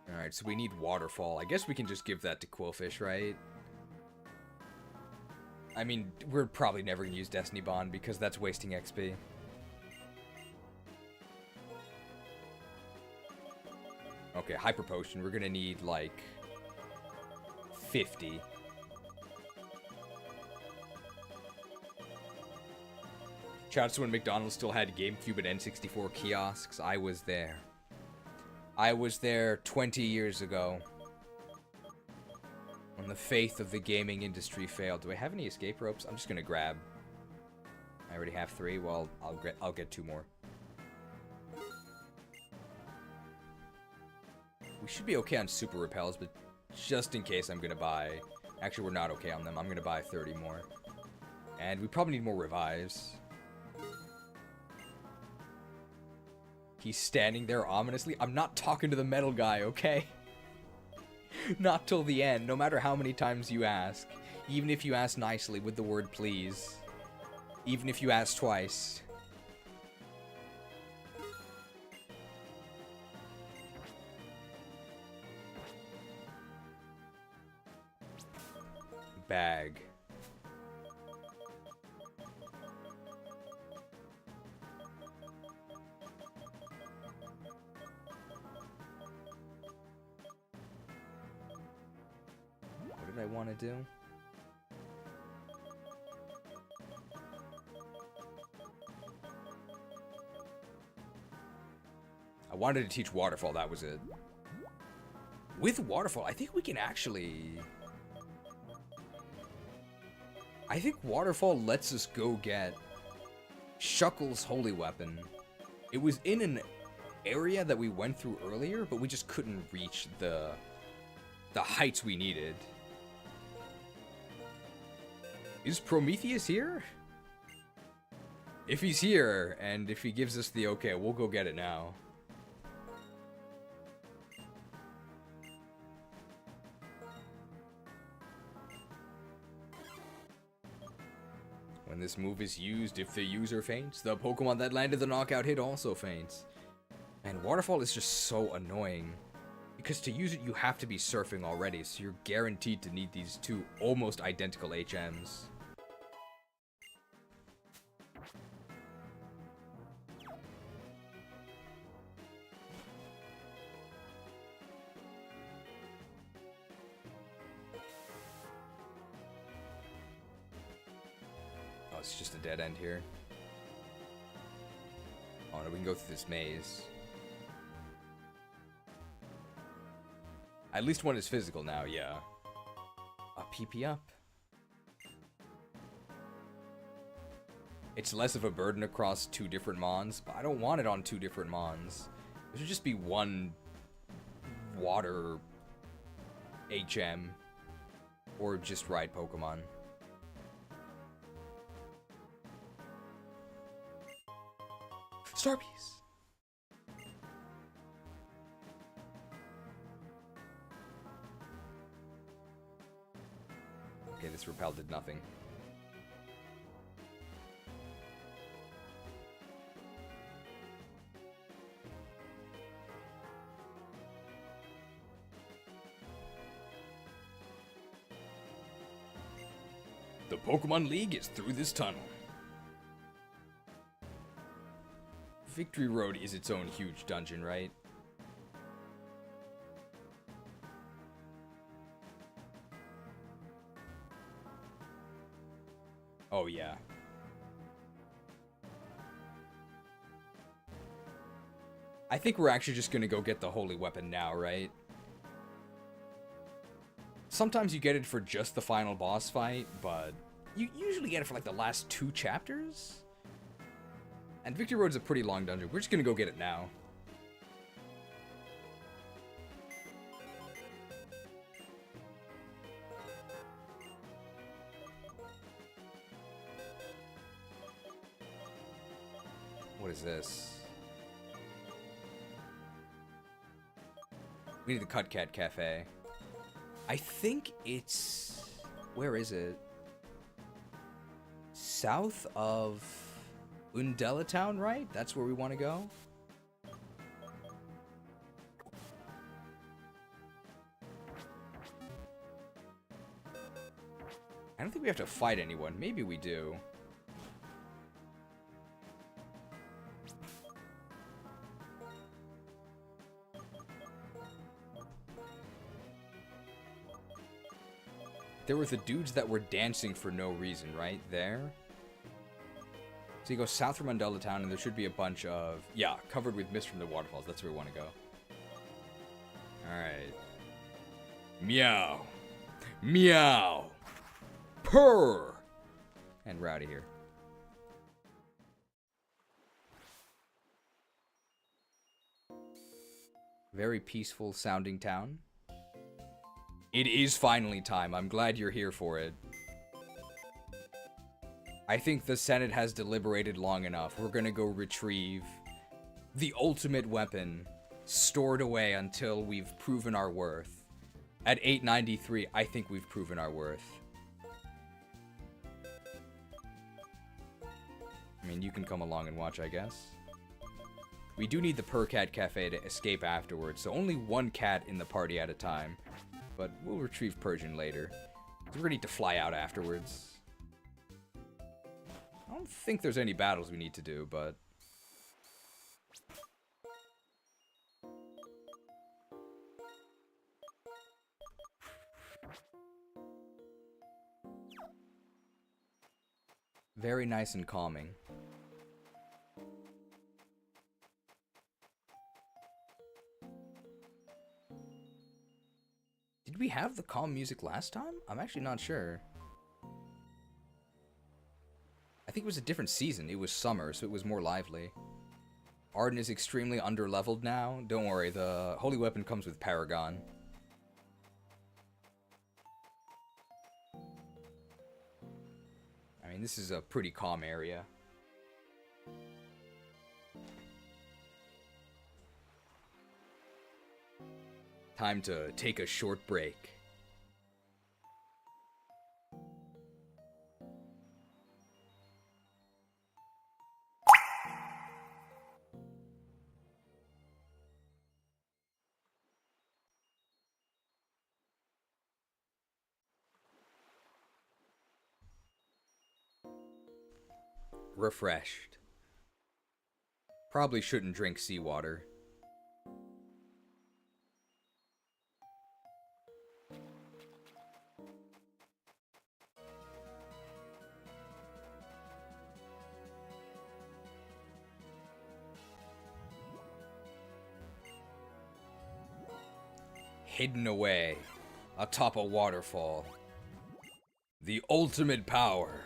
S3: Alright, so we need Waterfall. I guess we can just give that to Quillfish, right? I mean, we're probably never going to use Destiny Bond because that's wasting XP. Okay, Hyper Potion. We're going to need, like, 50. Shouts to when McDonald's still had GameCube and N64 kiosks. I was there. I was there 20 years ago. When the faith of the gaming industry failed. Do I have any escape ropes? I'm just gonna grab. I already have 3. Well, I'll get 2 more. We should be okay on super repels, but just in case, I'm gonna buy. Actually, we're not okay on them. I'm gonna buy 30 more, and we probably need more revives. He's standing there ominously. I'm not talking to the metal guy, okay? Not till the end, no matter how many times you ask. Even if you ask nicely with the word please. Even if you ask twice. Bag. What did I want to do? I wanted to teach Waterfall, that was it. With Waterfall, I think we can actually... I think Waterfall lets us go get Shuckle's Holy Weapon. It was in an area that we went through earlier, but we just couldn't reach the heights we needed. Is Prometheus here? If he's here, and if he gives us the okay, we'll go get it now. When this move is used, if the user faints, the Pokemon that landed the knockout hit also faints. And Waterfall is just so annoying. Because to use it, you have to be surfing already, so you're guaranteed to need these 2 almost identical HMs. Oh, it's just a dead end here. Oh no, we can go through this maze. At least one is physical now, yeah. A PP up. It's less of a burden across 2 different Mons, but I don't want it on 2 different Mons. It should just be one water HM. Or just ride Pokemon. Starpiece! Okay, this repel did nothing. The Pokemon League is through this tunnel. Victory Road is its own huge dungeon, right? Oh, yeah. I think we're actually just gonna go get the Holy Weapon now, right? Sometimes you get it for just the final boss fight, but you usually get it for like the last 2 chapters? And Victory Road's a pretty long dungeon. We're just gonna go get it now. What is this? We need the Cut Cat Cafe. I think it's... Where is it? South of Undella Town, right? That's where we want to go? I don't think we have to fight anyone. Maybe we do. There were the dudes that were dancing for no reason, right? There. So you go south from Undella Town, and there should be a bunch of... Yeah, covered with mist from the waterfalls. That's where we want to go. Alright. Meow. Meow. Purr. And we're out of here. Very peaceful sounding town. It is finally time. I'm glad you're here for it. I think the Senate has deliberated long enough. We're gonna go retrieve the ultimate weapon stored away until we've proven our worth. At 893, I think we've proven our worth. I mean, you can come along and watch, I guess. We do need the Per Cat Cafe to escape afterwards, so only one cat in the party at a time. But we'll retrieve Persian later. We're gonna need to fly out afterwards. I don't think there's any battles we need to do, but... Very nice and calming. Did we have the calm music last time? I'm actually not sure. I think it was a different season. It was summer, so it was more lively. Arden is extremely underleveled now. Don't worry, the holy weapon comes with Paragon. I mean, this is a pretty calm area. Time to take a short break. Refreshed. Probably shouldn't drink seawater. Hidden away atop a waterfall. The ultimate power.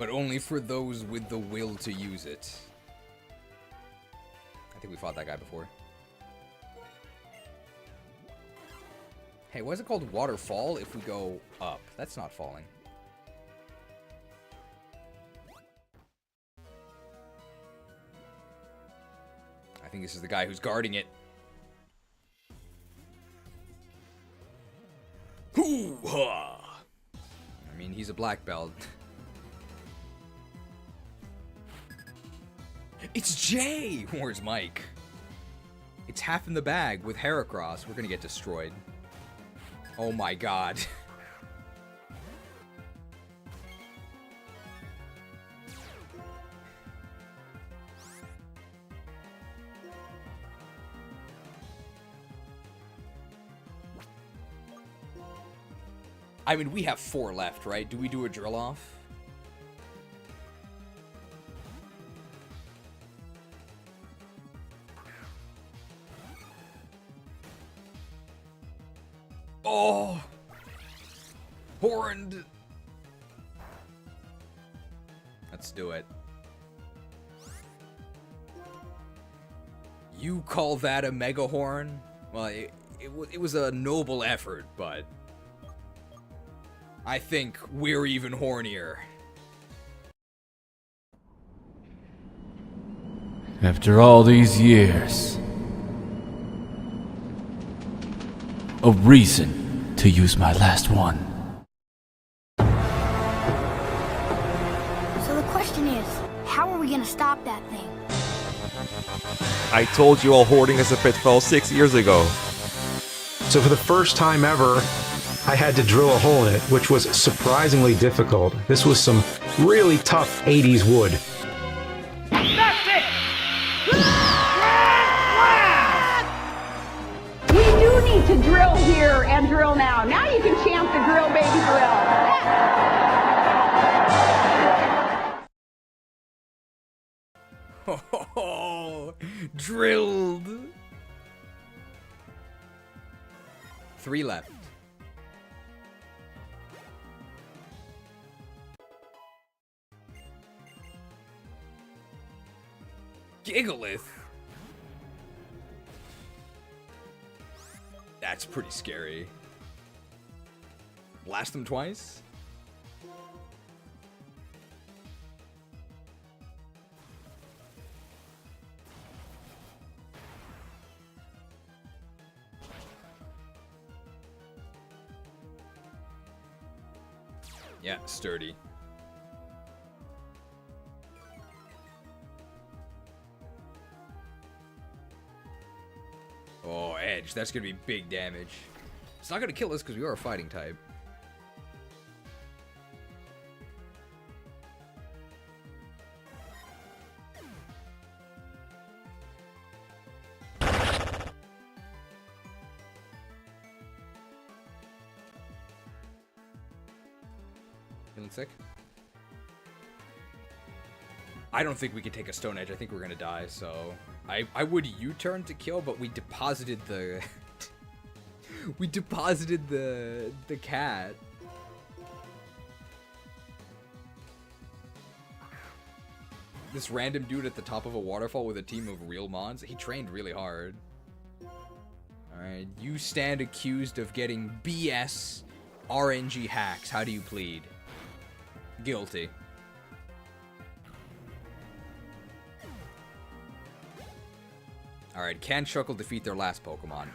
S3: But only for those with the will to use it. I think we fought that guy before. Hey, why is it called waterfall if we go up? That's not falling. I think this is the guy who's guarding it. Hoo-ha! I mean, he's a black belt. It's Jay! Where's Mike? It's half in the bag with Heracross. We're gonna get destroyed. Oh my god. I mean, we have 4 left, right? Do we do a drill off? Oh! Horned! Let's do it. You call that a mega horn? Well, it was a noble effort, but I think we're even hornier.
S4: After all these years, a reason to use my last one.
S13: So the question is, how are we gonna stop that thing?
S18: I told you all hoarding is a pitfall 6 years ago.
S19: So for the first time ever, I had to drill a hole in it, which was surprisingly difficult. This was some really tough 80s wood.
S20: That's it! We do need to drill here and drill now. Now you can chant the drill, baby, drill.
S3: Oh, drilled. 3 left. Giggleth? That's pretty scary. Blast them twice? Yeah, sturdy. Oh, edge. That's gonna be big damage. It's not gonna kill us because we are a fighting type. Feeling sick? I don't think we can take a stone edge. I think we're gonna die, so I would U-turn to kill, but we deposited the we deposited the cat. This random dude at the top of a waterfall with a team of real mons. He trained really hard. Alright, you stand accused of getting BS RNG hacks. How do you plead? Guilty. Alright, can Shuckle defeat their last Pokemon?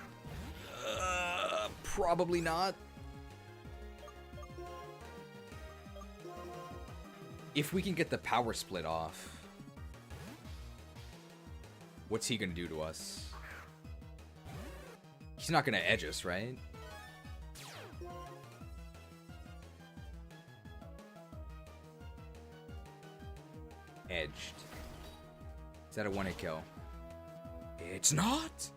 S3: Probably not. If we can get the power split off, what's he gonna do to us? He's not gonna edge us, right? Edged. Is that a 1-hit kill? It's not!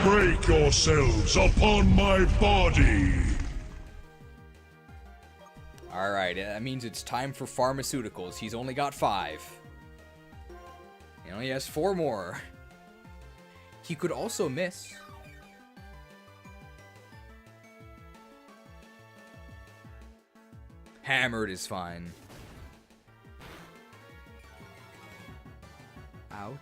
S2: Break yourselves upon my body!
S3: Alright, that means it's time for pharmaceuticals. He's only got 5. He only has 4 more. He could also miss. Hammered is fine. Ouch.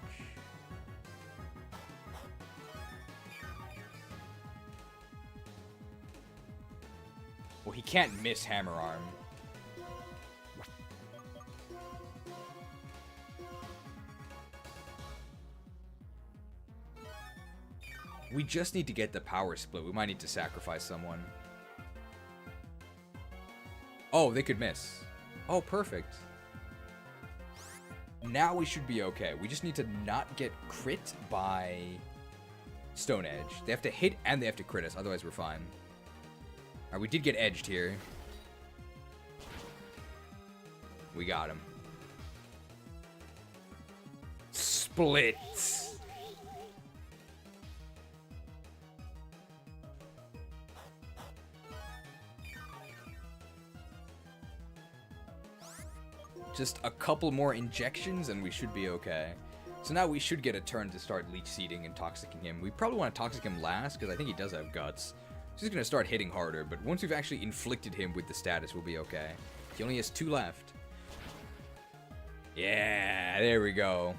S3: Well, he can't miss Hammer Arm. We just need to get the power split. We might need to sacrifice someone. Oh, they could miss. Oh, perfect. Now we should be okay. We just need to not get crit by Stone Edge. They have to hit and they have to crit us. Otherwise, we're fine. Alright, we did get edged here. We got him. Split. Just a couple more injections and we should be okay. So now we should get a turn to start leech seeding and toxicking him. We probably want to toxic him last because I think he does have guts. He's just going to start hitting harder, but once we've actually inflicted him with the status, we'll be okay. He only has 2 left. Yeah, there we go.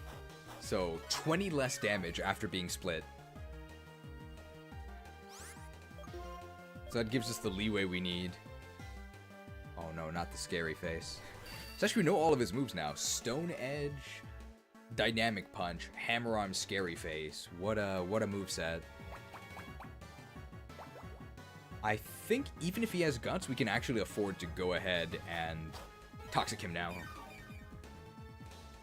S3: So 20 less damage after being split. So that gives us the leeway we need. Oh no, not the scary face. So actually we know all of his moves now. Stone Edge, Dynamic Punch, Hammer Arm, Scary Face. What a moveset. I think even if he has guts, we can actually afford to go ahead and toxic him now.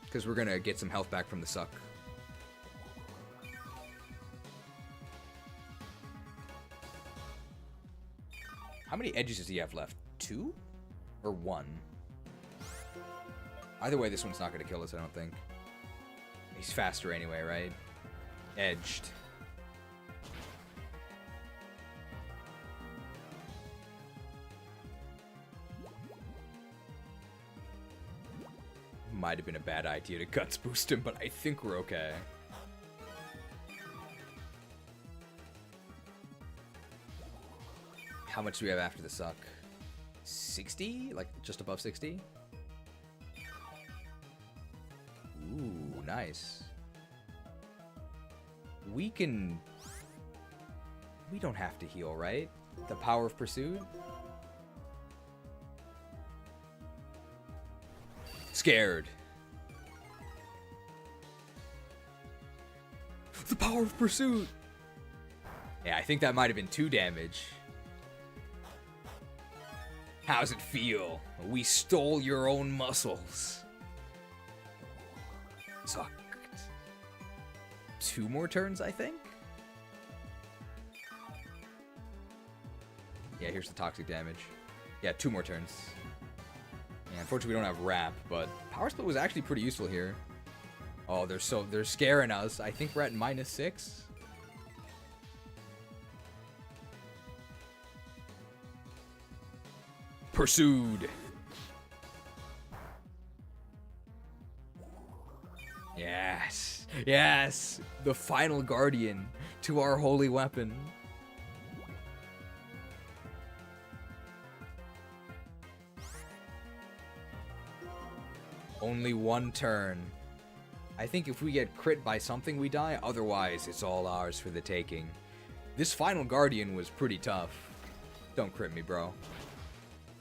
S3: Because we're gonna get some health back from the suck. How many edges does he have left? 2? Or 1? Either way, this one's not going to kill us, I don't think. He's faster anyway, right? Edged. Might have been a bad idea to guts boost him, but I think we're okay. How much do we have after the suck? 60? Like, just above 60? Ooh, nice. We can... We don't have to heal, right? The power of pursuit? Scared. The power of pursuit! Yeah, I think that might have been 2 damage. How's it feel? We stole your own muscles. Sucked. 2 more turns, I think? Yeah, here's the toxic damage. Yeah, 2 more turns. Yeah, unfortunately, we don't have wrap, but power split was actually pretty useful here. Oh, they're scaring us. I think we're at -6. Pursued. Yes. Yes. The final guardian to our holy weapon. Only 1 turn. I think if we get crit by something, we die. Otherwise, it's all ours for the taking. This final guardian was pretty tough. Don't crit me, bro.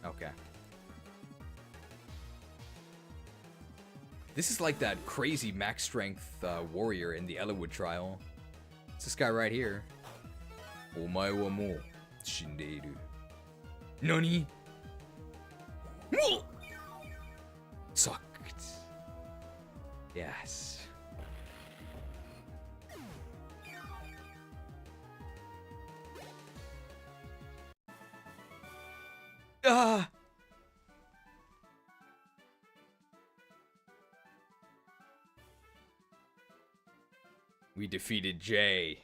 S3: Okay. This is like that crazy max strength warrior in the Ellawood trial. It's this guy right here. Omae wa mou shindeiru. Nani? Sucked. Yes. Ah! We defeated Jay.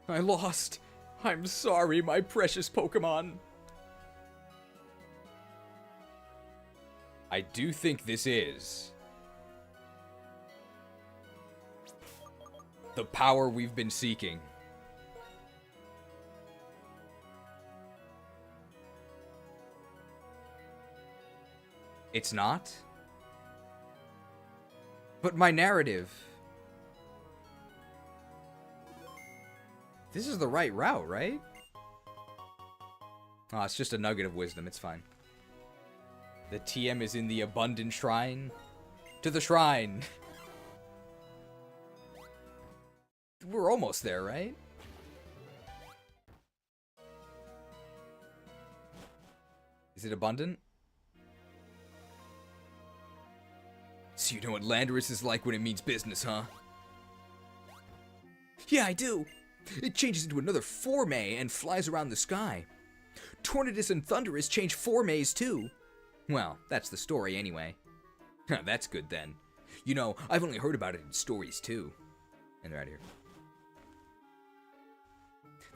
S3: I lost. I'm sorry, my precious Pokemon. I do think this is the power we've been seeking. It's not? But my narrative. This is the right route, right? Oh, it's just a nugget of wisdom. It's fine. The TM is in the abundant shrine. To the shrine. We're almost there, right? Is it abundant? So you know what Landorus is like when it means business, huh? Yeah, I do. It changes into another Formay and flies around the sky. Tornadus and Thundurus change Formays too. Well, that's the story anyway. That's good then. You know, I've only heard about it in stories too. And they're out of here.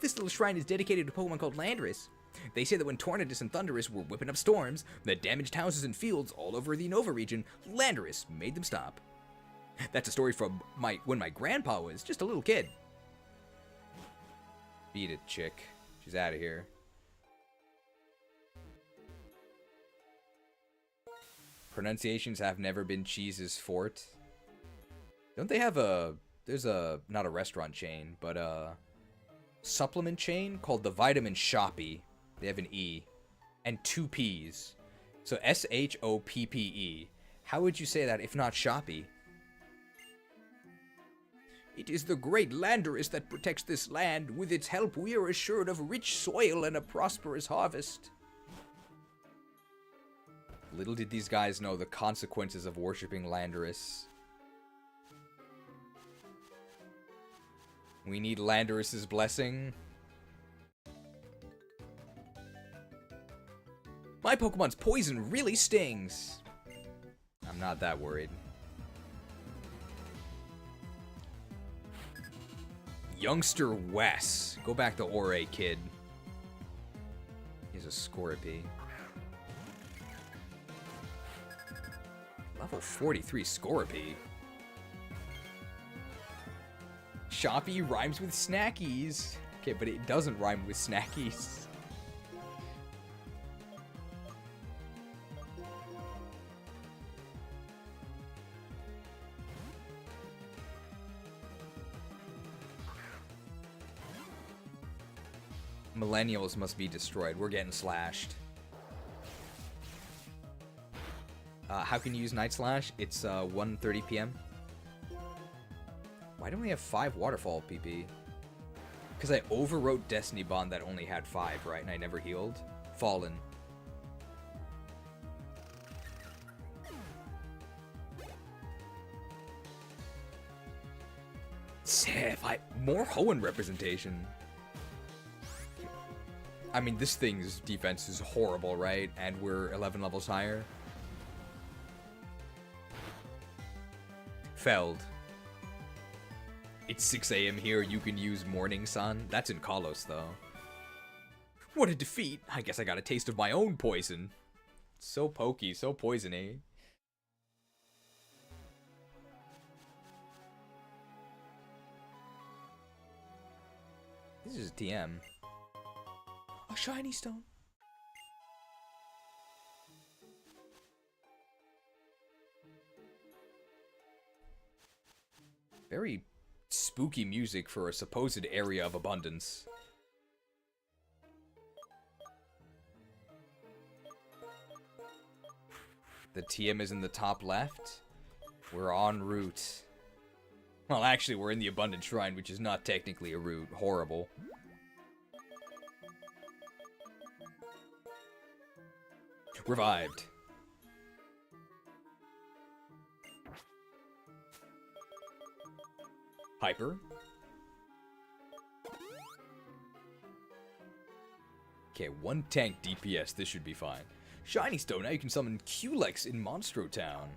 S3: This little shrine is dedicated to a Pokemon called Landorus. They say that when Tornadus and Thundurus were whipping up storms that damaged houses and fields all over the Unova region, Landorus made them stop. That's a story from when my grandpa was just a little kid. Beat it, chick. She's out of here. Pronunciations have never been cheese's fort. Don't they have there's not a restaurant chain, but a supplement chain called the Vitamin Shoppe. They have an E and 2 P's. So S-H-O-P-P-E. How would you say that if not Shoppe? It is the great Landorus that protects this land. With its help, we are assured of rich soil and a prosperous harvest. Little did these guys know the consequences of worshipping Landorus. We need Landorus's blessing. My Pokemon's poison really stings. I'm not that worried. Youngster Wes. Go back to Ore, kid. He's a Scorpy. Level 43 Scorpy. Shoppy rhymes with snackies. Okay, but it doesn't rhyme with snackies. Millennials must be destroyed. We're getting slashed. How can you use Night Slash? It's 1:30 p.m. Why don't we have 5 Waterfall PP? Because I overwrote Destiny Bond that only had 5, right? And I never healed. Fallen. More Hoenn representation. I mean, this thing's defense is horrible, right? And we're 11 levels higher. Felled. It's 6 a.m. here, you can use Morning Sun. That's in Kalos, though. What a defeat! I guess I got a taste of my own poison. So pokey, so poisony. This is a TM. A shiny stone. Very spooky music for a supposed area of abundance. The TM is in the top left. We're en route. Well, actually, we're in the Abundant Shrine, which is not technically a route. Horrible. Revived. Hyper. Okay, 1 tank DPS. This should be fine. Shiny Stone. Now you can summon Culex in Monstro Town.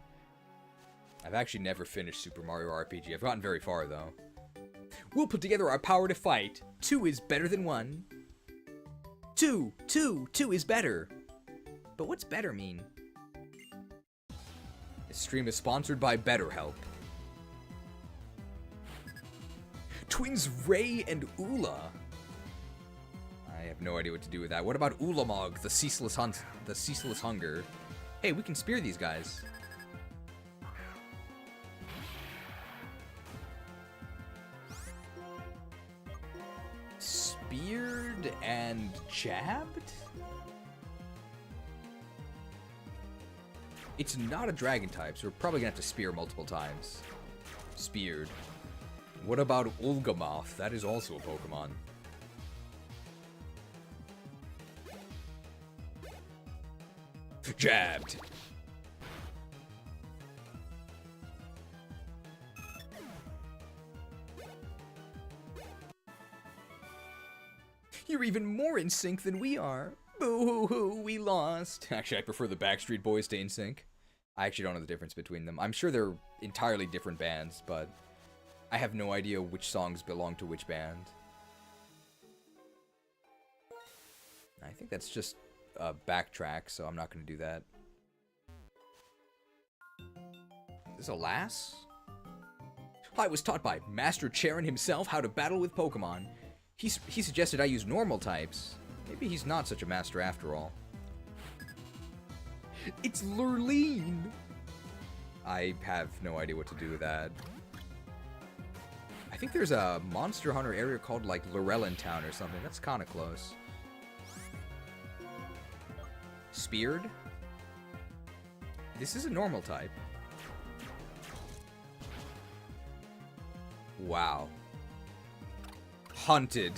S3: I've actually never finished Super Mario RPG. I've gotten very far, though. We'll put together our power to fight. 2 is better than 1. 2 is better. But what's better mean? This stream is sponsored by BetterHelp. Twins Ray and Ula. I have no idea what to do with that. What about Ulamog, the ceaseless hunger? Hey, we can spear these guys. Speared and jabbed? It's not a dragon type, so we're probably gonna have to spear multiple times. Speared. What about Ulgamoth? That is also a Pokemon. Jabbed. You're even more in sync than we are. Boo-hoo-hoo, we lost. Actually, I prefer the Backstreet Boys to NSYNC. I actually don't know the difference between them. I'm sure they're entirely different bands, but I have no idea which songs belong to which band. I think that's just a backtrack, so I'm not going to do that. Is this a lass? I was taught by Master Charon himself how to battle with Pokemon. He suggested I use normal types. Maybe he's not such a master after all. It's Lurleen! I have no idea what to do with that. I think there's a Monster Hunter area called, like, Lorellan Town or something. That's kind of close. Speared? This is a normal type. Wow. Hunted.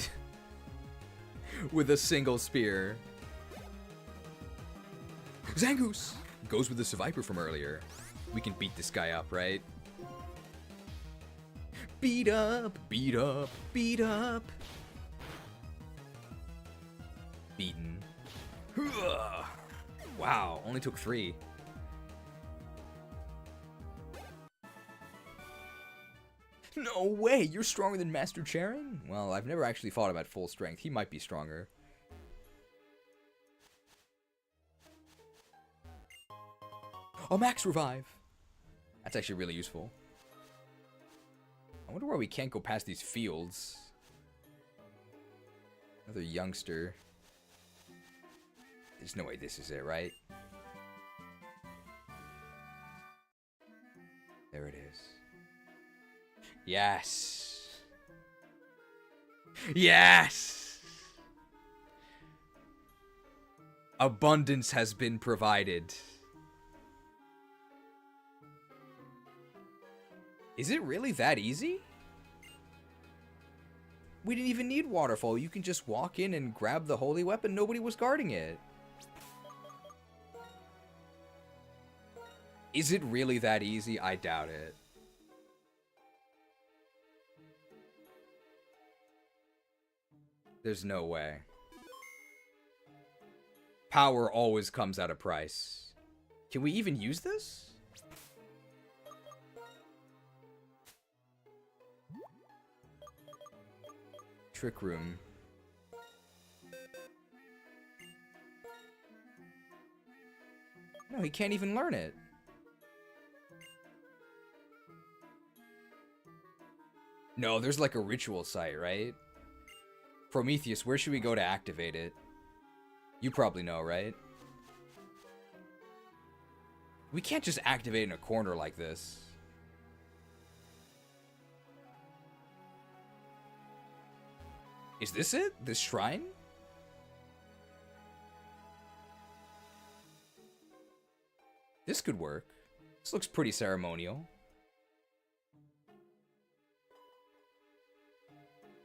S3: With a single spear. Zangoose! Goes with the Survivor from earlier. We can beat this guy up, right? Beat up, beat up, beat up. Beaten. Wow, only took 3. No way, you're stronger than Master Charing? Well, I've never actually fought him at full strength. He might be stronger. Oh, max revive. That's actually really useful. I wonder why we can't go past these fields. Another youngster. There's no way this is it, right? There it is. Yes. Yes! Abundance has been provided. Is it really that easy? We didn't even need waterfall. You can just walk in and grab the holy weapon. Nobody was guarding it. Is it really that easy? I doubt it. There's no way. Power always comes at a price. Can we even use this? Trick room. No, he can't even learn it. No, there's like a ritual site, right? Prometheus, where should we go to activate it? You probably know, right? We can't just activate in a corner like this. Is this it? This shrine? This could work. This looks pretty ceremonial.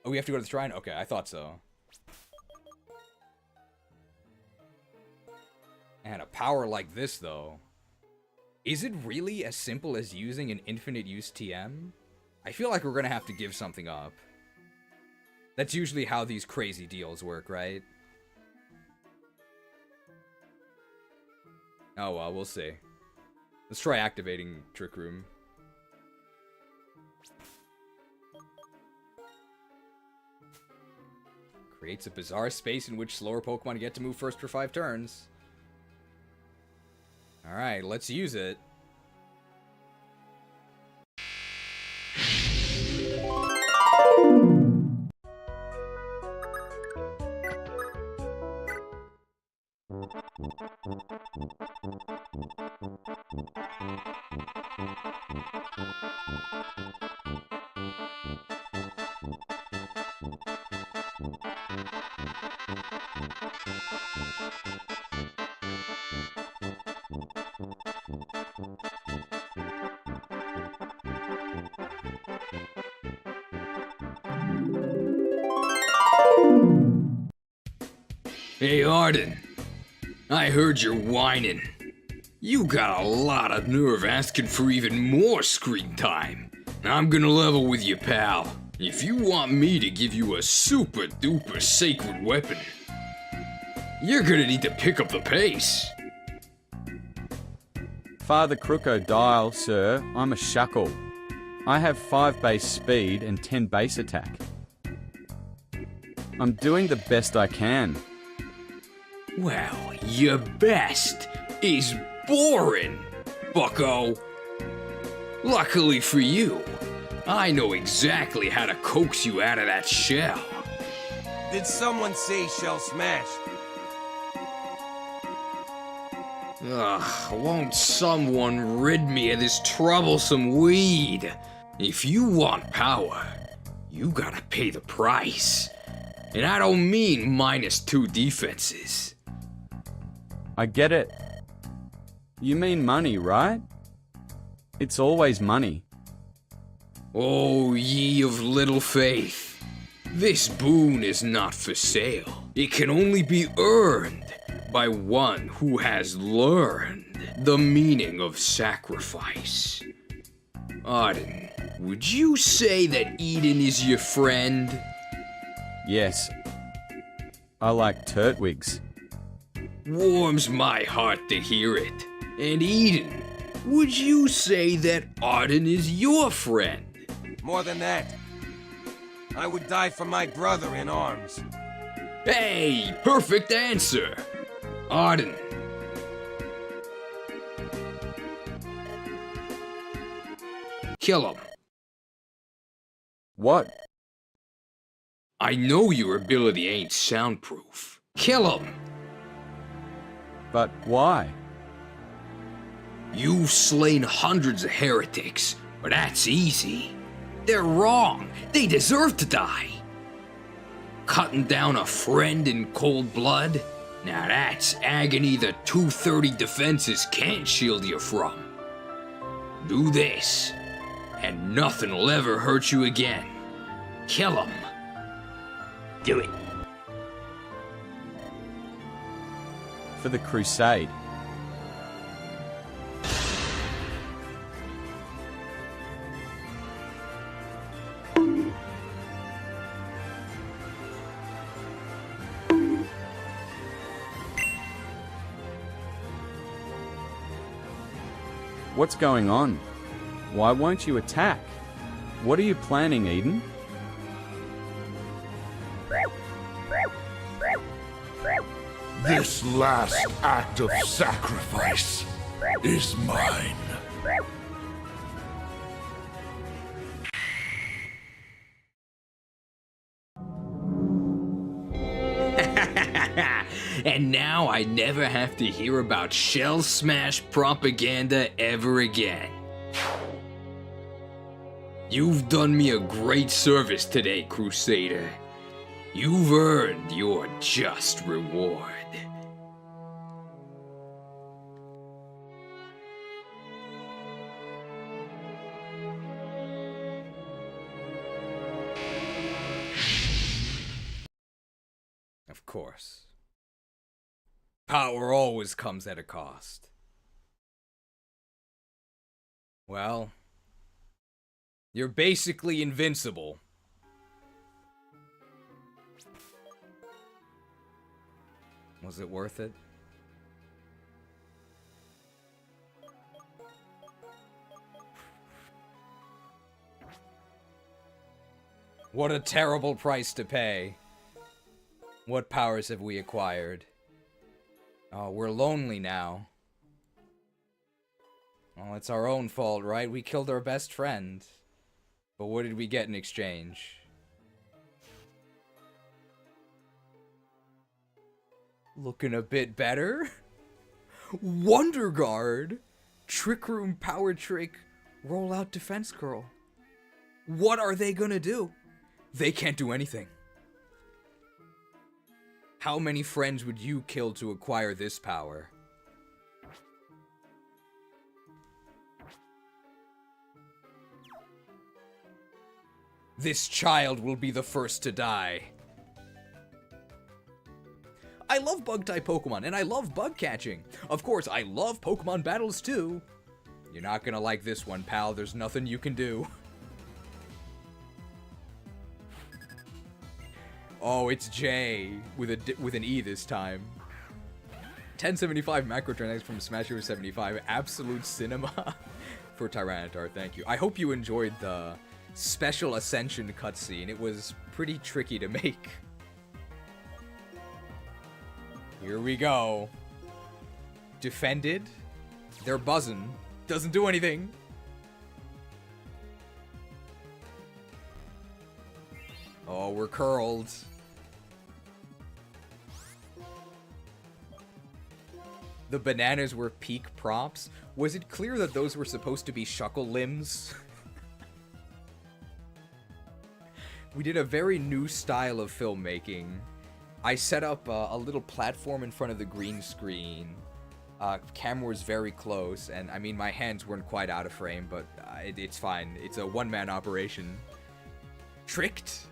S3: Oh, we have to go to the shrine? Okay, I thought so. And a power like this, though. Is it really as simple as using an infinite use TM? I feel like we're gonna have to give something up. That's usually how these crazy deals work, right? Oh well, we'll see. Let's try activating Trick Room. Creates a bizarre space in which slower Pokemon get to move first for 5 turns. Alright, let's use it.
S9: Hey Arden, I heard you're whining. You got a lot of nerve asking for even more screen time. I'm gonna level with you, pal. If you want me to give you a super duper sacred weapon, you're gonna need to pick up the pace.
S6: Father Krookodile, sir, I'm a shackle. I have 5 base speed and 10 base attack. I'm doing the best I can.
S9: Well, your best is boring, bucko. Luckily for you, I know exactly how to coax you out of that shell.
S22: Did someone say shell smash?
S9: Ugh, won't someone rid me of this troublesome weed? If you want power, you gotta pay the price. And I don't mean -2 defenses.
S6: I get it. You mean money, right? It's always money.
S9: Oh, ye of little faith. This boon is not for sale. It can only be earned by one who has learned the meaning of sacrifice. Arden,
S1: would you say that Eden is your friend?
S6: Yes. I like turtwigs.
S1: Warms my heart to hear it. And Eden, would you say that Arden is your friend?
S22: More than that. I would die for my brother in arms.
S1: Hey, perfect answer. Arden. Kill him.
S6: What?
S1: I know your ability ain't soundproof. Kill him.
S6: But why?
S1: You've slain hundreds of heretics, but that's easy. They're wrong. They deserve to die. Cutting down a friend in cold blood? Now that's agony the 230 defenses can't shield you from. Do this, and nothing will ever hurt you again. Kill him. Do it.
S6: For the Crusade. What's going on? Why won't you attack? What are you planning, Eden?
S17: This last act of sacrifice is mine.
S1: And now I never have to hear about shell smash propaganda ever again. You've done me a great service today, Krusader. You've earned your just reward.
S3: Of course. Power always comes at a cost. Well, you're basically invincible. Was it worth it? What a terrible price to pay. What powers have we acquired? Oh, we're lonely now. Well, it's our own fault, right? We killed our best friend. But what did we get in exchange? Looking a bit better? Wonder Guard! Trick Room Power Trick Rollout Defense Curl. What are they gonna do? They can't do anything. How many friends would you kill to acquire this power? This child will be the first to die. I love bug-type Pokemon, and I love bug catching. Of course, I love Pokemon battles too. You're not gonna like this one, pal. There's nothing you can do. Oh, it's J with an E this time. 1075 macrotransactions from Smash Bros. 75. Absolute cinema for Tyranitar. Thank you. I hope you enjoyed the Special Ascension cutscene. It was pretty tricky to make. Here we go. Defended. They're buzzing. Doesn't do anything. Oh, we're curled. The bananas were peak props. Was it clear that those were supposed to be shuckle limbs? We did a very new style of filmmaking. I set up a little platform in front of the green screen. Camera was very close, and I mean, my hands weren't quite out of frame, but it's fine. It's a one-man operation. Tricked?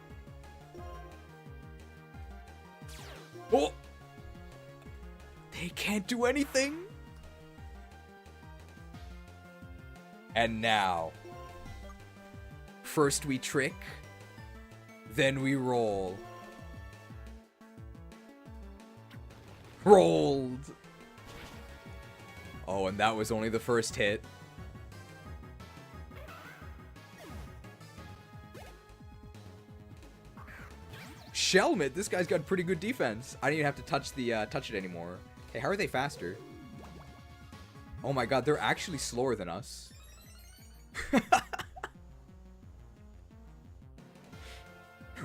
S3: Oh! They can't do anything? And now, First we trick, then we roll. Rolled! Oh, and that was only the first hit. Shelmet, this guy's got pretty good defense. I don't even have to touch it anymore. Hey, how are they faster? Oh my god, they're actually slower than us.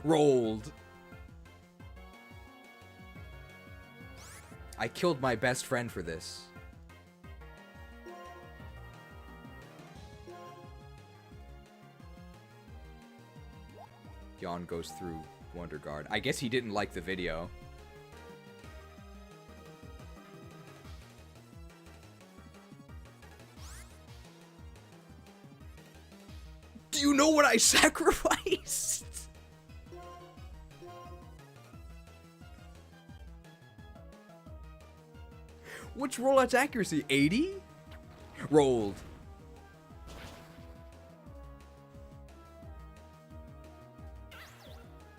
S3: Rolled. I killed my best friend for this. Yawn goes through Wonder Guard. I guess he didn't like the video. Do you know what I sacrificed? What's rollout's accuracy? 80? Rolled.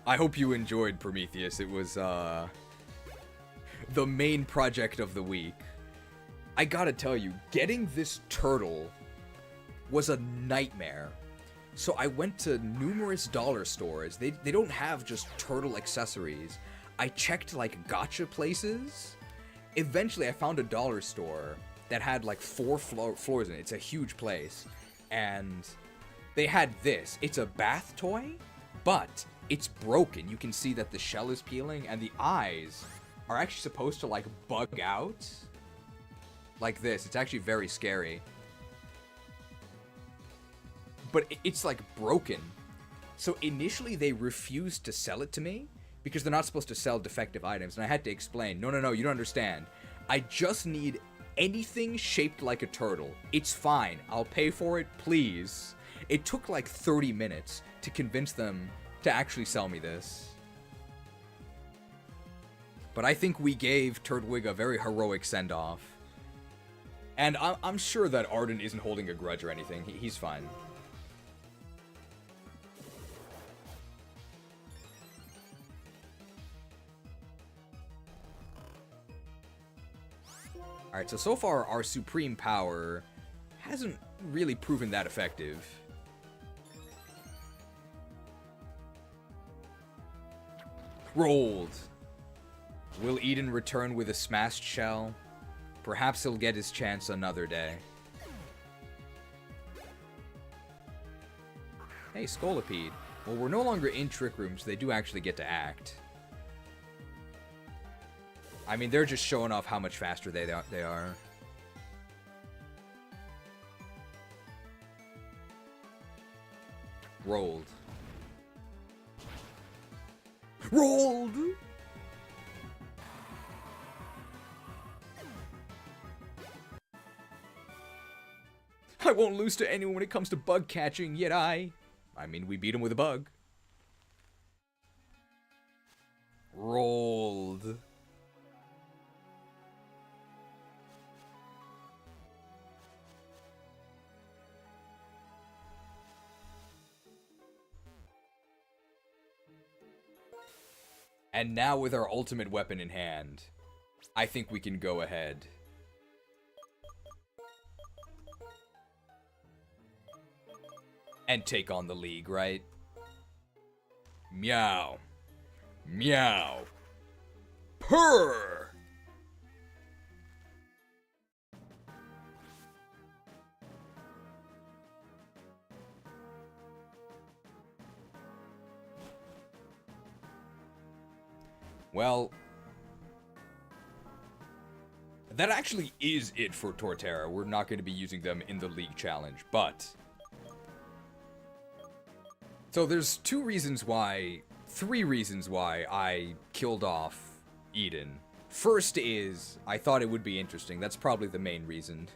S3: I hope you enjoyed Prometheus. It was, the main project of the week. I gotta tell you, getting this turtle was a nightmare. So I went to numerous dollar stores. They don't have just turtle accessories. I checked, like, gacha places. Eventually, I found a dollar store that had, like, 4 floors in it. It's a huge place. And they had this. It's a bath toy, but it's broken. You can see that the shell is peeling, and the eyes are actually supposed to, like, bug out. Like this. It's actually very scary. But it's, like, broken. So initially, they refused to sell it to me, because they're not supposed to sell defective items, and I had to explain, no, you don't understand. I just need anything shaped like a turtle. It's fine. I'll pay for it, please. It took like 30 minutes to convince them to actually sell me this. But I think we gave Turtwig a very heroic send-off. And I'm sure that Arden isn't holding a grudge or anything. He's fine. Alright, so far our supreme power hasn't really proven that effective. Rolled. Will Eden return with a smashed shell? Perhaps he'll get his chance another day. Hey, Scolipede. Well, we're no longer in Trick Room, so they do actually get to act. I mean, they're just showing off how much faster they are. Rolled. Rolled! I won't lose to anyone when it comes to bug catching, yet I mean, we beat him with a bug. Rolled. And now with our ultimate weapon in hand, I think we can go ahead. And take on the League, right? Meow. Meow. Purr! Well, that actually is it for Torterra. We're not going to be using them in the League Challenge, but... So there's 3 reasons why I killed off Eden. First is, I thought it would be interesting. That's probably the main reason.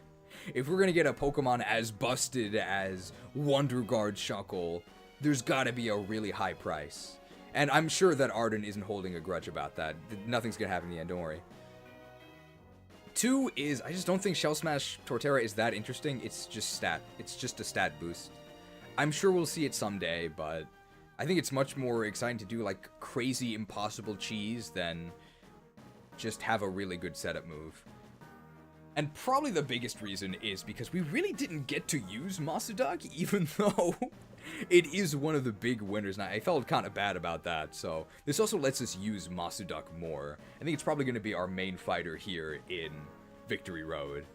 S3: If we're going to get a Pokemon as busted as Wonder Guard Shuckle, there's got to be a really high price. And I'm sure that Arden isn't holding a grudge about that. Nothing's gonna happen in the end, don't worry. 2 is, I just don't think Shell Smash Torterra is that interesting. It's just a stat boost. I'm sure we'll see it someday, but I think it's much more exciting to do like crazy impossible cheese than just have a really good setup move. And probably the biggest reason is because we really didn't get to use Masudok, even though it is one of the big winners. And I felt kind of bad about that, so this also lets us use Masudok more. I think it's probably going to be our main fighter here in Victory Road.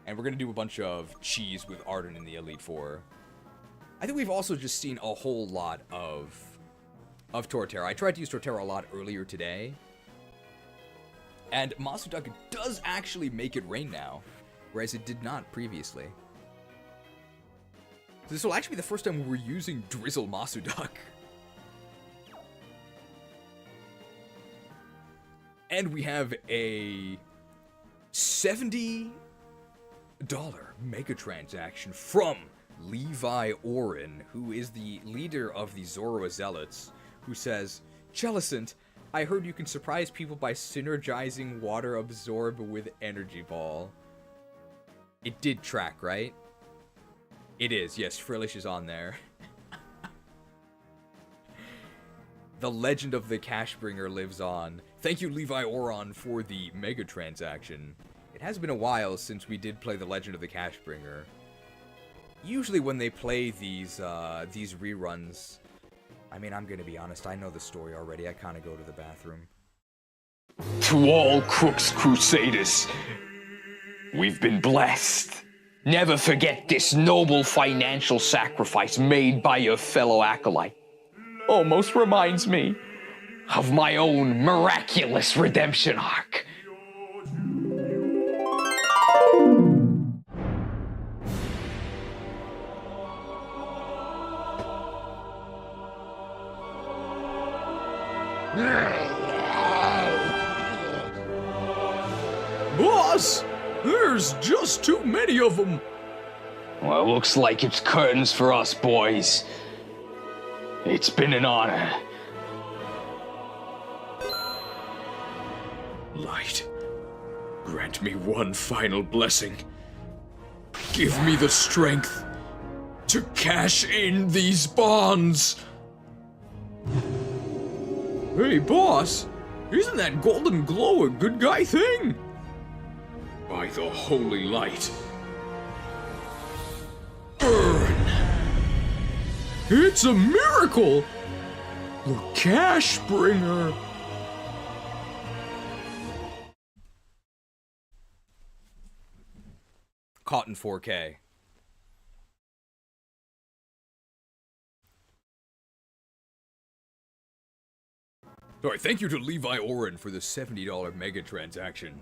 S3: And we're going to do a bunch of cheese with Arden in the Elite Four. I think we've also just seen a whole lot of Torterra. I tried to use Torterra a lot earlier today. And Masudok does actually make it rain now, whereas it did not previously. So this will actually be the first time we're using Drizzle Masudok. And we have a $70 mega transaction from Levi Oren, who is the leader of the Zoroa Zealots, who says, Jellicent, I heard you can surprise people by synergizing Water Absorb with Energy Ball. It did track, right? It is, yes, Frillish is on there. The legend of the Cashbringer lives on. Thank you, Levi Oron, for the mega transaction. It has been a while since we did play the Legend of the Cashbringer. Usually when they play these reruns, I mean, I'm gonna be honest, I know the story already. I kind of go to the bathroom.
S1: To all Krook's Crusaders, we've been blessed. Never forget this noble financial sacrifice made by your fellow acolyte. Almost reminds me of my own miraculous redemption arc.
S9: Boss, there's just too many of them.
S1: Well, looks like it's curtains for us, boys. It's been an honor.
S9: Light, grant me one final blessing. Give me the strength to cash in these bonds. Hey, boss, isn't that golden glow a good guy thing? By the holy light. Burn! It's a miracle! The cash bringer!
S3: Cotton 4K.
S9: Alright, thank you to Levi Oren for the $70 mega transaction.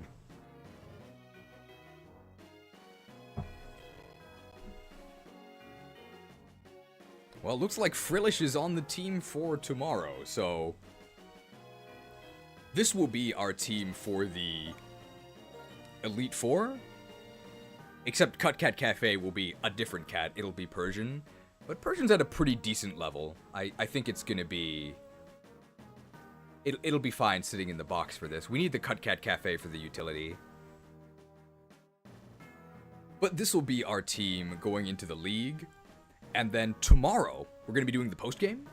S3: Well, it looks like Frillish is on the team for tomorrow, so this will be our team for the Elite Four. Except Cut Cat Cafe will be a different cat. It'll be Persian. But Persian's at a pretty decent level. I think it's gonna be... It'll be fine sitting in the box for this. We need the Cut Cat Cafe for the utility. But this will be our team going into the league. And then tomorrow, we're going to be doing the post-game.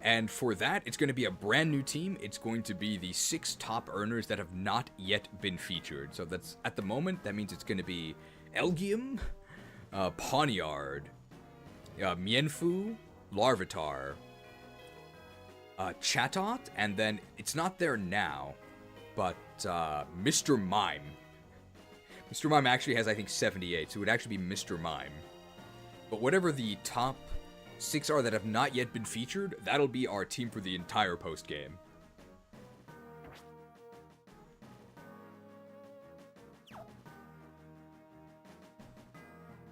S3: And for that, it's going to be a brand new team. It's going to be the 6 top earners that have not yet been featured. So that's, at the moment, that means it's going to be Elgium, Poniard, Mienfu, Larvitar, Chatot, and then it's not there now, but Mr. Mime. Mr. Mime actually has, I think, 78, so it would actually be Mr. Mime. But whatever the top 6 are that have not yet been featured, that'll be our team for the entire post-game.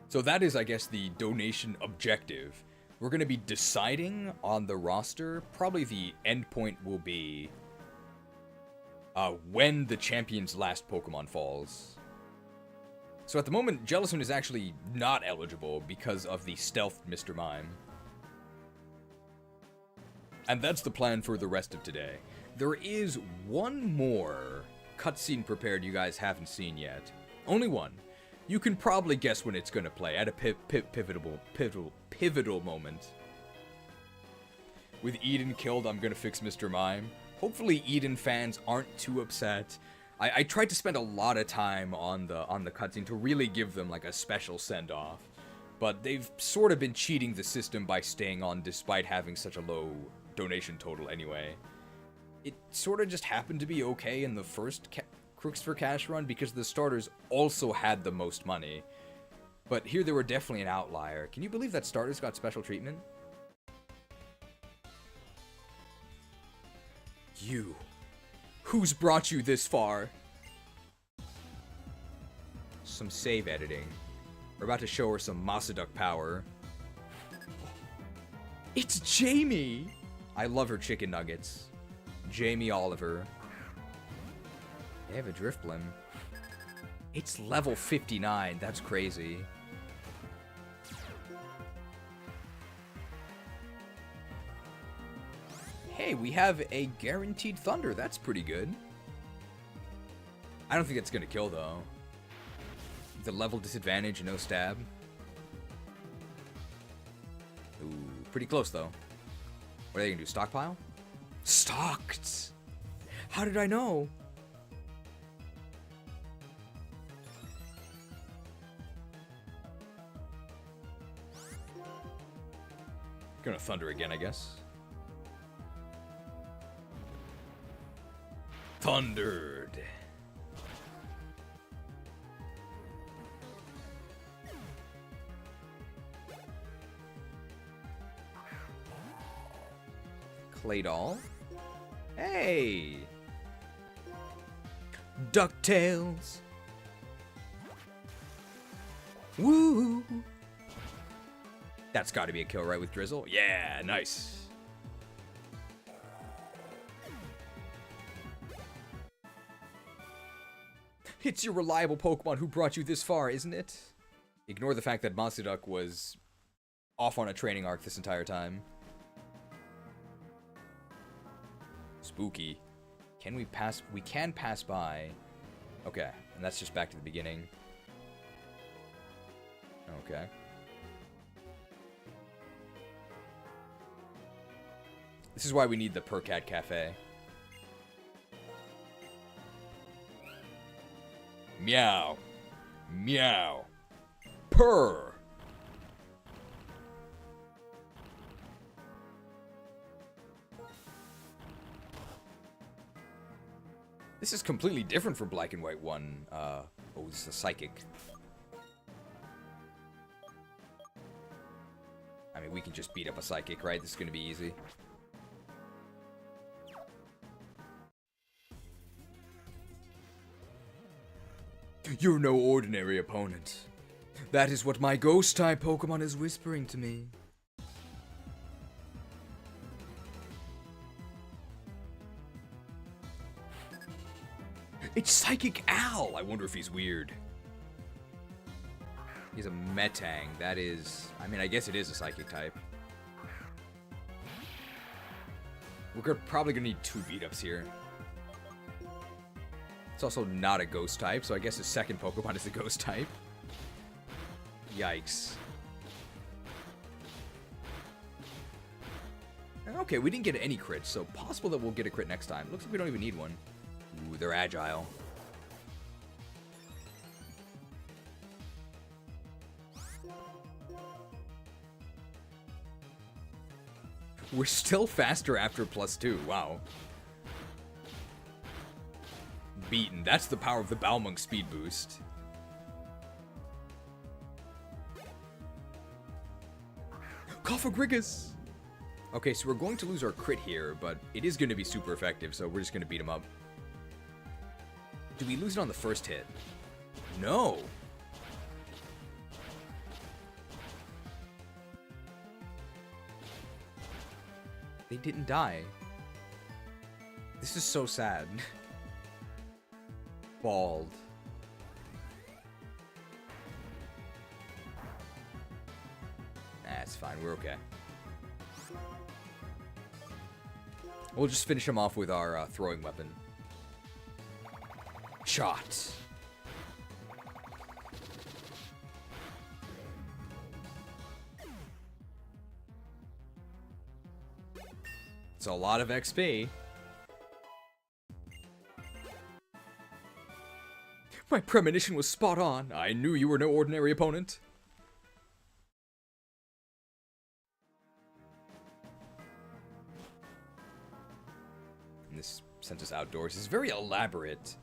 S3: So that is, I guess, the donation objective. We're going to be deciding on the roster. Probably the endpoint will be when the champion's last Pokemon falls. So at the moment, Jellison is actually not eligible because of the stealthed Mr. Mime. And that's the plan for the rest of today. There is one more cutscene prepared you guys haven't seen yet. Only one. You can probably guess when it's gonna play at a pivotal moment. With Eden killed, I'm gonna fix Mr. Mime. Hopefully Eden fans aren't too upset. I tried to spend a lot of time on the cutscene to really give them like a special send-off. But they've sort of been cheating the system by staying on despite having such a low donation total anyway. It sort of just happened to be okay in the first Crooks for Cash run because the starters also had the most money. But here they were definitely an outlier. Can you believe that starters got special treatment? You. Who's brought you this far? Some save editing. We're about to show her some Masaduk power. It's Jamie! I love her chicken nuggets. Jamie Oliver. They have a drift blim. It's level 59. That's crazy. Hey, we have a guaranteed thunder. That's pretty good. I don't think it's gonna kill though. The level disadvantage, no stab. Ooh, pretty close though. What are they gonna do? Stockpile? Stocked! How did I know? Gonna thunder again, I guess. Thundered. Claydol. Hey! DuckTales. Woo! That's gotta be a kill, right, with Drizzle? Yeah, nice. It's your reliable Pokemon who brought you this far, isn't it? Ignore the fact that Masaduk was off on a training arc this entire time. Spooky. Can we pass? We can pass by. Okay, and that's just back to the beginning. Okay. This is why we need the Percat Cafe. Meow. Meow. Purr. This is completely different from Black and White 1. Oh, this is a Psychic. I mean, we can just beat up a Psychic, right? This is gonna be easy. You're no ordinary opponent. That is what my Ghost-type Pokemon is whispering to me. It's Psychic Al! I wonder if he's weird. He's a Metang. That is... I mean, I guess it is a Psychic type. We're probably gonna need 2 beat-ups here. It's also not a Ghost type, so I guess his second Pokemon is a Ghost type. Yikes. Okay, we didn't get any crits, so possible that we'll get a crit next time. Looks like we don't even need one. Ooh, they're agile. We're still faster after +2. Wow. Beaten. That's the power of the Balmung speed boost. Cofagrigus! Okay, so we're going to lose our crit here, but it is going to be super effective, so we're just going to beat him up. Do we lose it on the first hit? No! They didn't die. This is so sad. Bald. That's fine, we're okay. We'll just finish him off with our throwing weapon. Shot. It's a lot of XP. My premonition was spot on. I knew you were no ordinary opponent. And this sent us outdoors. It's very elaborate.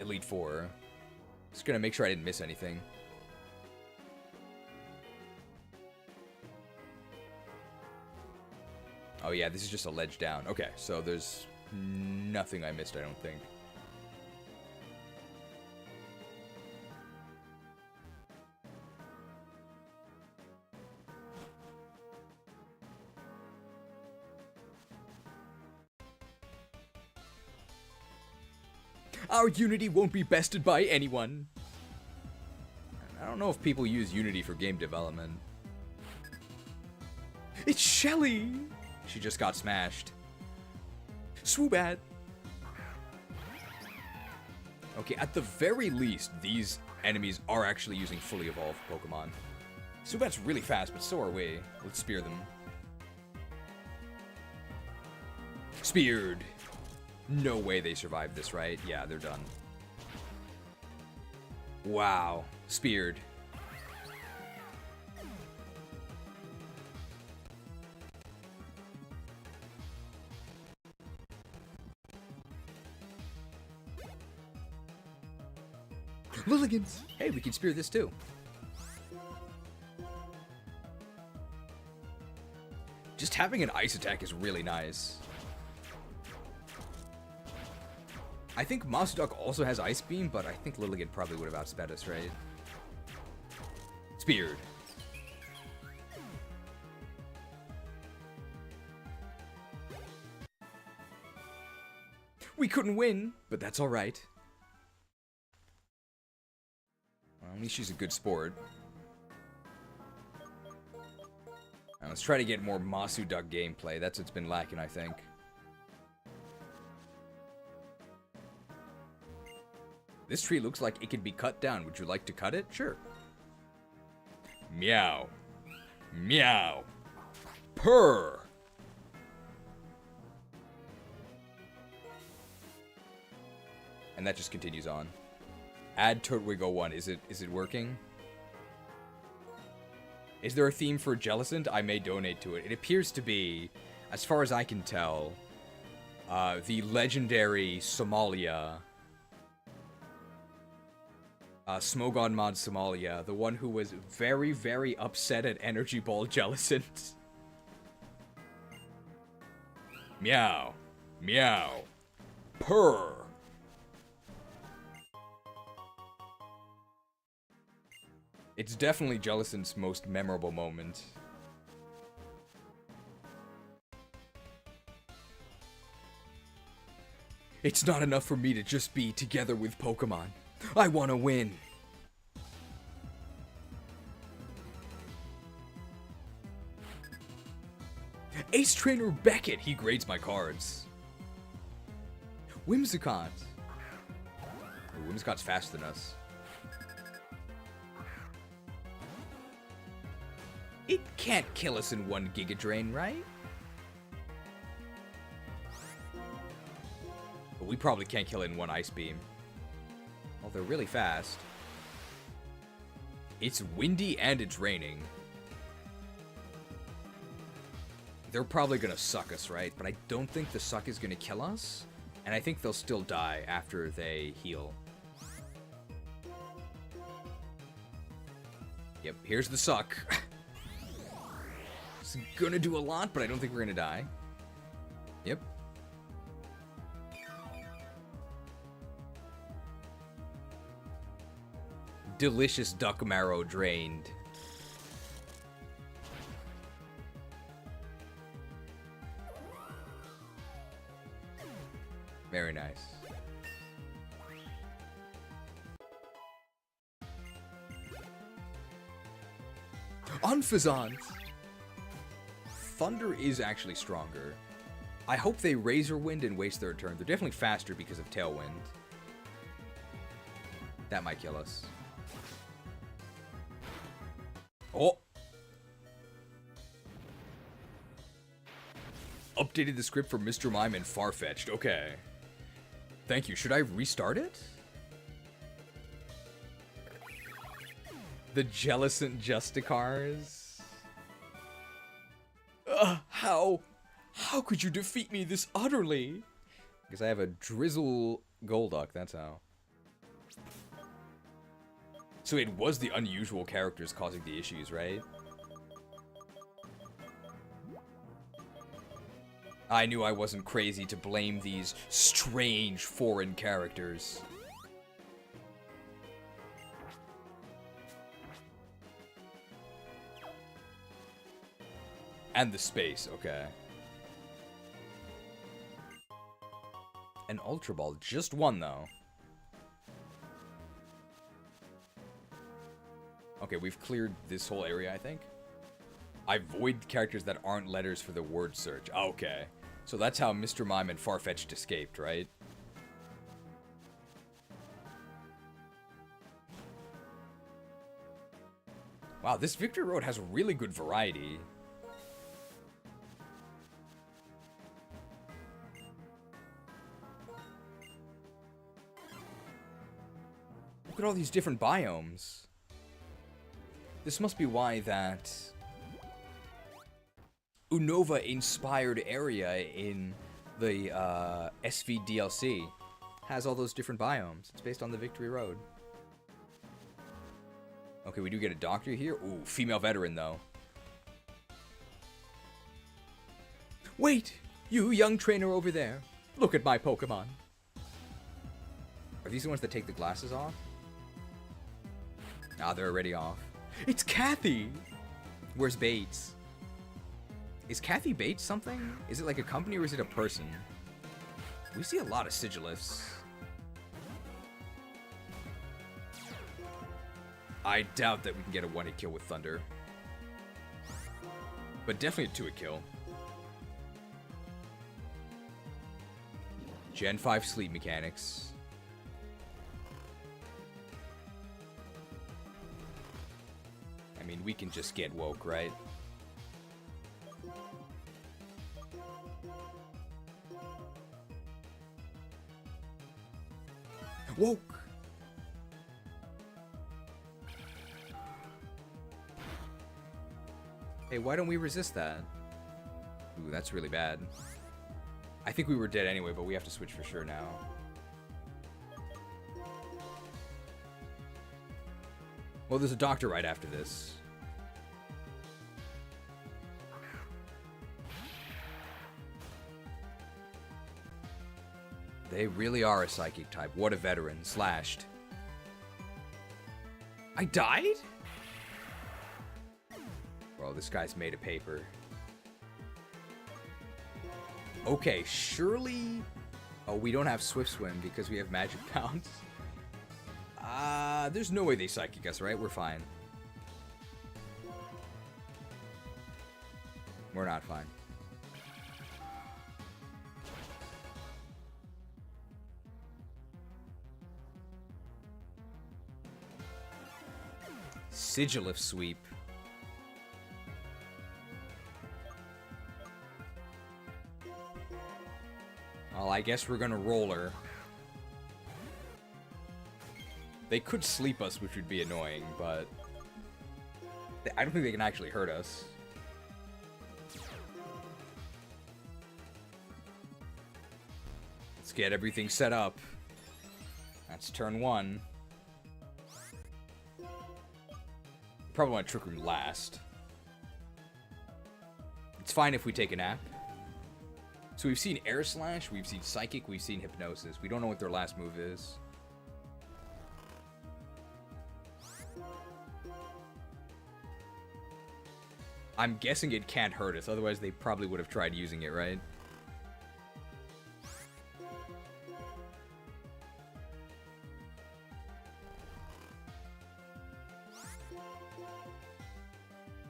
S3: Elite Four. Just gonna make sure I didn't miss anything. Oh yeah, this is just a ledge down. Okay, so there's nothing I missed, I don't think. Our Unity won't be bested by anyone. I don't know if people use Unity for game development. It's Shelly! She just got smashed. Swoobat! Okay, at the very least, these enemies are actually using fully evolved Pokemon. Swoobat's really fast, but so are we. Let's spear them. Speared! No way they survived this, right? Yeah, they're done. Wow. Speared. Lilligans! Hey, we can spear this too. Just having an ice attack is really nice. I think Masuduck also has Ice Beam, but I think Lilligant probably would have outsped us, right? Speared. We couldn't win, but that's alright. Well, at least she's a good sport. Now, let's try to get more Masuduck gameplay. That's what's been lacking, I think. This tree looks like it could be cut down. Would you like to cut it? Sure. Meow. Meow. Purr. And that just continues on. Add Turtwig 01. Is it working? Is there a theme for Jellicent? I may donate to it. It appears to be, as far as I can tell, the legendary Somalia. Smogon Mod Somalia, the one who was very, very upset at Energy Ball Jellicent. Meow. Meow. Purr. It's definitely Jellicent's most memorable moment. It's not enough for me to just be together with Pokemon. I want to win. Ace Trainer Beckett, he grades my cards. Whimsicott. Oh, Whimsicott's faster than us. It can't kill us in one Giga Drain, right? But we probably can't kill it in one Ice Beam. Oh, they're really fast. It's windy and it's raining. They're probably gonna suck us, right? But I don't think the suck is gonna kill us. And I think they'll still die after they heal. Yep, here's the suck. It's gonna do a lot, but I don't think we're gonna die. Yep. Delicious duck marrow drained. Very nice. Unfazant! Thunder is actually stronger. I hope they Razor Wind and waste their turn. They're definitely faster because of Tailwind. That might kill us. Oh! updated the script for Mr. Mime and Farfetch'd. Okay. Thank you. Should I restart it? The Jellicent Justicars. How could you defeat me this utterly? Because I have a Drizzle Golduck, that's how. So it was the unusual characters causing the issues, right? I knew I wasn't crazy to blame these strange foreign characters. And the space, okay. An Ultra Ball, just one though. Okay, we've cleared this whole area, I think. I void characters that aren't letters for the word search. Okay. So that's how Mr. Mime and Farfetch'd escaped, right? Wow, this Victory Road has really good variety. Look at all these different biomes. This must be why that Unova-inspired area in the SV DLC has all those different biomes. It's based on the Victory Road. Okay, we do get a doctor here. Ooh, female veteran, though. Wait! You young trainer over there. Look at my Pokemon. Are these the ones that take the glasses off? Ah, they're already off. It's Kathy! Where's Bates? Is Kathy Bates something? Is it like a company or is it a person? We see a lot of Sigilifs. I doubt that we can get a 1-hit kill with Thunder. But definitely a 2-hit kill. Gen 5 sleep mechanics. I mean, we can just get woke, right? Woke! Hey, why don't we resist that? Ooh, that's really bad. I think we were dead anyway, but we have to switch for sure now. Well, there's a doctor right after this. They really are a psychic type. What a veteran. Slashed. I died? Bro, this guy's made of paper. Okay, surely... Oh, we don't have Swift Swim because we have Magic Pounce. There's no way they psychic us, right? We're fine. We're not fine. Sigilif sweep. Well, I guess we're gonna roll her. They could sleep us, which would be annoying, but I don't think they can actually hurt us. Let's get everything set up. That's turn 1. Probably want to Trick Room last. It's fine if we take a nap. So we've seen Air Slash, we've seen Psychic, we've seen Hypnosis. We don't know what their last move is. I'm guessing it can't hurt us, otherwise they probably would have tried using it, right?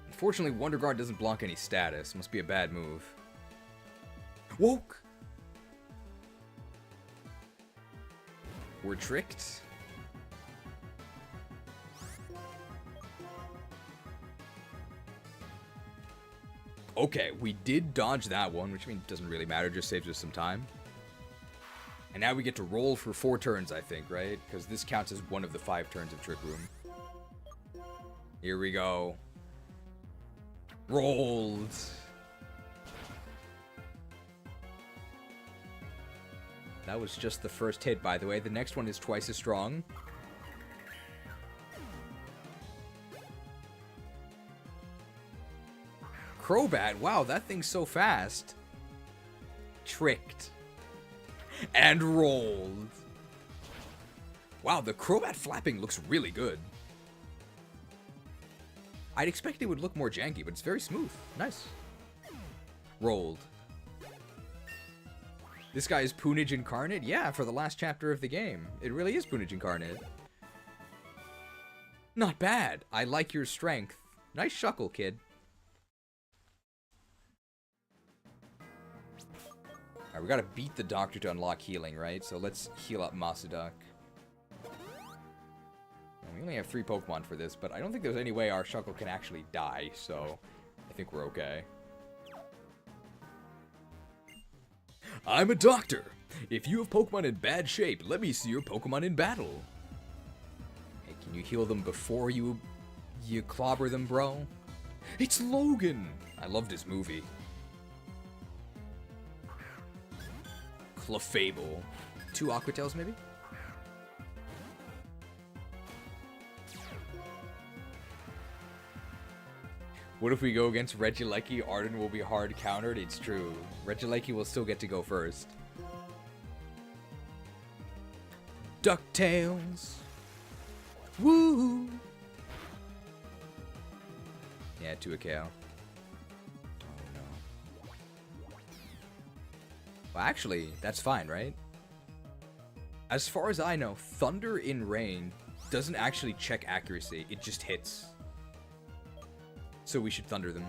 S3: Unfortunately, Wonder Guard doesn't block any status. Must be a bad move. Woke! We're tricked. Okay, we did dodge that one, which, I mean, doesn't really matter, just saves us some time. And now we get to roll for 4 turns, I think, right? Because this counts as one of the 5 turns of Trick Room. Here we go. Rolled. That was just the first hit, by the way. The next one is twice as strong. Crobat, wow, that thing's so fast. Tricked. And rolled. Wow, the Crobat flapping looks really good. I'd expect it would look more janky, but it's very smooth. Nice. Rolled. This guy is Poonage Incarnate? Yeah, for the last chapter of the game. It really is Poonage Incarnate. Not bad. I like your strength. Nice shuckle, kid. Alright, we gotta beat the doctor to unlock healing, right? So let's heal up Masuduk. We only have 3 Pokemon for this, but I don't think there's any way our Shuckle can actually die, so I think we're okay. I'm a doctor. If you have Pokemon in bad shape, let me see your Pokemon in battle. Hey, can you heal them before you clobber them, bro? It's Logan! I loved his movie. Clefable. 2 Aquatails, maybe? What if we go against Regieleki? Arden will be hard countered. It's true. Regieleki will still get to go first. DuckTales. Woo! Yeah, to a KO. Oh no. Well, actually, that's fine, right? As far as I know, Thunder in Rain doesn't actually check accuracy. It just hits. So we should Thunder them.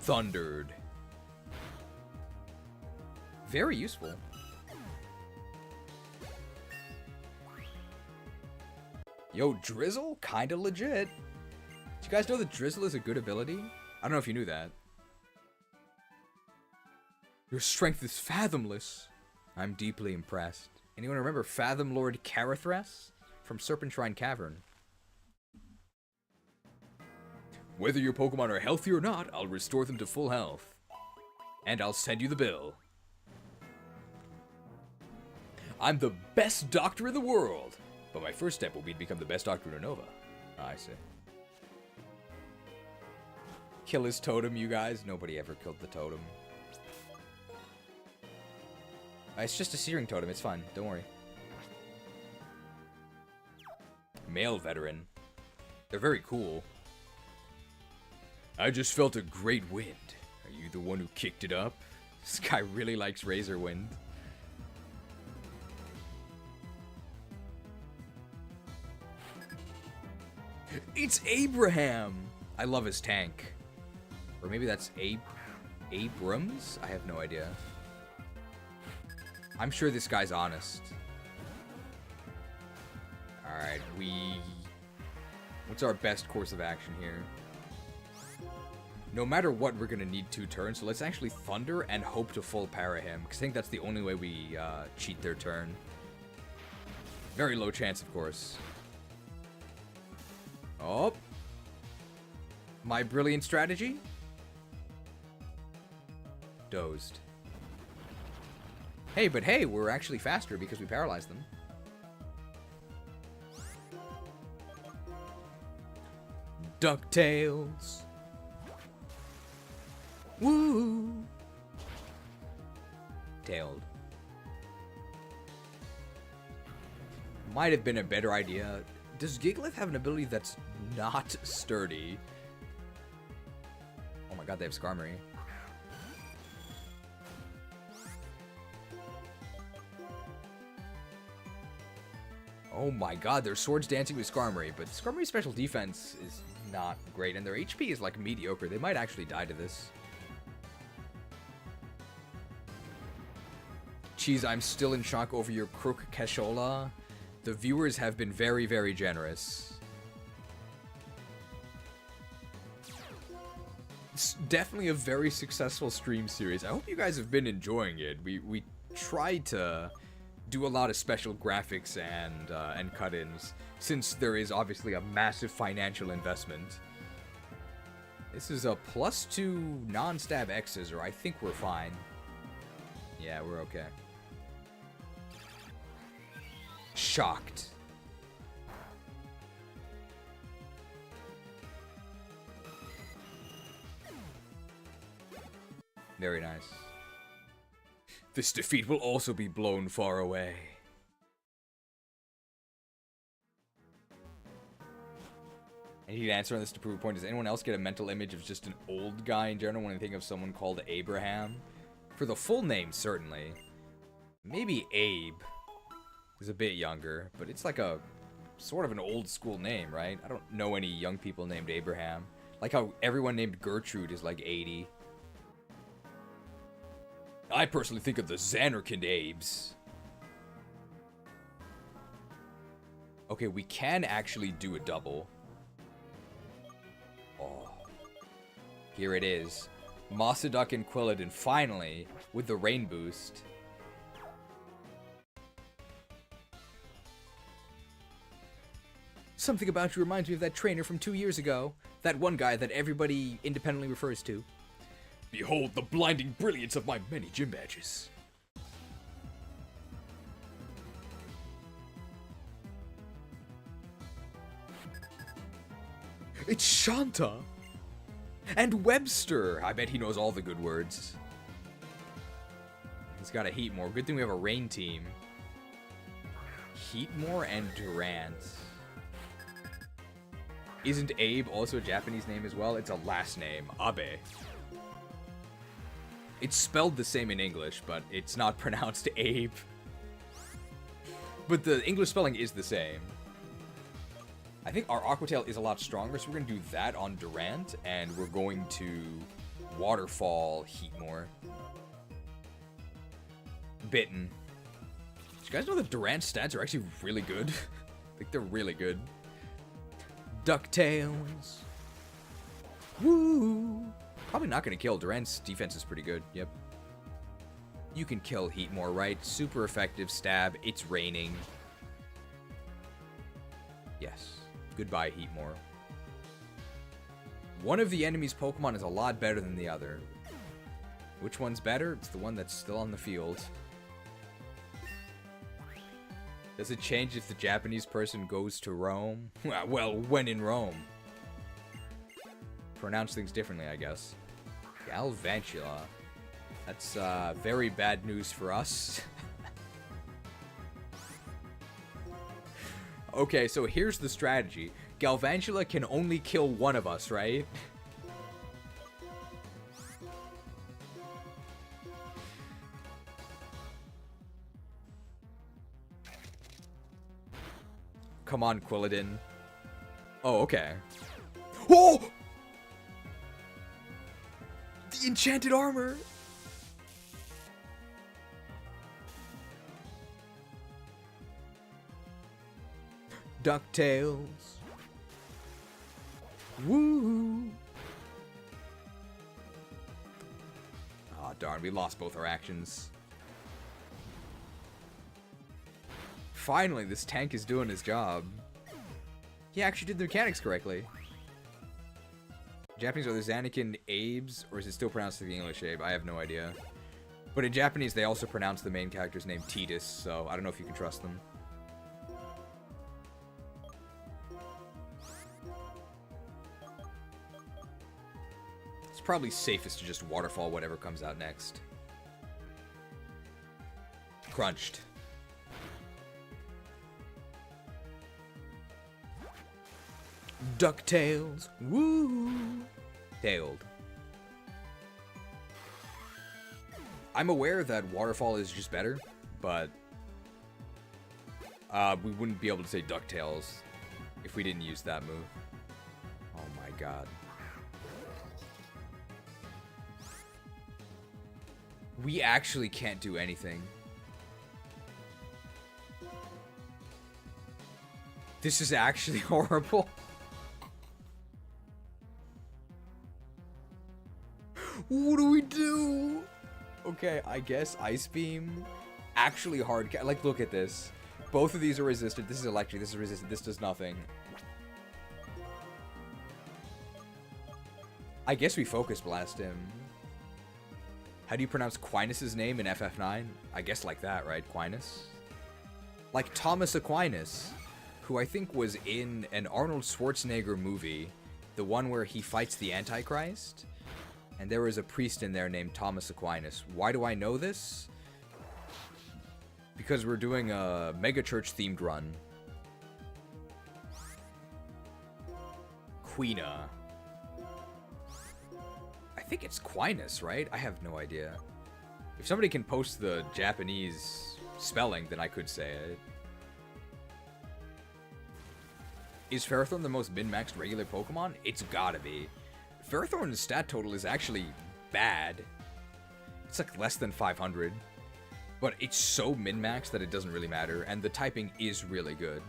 S3: Thundered. Very useful. Yo, Drizzle? Kinda legit. Did you guys know that Drizzle is a good ability? I don't know if you knew that. Your strength is fathomless. I'm deeply impressed. Anyone remember Fathom Lord Carathras? From Serpentshrine Cavern. Whether your Pokemon are healthy or not, I'll restore them to full health. And I'll send you the bill. I'm the best doctor in the world, but my first step will be to become the best doctor in Unova. I see. Kill his totem, you guys. Nobody ever killed the totem. It's just a searing totem, it's fine. Don't worry. Male veteran. They're very cool. I just felt a great wind. Are you the one who kicked it up? This guy really likes Razor Wind. It's Abraham! I love his tank. Or maybe that's Abrams? I have no idea. I'm sure this guy's honest. Alright, what's our best course of action here? No matter what, we're gonna need 2 turns, so let's actually Thunder and hope to full para him, because I think that's the only way we cheat their turn. Very low chance, of course. Oh. My brilliant strategy? Dozed. Hey, but hey, we're actually faster because we paralyzed them. DuckTales. Woo! Tailed. Might have been a better idea. Does Gigalith have an ability that's not sturdy? Oh my god, they have Skarmory. Oh my god, they're Swords Dancing with Skarmory, but Skarmory's special defense is not great, and their HP is like mediocre. They might actually die to this. Jeez, I'm still in shock over your Krook Cashola. The viewers have been very, very generous. definitely a very successful stream series. I hope you guys have been enjoying it. We tried to do a lot of special graphics and cut-ins, since there is obviously a massive financial investment. This is a +2 non-stab X's, or I think we're fine. Yeah, we're okay. Shocked. Very nice. This defeat will also be blown far away. I need an answer on this to prove a point. Does anyone else get a mental image of just an old guy in general when they think of someone called Abraham? For the full name, certainly. Maybe Abe is a bit younger, but it's like a sort of an old school name, right? I don't know any young people named Abraham. Like how everyone named Gertrude is like 80. I personally think of the Xanarkand Abes. Okay, we can actually do a double. Oh. Here it is. Mossaduk and Quilladin finally with the rain boost. Something about you reminds me of that trainer from 2 years ago. That one guy that everybody independently refers to. Behold the blinding brilliance of my many gym badges. It's Shauntal! And Webster! I bet he knows all the good words. He's got a Heatmore. Good thing we have a rain team. Heatmore and Durant. Isn't Abe also a Japanese name as well? It's a last name. Abe. It's spelled the same in English, but it's not pronounced Abe. But the English spelling is the same. I think our Aquatail is a lot stronger, so we're going to do that on Durant, and we're going to Waterfall Heatmore. Bitten. Did you guys know that Durant's stats are actually really good? I think they're really good. DuckTales. Woo! Probably not going to kill. Durant's defense is pretty good. Yep. You can kill Heatmore, right? Super effective stab. It's raining. Yes. Goodbye, Heatmore. One of the enemy's Pokemon is a lot better than the other. Which one's better? It's the one that's still on the field. Does it change if the Japanese person goes to Rome? Well, when in Rome. Pronounce things differently, I guess. Galvantula. That's very bad news for us. Okay, so here's the strategy. Galvantula can only kill one of us, right? Come on, Quilladin. Oh, okay. Oh! The enchanted armor! DuckTales. Woo! Aw, darn, we lost both our actions. Finally, this tank is doing his job. He actually did the mechanics correctly. Japanese, are the Xanakin Abes, or is it still pronounced like the English Abe? I have no idea. But in Japanese, they also pronounce the main character's name Titus, so I don't know if you can trust them. It's probably safest to just waterfall whatever comes out next. Crunched. DuckTales. Woo! Tailed. I'm aware that Waterfall is just better, but we wouldn't be able to say DuckTales if we didn't use that move. Oh my god. We actually can't do anything. This is actually horrible. What do we do? Okay, I guess Ice Beam. Actually hard. Like, look at this. Both of these are resisted. This is electric. This is resisted. This does nothing. I guess we Focus Blast him. How do you pronounce Aquinas' name in FF9? I guess like that, right? Aquinas? Like Thomas Aquinas, who I think was in an Arnold Schwarzenegger movie, the one where he fights the Antichrist, and there was a priest in there named Thomas Aquinas. Why do I know this? Because we're doing a megachurch themed run. Quina. I think it's Aquinas, right? I have no idea. If somebody can post the Japanese spelling, then I could say it. Is Ferrothorn the most min-maxed regular Pokemon? It's gotta be. Ferrothorn's stat total is actually bad. It's like less than 500. But it's so min-maxed that it doesn't really matter, and the typing is really good.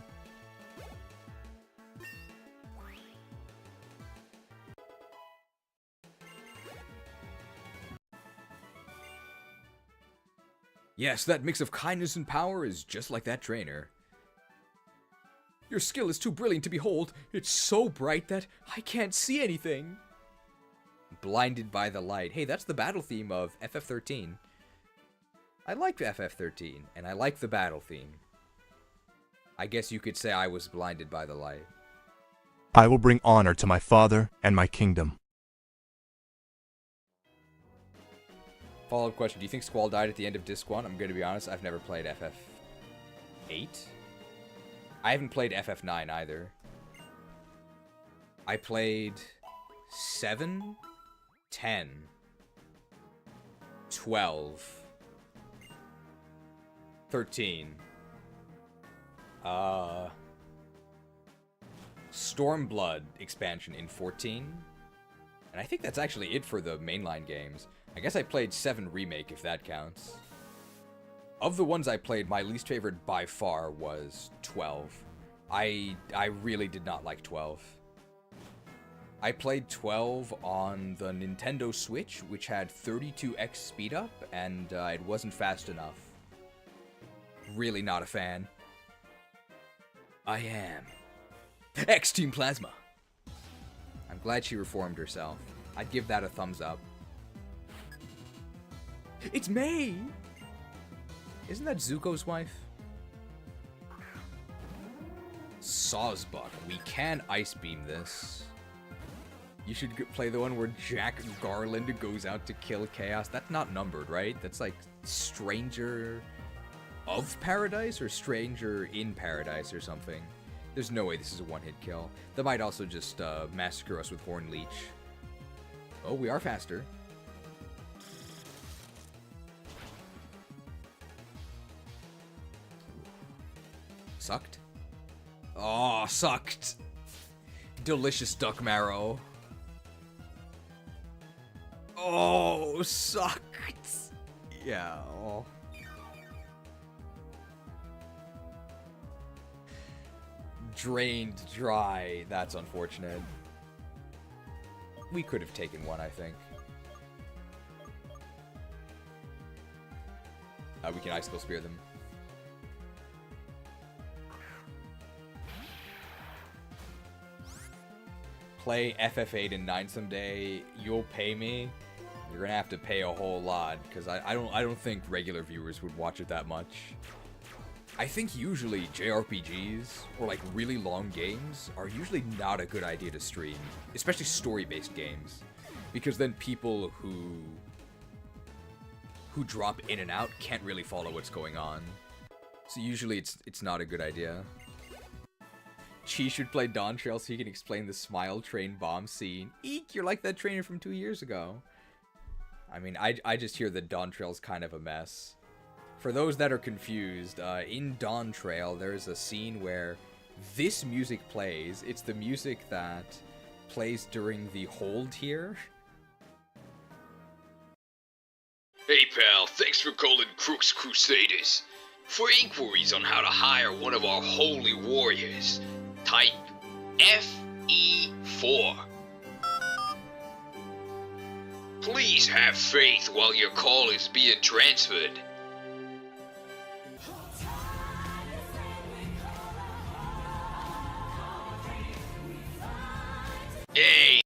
S3: Yes, that mix of kindness and power is just like that trainer. Your skill is too brilliant to behold. It's so bright that I can't see anything. Blinded by the light. Hey, that's the battle theme of FF13. I like FF13, and I like the battle theme. I guess you could say I was blinded by the light.
S10: I will bring honor to my father and my kingdom.
S3: Follow-up question. Do you think Squall died at the end of Disc 1? I'm going to be honest, I've never played FF8. I haven't played FF9 either. I played 7, 10, 12, 13. Stormblood expansion in 14. And I think that's actually it for the mainline games. I guess I played 7 Remake, if that counts. Of the ones I played, my least favorite by far was 12. I really did not like 12. I played 12 on the Nintendo Switch, which had 32x speed up, and it wasn't fast enough. Really not a fan. I am X-Team Plasma. I'm glad she reformed herself. I'd give that a thumbs up. It's May! Isn't that Zuko's wife? Sawsbuck. We can Ice Beam this. You should play the one where Jack Garland goes out to kill Chaos. That's not numbered, right? That's like Stranger of Paradise or Stranger in Paradise or something. There's no way this is a one-hit kill. They might also just massacre us with Horn Leech. Oh, we are faster. Sucked? Oh, sucked. Delicious duck marrow. Oh, sucked. Yeah. Oh. Drained dry. That's unfortunate. We could have taken one, I think. We can Icicle Spear them. Play FF8 and 9 someday. You'll pay me. You're gonna have to pay a whole lot because I don't think regular viewers would watch it that much. I think usually JRPGs or like really long games are usually not a good idea to stream, especially story-based games, because then people who drop in and out can't really follow what's going on. So usually it's not a good idea. Chi should play Dawn Trail so he can explain the Smile Train bomb scene. Eek, you're like that trainer from 2 years ago. I mean, I just hear that Dawn Trail's kind of a mess. For those that are confused, in Dawn Trail, there's a scene where this music plays. It's the music that plays during the hold here.
S1: Hey pal, thanks for calling Krook's Krewsaders. For inquiries on how to hire one of our holy warriors, type FE4. Please have faith while your call is being transferred. Hey!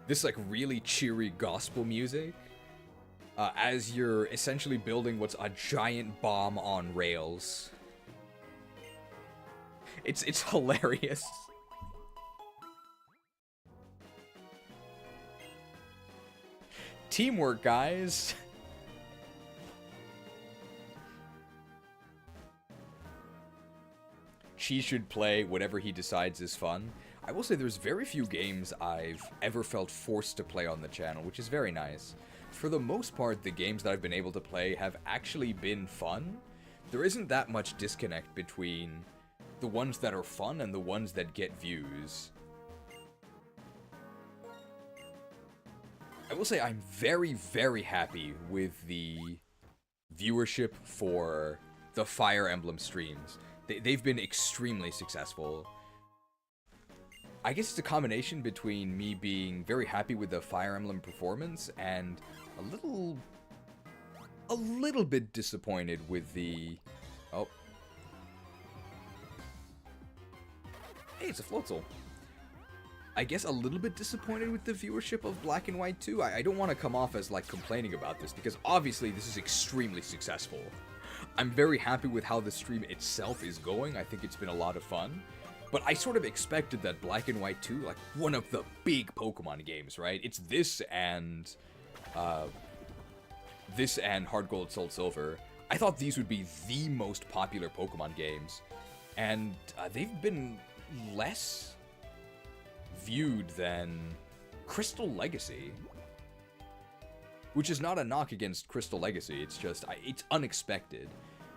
S3: This like really cheery gospel music as you're essentially building what's a giant bomb on rails. It's hilarious. Teamwork, guys. She should play whatever he decides is fun. I will say there's very few games I've ever felt forced to play on the channel, which is very nice. For the most part, the games that I've been able to play have actually been fun. There isn't that much disconnect between the ones that are fun and the ones that get views. I will say I'm very, very happy with the viewership for the Fire Emblem streams. They've been extremely successful. I guess it's a combination between me being very happy with the Fire Emblem performance and a little bit disappointed with the... Oh. Hey, it's a Floatzel. I guess a little bit disappointed with the viewership of Black and White 2. I don't want to come off as like complaining about this because obviously this is extremely successful. I'm very happy with how the stream itself is going. I think it's been a lot of fun. But I sort of expected that Black and White 2, like one of the big Pokemon games, right? It's this and Heart Gold, Soul Silver. I thought these would be the most popular Pokemon games. And they've been less viewed than Crystal Legacy. Which is not a knock against Crystal Legacy, it's just, it's unexpected.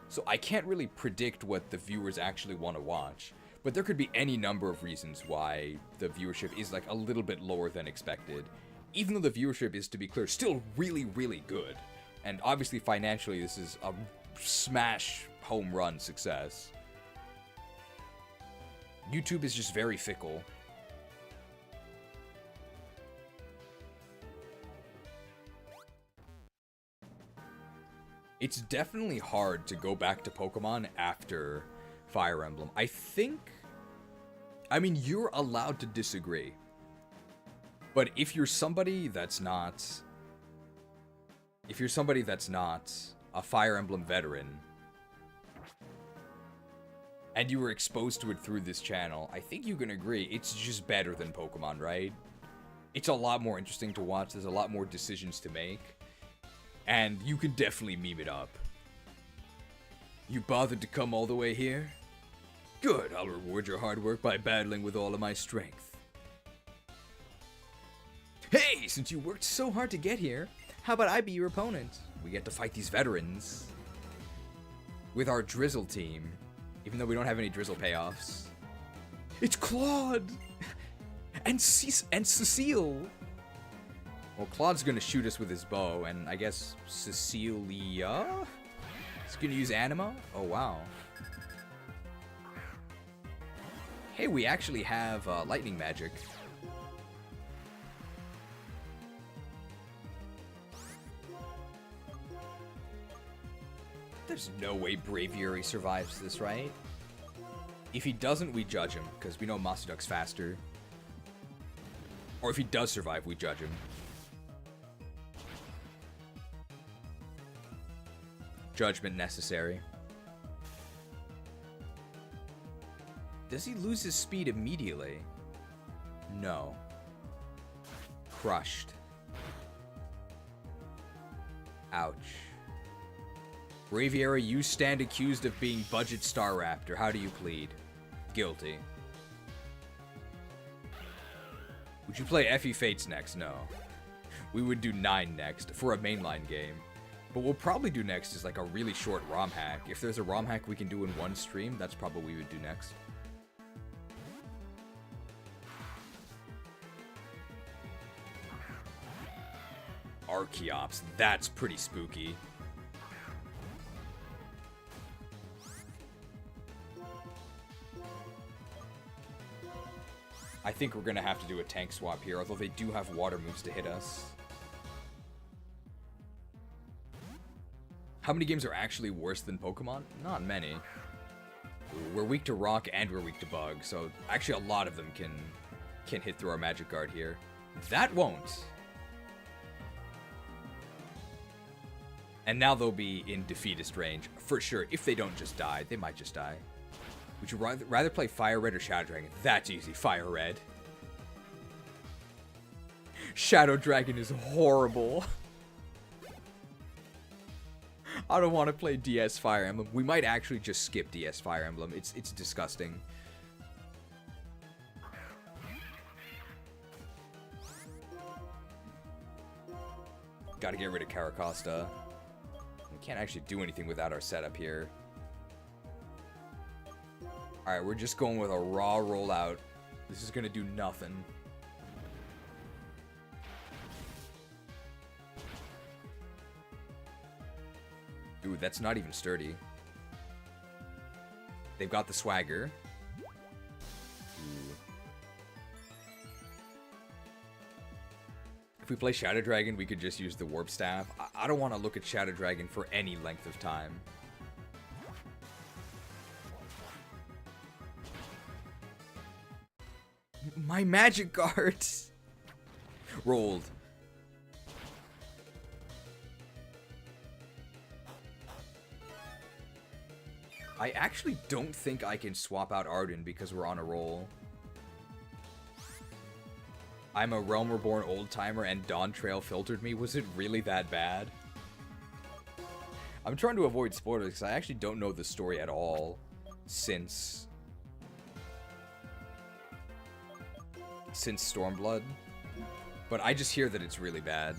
S3: So I can't really predict what the viewers actually want to watch. But there could be any number of reasons why the viewership is like a little bit lower than expected. Even though the viewership is, to be clear, still really, really good. And obviously financially this is a smash home run success. YouTube is just very fickle. It's definitely hard to go back to Pokemon after Fire Emblem. I mean, you're allowed to disagree. But if you're somebody that's not a Fire Emblem veteran, and you were exposed to it through this channel, I think you can agree it's just better than Pokemon, right? It's a lot more interesting to watch, there's a lot more decisions to make, and you can definitely meme it up. You bothered to come all the way here? Good, I'll reward your hard work by battling with all of my strength. Hey, since you worked so hard to get here, how about I be your opponent? We get to fight these veterans. With our Drizzle team, even though we don't have any Drizzle payoffs. It's Claude! And Cecile! Well, Claude's gonna shoot us with his bow, and I guess Cecilia is gonna use Anima? Oh, wow. Hey, we actually have lightning magic. There's no way Braviary survives this, right? If he doesn't, we judge him, because we know Masuduk's faster. Or if he does survive, we judge him. Judgment necessary. Does he lose his speed immediately? No. Crushed. Ouch. Braviary, you stand accused of being Budget Star Raptor. How do you plead? Guilty. Would you play Effie Fates next? No. We would do 9 next for a mainline game. But what we'll probably do next is like a really short ROM hack. If there's a ROM hack we can do in one stream, that's probably what we would do next. Archeops, that's pretty spooky. I think we're gonna have to do a tank swap here, although they do have water moves to hit us. How many games are actually worse than Pokemon? Not many. We're weak to rock and we're weak to bug, so actually a lot of them can hit through our magic guard here. That won't. And now they'll be in defeatist range, for sure. If they don't just die, they might just die. Would you rather play Fire Red or Shadow Dragon? That's easy, Fire Red. Shadow Dragon is horrible. I don't want to play DS Fire Emblem. We might actually just skip DS Fire Emblem. It's disgusting. Gotta get rid of Carracosta. We can't actually do anything without our setup here. Alright, we're just going with a raw rollout. This is gonna do nothing. Dude, that's not even sturdy. They've got the swagger. Ooh. If we play Shadow Dragon, we could just use the Warp Staff. I don't want to look at Shadow Dragon for any length of time. My magic guards! Rolled. I actually don't think I can swap out Arden because we're on a roll. I'm a Realm Reborn old-timer and Dawn Trail filtered me. Was it really that bad? I'm trying to avoid spoilers because I actually don't know the story at all since Stormblood. But I just hear that it's really bad.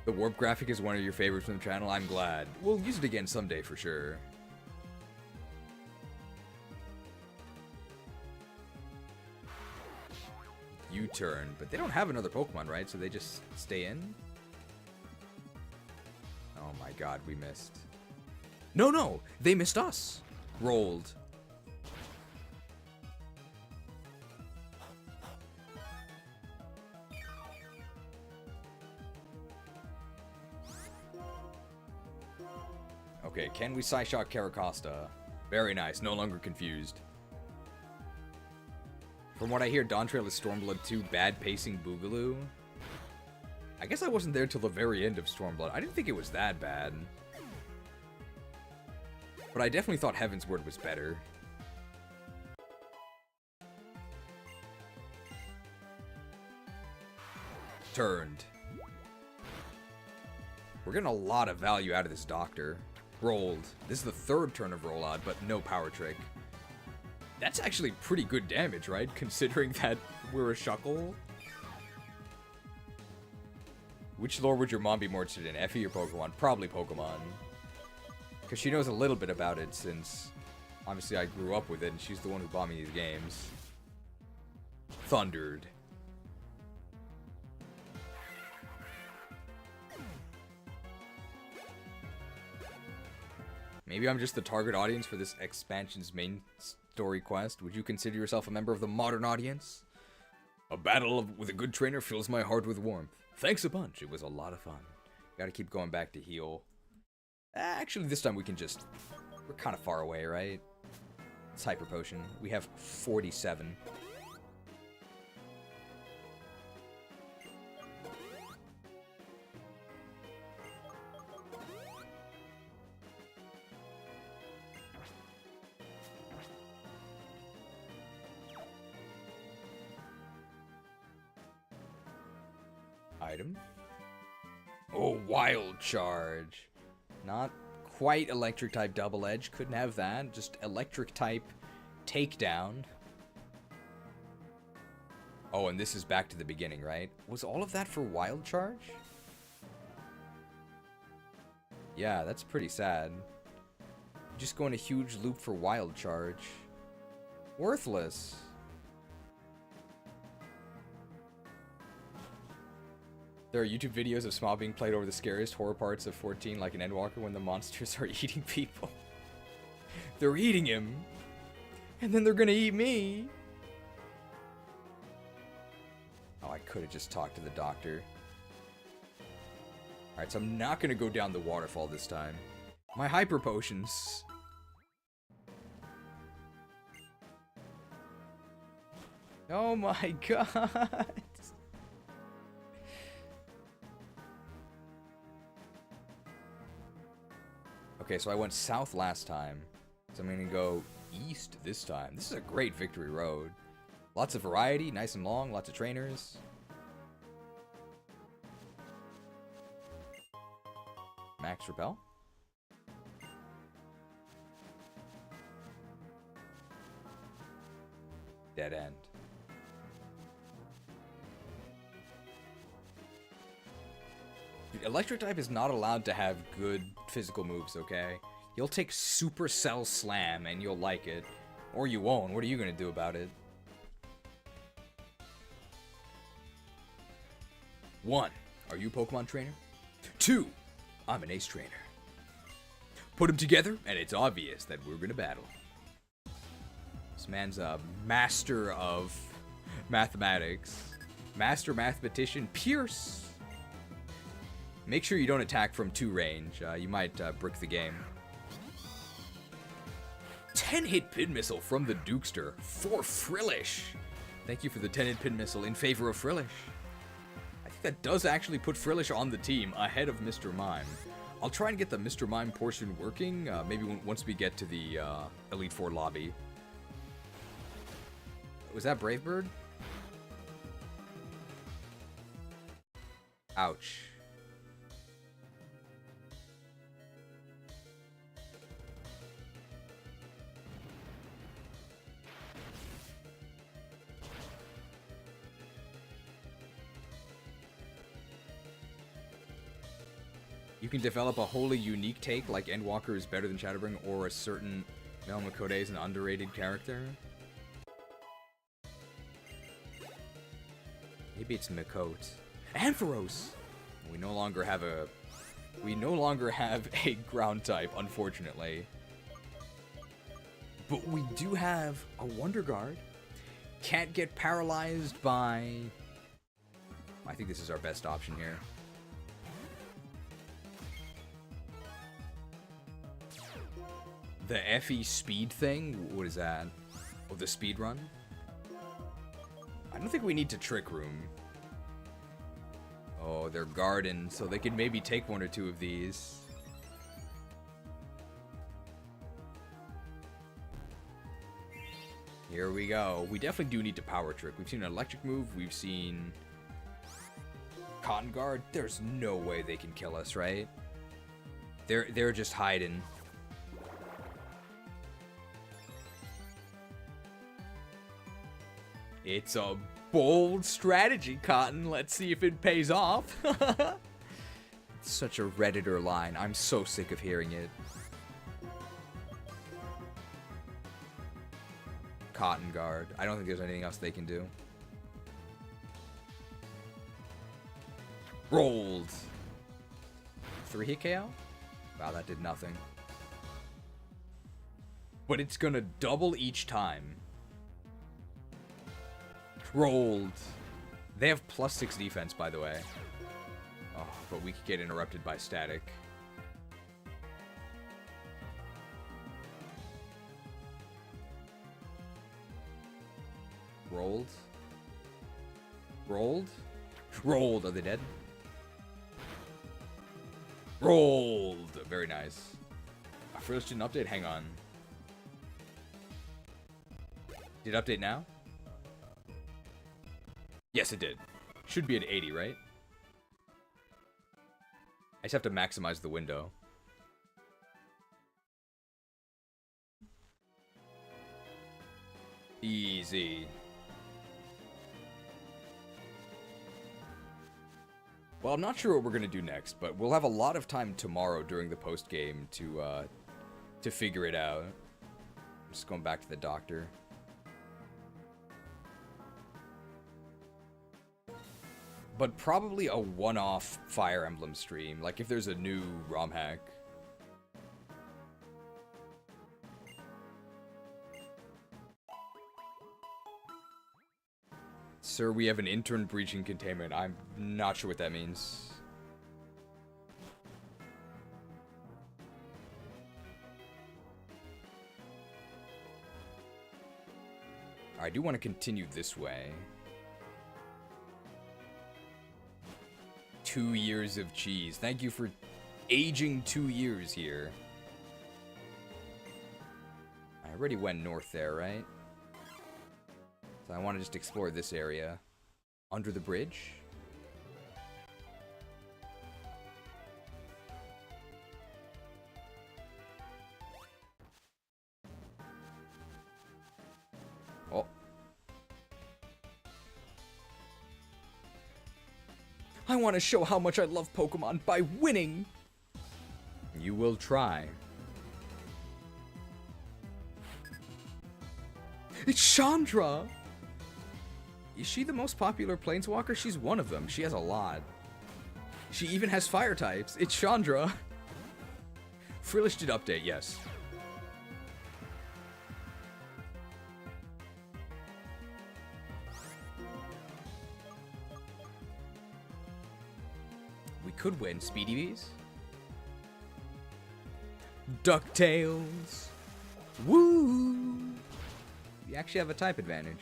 S3: The warp graphic is one of your favorites from the channel. I'm glad. We'll use it again someday for sure. U-turn, but they don't have another Pokemon, right? So they just stay in? Oh my god, we missed. No, they missed us. Rolled. Okay, can we Psyshock Carracosta? Very nice, no longer confused. From what I hear, Dawn Trail is Stormblood 2, bad pacing Boogaloo. I guess I wasn't there till the very end of Stormblood. I didn't think it was that bad. But I definitely thought Heaven's Word was better. Turned. We're getting a lot of value out of this Doctor. Rolled. This is the third turn of Rollout, but no Power Trick. That's actually pretty good damage, right? Considering that we're a Shuckle. Which lore would your mom be more interested in, Effie or Pokemon? Probably Pokemon. Because she knows a little bit about it since, obviously, I grew up with it, and she's the one who bought me these games. Thundered. Maybe I'm just the target audience for this expansion's main story quest. Would you consider yourself a member of the modern audience? A battle with a good trainer fills my heart with warmth. Thanks a bunch. It was a lot of fun. Gotta keep going back to heal. Actually, this time we can just... We're kind of far away, right? It's Hyper Potion. We have 47. Item. Oh, Wild Charge. Not quite Electric type Double Edge. Couldn't have that. Just Electric type Takedown. Oh, and this is back to the beginning, right? Was all of that for Wild Charge? Yeah, that's pretty sad. Just going a huge loop for Wild Charge. Worthless. There are YouTube videos of Smile being played over the scariest horror parts of 14, like an Endwalker when the monsters are eating people. They're eating him! And then they're gonna eat me! could have just talked to the doctor. Alright, so I'm not gonna go down the waterfall this time. My hyper potions. Oh my god. Okay, so I went south last time. So I'm gonna go east this time. This is a great victory road. Lots of variety, nice and long, lots of trainers. Max Repel. Dead end. Dude, electric type is not allowed to have good physical moves, okay? You'll take Supercell Slam and you'll like it. Or you won't. What are you gonna do about it? 1. Are you a Pokemon trainer? 2. I'm an ace trainer. Put them together, and it's obvious that we're gonna battle. This man's a master of mathematics. Master mathematician Pierce. Make sure you don't attack from 2 range. You might brick the game. 10-hit pin missile from the Dukester for Frillish. Thank you for the 10-hit pin missile in favor of Frillish. I think that does actually put Frillish on the team ahead of Mr. Mime. I'll try and get the Mr. Mime portion working, maybe once we get to the Elite Four lobby. Was that Brave Bird? Ouch. You can develop a wholly unique take, like Endwalker is better than Shadowbring, or a certain Melmakode is an underrated character. Maybe it's Miqote. Ampharos! We no longer have a ground type, unfortunately. But we do have a Wonder Guard. Can't get paralyzed by... I think this is our best option here. The FE speed thing? What is that? Oh, the speed run? I don't think we need to Trick Room. Oh, they're Garden, so they can maybe take 1 or 2 of these. Here we go. We definitely do need to Power Trick. We've seen an electric move. We've seen Cotton Guard. There's no way they can kill us, right? They're just hiding. It's a bold strategy, Cotton. Let's see if it pays off. It's such a Redditor line. I'm so sick of hearing it. Cotton Guard. I don't think there's anything else they can do. Rolled. 3-hit KO? Wow, that did nothing. But it's gonna double each time. Rolled. They have +6 defense, by the way. Oh, but we could get interrupted by static. Rolled. Rolled. Rolled. Are they dead? Rolled. Very nice. First didn't update. Hang on. Did it update now? Yes, it did. Should be at 80, right? I just have to maximize the window. Easy. Well, I'm not sure what we're gonna do next, but we'll have a lot of time tomorrow during the post game to figure it out. I'm just going back to the doctor. But probably a one-off Fire Emblem stream, like if there's a new ROM hack. Sir, we have an intern breaching containment. I'm not sure what that means. I do want to continue this way. 2 years of cheese. Thank you for aging 2 years here. I already went north there, right? So I want to just explore this area. Under the bridge? Oh. I want to show how much I love Pokemon by winning! You will try. It's Chandra! Is she the most popular planeswalker? She's one of them. She has a lot. She even has fire types. It's Chandra. Frillish did update, yes. We could win. Speedy Bees? DuckTales. Woo! You actually have a type advantage.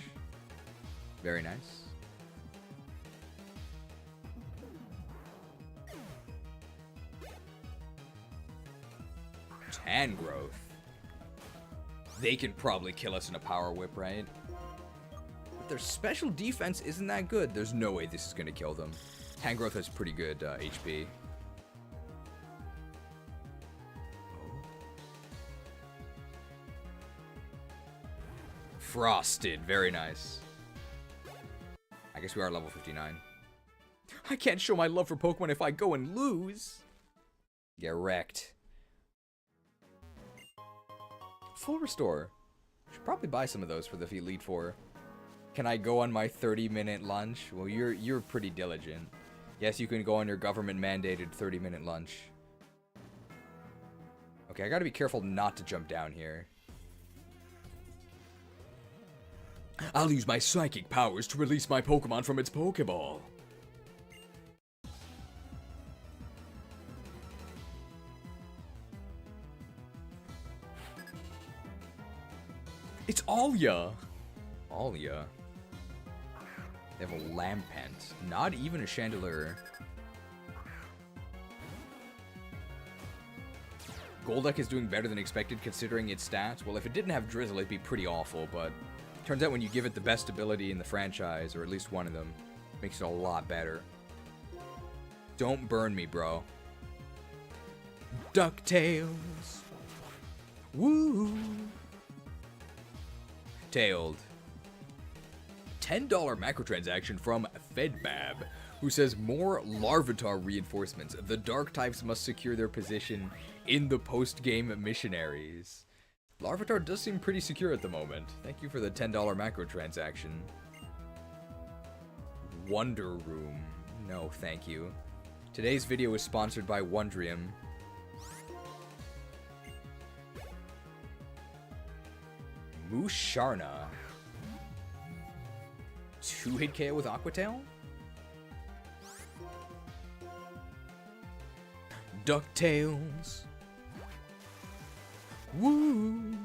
S3: Very nice. Tangrowth. They can probably kill us in a power whip, right? But their special defense isn't that good. There's no way this is going to kill them. Tangrowth has pretty good HP. Frosted. Very nice. I guess we are level 59. I can't show my love for Pokemon if I go and lose. Get wrecked. Full restore. Should probably buy some of those for the Elite Four. Can I go on my 30-minute lunch? Well, you're pretty diligent. Yes, you can go on your government-mandated 30-minute lunch. Okay, I gotta be careful not to jump down here. I'll use my psychic powers to release my Pokemon from its Pokeball. It's Alia! Alia. They have a Lampent. Not even a Chandelure. Golduck is doing better than expected considering its stats. Well, if it didn't have Drizzle, it'd be pretty awful, but turns out when you give it the best ability in the franchise, or at least one of them, it makes it a lot better. Don't burn me, bro. DuckTales. Woo! Tailed. $10 macrotransaction from Fedbab, who says more Larvitar reinforcements. The dark types must secure their position in the post-game missionaries. Larvitar does seem pretty secure at the moment. Thank you for the $10 macrotransaction. Wonder Room. No, thank you. Today's video is sponsored by Wondrium. Musharna. 2-hit KO with Aqua Tail? DuckTales. Woo!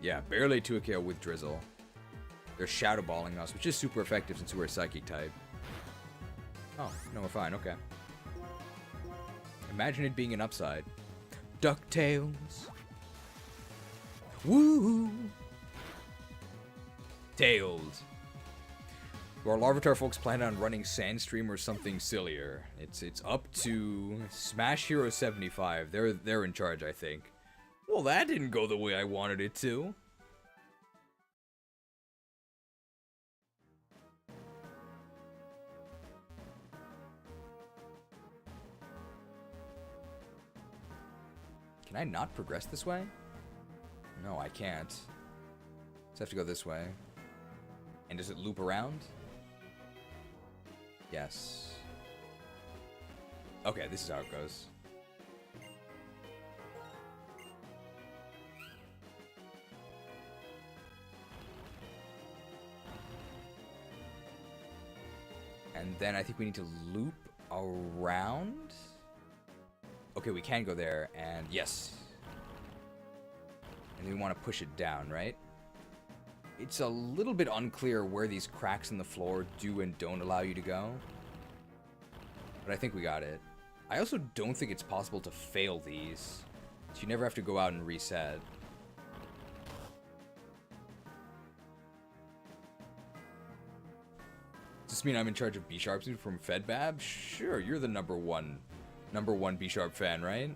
S3: Yeah, barely 2-hit KO with Drizzle. They're Shadow Balling us, which is super effective since we're a Psychic type. Oh, no, we're fine, okay. Imagine it being an upside. DuckTales. Woo! Tailed. Our Larvitar folks plan on running Sandstream or something sillier. It's up to Smash Hero 75. They're in charge, I think. Well, that didn't go the way I wanted it to. Can I not progress this way? No, I can't. Just have to go this way. And does it loop around? Yes. Okay, this is how it goes. then I think we need to loop around. Okay, we can go there, and yes. And we want to push it down, right? It's a little bit unclear where these cracks in the floor do and don't allow you to go. But I think we got it. I also don't think it's possible to fail these. So you never have to go out and reset. Does this mean I'm in charge of B-Sharps from FedBab? Sure, you're the number one B-Sharp fan, right?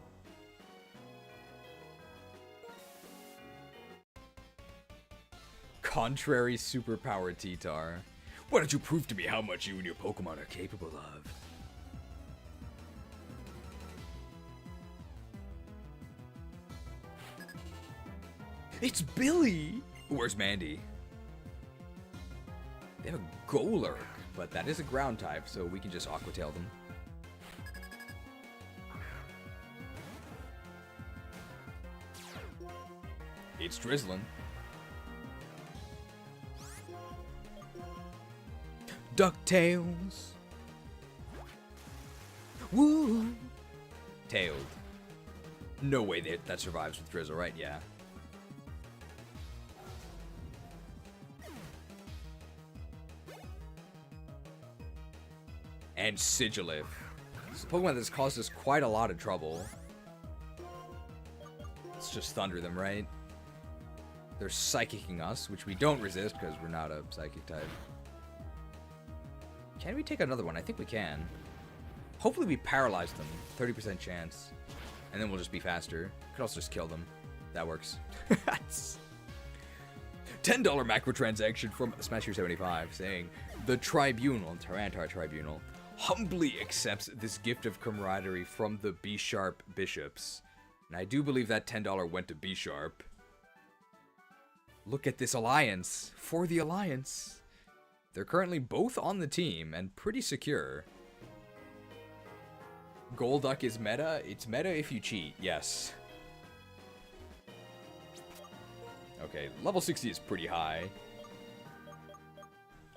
S3: Contrary superpower T-Tar. Why don't you prove to me how much you and your Pokemon are capable of? It's Billy! Where's Mandy? They have a Golurk, but that is a ground type, so we can just Aqua Tail them. It's drizzling. DuckTales. Woo! Tailed. No way that survives with Drizzle, right? Yeah. And Sigilif. It's a Pokemon that's caused us quite a lot of trouble. Let's just thunder them, right? They're psychicking us, which we don't resist because we're not a psychic type. Can we take another one? I think we can. Hopefully we paralyze them. 30% chance. And then we'll just be faster. Could also just kill them. That works. $10 macro transaction from Smasher75 saying, the Tribunal, Tarantar Tribunal, humbly accepts this gift of camaraderie from the B-Sharp Bishops. And I do believe that $10 went to B-Sharp. Look at this alliance. For the alliance. They're currently both on the team and pretty secure. Golduck is meta. It's meta if you cheat. Yes. Okay, level 60 is pretty high.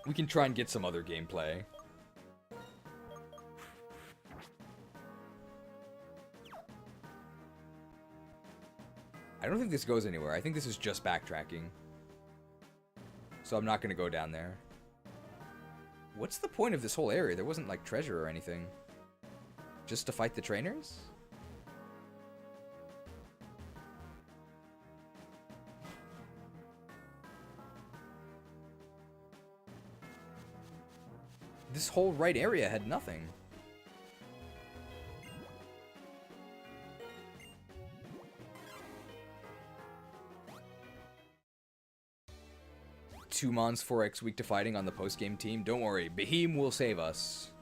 S3: We can try and get some other gameplay. I don't think this goes anywhere. I think this is just backtracking. So I'm not going to go down there. What's the point of this whole area? There wasn't, like, treasure or anything. Just to fight the trainers? This whole right area had nothing. Two Mons 4x weak to fighting on the post-game team. Don't worry, Beheem will save us.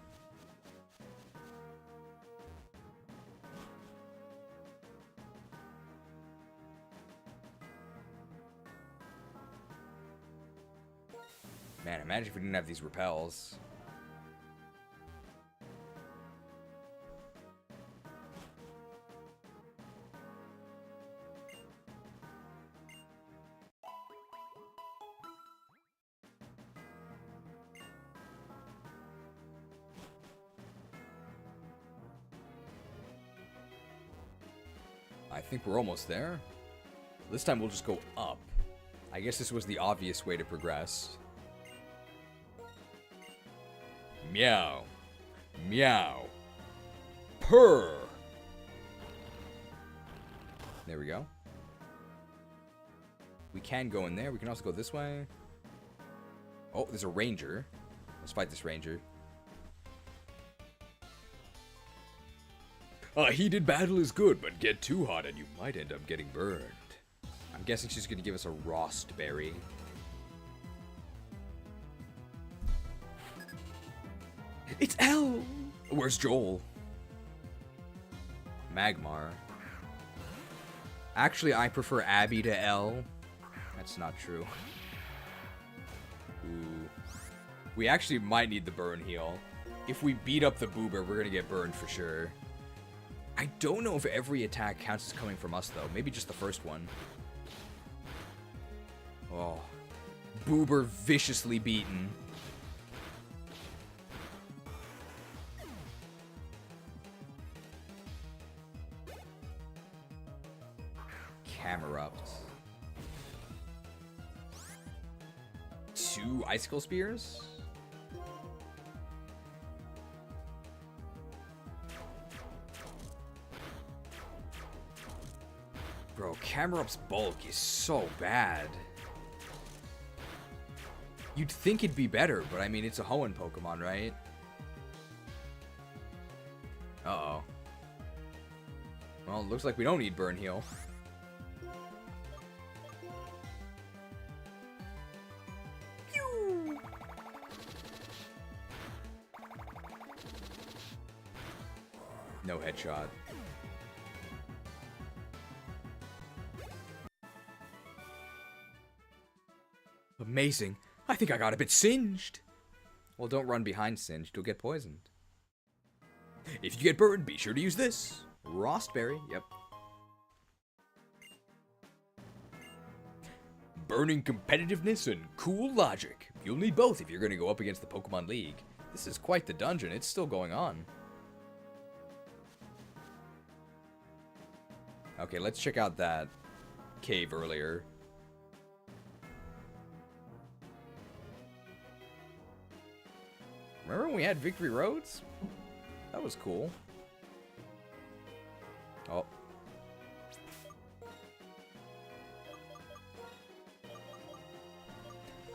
S3: Man, imagine if we didn't have these repels. I think we're almost there. This time we'll just go up. I guess this was the obvious way to progress. Meow. Meow. Purr. There we go. We can go in there. We can also go this way. Oh, there's a ranger. Let's fight this ranger. A heated battle is good, but get too hot and you might end up getting burned. I'm guessing she's going to give us a Rost Berry. It's L! Where's Joel? Magmar. Actually, I prefer Abby to L. That's not true. Ooh. We actually might need the burn heal. If we beat up the Boober, we're going to get burned for sure. I don't know if every attack counts as coming from us, though. Maybe just the first one. Oh. Boober viciously beaten. Hammerupt. 2 Icicle Spears? Bro, Camerup's bulk is so bad. You'd think it'd be better, but I mean, it's a Hoenn Pokemon, right? Uh-oh. Well, it looks like we don't need Burn Heal. Pew! No headshot. Amazing. I think I got a bit singed. Well, don't run behind singed. You'll get poisoned. If you get burned, be sure to use this. Rostberry. Yep. Burning competitiveness and cool logic. You'll need both if you're going to go up against the Pokemon League. This is quite the dungeon. It's still going on. Okay, let's check out that cave earlier. Remember when we had Victory Roads? That was cool. Oh.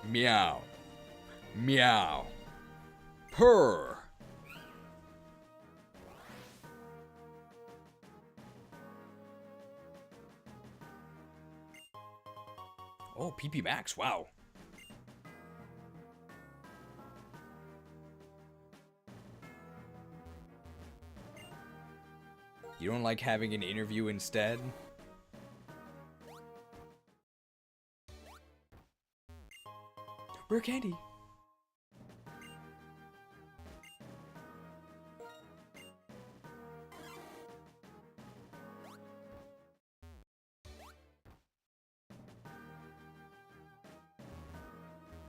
S3: Meow. Meow. Purr. Oh, PP Max. Wow. You don't like having an interview instead? Rare candy.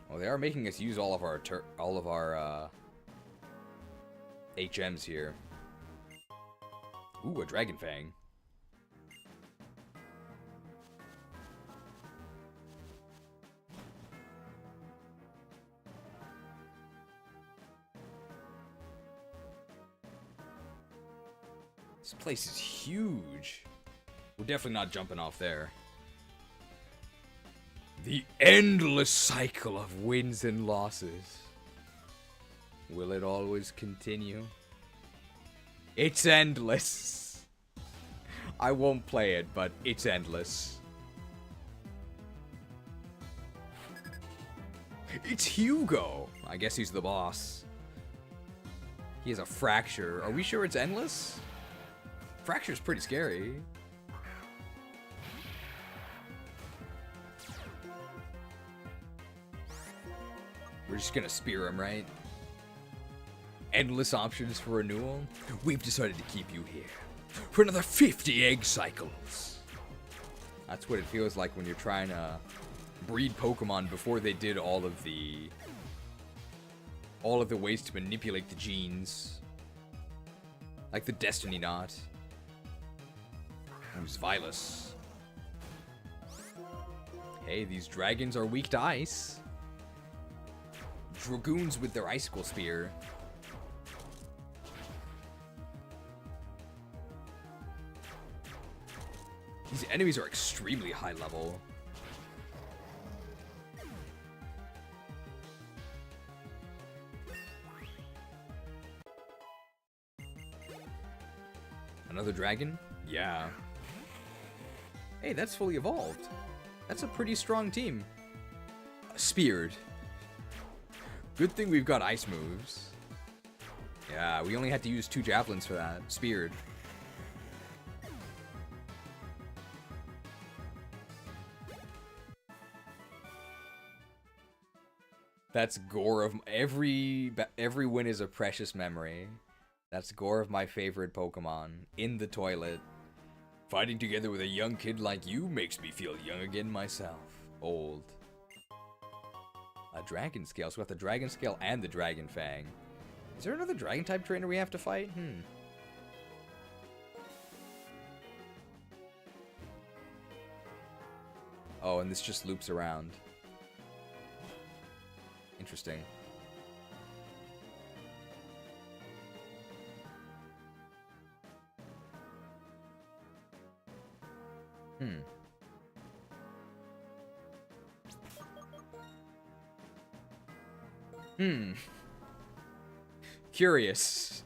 S3: Well, they are making us use all of our HMs here. Ooh, a Dragon Fang. This place is huge. We're definitely not jumping off there. The endless cycle of wins and losses. Will it always continue? It's endless. I won't play it, but it's endless. It's Hugo. I guess he's the boss. He has a fracture. Are we sure it's endless? Fracture's pretty scary. We're just gonna spear him, right? Endless options for renewal. We've decided to keep you here for another 50 egg cycles. That's what it feels like when you're trying to breed Pokemon before they did all of the ways to manipulate the genes. Like the Destiny Knot. Who's Vilus? Hey, these dragons are weak to ice. Dragoons with their Icicle Spear. These enemies are extremely high level. Another dragon? Yeah. Hey, that's fully evolved. That's a pretty strong team. Speared. Good thing we've got ice moves. Yeah, we only had to use 2 javelins for that. Speared. That's gore of every win is a precious memory. That's gore of my favorite Pokemon in the toilet. Fighting together with a young kid like you makes me feel young again myself. Old. A Dragon Scale. So we got the Dragon Scale and the Dragon Fang. Is there another Dragon type trainer we have to fight? Oh, and this just loops around. Interesting. Curious.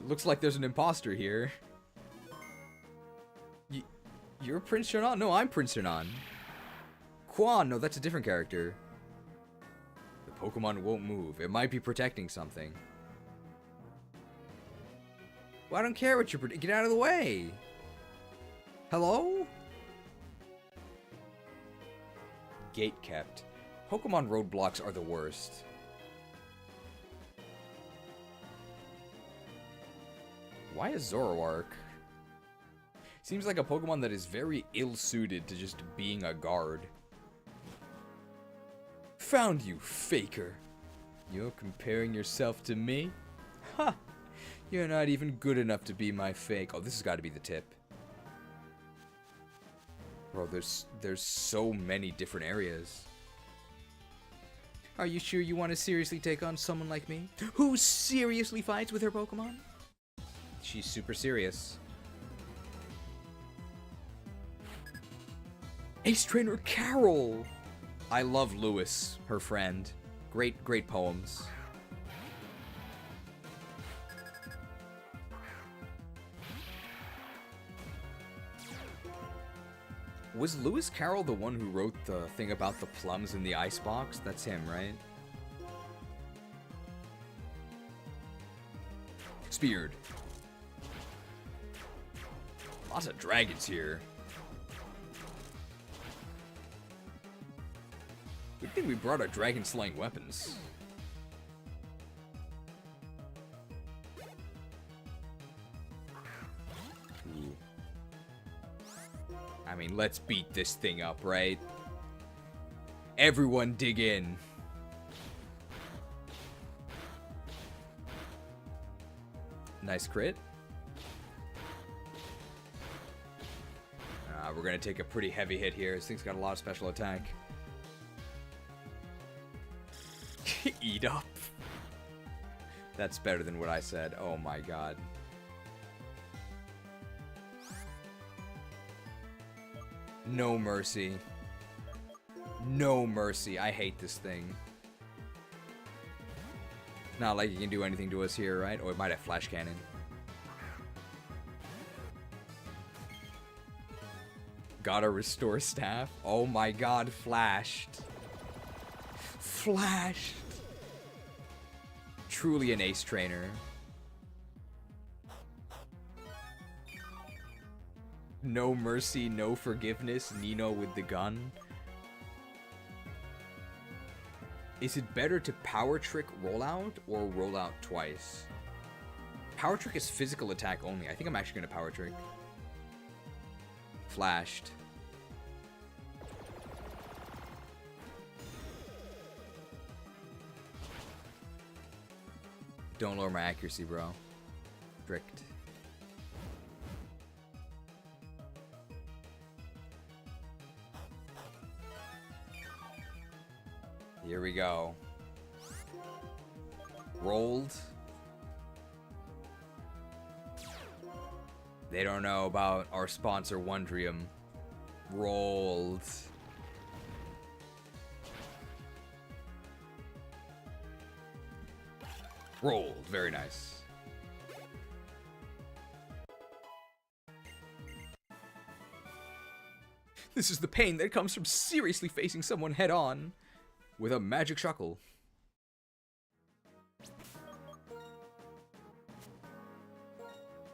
S3: Looks like there's an imposter here. You're Prince Shauntal? No, I'm Prince Shauntal. Quan, no, that's a different character. The Pokemon won't move. It might be protecting something. Well, I don't care what you're get out of the way. Hello? Gate kept. Pokemon roadblocks are the worst. Why is Zoroark? Seems like a Pokemon that is very ill-suited to just being a guard. Found you, faker. You're comparing yourself to me? Ha! You're not even good enough to be my fake. Oh, this has got to be the tip. Bro, there's so many different areas. Are you sure you want to seriously take on someone like me? Who seriously fights with her Pokemon? She's super serious. Ace Trainer Carol! I love Lewis, her friend. Great poems. Was Lewis Carroll the one who wrote the thing about the plums in the icebox? That's him, right? Speared. Lots of dragons here. Good thing we brought our dragon-slaying weapons. Ooh. I mean, let's beat this thing up, right? Everyone dig in. Nice crit. We're gonna take a pretty heavy hit here. This thing's got a lot of special attack. Eat up. That's better than what I said. Oh my god. No mercy. No mercy. I hate this thing. Not like you can do anything to us here, right? Oh, it might have flash cannon. Gotta restore staff. Oh my god, flashed. Flashed. Truly an ace trainer. No mercy, no forgiveness. Nino with the gun. Is it better to power trick rollout or rollout twice? Power trick is physical attack only. I think I'm actually gonna power trick. Flashed. Don't lower my accuracy, bro. Strict. Here we go. Rolled. They don't know about our sponsor, Wondrium. Rolled. Rolled. Very nice. This is the pain that comes from seriously facing someone head on with a magic shuckle.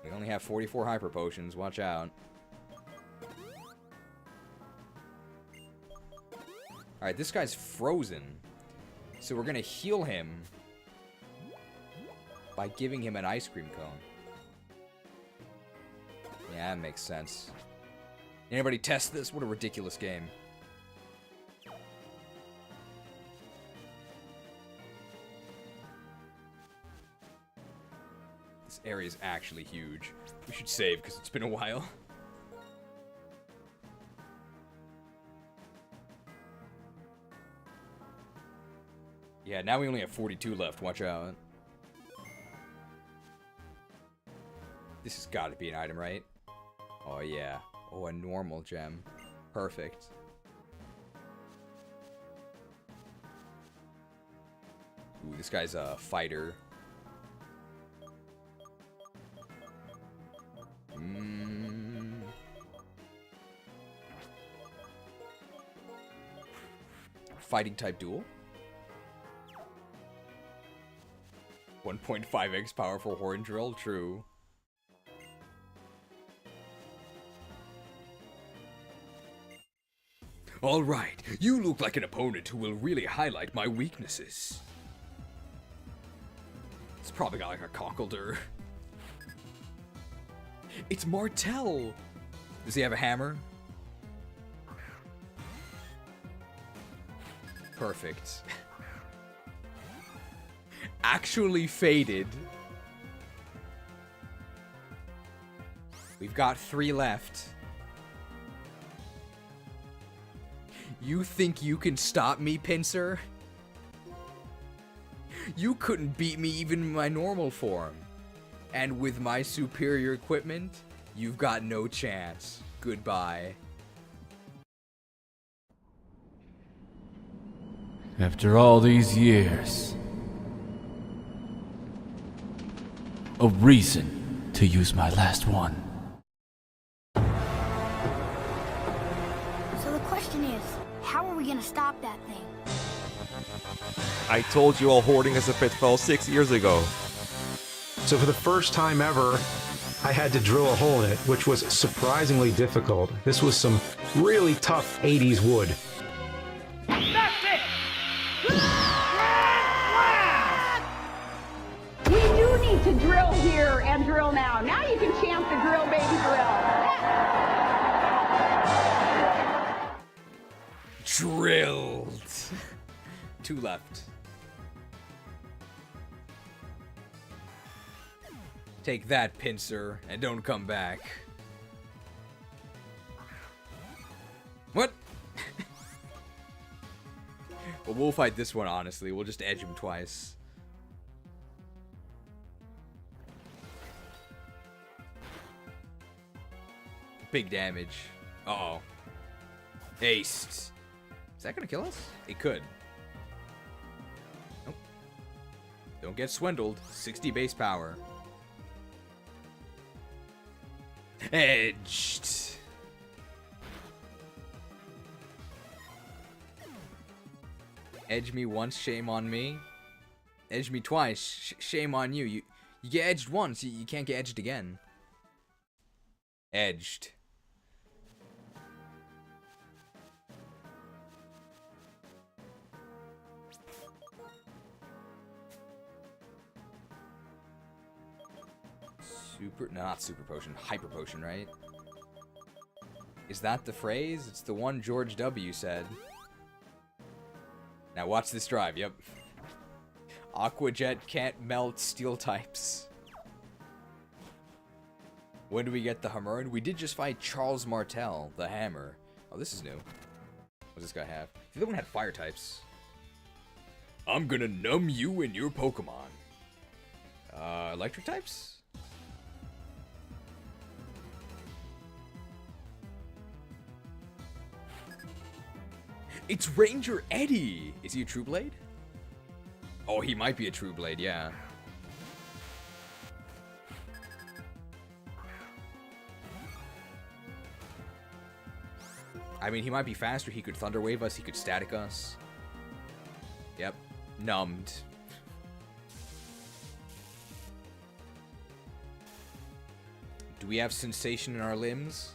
S3: We only have 44 hyper potions. Watch out. Alright, this guy's frozen. So we're gonna heal him by giving him an ice cream cone. Yeah, that makes sense. Anybody test this? What a ridiculous game. This area is actually huge. We should save because it's been a while. Yeah, now we only have 42 left. Watch out. This has got to be an item, right? Oh, yeah. Oh, a normal gem. Perfect. Ooh, this guy's a fighter. Fighting type duel. 1.5x powerful horn drill, true. Alright, you look like an opponent who will really highlight my weaknesses. It's probably got like a cockledur. It's Martel! Does he have a hammer? Perfect. Actually faded. We've got 3 left. You think you can stop me, Pincer? You couldn't beat me even in my normal form. And with my superior equipment, you've got no chance. Goodbye.
S4: After all these years, a reason to use my last one.
S13: So the question is, how are we gonna stop that thing?
S18: I told you all hoarding is a pitfall 6 years ago.
S19: So for the first time ever, I had to drill a hole in it, which was surprisingly difficult. This was some really tough 80s wood.
S20: That's it! We do need to drill here and drill now. Now you can chant the drill, baby, drill.
S3: Drilled. 2 left. Take that, Pincer, and don't come back. What? Well, we'll fight this one, honestly. We'll just edge him twice. Big damage. Uh-oh. Aced. Is that gonna kill us? It could. Nope. Don't get swindled. 60 base power. Edged. Edge me once, shame on me. Edge me twice, shame on you. You get edged once, you can't get edged again. Edged. Not super potion, hyper potion, right? Is that the phrase? It's the one George W. said. Now watch this drive, yep. Aquajet can't melt steel types. When do we get the hammer? We did just fight Charles Martel, the hammer. Oh, this is new. What does this guy have? The other one had fire types. I'm gonna numb you and your Pokemon. Electric types? It's Ranger Eddie! Is he a True Blade? Oh, he might be a True Blade, yeah. I mean, he might be faster. He could Thunder Wave us. He could Static us. Yep. Numbed. Do we have sensation in our limbs?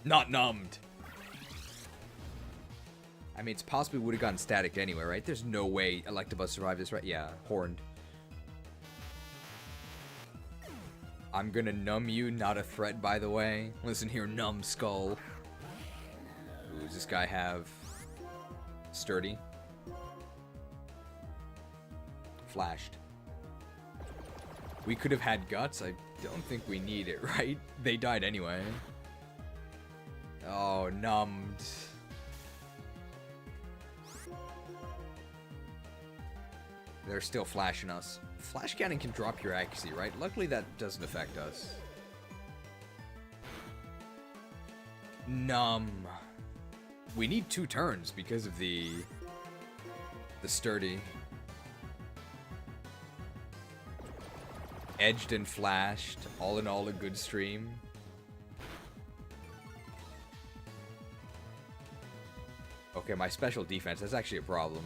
S3: Not numbed. I mean, it's possible we would have gotten static anyway, right? There's no way Electabuzz survived this, right? Yeah, horned. I'm gonna numb you, not a threat, by the way. Listen here, numbskull. Ooh, does this guy have sturdy? Flashed. We could have had guts. I don't think we need it, right? They died anyway. Oh, numbed. They're still flashing us. Flash cannon can drop your accuracy, right? Luckily that doesn't affect us. Numb. We need 2 turns because of the sturdy. Edged and flashed. All in all, a good stream. Okay, my special defense, that's actually a problem.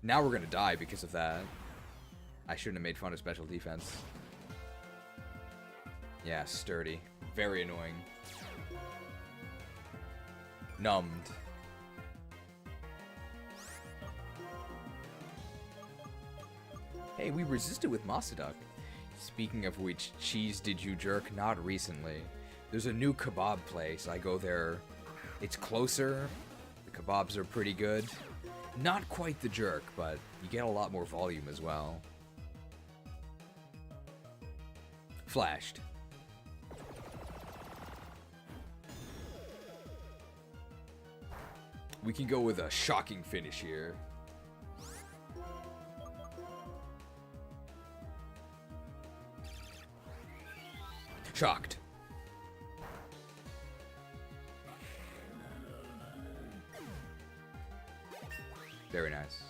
S3: Now we're gonna die because of that. I shouldn't have made fun of special defense. Yeah, sturdy. Very annoying. Numbed. Hey, we resisted with Masaduk. Speaking of which, cheese did you jerk? Not recently. There's a new kebab place. I go there. It's closer. The kebabs are pretty good. Not quite the jerk, but you get a lot more volume as well. Flashed. We can go with a shocking finish here. Shocked. Very nice.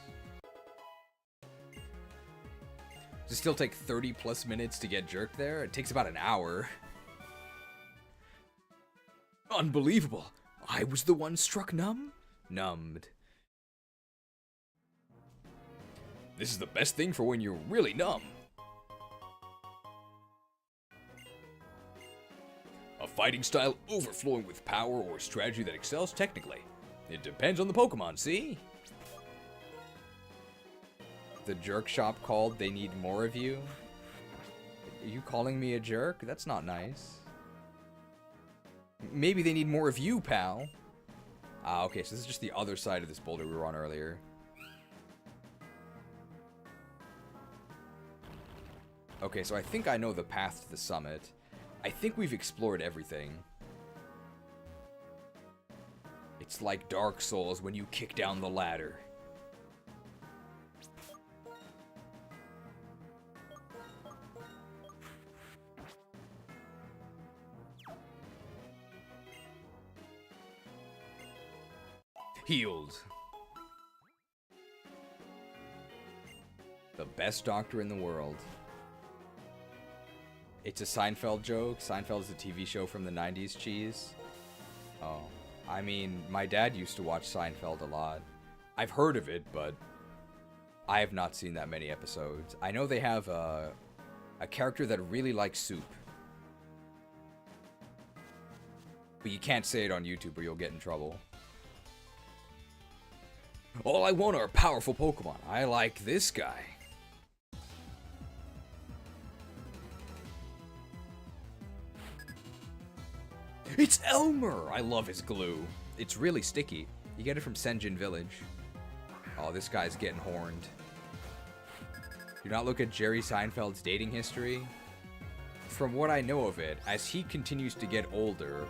S3: Does it still take 30 plus minutes to get jerked there? It takes about an hour. Unbelievable. I was the one struck numb? Numbed. This is the best thing for when you're really numb. A fighting style overflowing with power or strategy that excels technically. It depends on the Pokemon, see? The jerk shop called, they need more of you? Are you calling me a jerk? That's not nice. Maybe they need more of you, pal. Ah, okay, so this is just the other side of this boulder we were on earlier. Okay, so I think I know the path to the summit. I think we've explored everything. It's like Dark Souls when you kick down the ladder. Healed. The best doctor in the world. It's a Seinfeld joke. Seinfeld is a TV show from the 90s, cheese. Oh. I mean, my dad used to watch Seinfeld a lot. I've heard of it, but I have not seen that many episodes. I know they have a character that really likes soup. But you can't say it on YouTube or you'll get in trouble. All I want are powerful Pokemon. I like this guy. It's Elmer! I love his glue. It's really sticky. You get it from Senjin Village. Oh, this guy's getting horned. Do not look at Jerry Seinfeld's dating history. From what I know of it, as he continues to get older,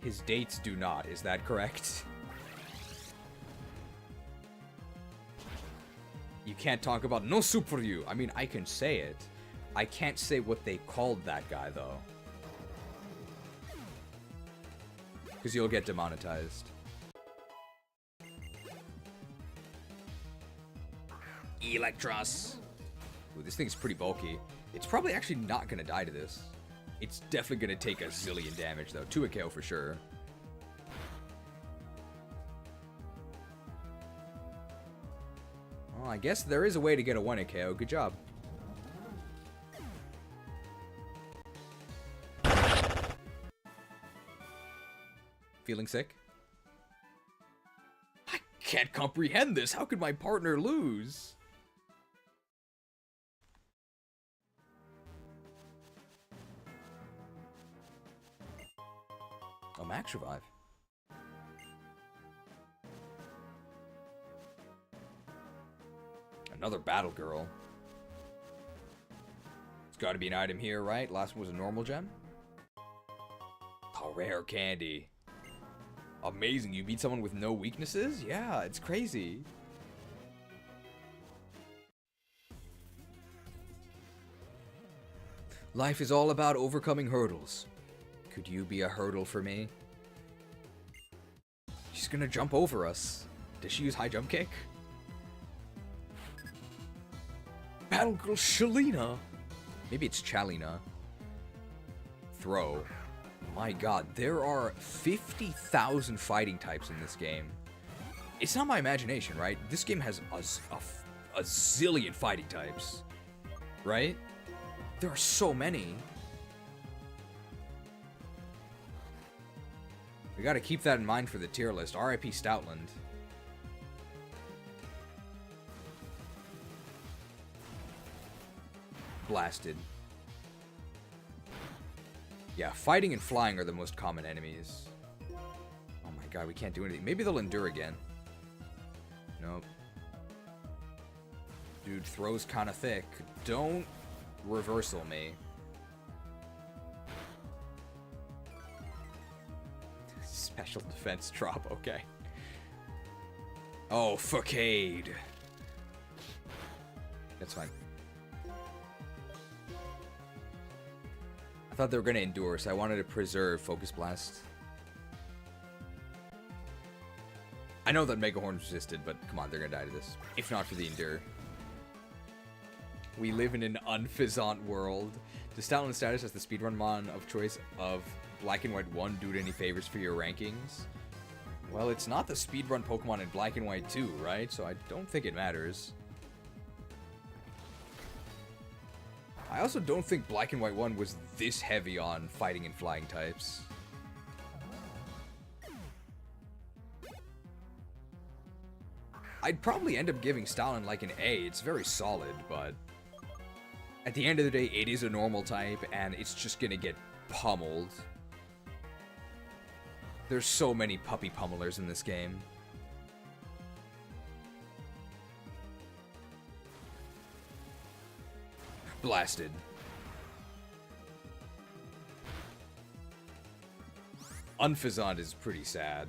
S3: his dates do not. Is that correct? You can't talk about no soup for you. I mean, I can say it. I can't say what they called that guy, though. Because you'll get demonetized. Electros. Ooh, this thing's pretty bulky. It's probably actually not going to die to this. It's definitely going to take a zillion damage, though. To a KO for sure. Well, I guess there is a way to get a 1-hit KO. Good job. Feeling sick? I can't comprehend this. How could my partner lose? Oh, max revive. Another battle girl. It's got to be an item here, right? Last one was a normal gem. A rare candy. Amazing, you beat someone with no weaknesses? Yeah, it's crazy. Life is all about overcoming hurdles. Could you be a hurdle for me? She's gonna jump over us. Does she use high jump kick? Battlegirl Shalina. Maybe it's Chalina. Throw. My god, there are 50,000 fighting types in this game. It's not my imagination, right? This game has a zillion fighting types. Right? There are so many. We gotta keep that in mind for the tier list. R.I.P. Stoutland. Blasted. Yeah, fighting and flying are the most common enemies. Oh my god, we can't do anything. Maybe they'll endure again. Nope. Dude, throws kind of thick. Don't reversal me. Special defense drop, okay. Oh, fuckade. That's fine. I thought they were going to endure, so I wanted to preserve Focus Blast. I know that Mega Horn's resisted, but come on, they're going to die to this. If not for the endure. We live in an unfizzant world. Does Stoutland status as the speedrun mon of choice of Black and White 1 do any favors for your rankings? Well, it's not the speedrun Pokemon in Black and White 2, right? So I don't think it matters. I also don't think Black and White 1 was this heavy on fighting and flying types. I'd probably end up giving Stoutland like an A. It's very solid, but at the end of the day, it is a normal type, and it's just gonna get pummeled. There's so many puppy pummelers in this game. Blasted. Unfizzant is pretty sad.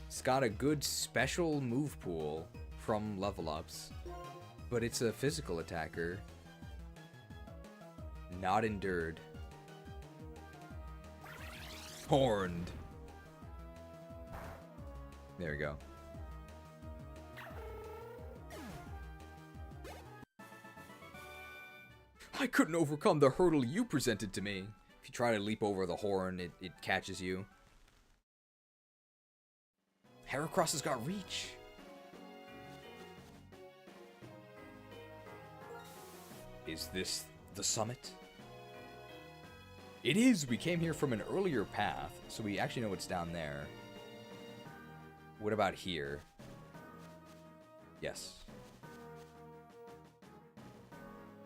S3: It's got a good special move pool from level ups, but it's a physical attacker. Not endured. Horned. There we go. I couldn't overcome the hurdle you presented to me. If you try to leap over the horn, it catches you. Heracross has got reach. Is this the summit? It is! We came here from an earlier path, so we actually know what's down there. What about here? Yes.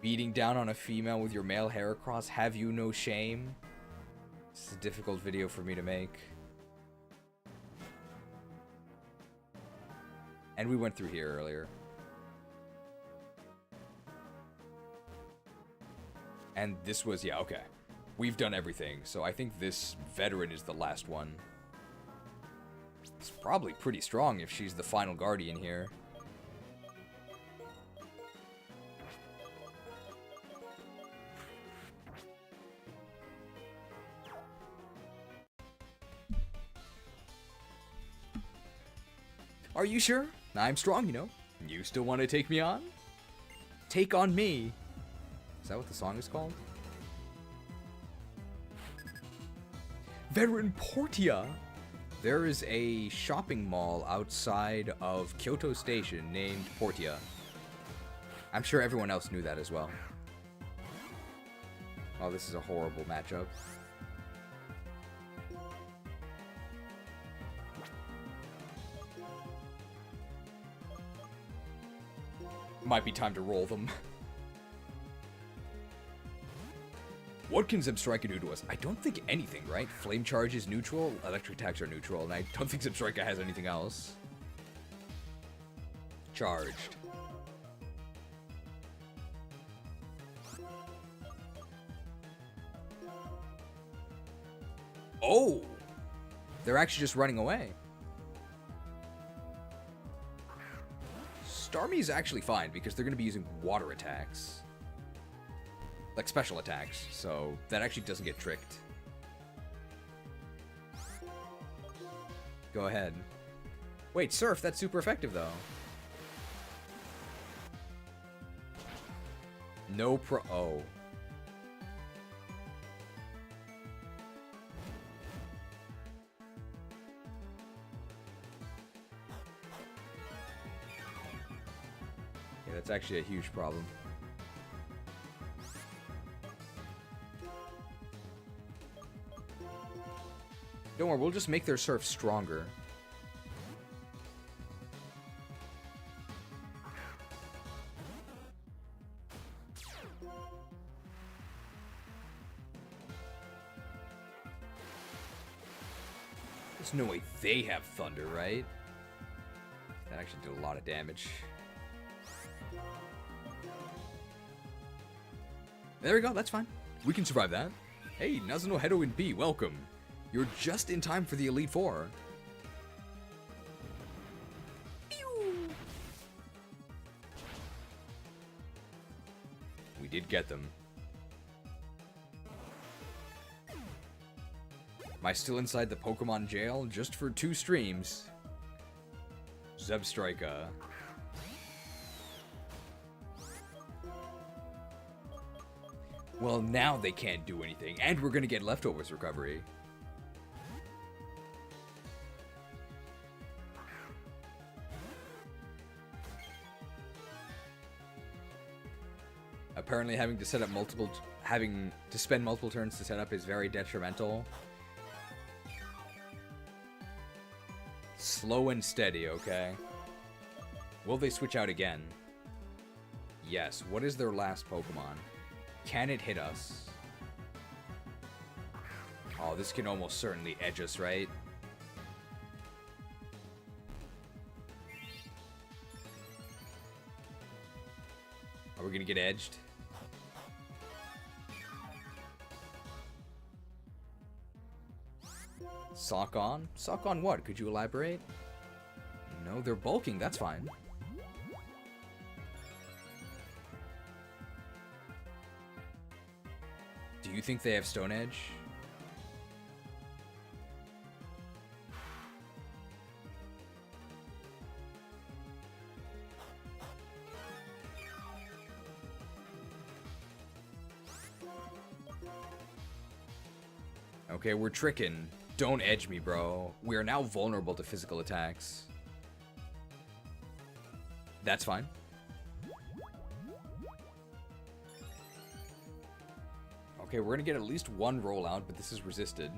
S3: Beating down on a female with your male Heracross, have you no shame? This is a difficult video for me to make. And we went through here earlier. And this was, yeah, okay. We've done everything, so I think this veteran is the last one. It's probably pretty strong if she's the final guardian here. Are you sure? I'm strong, you know. You still want to take me on? Take on me. Is that what the song is called? Veteran Portia. There is a shopping mall outside of Kyoto Station named Portia. I'm sure everyone else knew that as well. Oh, this is a horrible matchup. Might be time to roll them. What can Zebstrika do to us? I don't think anything, right? Flame Charge is neutral, electric attacks are neutral, and I don't think Zebstrika has anything else. Charged. Oh! They're actually just running away. Starmie's actually fine because they're going to be using water attacks. like special attacks, so that actually doesn't get tricked. Go ahead. Wait, Surf, that's super effective though. No oh. Yeah, that's actually a huge problem. Don't worry, we'll just make their Surf stronger. There's no way they have Thunder, right? That actually did a lot of damage. There we go, that's fine. We can survive that. Hey, Nazuno Hedo and B, welcome. You're just in time for the Elite Four. We did get them. Am I still inside the Pokemon jail just for 2 streams? Zebstrika. Well, now they can't do anything, and we're gonna get Leftovers recovery. Apparently having to spend multiple turns to set up is very detrimental. Slow and steady, okay? Will they switch out again? Yes. What is their last Pokemon? Can it hit us? Oh, this can almost certainly edge us, right? Are we gonna get edged? Sock on? Sock on what? Could you elaborate? No, they're bulking. That's fine. Do you think they have Stone Edge? Okay, we're tricking. Don't edge me, bro. We are now vulnerable to physical attacks. That's fine. Okay, we're gonna get at least 1 rollout, but this is resisted.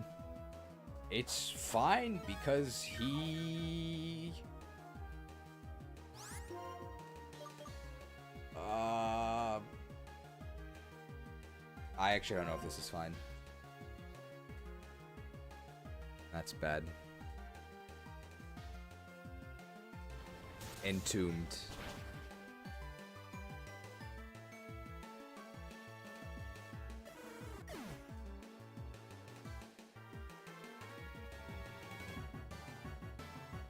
S3: It's fine because he... I actually don't know if this is fine. That's bad. Entombed.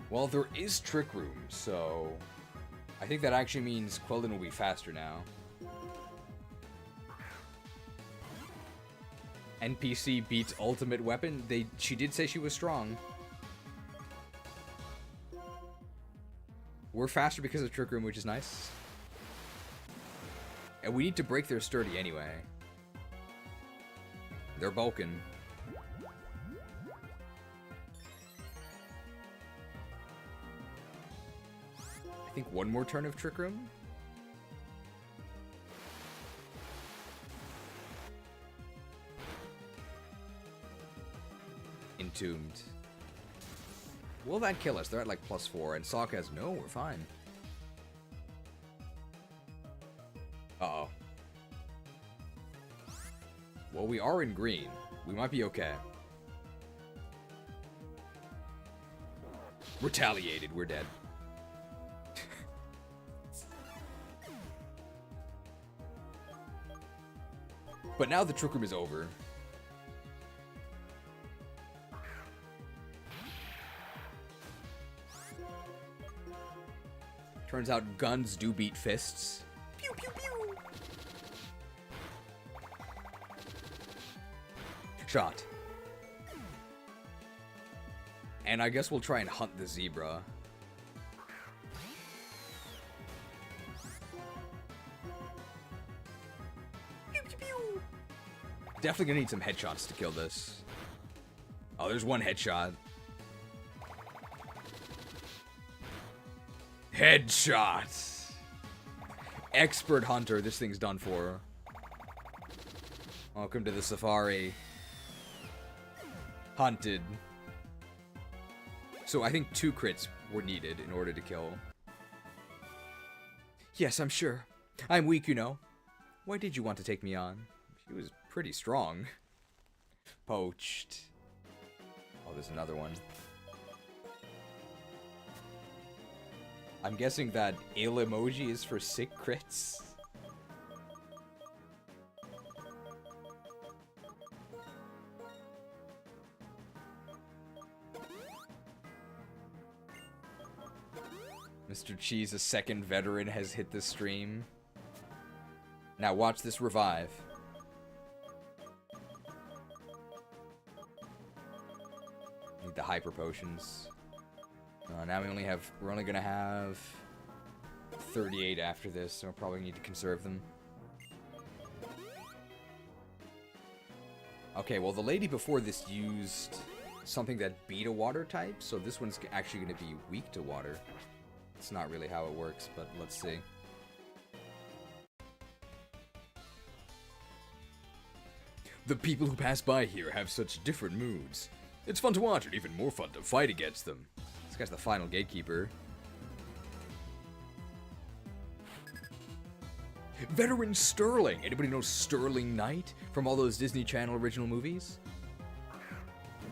S3: Well, there is Trick Room, so I think that actually means Quelden will be faster now. NPC beats ultimate weapon. She did say she was strong. We're faster because of Trick Room, which is nice. And we need to break their sturdy anyway. They're bulking. I think 1 more turn of Trick Room. Entombed. Will that kill us? They're at like +4, and Sokka has no, we're fine. Uh-oh. Well, we are in green. We might be okay. Retaliated, we're dead. But now the Trick Room is over. Turns out guns do beat fists. Pew, pew, pew. Shot. And I guess we'll try and hunt the zebra. Definitely gonna need some headshots to kill this. Oh, there's one headshot. Headshot! Expert hunter, this thing's done for. Welcome to the safari. Hunted. So I think 2 crits were needed in order to kill. Yes, I'm sure. I'm weak, you know. Why did you want to take me on? She was pretty strong. Poached. Oh, there's another one. I'm guessing that ill emoji is for sick crits. Mr. Cheese, a second veteran, has hit the stream. Now watch this revive. Need the hyper potions. Now we're only gonna have 38 after this, so we'll probably need to conserve them. Okay, well the lady before this used something that beat a water type, so this one's actually gonna be weak to water. It's not really how it works, but let's see. The people who pass by here have such different moods. It's fun to watch and even more fun to fight against them. This guy's the final gatekeeper. Veteran Sterling. Anybody know Sterling Knight from all those Disney Channel original movies?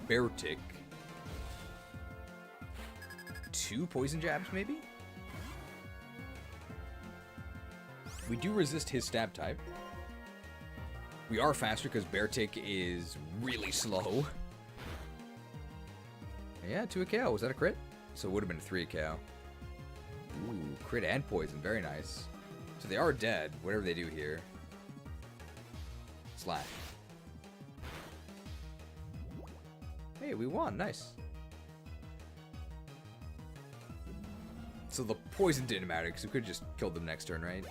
S3: Beartic. 2 poison jabs, maybe? We do resist his stab type. We are faster because Beartic is really slow. Yeah, 2 a KO. Was that a crit? So it would have been 3 a KO. Ooh, crit and poison. Very nice. So they are dead, whatever they do here. Slash. Hey, we won. Nice. So the poison didn't matter because we could just kill them next turn, right?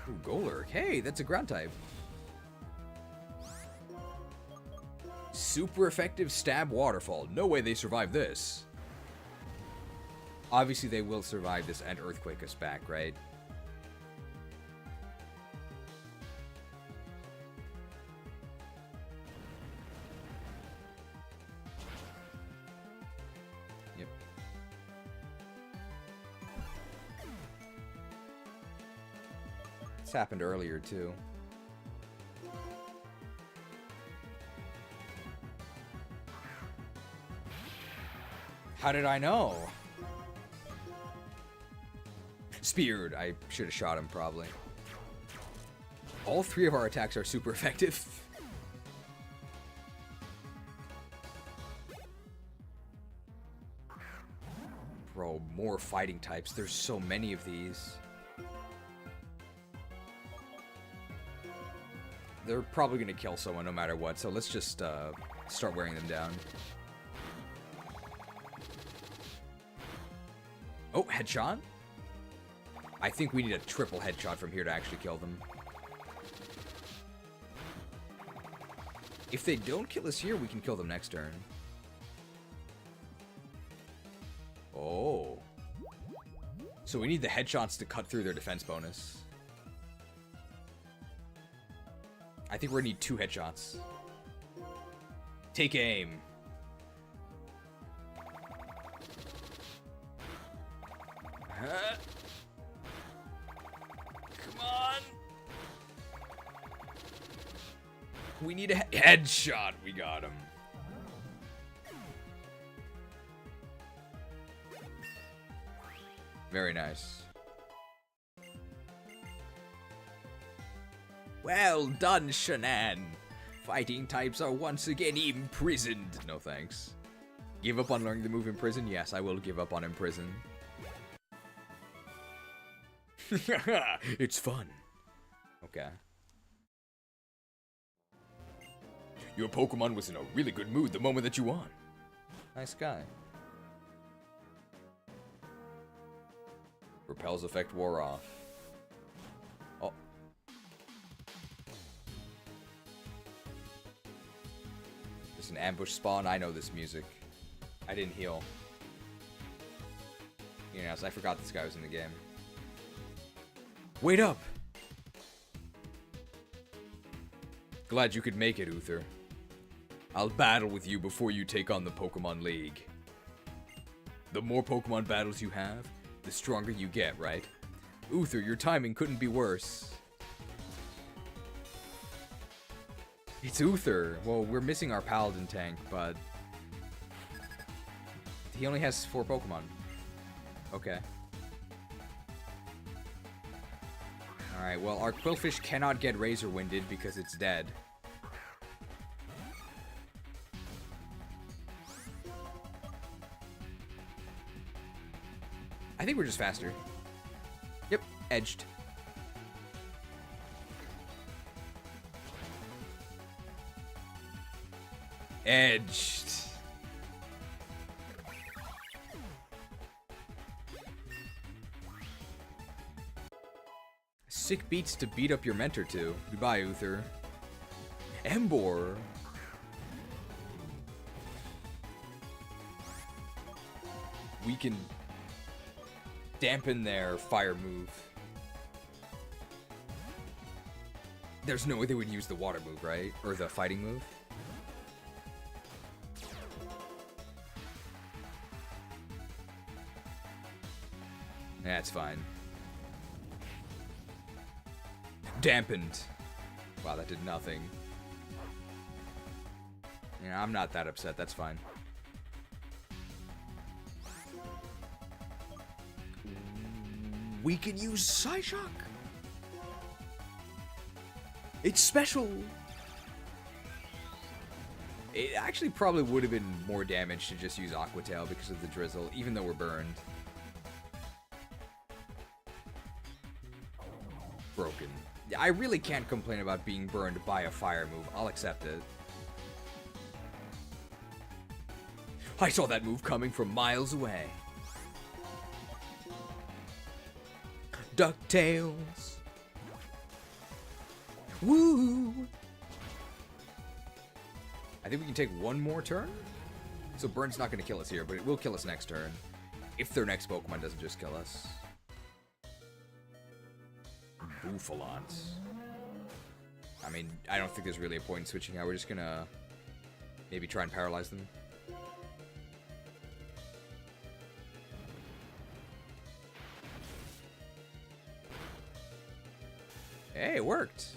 S3: Ooh, Golurk. Hey, that's a ground type. Super effective stab waterfall. No way they survive this. Obviously they will survive this and earthquake us back, right? Yep. This happened earlier too. How did I know? Speared. I should have shot him, probably. All 3 of our attacks are super effective. Bro, more fighting types. There's so many of these. They're probably going to kill someone no matter what, so let's just start wearing them down. Oh, headshot? I think we need a triple headshot from here to actually kill them. If they don't kill us here, we can kill them next turn. Oh. So we need the headshots to cut through their defense bonus. I think we're gonna need 2 headshots. Take aim. Come on. We need a headshot. We got him. Very nice. Well done, Shanann. Fighting types are once again imprisoned. No thanks. Give up on learning the move Imprison? Yes, I will give up on Imprison. It's fun. Okay. Your Pokemon was in a really good mood the moment that you won. Nice guy. Repel's effect wore off. Oh. There's an ambush spawn. I know this music. I didn't heal. Yes, I forgot this guy was in the game. Wait up! Glad you could make it, Uther. I'll battle with you before you take on the Pokemon League. The more Pokemon battles you have, the stronger you get, right? Uther, your timing couldn't be worse. It's Uther. Well, we're missing our Paladin tank, but... he only has 4 Pokemon. Okay. Alright, well, our Quillfish cannot get Razor Winded because it's dead. I think we're just faster. Yep, edged. Edged. Sick beats to beat up your mentor to. Goodbye, Uther. Embor. We can dampen their fire move. There's no way they would use the water move, right? Or the fighting move? That's fine. Dampened. Wow, that did nothing. Yeah, I'm not that upset. That's fine. We can use Psyshock. It's special. It actually probably would have been more damage to just use Aqua Tail because of the drizzle, even though we're burned. Broken. I really can't complain about being burned by a fire move. I'll accept it. I saw that move coming from miles away. DuckTales. Woo! I think we can take one more turn. So Burn's not going to kill us here, but it will kill us next turn. If their next Pokemon doesn't just kill us. Bouffalants. I mean, I don't think there's really a point in switching out. We're just going to maybe try and paralyze them. Hey, it worked.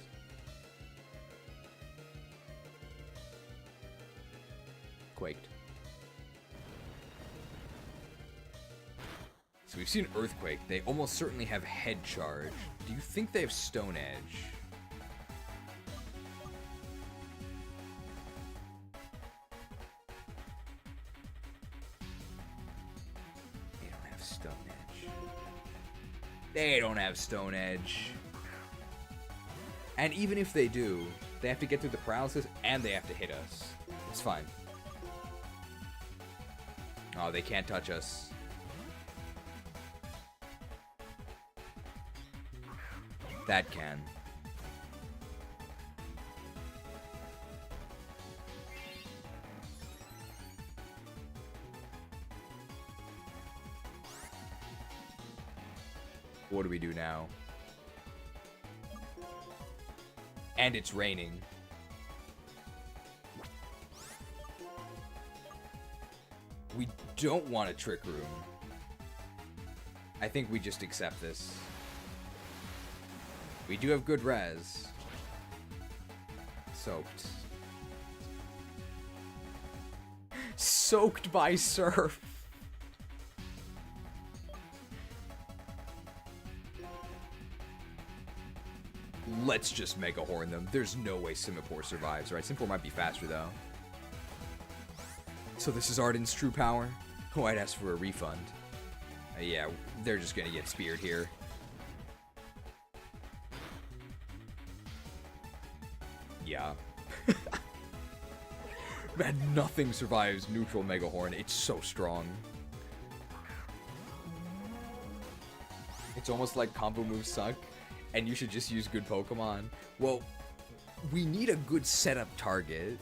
S3: Quaked. So we've seen Earthquake. They almost certainly have Head Charge. Do you think they have Stone Edge? They don't have Stone Edge. They don't have Stone Edge. And even if they do, they have to get through the paralysis and they have to hit us. It's fine. Oh, they can't touch us. That can. What do we do now? And it's raining. We don't want a Trick Room. I think we just accept this. We do have good res. Soaked. Soaked by surf. Let's just Mega Horn them. There's no way Simipour survives, right? Simipour might be faster, though. So this is Arden's true power? Oh, I'd ask for a refund. Yeah, they're just gonna get speared here. Yeah. Man, nothing survives neutral Mega Horn. It's so strong. It's almost like combo moves suck, and you should just use good Pokemon. Well, we need a good setup target.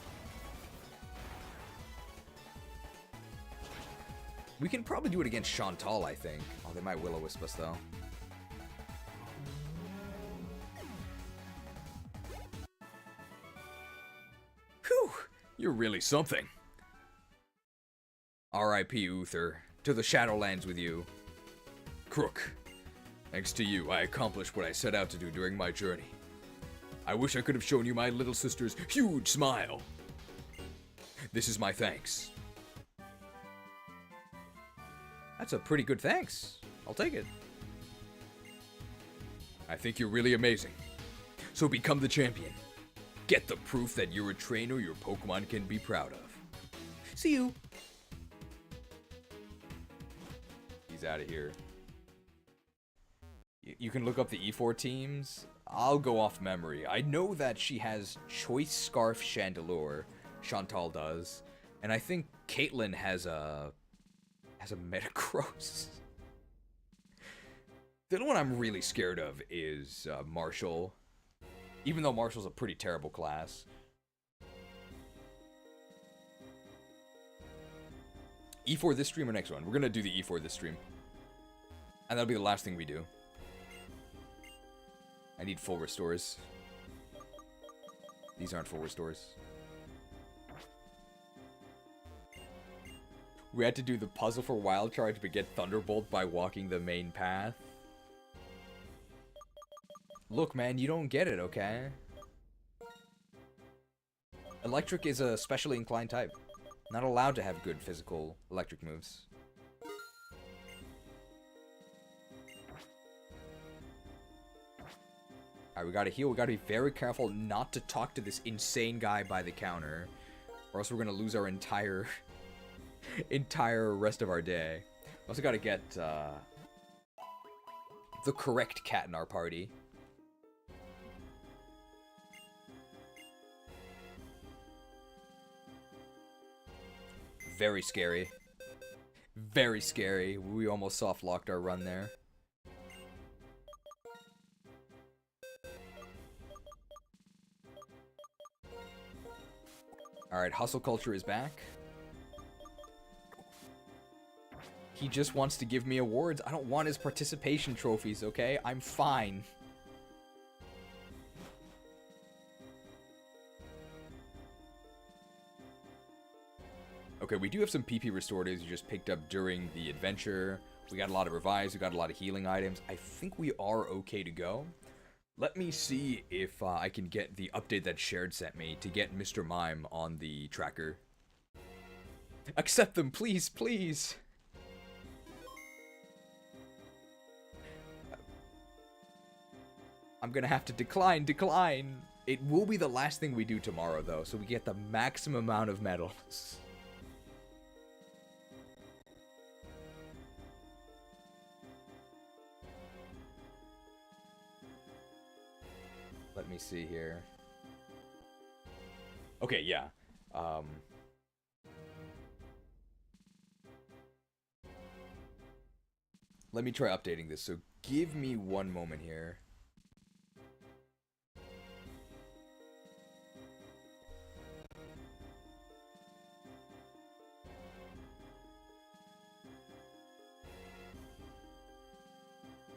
S3: We can probably do it against Shauntal, I think. Oh, they might Will-O-Wisp us, though.
S9: Whew, you're really something.
S3: R.I.P. Uther. To the Shadowlands with you.
S9: Krook, thanks to you, I accomplished what I set out to do during my journey. I wish I could have shown you my little sister's huge smile. This is my thanks.
S3: That's a pretty good thanks. I'll take it.
S9: I think you're really amazing. So become the champion. Get the proof that you're a trainer your Pokemon can be proud of.
S3: See you. He's out of here. You can look up the E4 teams. I'll go off memory. I know that she has Choice Scarf Chandelure. Shauntal does. And I think Caitlyn has a Metagross. The only one I'm really scared of is Marshall. Even though Marshall's a pretty terrible class. E4 this stream or next one? We're going to do the E4 this stream. And that'll be the last thing we do. I need full restores. These aren't full restores. We had to do the puzzle for Wild Charge but get Thunderbolt by walking the main path. Look, man, you don't get it, okay? Electric is a specially inclined type. Not allowed to have good physical electric moves. Alright, we gotta heal. We gotta be very careful not to talk to this insane guy by the counter. Or else we're gonna lose our entire rest of our day. We also gotta get the correct cat in our party. Very scary. Very scary. We almost soft-locked our run there. Alright, Hustle Culture is back. He just wants to give me awards. I don't want his participation trophies, okay? I'm fine. Okay, we do have some PP restoratives you just picked up during the adventure. We got a lot of revives, we got a lot of healing items. I think we are okay to go. Let me see if I can get the update that Shared sent me to get Mr. Mime on the tracker. Accept them, please, please! I'm gonna have to decline. It will be the last thing we do tomorrow, though, so we get the maximum amount of medals. Let me see here. Okay, yeah. Let me try updating this, so give me one moment here.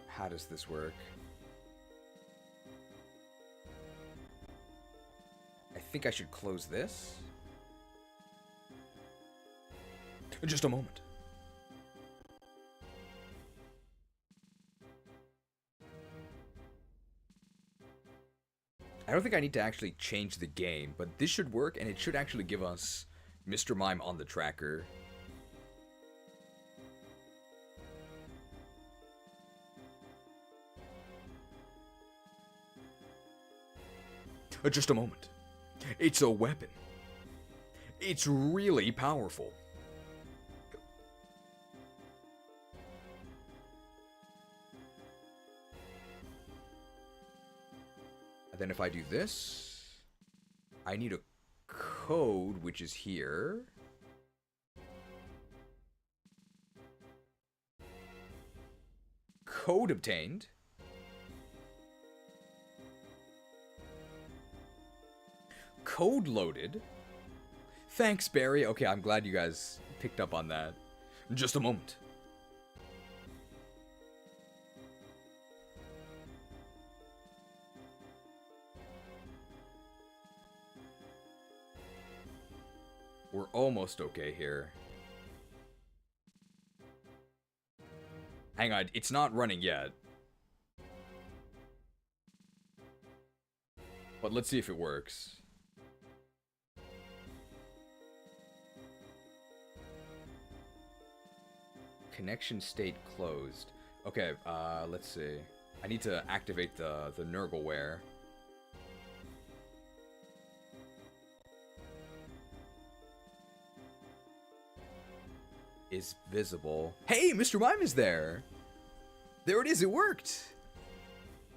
S3: How does this work? I think I should close this. Just a moment. I don't think I need to actually change the game, but this should work, and it should actually give us Mr. Mime on the tracker. Just a moment. It's a weapon. It's really powerful. And then if I do this, I need a code, which is here. Code obtained. Code loaded. Thanks, Barry. Okay, I'm glad you guys picked up on that. Just a moment. We're almost okay here. Hang on, it's not running yet. But let's see if it works. Connection state closed. Okay, let's see. I need to activate the Nurgleware. Is visible. Hey, Mr. Mime is there! There it is, it worked!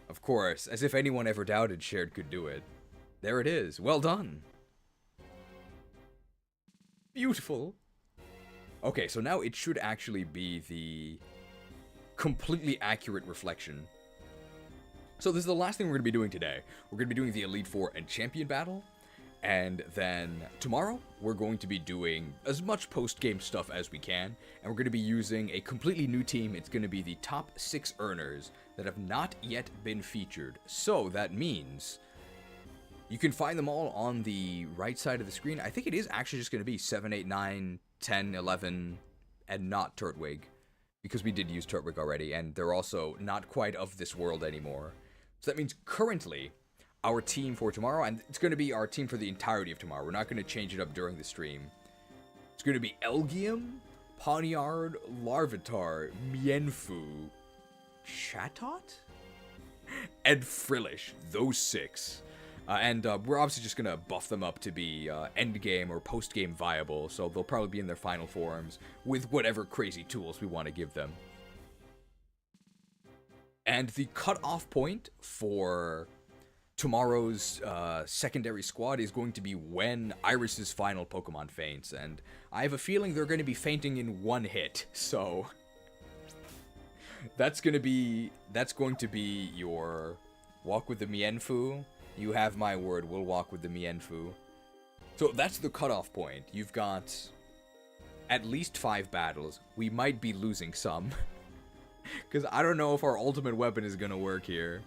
S3: Of course, as if anyone ever doubted Shared could do it. There it is, well done! Beautiful! Okay, so now it should actually be the completely accurate reflection. So this is the last thing we're going to be doing today. We're going to be doing the Elite Four and Champion battle. And then tomorrow, we're going to be doing as much post-game stuff as we can. And we're going to be using a completely new team. It's going to be the top 6 earners that have not yet been featured. So that means you can find them all on the right side of the screen. I think it is actually just going to be 7, 8, 9, 10, 11, and not Turtwig. Because we did use Turtwig already, and they're also not quite of this world anymore. So that means currently, our team for tomorrow, and it's going to be our team for the entirety of tomorrow. We're not going to change it up during the stream. It's going to be Elgium, Poniard, Larvitar, Mienfu, Chatot, and Frillish. Those 6. And we're obviously just going to buff them up to be endgame or post-game viable, so they'll probably be in their final forms with whatever crazy tools we want to give them. And the cutoff point for tomorrow's secondary squad is going to be when Iris's final Pokemon faints, and I have a feeling they're going to be fainting in 1 hit, so that's going to be your walk with the Mienfu. You have my word, we'll walk with the Mienfu. So that's the cutoff point. You've got at least 5 battles. We might be losing some, because I don't know if our ultimate weapon is going to work here.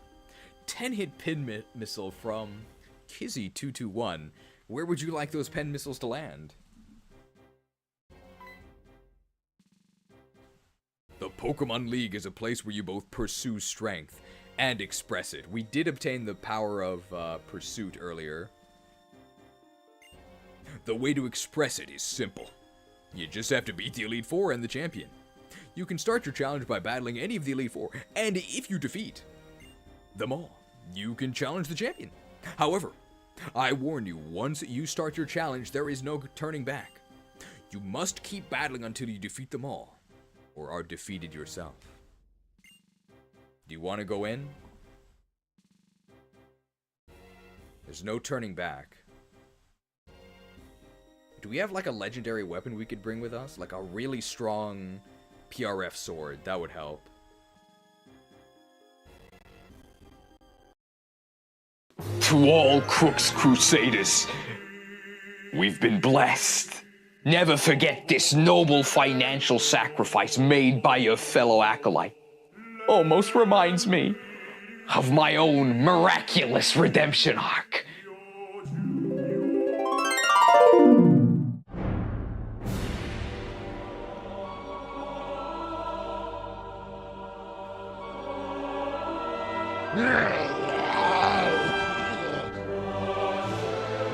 S3: 10-hit pin missile from Kizzy221. Where would you like those pen missiles to land? The Pokemon League is a place where you both pursue strength and express it. We did obtain the power of pursuit earlier. The way to express it is simple. You just have to beat the Elite Four and the champion. You can start your challenge by battling any of the Elite Four, and if you defeat them all, you can challenge the champion. However, I warn you, once you start your challenge, there is no turning back. You must keep battling until you defeat them all, or are defeated yourself. Do you want to go in? There's no turning back. Do we have like a legendary weapon we could bring with us? Like a really strong PRF sword, that would help.
S1: To all Krook's Krewsaders, we've been blessed. Never forget this noble financial sacrifice made by your fellow acolyte. Almost reminds me of my own miraculous redemption arc.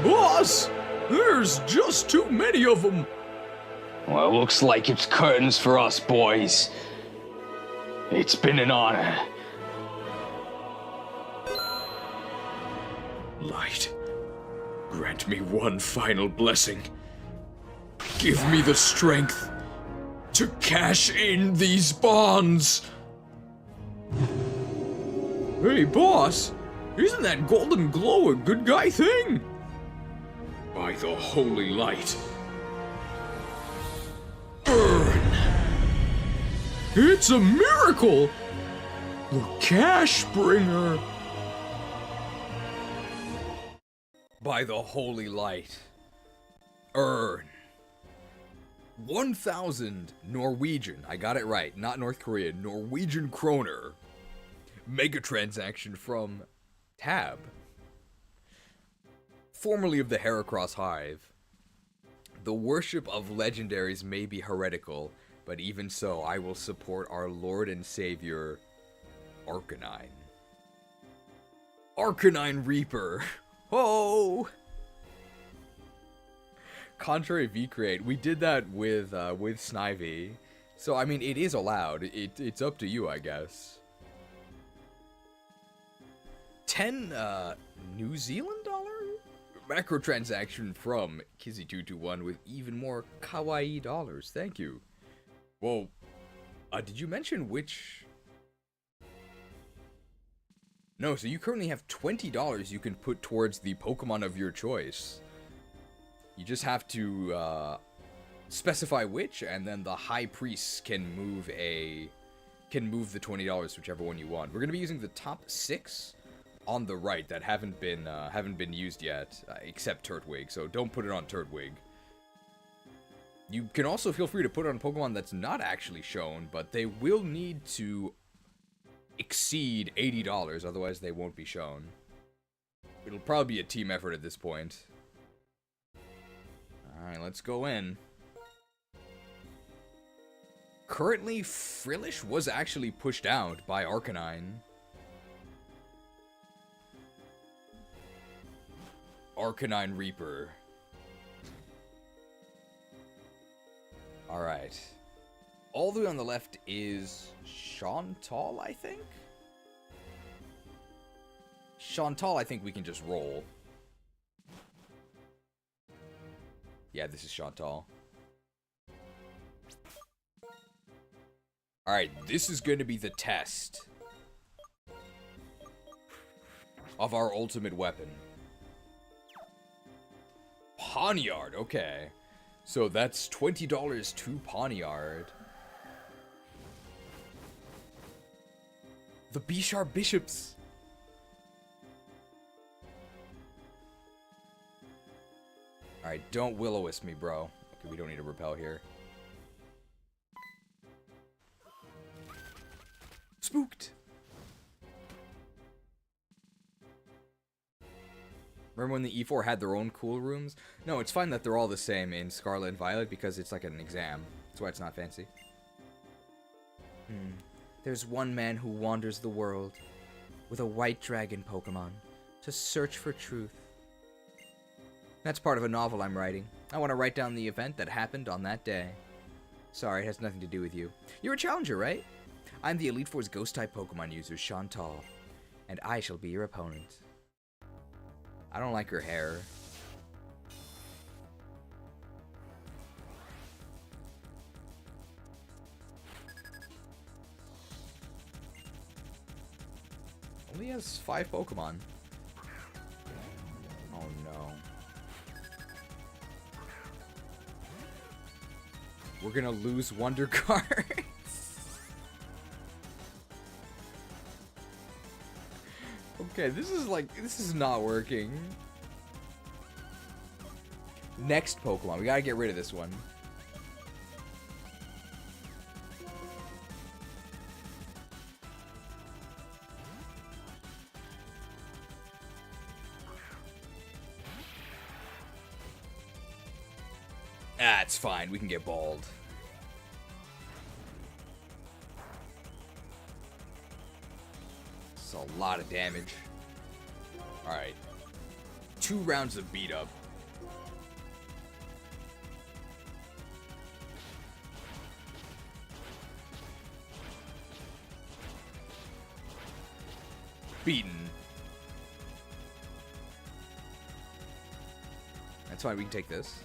S9: Boss, there's just too many of them.
S1: Well, looks like it's curtains for us, boys. It's been an honor.
S9: Light, grant me one final blessing. Give me the strength to cash in these bonds. Hey, boss, isn't that golden glow a good guy thing? By By the holy light. Burn! It's a miracle! The cash bringer!
S3: By the holy light. Earn. 1,000 Norwegian, I got it right, not North Korean, Norwegian kroner. Mega transaction from Tab. Formerly of the Heracross Hive. The worship of legendaries may be heretical, but even so, I will support our Lord and Savior, Arcanine. Arcanine Reaper. Oh! Contrary V-Create, we did that with Snivy. So, I mean, it is allowed. It's up to you, I guess. 10, New Zealand dollar? Macro transaction from Kizzy221 with even more kawaii dollars. Thank you. Whoa. Did you mention which... No, so you currently have $20 you can put towards the Pokemon of your choice. You just have to specify which, and then the High Priest can move the $20, whichever one you want. We're gonna be using the top 6 on the right that haven't been used yet, except Turtwig. So don't put it on Turtwig. You can also feel free to put it on Pokemon that's not actually shown, but they will need to exceed $80, otherwise they won't be shown. It'll probably be a team effort at this point. Alright, let's go in. Currently, Frillish was actually pushed out by Arcanine. Arcanine Reaper. Alright. All the way on the left is Shauntal, I think? Shauntal, I think we can just roll. Yeah, this is Shauntal. Alright, this is going to be the test of our ultimate weapon. Poniard, okay. So that's $20 to Poniard. The B-Sharp Bishops. Alright, don't Will-O-Wisp me, bro. Okay, we don't need to repel here. Spooked! Remember when the E4 had their own cool rooms? No, it's fine that they're all the same in Scarlet and Violet because it's like an exam. That's why it's not fancy. There's one man who wanders the world with a white dragon Pokemon to search for truth. That's part of a novel I'm writing. I want to write down the event that happened on that day. Sorry, it has nothing to do with you. You're a challenger, right? I'm the Elite Four's Ghost-type Pokemon user, Shauntal, and I shall be your opponent. I don't like her hair. Only has 5 Pokemon. Oh no. We're gonna lose Wonder Cards. Okay, this is not working. Next Pokemon. We gotta get rid of this one. Ah, it's fine. We can get bald. It's a lot of damage. Alright. 2 rounds of beat up. Beaten. That's fine, we can take this.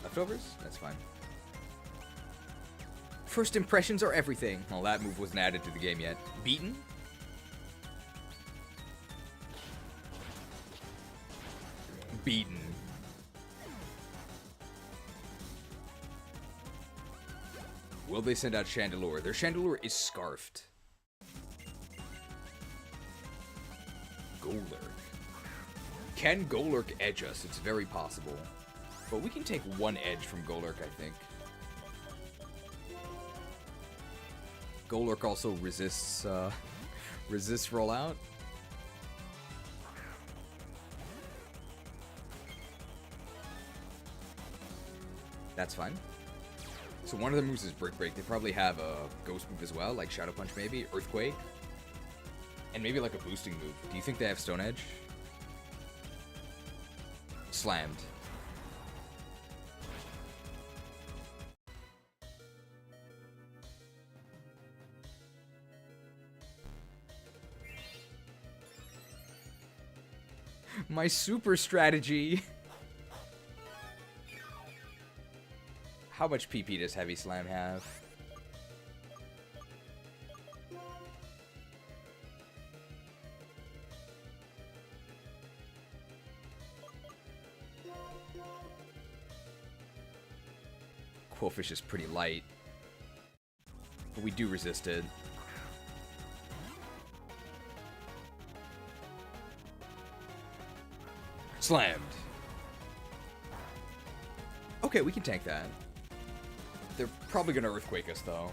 S3: Leftovers? That's fine. First impressions are everything. Well, that move wasn't added to the game yet. Beaten? Beaten. Will they send out Chandelure? Their Chandelure is scarfed. Golurk. Can Golurk edge us? It's very possible. But we can take one edge from Golurk, I think. Golurk also resists rollout. That's fine. So one of the moves is Brick Break. They probably have a ghost move as well, like Shadow Punch maybe, Earthquake. And maybe like a boosting move. Do you think they have Stone Edge? Slammed. My super strategy. How much PP does Heavy Slam have? Quillfish is pretty light, but we do resist it. Slammed. Okay, we can tank that. They're probably gonna Earthquake us, though.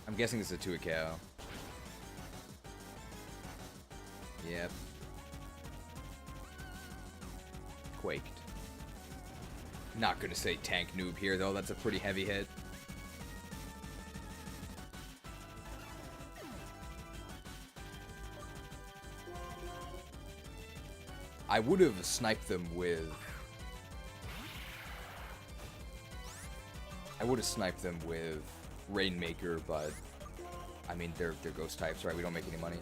S3: I'm guessing this is a 2-hit KO. Yep. Quaked. Not gonna say tank noob here, though. That's a pretty heavy hit. I would have sniped them with... Rainmaker, but... I mean, they're ghost types, right? We don't make any money.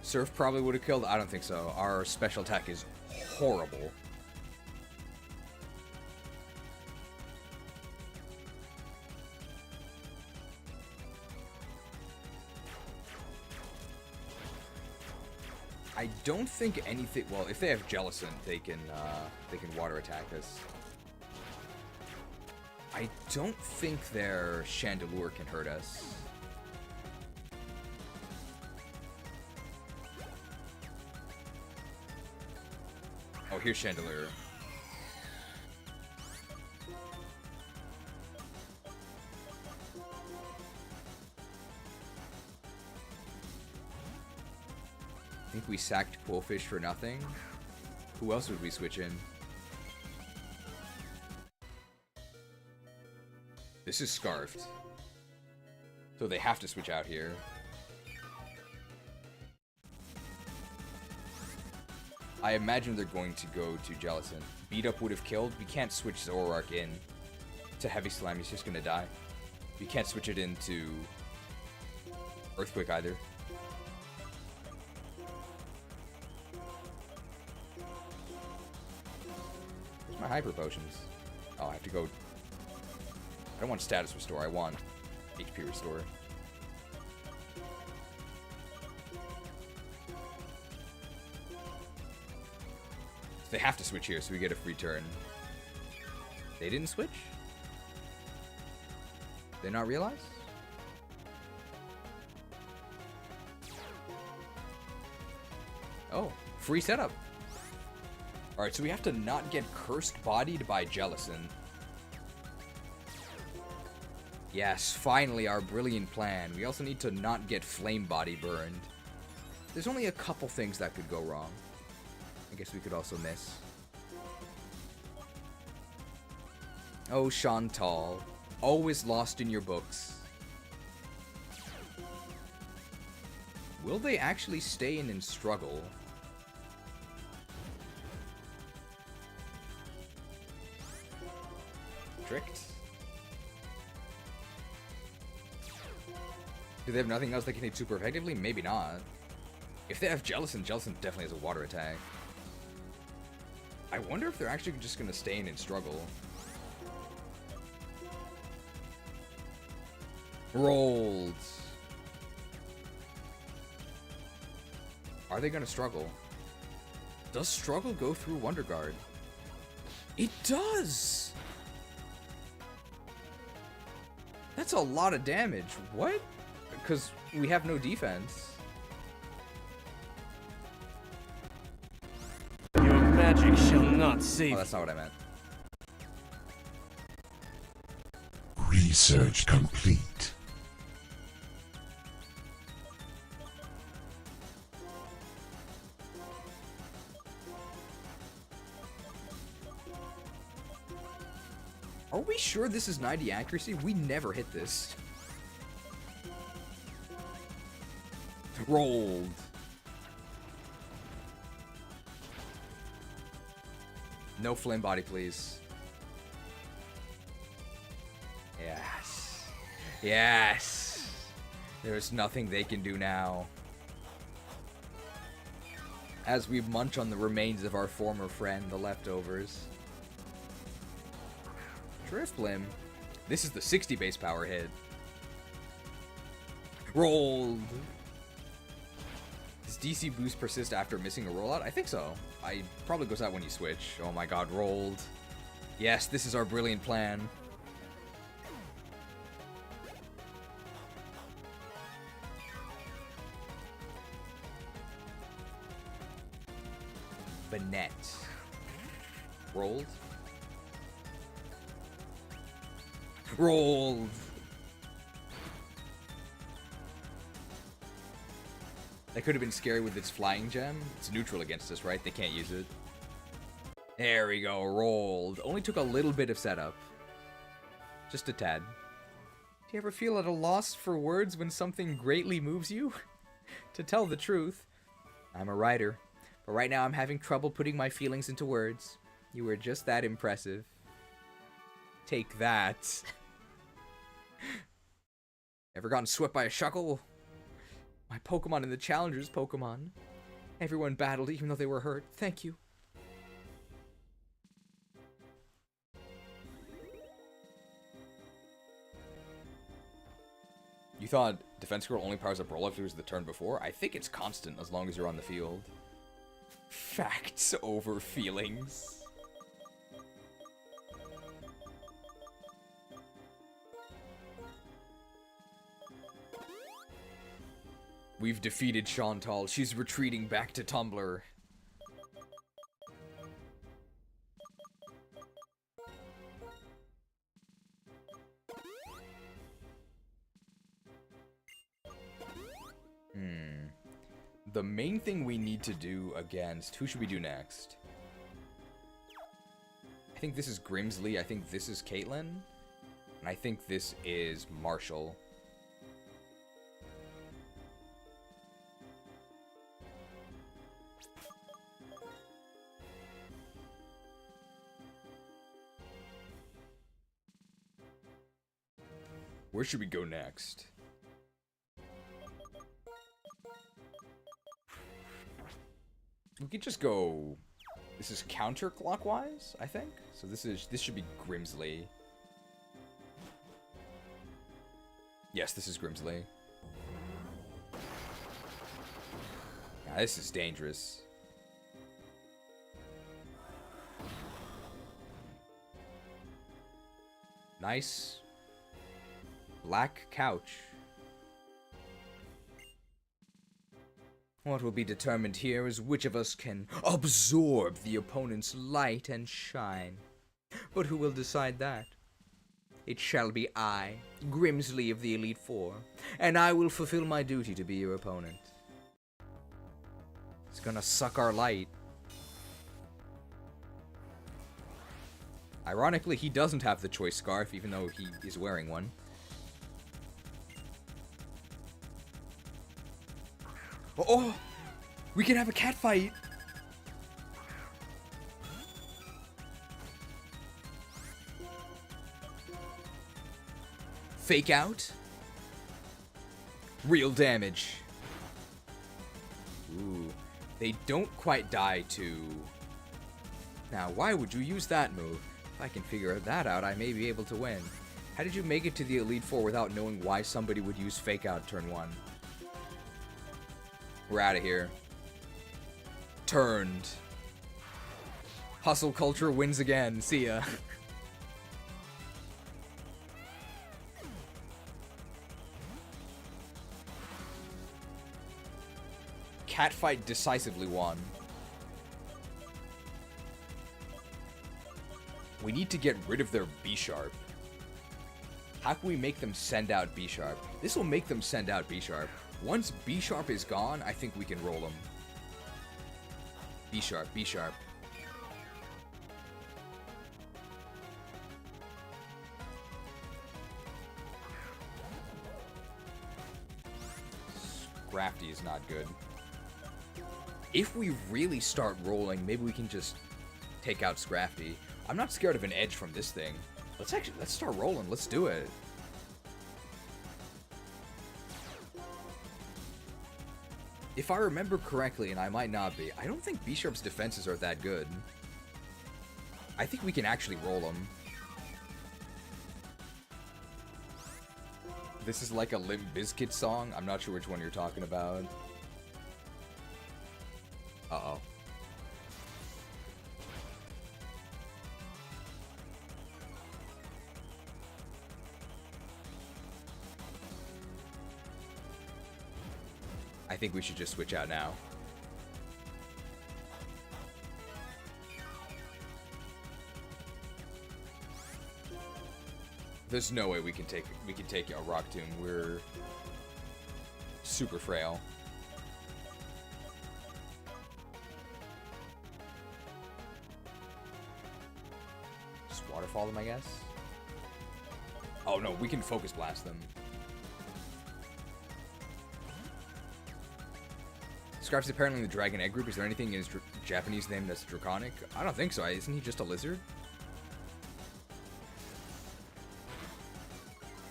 S3: Surf probably would have killed. I don't think so. Our special attack is horrible. I don't think anything. Well, if they have Jellicent, they can water attack us. I don't think their Chandelure can hurt us. Oh, here's Chandelure. I think we sacked Quillfish for nothing. Who else would we switch in? This is Scarfed. So they have to switch out here. I imagine they're going to go to Jellicent. Beat Up would have killed. We can't switch Zoroark in to Heavy Slam. He's just going to die. We can't switch it into Earthquake either. Where's my Hyper Potions? Oh, I have to go... I don't want Status Restore. I want HP Restore. They have to switch here, so we get a free turn. They didn't switch? They not realize? Oh, free setup. Alright, so we have to not get cursed bodied by Jellicent. Yes, finally our brilliant plan. We also need to not get flame body burned. There's only a couple things that could go wrong. I guess we could also miss. Oh, Shauntal. Always lost in your books. Will they actually stay in and struggle? Tricked? Do they have nothing else they can hit super effectively? Maybe not. If they have Jellicent, Jellicent definitely has a water attack. I wonder if they're actually just going to stay in and struggle. Rolled. Are they going to struggle? Does struggle go through Wonder Guard? It does! That's a lot of damage. What? Because we have no defense.
S12: Your magic shall not save.
S3: Oh, that's not what I meant.
S2: Research complete.
S3: Are we sure this is 90 accuracy? We never hit this. Rolled. No flame body, please. Yes. Yes. There's nothing they can do now. As we munch on the remains of our former friend, the leftovers. Drifblim. This is the 60 base power hit. Rolled. Does DC boost persist after missing a rollout? I think so. I probably goes out when you switch. Oh my god, rolled. Yes, this is our brilliant plan. Banette. Rolled. Rolled. That could have been scary with its flying gem. It's neutral against us, right? They can't use it. There we go. Rolled. Only took a little bit of setup. Just a tad. Do you ever feel at a loss for words when something greatly moves you? To tell the truth, I'm a writer. But right now I'm having trouble putting my feelings into words. You were just that impressive. Take that. Ever gotten swept by a shuckle? My Pokemon and the Challenger's Pokemon. Everyone battled even though they were hurt. Thank you. You thought Defense Scroll only powers up roll if it was the turn before? I think it's constant as long as you're on the field. Facts over feelings. We've defeated Shauntal. She's retreating back to Tumblr. The main thing we need to do against... Who should we do next? I think this is Grimsley. I think this is Caitlyn. And I think this is Marshall. Where should we go next? We could just go... This is counterclockwise, I think? So this should be Grimsley. Yes, this is Grimsley. Yeah, this is dangerous. Nice. Black couch. What will be determined here is which of us can absorb the opponent's light and shine. But who will decide that? It shall be I, Grimsley of the Elite Four, and I will fulfill my duty to be your opponent. It's gonna suck our light. Ironically, he doesn't have the choice scarf, even though he is wearing one. Oh! We can have a cat fight! Fake out. Real damage. They don't quite die to... Now, why would you use that move? If I can figure that out, I may be able to win. How did you make it to the Elite Four without knowing why somebody would use Fake Out turn 1? We're out of here. Turned. Hustle culture wins again. See ya. Catfight decisively won. We need to get rid of their B-Sharp. How can we make them send out B-Sharp? This will make them send out B-Sharp. Once B-Sharp is gone, I think we can roll them. B-Sharp, B-Sharp. Scrafty is not good. If we really start rolling, maybe we can just take out Scrafty. I'm not scared of an edge from this thing. Let's start rolling. Let's do it. If I remember correctly, and I might not be, I don't think B-Sharp's defenses are that good. I think we can actually roll them. This is like a Limp Bizkit song. I'm not sure which one you're talking about. Uh-oh. I think we should just switch out now. There's no way we can take a Rock Tomb. We're super frail. Just waterfall them, I guess. Oh no, we can focus blast them. Scarf's apparently in the Dragon Egg group. Is there anything in his Japanese name that's draconic? I don't think so. Isn't he just a lizard?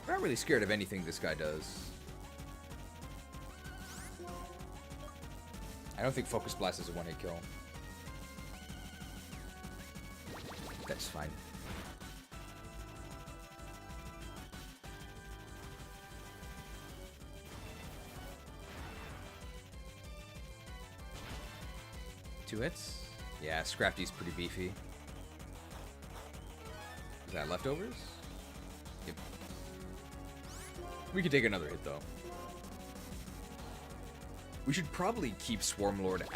S3: I'm not really scared of anything this guy does. I don't think Focus Blast is a one-hit kill. That's fine. Two hits? Yeah, Scrafty's pretty beefy. Is that leftovers? Yep. We could take another hit, though. We should probably keep Swarmlord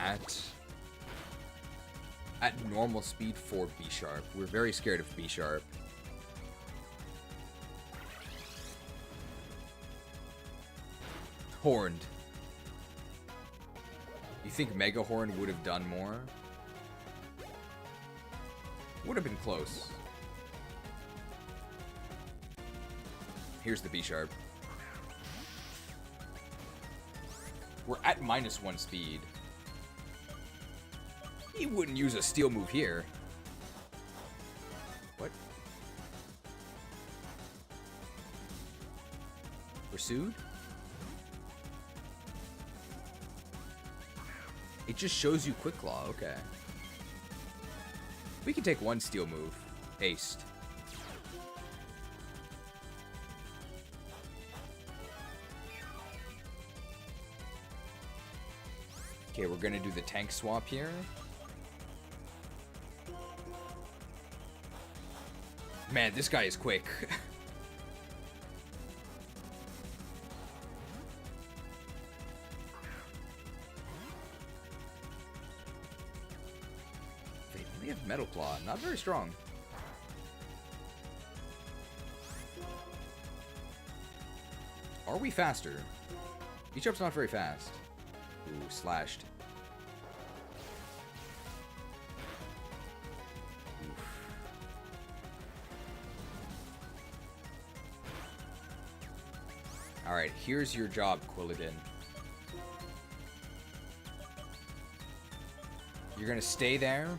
S3: at normal speed for B-Sharp. We're very scared of B-Sharp. Horned. You think Mega Horn would have done more? Would have been close. Here's the B-Sharp. We're at -1 speed. He wouldn't use a steel move here. What? Pursued? It just shows you Quick Claw, okay. We can take one steel move. Aced. Okay, we're gonna do the tank swap here. Man, this guy is quick. They only have Metal Claw, not very strong. Are we faster? B-Sharp's not very fast. Ooh, slashed. Oof. Alright, here's your job, Quilladin. You're gonna stay there,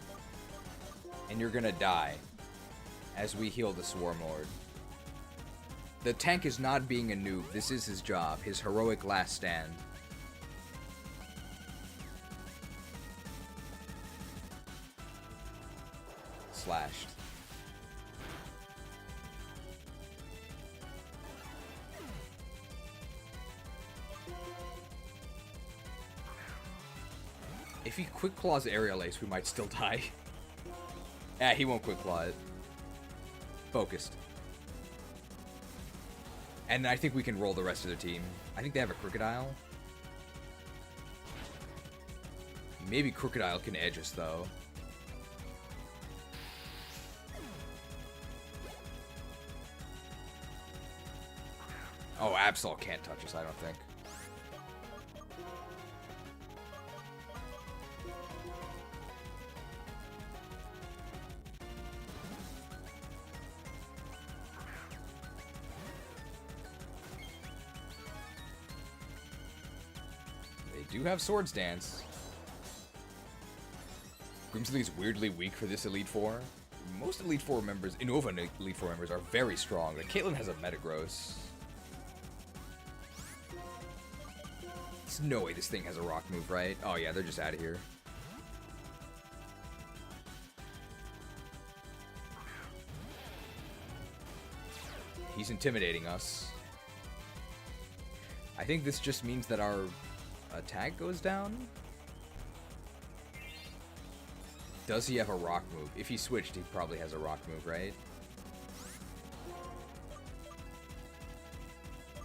S3: and you're gonna die as we heal the Swarmlord. The tank is not being a noob. This is his job, his heroic last stand. slashed. If he quick claws Aerial Ace, we might still die. Yeah, he won't quick claw it. Focused. And I think we can roll the rest of their team. I think they have a Krookodile. Maybe Krookodile can edge us, though. Oh, Absol can't touch us, I don't think. Do have Swords Dance. Grimsley's weirdly weak for this Elite Four. Most Elite Four members, Unova Elite Four members, are very strong. Like, Caitlyn has a Metagross. There's no way this thing has a rock move, right? Oh yeah, they're just out of here. He's intimidating us. I think this just means that our attack goes down? Does he have a rock move? If he switched, he probably has a rock move, right?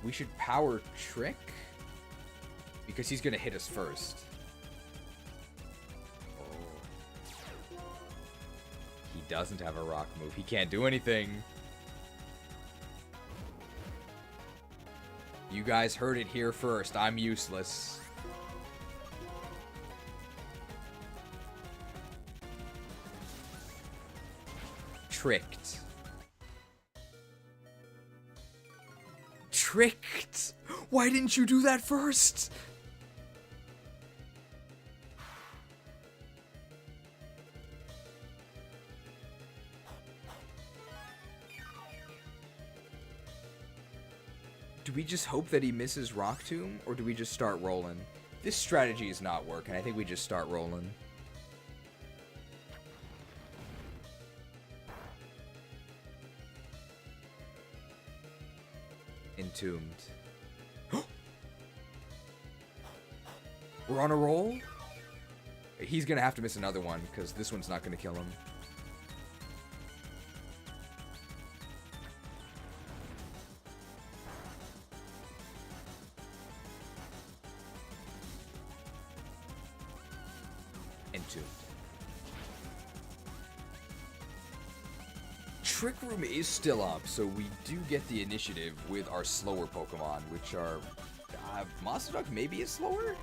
S3: We should power Trick? Because he's gonna hit us first. Oh. He doesn't have a rock move. He can't do anything. You guys heard it here first. I'm useless. Tricked. Tricked! Why didn't you do that first? Do we just hope that he misses Rock Tomb, or do we just start rolling? This strategy is not working. I think we just start rolling. Entombed. We're on a roll? He's gonna have to miss another one, because this one's not gonna kill him. Entombed. Trick Room is still up, so we do get the initiative with our slower Pokemon, which are... Monster Duck maybe is slower?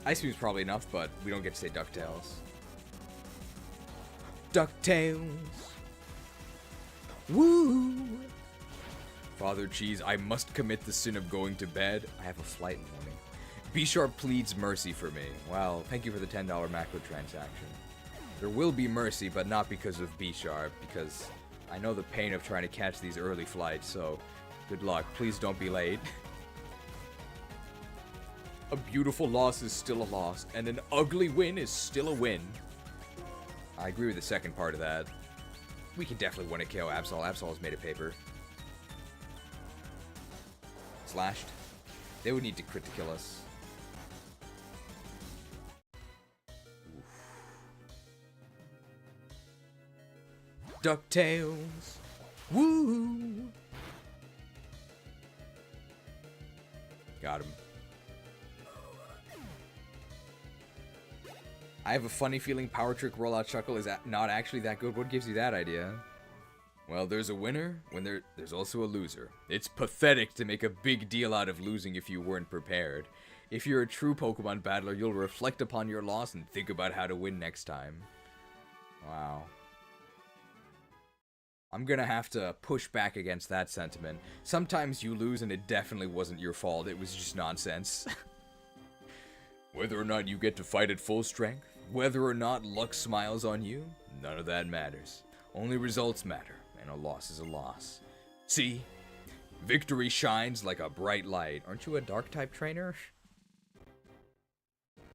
S3: Ice Beam's probably enough, but we don't get to say DuckTales. DuckTales! Woo! Father Cheese, I must commit the sin of going to bed. I have a flight in the morning. B-Sharp pleads mercy for me. Well, thank you for the $10 macro transaction. There will be mercy, but not because of B-Sharp, because I know the pain of trying to catch these early flights, so good luck. Please don't be late. A beautiful loss is still a loss, and an ugly win is still a win. I agree with the second part of that. We can definitely win a KO Absol. Absol has made a paper. Slashed. They would need to crit to kill us. Oof. DuckTales. Woo! Got him. I have a funny feeling Power Trick Rollout Chuckle is not actually that good. What gives you that idea? Well, there's a winner when there's also a loser. It's pathetic to make a big deal out of losing if you weren't prepared. If you're a true Pokemon battler, you'll reflect upon your loss and think about how to win next time. Wow. I'm gonna have to push back against that sentiment. Sometimes you lose and it definitely wasn't your fault. It was just nonsense. Whether or not you get to fight at full strength, whether or not luck smiles on you, none of that matters. Only results matter, and a loss is a loss. See? Victory shines like a bright light. Aren't you a dark-type trainer?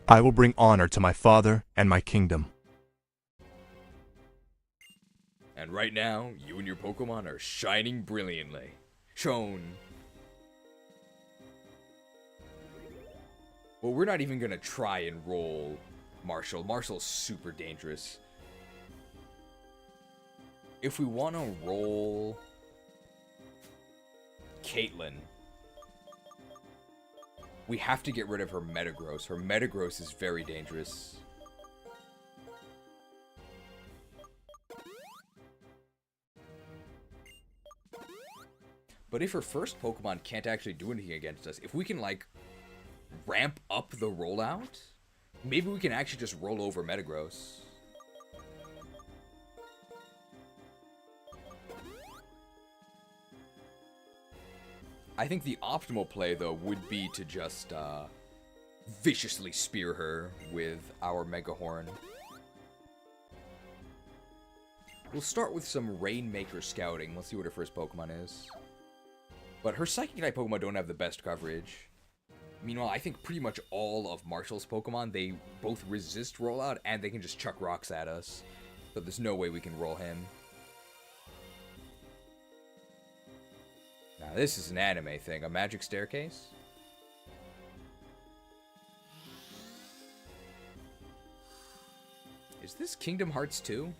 S10: I will bring honor to my father and my kingdom.
S3: And right now, you and your Pokemon are shining brilliantly. Shown. Well, we're not even gonna try and roll Marshall. Marshall's super dangerous. If we want to roll Caitlyn, we have to get rid of her Metagross. Her Metagross is very dangerous. But if her first Pokemon can't actually do anything against us, if we can, like, ramp up the rollout, maybe we can actually just roll over Metagross. I think the optimal play, though, would be to just viciously spear her with our Mega Horn. We'll start with some Rainmaker scouting. Let's see what her first Pokemon is. But her Psychic-type Pokemon don't have the best coverage. Meanwhile, I think pretty much all of Marshall's Pokemon, they both resist rollout and they can just chuck rocks at us. So there's no way we can roll him. Now this is an anime thing. A magic staircase? Is this Kingdom Hearts 2?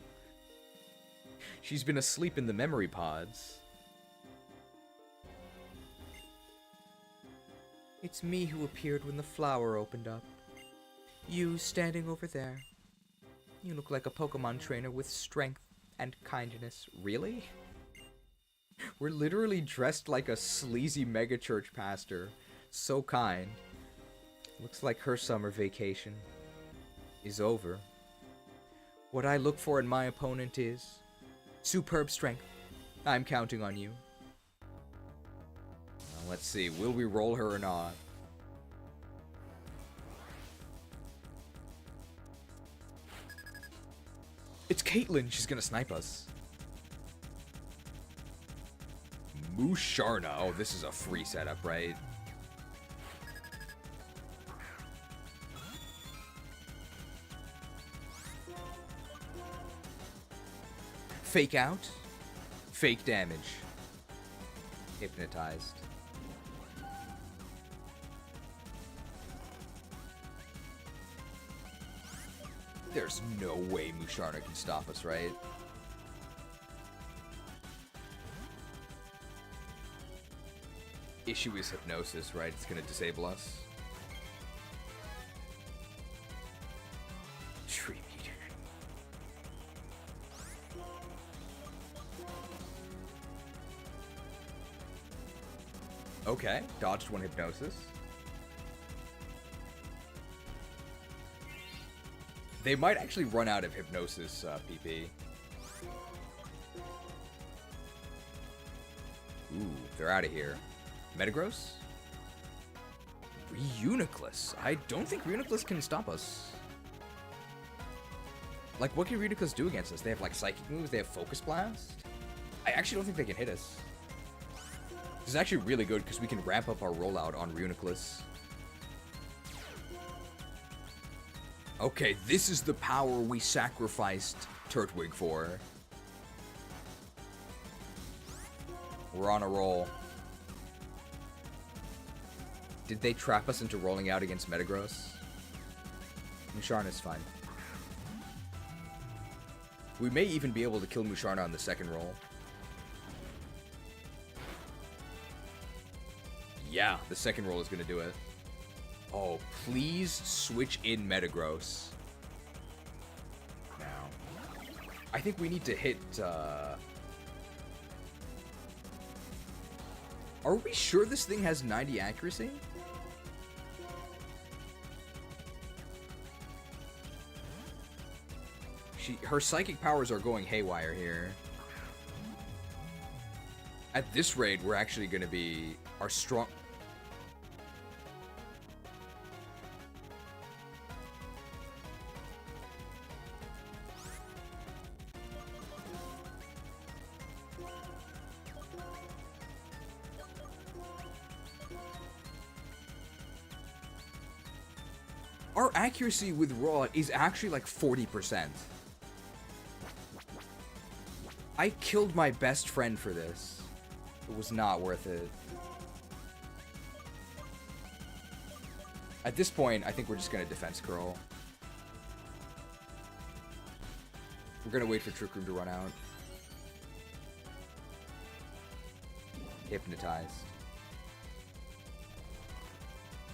S3: She's been asleep in the memory pods. It's me who appeared when the flower opened up. You standing over there. You look like a Pokemon trainer with strength and kindness. Really? We're literally dressed like a sleazy megachurch pastor. So kind. Looks like her summer vacation is over. What I look for in my opponent is superb strength. I'm counting on you. Well, let's see. Will we roll her or not? It's Caitlyn. She's gonna snipe us. Musharna. Oh, this is a free setup, right? Fake out. Fake damage. Hypnotized. There's no way Musharna can stop us, right? Issue is hypnosis, right? It's gonna disable us. Tree meter. Okay, dodged one hypnosis. They might actually run out of hypnosis, PP. Ooh, they're out of here. Metagross? Reuniclus. I don't think Reuniclus can stop us. Like, what can Reuniclus do against us? They have, like, Psychic moves. They have Focus Blast. I actually don't think they can hit us. This is actually really good because we can ramp up our rollout on Reuniclus. Okay, this is the power we sacrificed Turtwig for. We're on a roll. Did they trap us into rolling out against Metagross? Musharna's fine. We may even be able to kill Musharna on the second roll. Yeah, the second roll is going to do it. Oh, please switch in Metagross. Now, I think we need to hit, Are we sure this thing has 90 accuracy? Her psychic powers are going haywire here. At this rate, we're actually going to be our strong... Our accuracy with rollout is actually like 40%. I killed my best friend for this. It was not worth it. At this point, I think we're just gonna defense curl. We're gonna wait for Trick Room to run out. Hypnotized.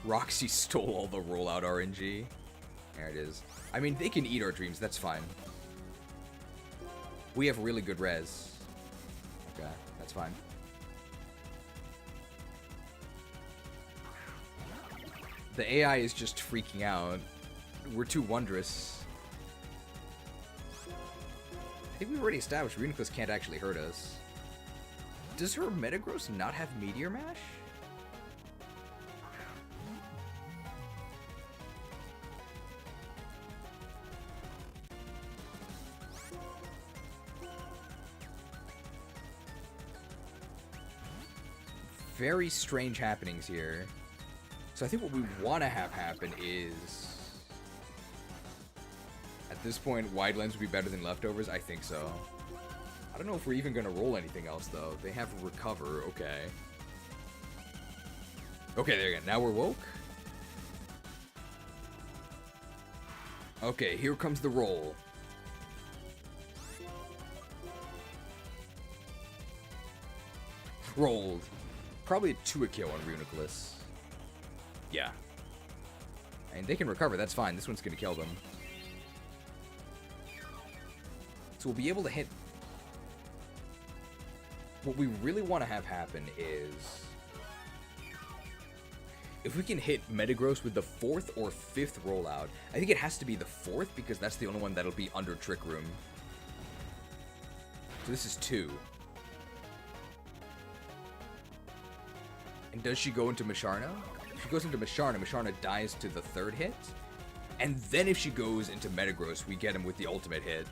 S3: Roxy stole all the rollout RNG. There it is. I mean, they can eat our dreams, that's fine. We have really good res. Okay, that's fine. The AI is just freaking out. We're too wondrous. I think we've already established Reuniclus can't actually hurt us. Does her Metagross not have Meteor Mash? Very strange happenings here. So I think what we want to have happen is... At this point, Wide Lens would be better than Leftovers? I think so. I don't know if we're even going to roll anything else, though. They have Recover, okay. Okay, there you go. Now we're woke. Okay, here comes the roll. Rolled. Probably a 2-kill on Reuniclus. Yeah. And they can recover, that's fine. This one's gonna kill them. So we'll be able to hit... What we really want to have happen is... If we can hit Metagross with the 4th or 5th rollout, I think it has to be the 4th because that's the only one that'll be under Trick Room. So this is 2. And does she go into Masharna? If she goes into Masharna, Masharna dies to the 3rd hit. And then if she goes into Metagross, we get him with the ultimate hit.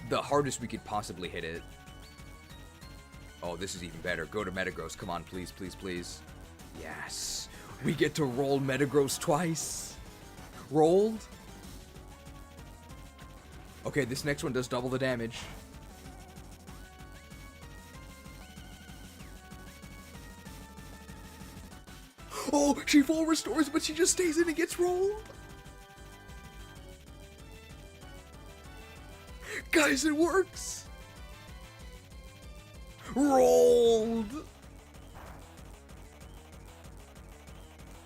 S3: The hardest we could possibly hit it. Oh, this is even better. Go to Metagross. Come on, please, please, please. Yes. We get to roll Metagross twice. Rolled. Okay, this next one does double the damage. Oh, she full restores, but she just stays in and gets rolled. Guys, it works. Rolled.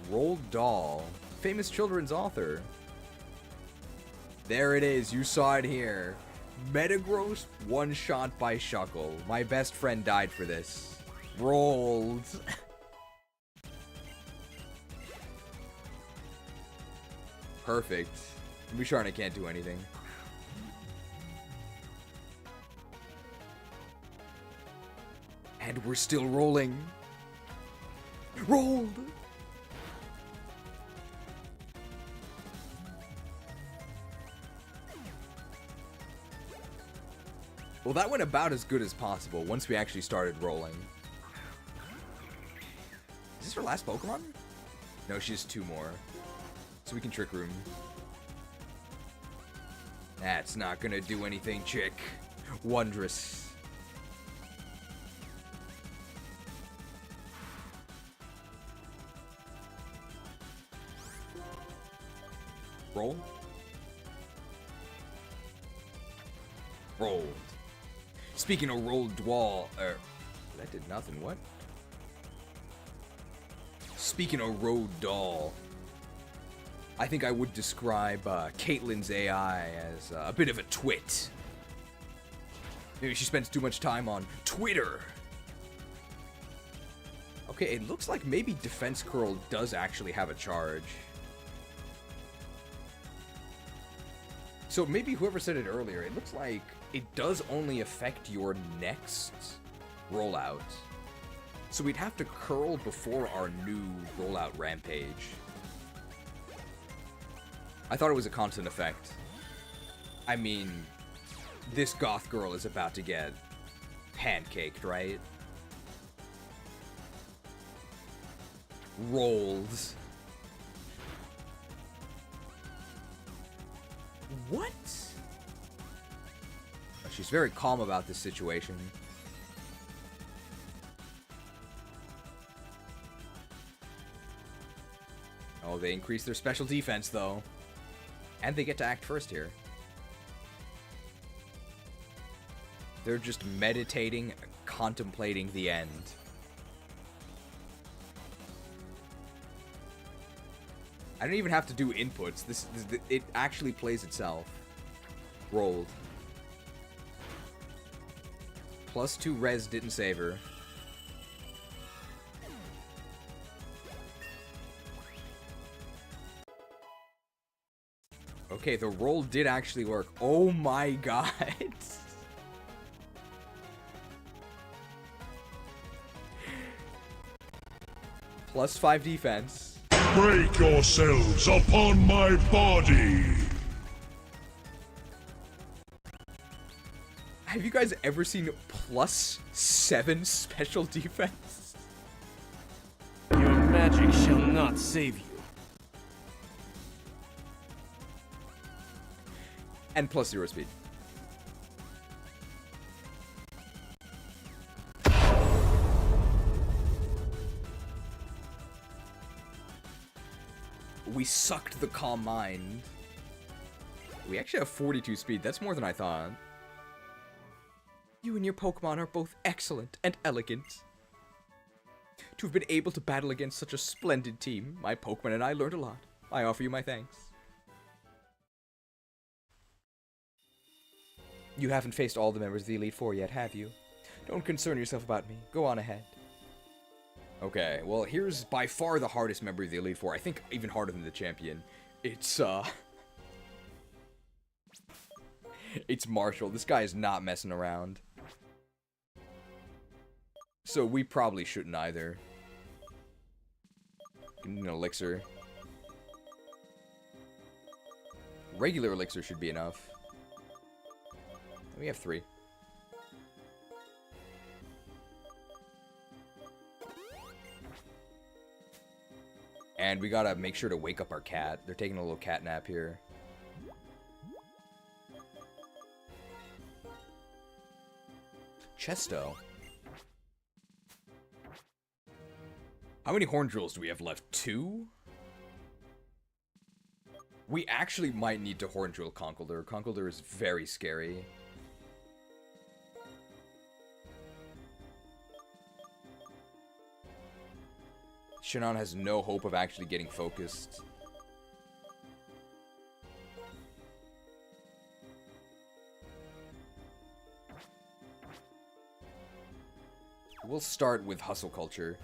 S3: Roald Dahl, famous children's author. There it is. You saw it here. Metagross one shot by Shuckle. My best friend died for this. Rolled. Perfect. Musharna can't do anything. And we're still rolling. Rolled! Well, that went about as good as possible once we actually started rolling. Is this her last Pokemon? No, she has 2 more. So we can Trick Room. That's not gonna do anything, chick. Wondrous. Roll. Rolled. Speaking of rolled Dwall, that did nothing, what? Speaking of rolled doll, I think I would describe Caitlin's AI as a bit of a twit. Maybe she spends too much time on Twitter. Okay, it looks like maybe Defense Curl does actually have a charge. So maybe whoever said it earlier, it looks like it does only affect your next rollout. So we'd have to curl before our new rollout rampage. I thought it was a constant effect. I mean, this goth girl is about to get pancaked, right? Rolled. What? She's very calm about this situation. Oh, they increase their special defense, though. And they get to act first here. They're just meditating, contemplating the end. I don't even have to do inputs. It actually plays itself. Rolled. +2 res didn't save her. Okay, the roll did actually work. Oh my god. +5 defense.
S2: Break yourselves upon my body!
S3: Have you guys ever seen +7 special defense?
S21: Your magic shall not save you.
S3: And +0 speed. We sucked the calm mind. We actually have 42 speed. That's more than I thought. You and your Pokemon are both excellent and elegant. To have been able to battle against such a splendid team, my Pokemon and I learned a lot. I offer you my thanks. You haven't faced all the members of the Elite Four yet, have you? Don't concern yourself about me. Go on ahead. Okay, well, here's by far the hardest member of the Elite Four. I think even harder than the champion. It's It's Marshall. This guy is not messing around. So we probably shouldn't either. Give me an elixir. Regular elixir should be enough. We have 3. And we gotta make sure to wake up our cat. They're taking a little cat nap here. Chesto. How many horn drills do we have left? 2? We actually might need to horn drill Conkeldurr. Conkeldurr is very scary. Shinon has no hope of actually getting focused. We'll start with Hustle Culture.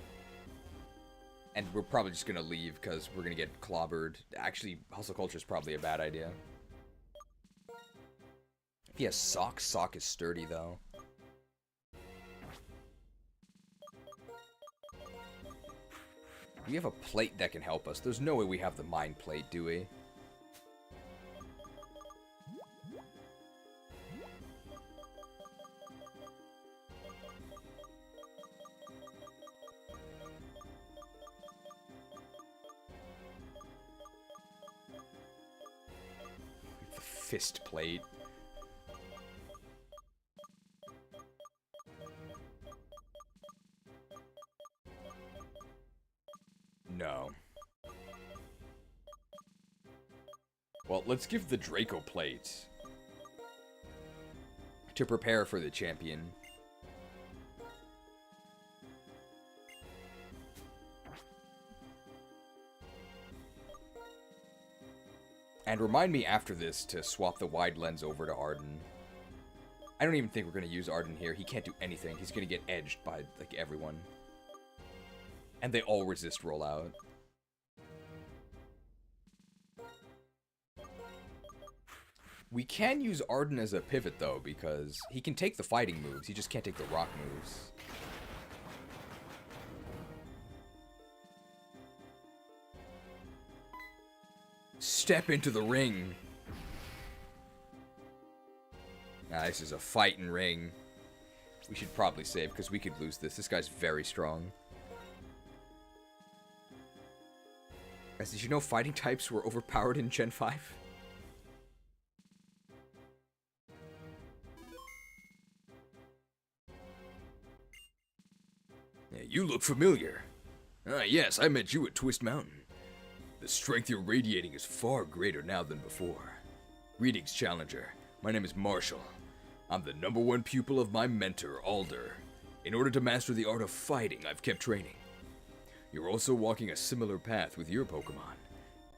S3: And we're probably just gonna leave because we're gonna get clobbered. Actually, Hustle Culture is probably a bad idea. If he has Sock, Sock is sturdy though. We have a plate that can help us. There's no way we have the Mind Plate, do we? The Fist Plate. No. Well, let's give the Draco Plate to prepare for the champion. And remind me after this to swap the wide lens over to Arden. I don't even think we're going to use Arden here. He can't do anything. He's going to get edged by, like, everyone. And they all resist rollout. We can use Arden as a pivot, though, because he can take the fighting moves. He just can't take the rock moves. Step into the ring. Nah, this is a fighting ring. We should probably save, because we could lose this. This guy's very strong. Guys, did you know fighting types were overpowered in Gen 5?
S9: you look familiar. Ah, yes, I met you at Twist Mountain. The strength you're radiating is far greater now than before. Greetings, Challenger. My name is Marshall. I'm the #1 pupil of my mentor, Alder. In order to master the art of fighting, I've kept training. You're also walking a similar path with your Pokemon.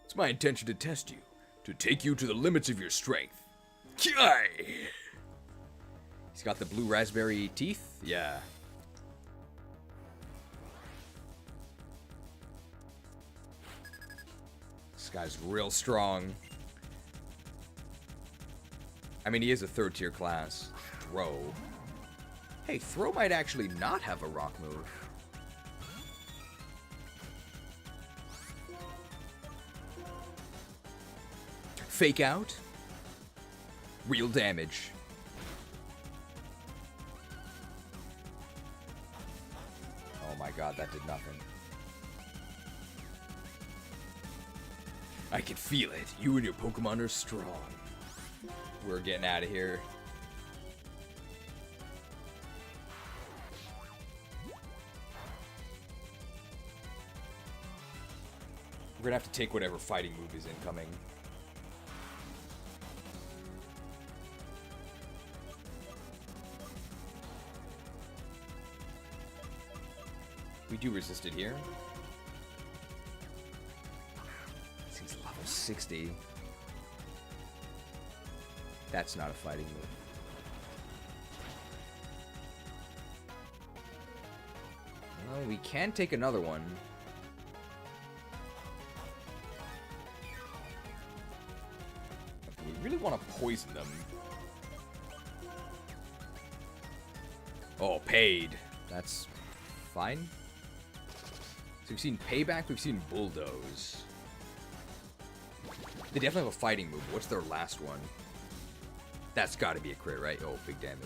S9: It's my intention to test you, to take you to the limits of your strength. Ki!
S3: He's got the blue raspberry teeth? Yeah. This guy's real strong. I mean, he is a 3rd tier class. Throw. Hey, Throw might actually not have a rock move. Fake out. Real damage. Oh my god, that did nothing. I can feel it. You and your Pokemon are strong. We're getting out of here. We're gonna have to take whatever fighting move is incoming. We do resist it here. Seems level 60. That's not a fighting move. Well, we can take another one. We really want to poison them. Oh, paid. That's fine. So we've seen Payback, we've seen Bulldoze. They definitely have a fighting move. What's their last one? That's got to be a crit, right? Oh, big damage.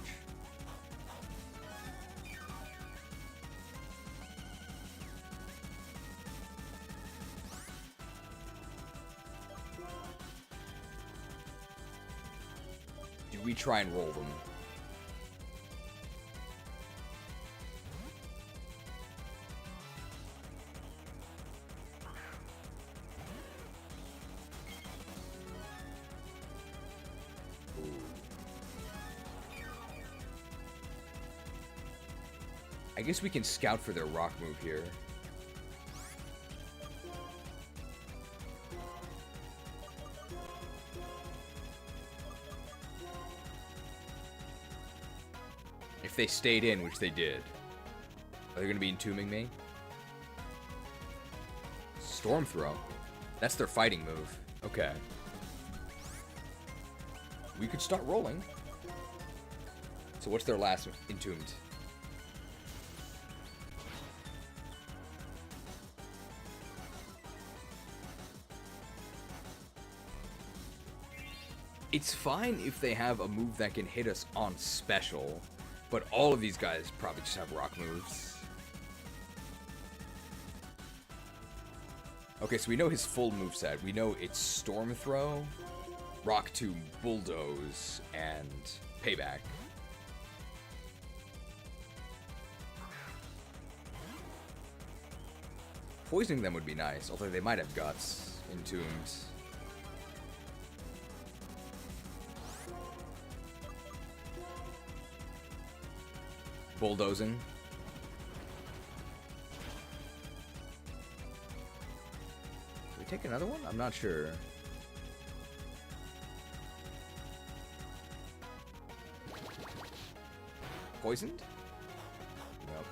S3: Do we try and roll them? I guess we can scout for their rock move here. If they stayed in, which they did. Are they going to be entombing me? Storm Throw. That's their fighting move. Okay. We could start rolling. So what's their last entombed? It's fine if they have a move that can hit us on special, but all of these guys probably just have rock moves. Okay, so we know his full moveset. We know it's Storm Throw, Rock Tomb, Bulldoze, and Payback. Poisoning them would be nice, although they might have Guts, Entombed. Bulldozing. Do we take another one? I'm not sure. Poisoned? Nope.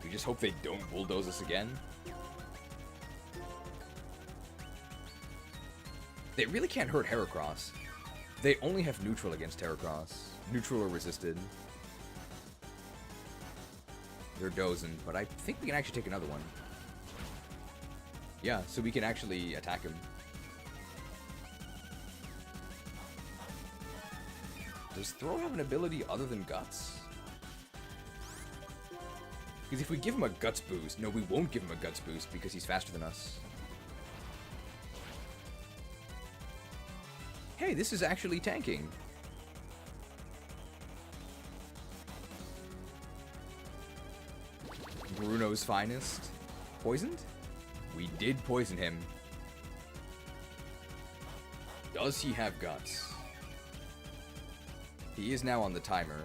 S3: We just hope they don't bulldoze us again. They really can't hurt Heracross. They only have neutral against Heracross. Neutral or resisted. They're dozing, but I think we can actually take another one. Yeah, so we can actually attack him. Does Throw have an ability other than Guts? Because if we give him a Guts boost... No, we won't give him a Guts boost because he's faster than us. Hey, this is actually tanking. Bruno's finest. Poisoned? We did poison him. Does he have guts? He is now on the timer.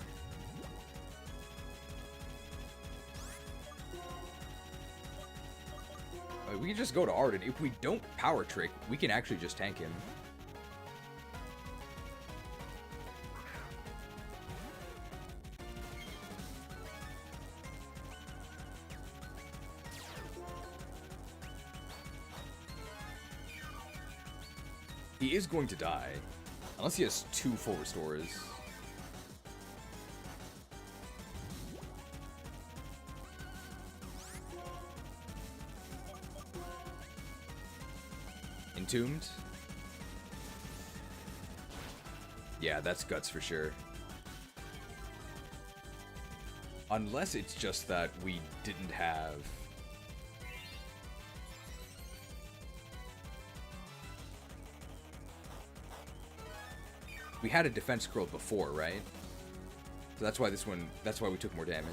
S3: We can just go to Arden. If we don't power trick, we can actually just tank him. He is going to die. Unless he has 2 full restores. Entombed? Yeah, that's guts for sure. Unless it's just that we didn't have... We had a defense scroll before, right? So that's why that's why we took more damage.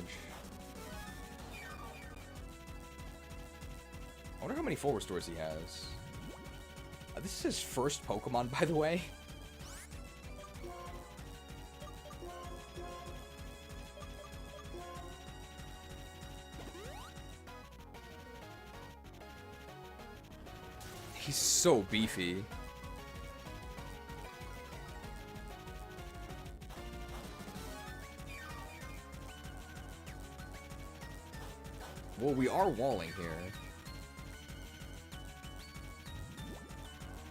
S3: I wonder how many full restores he has. This is his first Pokemon, by the way. He's so beefy. Well, we are walling here.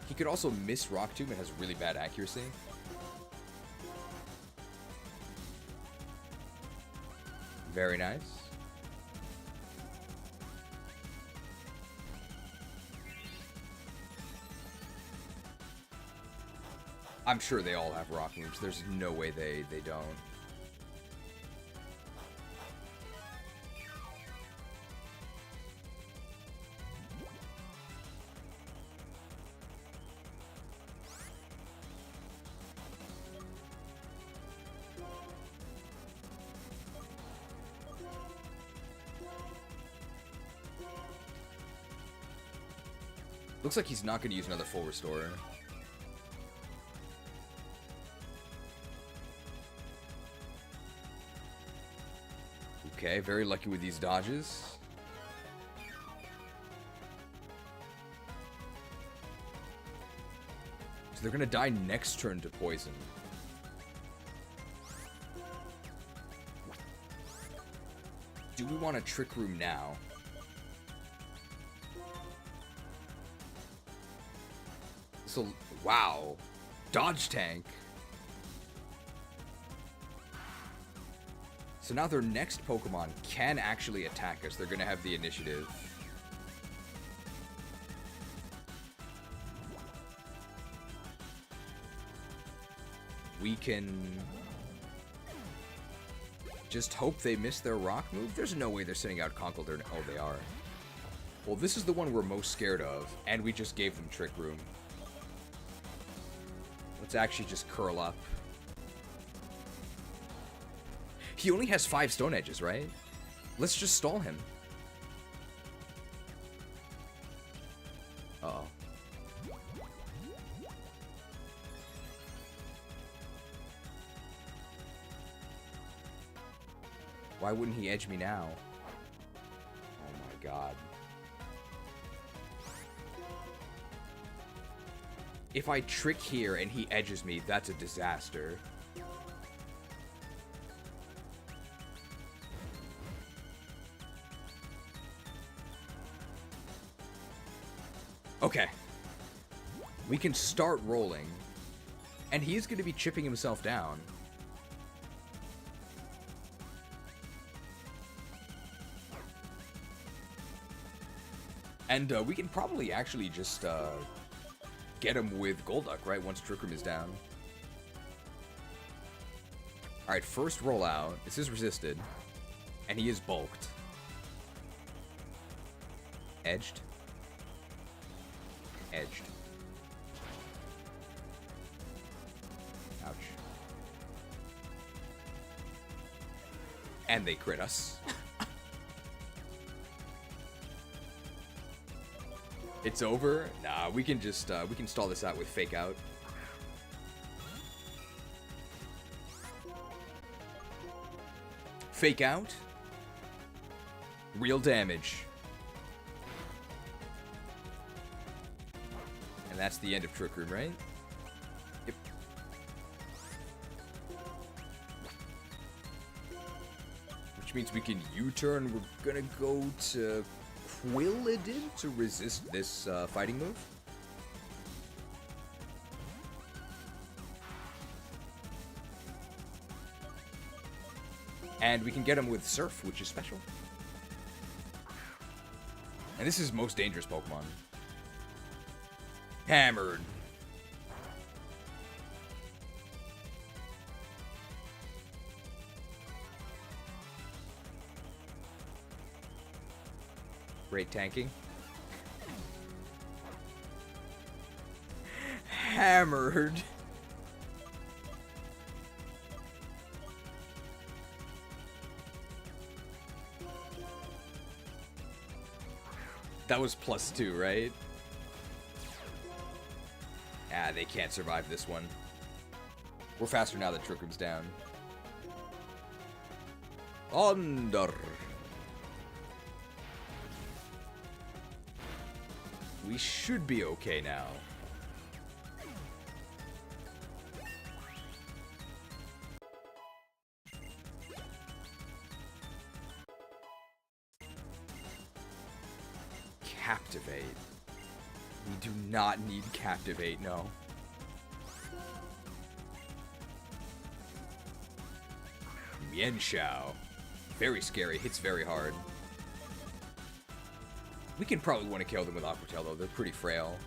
S3: He could also miss Rock Tomb and has really bad accuracy. Very nice. I'm sure they all have rock moves. There's no way they don't. Looks like he's not going to use another full restore. Okay, very lucky with these dodges. So they're going to die next turn to poison. Do we want a Trick Room now? So, wow. Dodge tank. So now their next Pokemon can actually attack us. They're going to have the initiative. We can just hope they miss their rock move. There's no way they're sending out Conkeldurr. Oh, they are. Well, this is the one we're most scared of, and we just gave them Trick Room. Let's actually just curl up. He only has 5 Stone Edges, right? Let's just stall him. Uh-oh. Why wouldn't he edge me now? Oh my god. If I trick here and he edges me, that's a disaster. Okay. We can start rolling. And he's going to be chipping himself down. And we can probably actually just get him with Golduck, right? Once Trick Room is down. Alright, first roll out. This is resisted. And he is bulked. Edged. Edged. Ouch. And they crit us. It's over? Nah, we can just, we can stall this out with fake out. Fake out. Real damage. And that's the end of Trick Room, right? Yep. Which means we can U-turn. We're gonna go to Quilladin to resist this fighting move. And we can get him with Surf, which is special. And this is most dangerous Pokemon. Hammered. Great tanking. Hammered. That was +2, right? Ah, they can't survive this one. We're faster now that Trick Room's down. Under. We should be okay now. Captivate. We do not need Captivate, no. Mienshao. Very scary, hits very hard. We can probably want to kill them with Aqua Tail, though. They're pretty frail.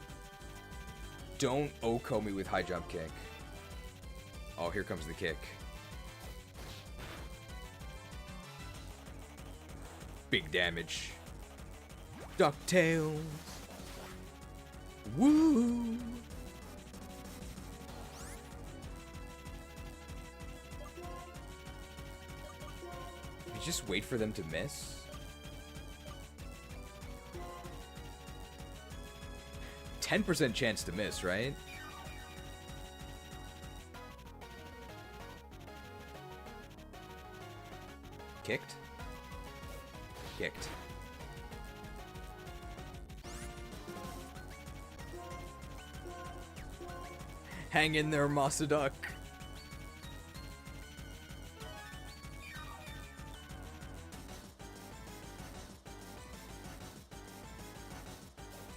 S3: Don't Oko me with High Jump Kick. Oh, here comes the kick. Big damage. DuckTales. Woo! You just wait for them to miss? %10 chance to miss, right? Kicked? Kicked. Hang in there, Massaduck.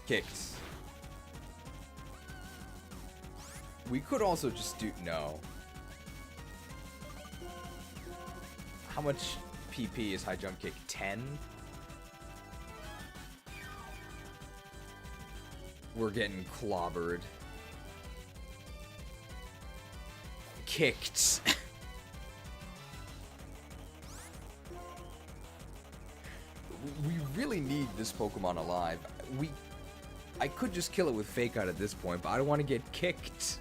S3: Kicked. We could also just do... No. How much PP is High Jump Kick? 10? We're getting clobbered. Kicked. We really need this Pokemon alive. I could just kill it with Fake Out at this point, but I don't want to get kicked.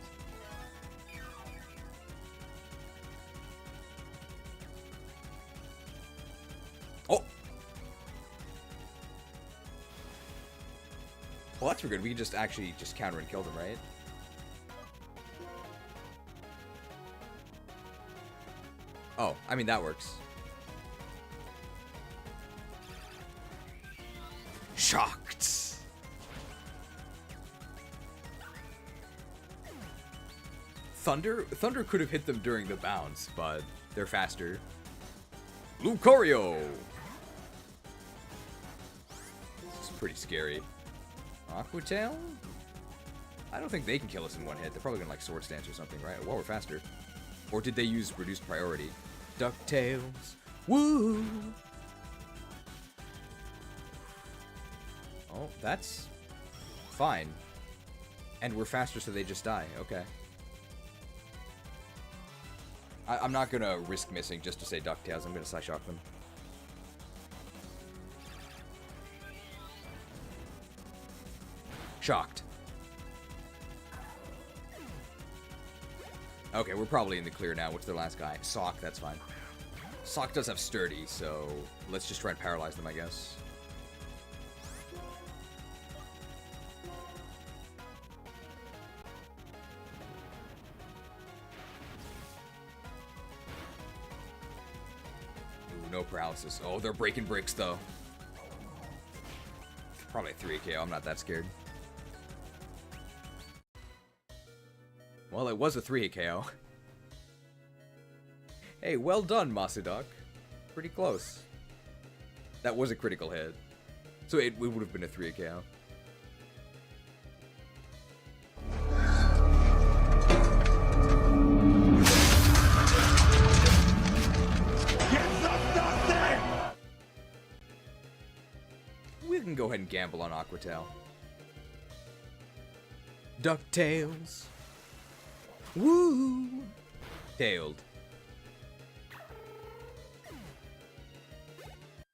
S3: Oh! Well, that's good. We can just actually just counter and kill them, right? Oh, I mean, that works. Shocked. Thunder could have hit them during the bounce, but they're faster. Lucario. This is pretty scary. Aqua Tail? I don't think they can kill us in one hit. They're probably gonna like Sword Stance or something, right? Well, we're faster. Or did they use reduced priority? DuckTales. Woo! Oh, that's fine. And we're faster, so they just die. Okay. I'm not gonna risk missing just to say DuckTales. I'm gonna Psyshock them. Shocked. Okay, we're probably in the clear now. What's their last guy? Sock, that's fine. Sock does have Sturdy, so let's just try and paralyze them, I guess. no paralysis. Oh, they're breaking bricks, though. Probably 3 KO. I'm not that scared. Well, it was a 3 KO. Hey, well done, Masudok. Pretty close. That was a critical hit. So it would have been a 3 KO. We can go ahead and gamble on Aquatail. DuckTales. Woo! Tailed.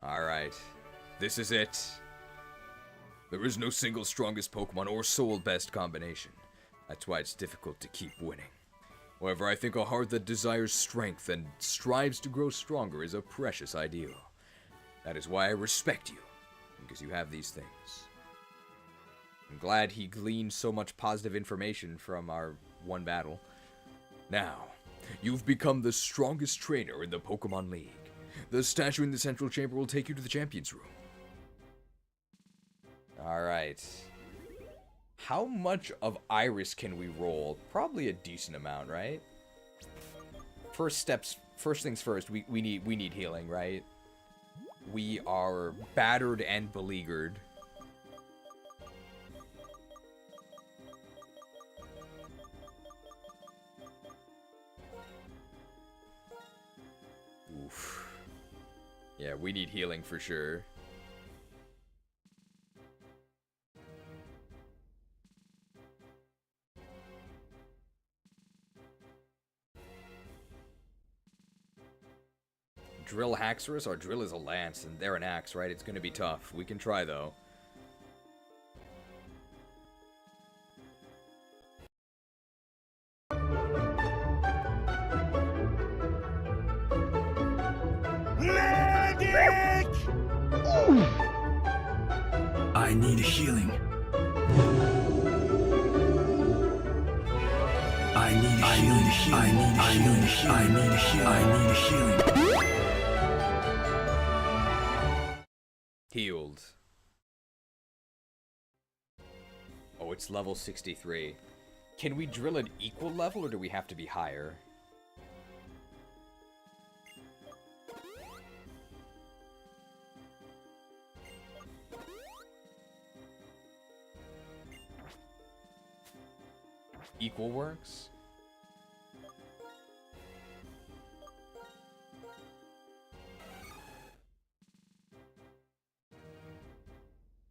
S3: Alright. This is it. There is no single strongest Pokemon or sole best combination. That's why it's difficult to keep winning. However, I think a heart that desires strength and strives to grow stronger is a precious ideal. That is why I respect you, because you have these things. I'm glad he gleaned so much positive information from our one battle. Now, you've become the strongest trainer in the Pokemon League. The statue in the central chamber will take you to the champions room. Alright. How much of Iris can we roll? Probably a decent amount, right? First things first, we need healing, right? We are battered and beleaguered. Oof. Yeah, we need healing for sure. Drill Haxorus? Our Drill is a Lance, and they're an Axe, right? It's gonna be tough. We can try, though.
S5: Medic!
S21: I need healing. I need healing.
S3: Healed. Oh, it's level 63. Can we drill an equal level, or do we have to be higher? Equal works?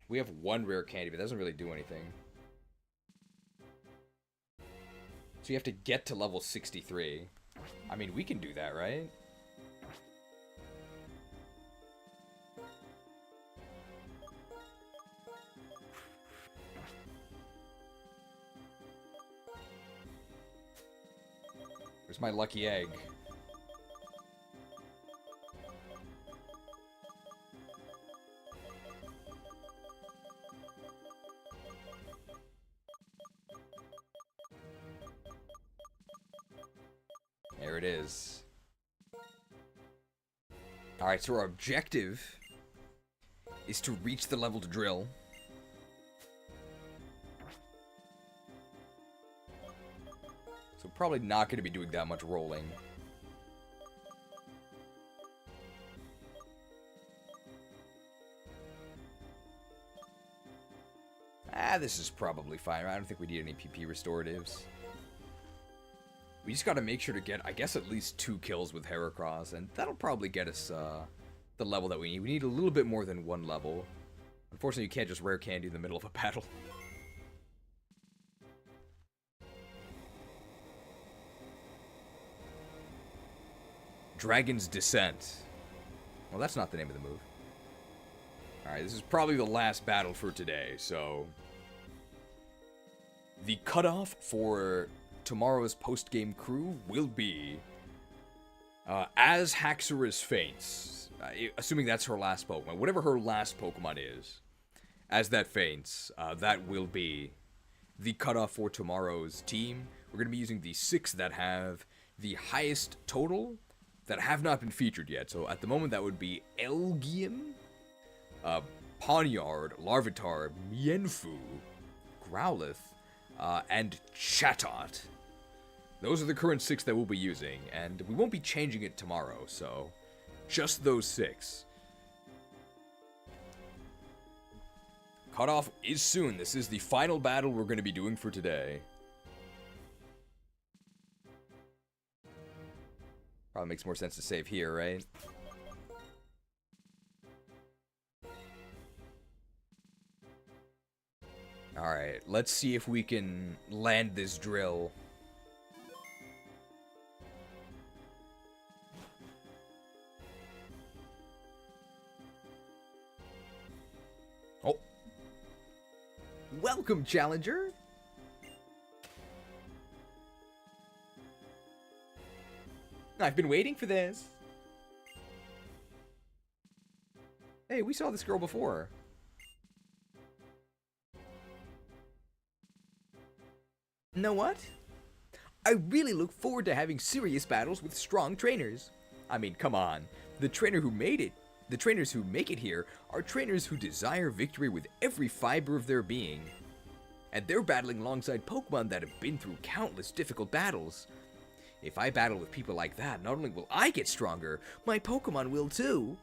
S3: We have one rare candy, but that doesn't really do anything. So you have to get to level 63. I mean, we can do that, right? Where's my lucky egg? There it is. Alright, so our objective is to reach the level to drill. So probably not going to be doing that much rolling. This is probably fine. I don't think we need any PP restoratives. We just gotta make sure to get, I guess, at least 2 kills with Heracross, and that'll probably get us the level that we need. We need a little bit more than 1 level. Unfortunately, you can't just rare candy in the middle of a battle. Dragon's Descent. Well, that's not the name of the move. Alright, this is probably the last battle for today, so... The cutoff for tomorrow's post-game crew will be... as Haxorus faints, assuming that's her last Pokemon, whatever her last Pokemon is, as that faints, that will be the cutoff for tomorrow's team. We're going to be using the 6 that have the highest total that have not been featured yet. So at the moment, that would be Elgium, Poniard, Larvitar, Mienfu, Growlithe, and Chatot. Those are the current 6 that we'll be using, and we won't be changing it tomorrow, so just those 6. Cutoff is soon. This is the final battle we're going to be doing for today. Probably makes more sense to save here, right? Alright, let's see if we can land this drill. Oh. Welcome, Challenger! I've been waiting for this. Hey, we saw this girl before. Know what? I really look forward to having serious battles with strong trainers. I mean, come on. The trainers who make it here are trainers who desire victory with every fiber of their being. And they're battling alongside Pokemon that have been through countless difficult battles. If I battle with people like that, not only will I get stronger, my Pokemon will too.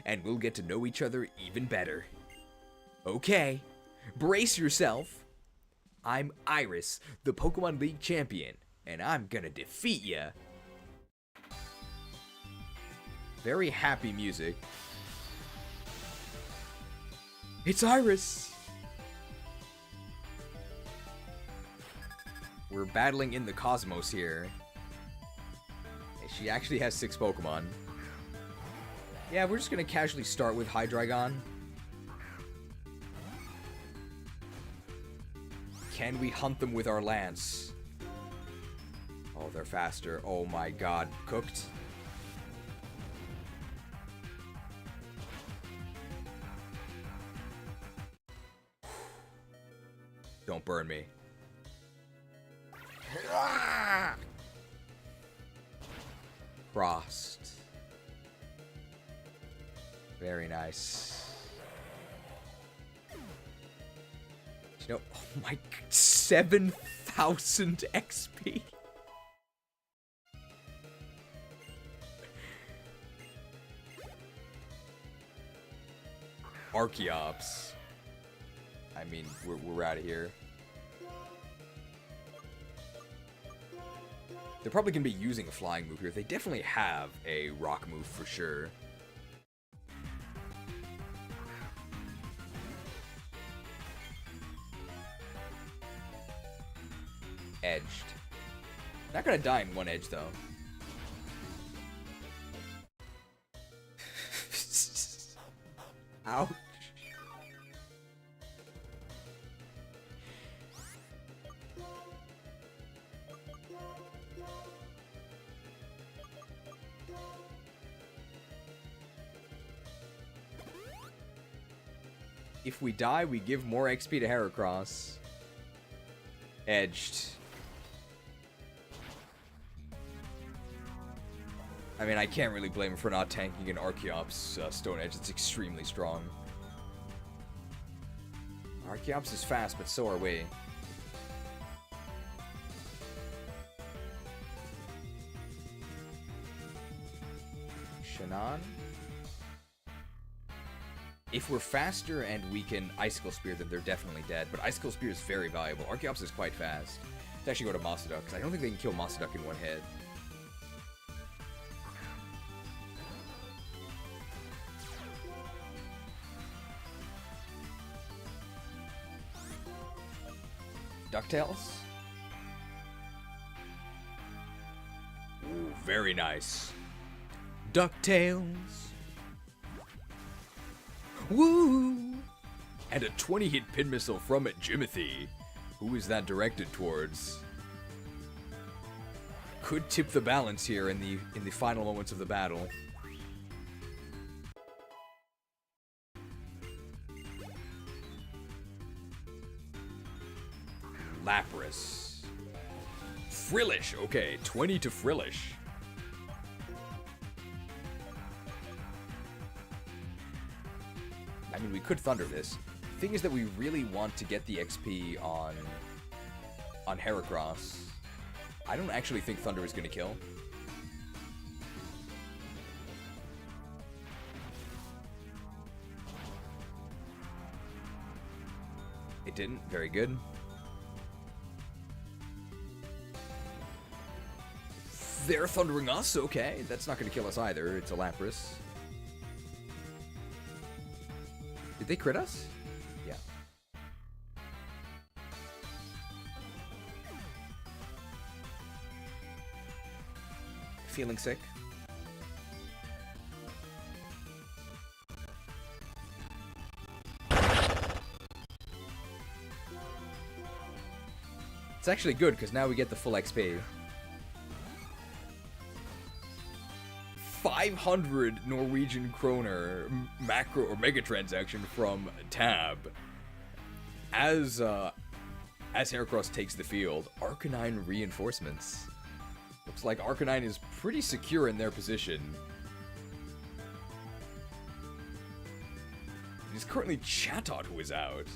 S3: And we'll get to know each other even better. Okay, brace yourself. I'm Iris, the Pokemon League champion, and I'm gonna defeat ya. Very happy music. It's Iris! We're battling in the cosmos here. She actually has 6 Pokemon. Yeah, we're just gonna casually start with Hydreigon. Can we hunt them with our lance? Oh, they're faster. Oh my god. Cooked. Don't burn me. Frost. Very nice. You know, oh my, 7,000 XP. Archeops. I mean, we're out of here. They're probably going to be using a flying move here. They definitely have a rock move for sure. Edged. Not going to die in one edge, though. Ouch. If we die, we give more XP to Heracross. Edged. I mean, I can't really blame him for not tanking an Archeops Stone Edge. It's extremely strong. Archeops is fast, but so are we. Shannon? If we're faster and we can Icicle Spear, then they're definitely dead. But Icicle Spear is very valuable. Archeops is quite fast. Let's actually go to Mossaduk, because I don't think they can kill Mossaduk in one hit. DuckTales? Ooh, very nice. DuckTales. Woo! And a 20-hit pin missile from Jimothy. Who is that directed towards? Could tip the balance here in the final moments of the battle. Lapras. Frillish, okay, 20 to Frillish. mean, we could Thunder this. Thing is that we really want to get the XP on Heracross. I don't actually think Thunder is going to kill. It didn't. Very good. They're thundering us. Okay, that's not going to kill us either. It's a Lapras. Did they crit us? Yeah. Feeling sick. It's actually good because now we get the full XP. 500 Norwegian kroner macro or mega transaction from Tab. As Heracross takes the field, Arcanine reinforcements. Looks like Arcanine is pretty secure in their position. It is currently Chatot who is out.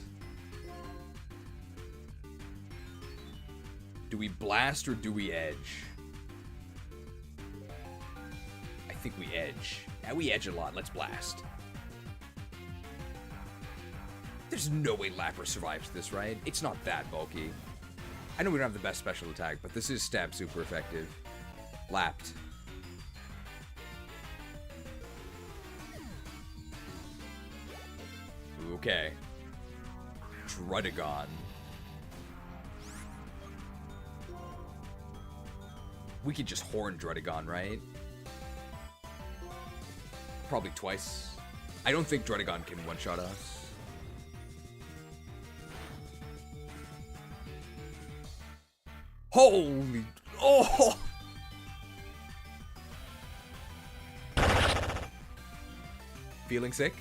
S3: Do we blast or do we edge? I think we edge. Now we edge a lot. Let's blast. There's no way Lapras survives this, right? It's not that bulky. I know we don't have the best special attack, but this is stab super effective. Lapped. Okay. Druddigon. We could just horn Druddigon, right? Probably twice. I don't think Druddigon can one-shot us. Holy... Oh! Feeling sick?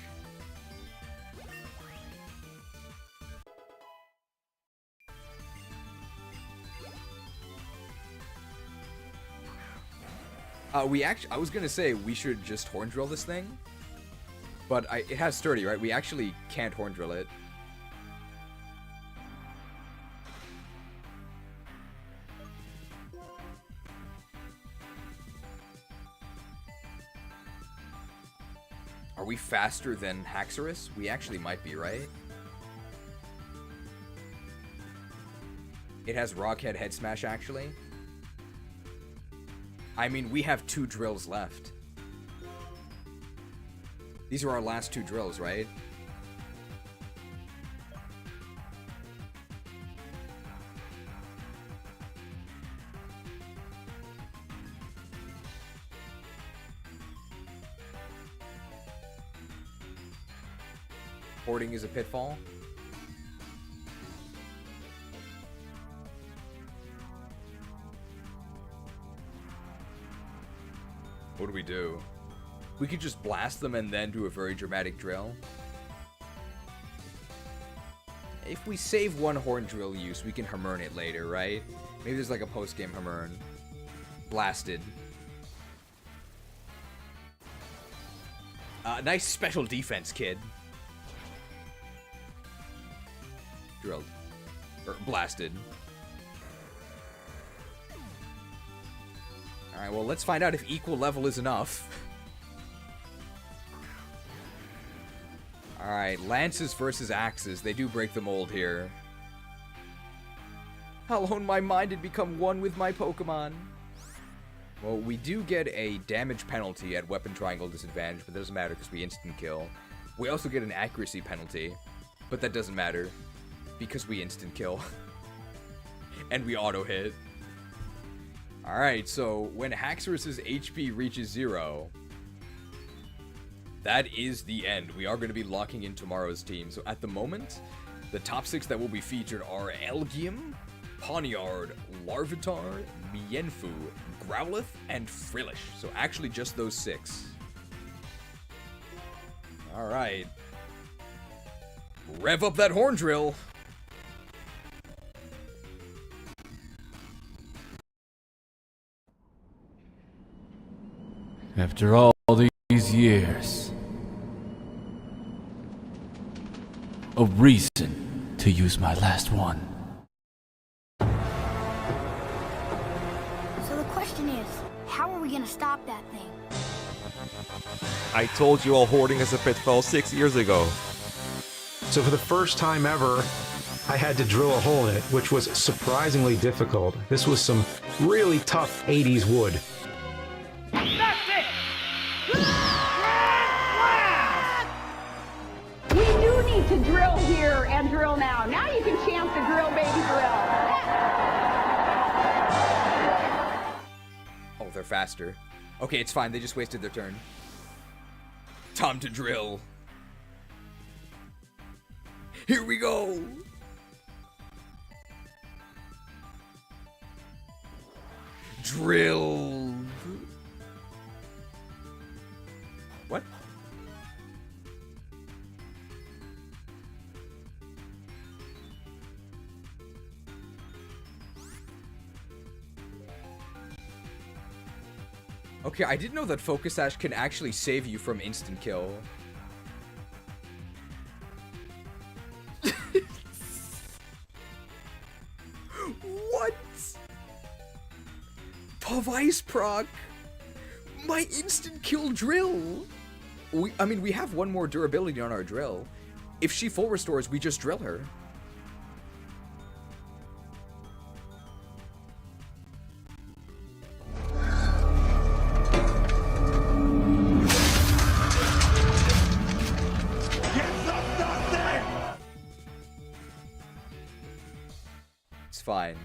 S3: I was gonna say we should just horn drill this thing, but it has sturdy, right? We actually can't horn drill it. Are we faster than Haxorus? We actually might be, right? It has Rockhead Head Smash, actually. I mean, we have 2 drills left. These are our last 2 drills, right? Hoarding is a pitfall. What do we do? We could just blast them and then do a very dramatic drill. If we save one horn drill use, we can Hammern it later, right? Maybe there's like a post-game Hammern. Blasted. Nice special defense, kid. Drilled. Or blasted. Alright, well, let's find out if equal level is enough. Alright, Lances versus Axes. They do break the mold here. I'll own my mind and become one with my Pokemon. Well, we do get a damage penalty at weapon triangle disadvantage, but that doesn't matter because we instant kill. We also get an accuracy penalty, but that doesn't matter because we instant kill. And we auto hit. Alright, so when Haxorus's HP reaches 0, that is the end. We are going to be locking in tomorrow's team. So at the moment, the top 6 that will be featured are Elgium, Pawniard, Larvitar, Mienfoo, Growlithe, and Frillish. So actually just those 6. Alright. Rev up that horn drill!
S4: After all these years, A reason to use my last one.
S13: So the question is, how are we gonna stop that thing?
S18: I told you all hoarding is a pitfall 6 years ago.
S19: So for the first time ever, I had to drill a hole in it, which was surprisingly difficult. This was some really tough 80s wood.
S20: That's it! We do need to drill here and drill now. Now you can chant the drill, baby, drill.
S3: Oh, they're faster. Okay, it's fine. They just wasted their turn. Time to drill. Here we go. Drill. What? Okay, I didn't know that Focus Sash can actually save you from instant kill. What? Pavice proc? My instant kill drill? I mean, we have one more durability on our drill. If she full restores, we just drill her. It's fine.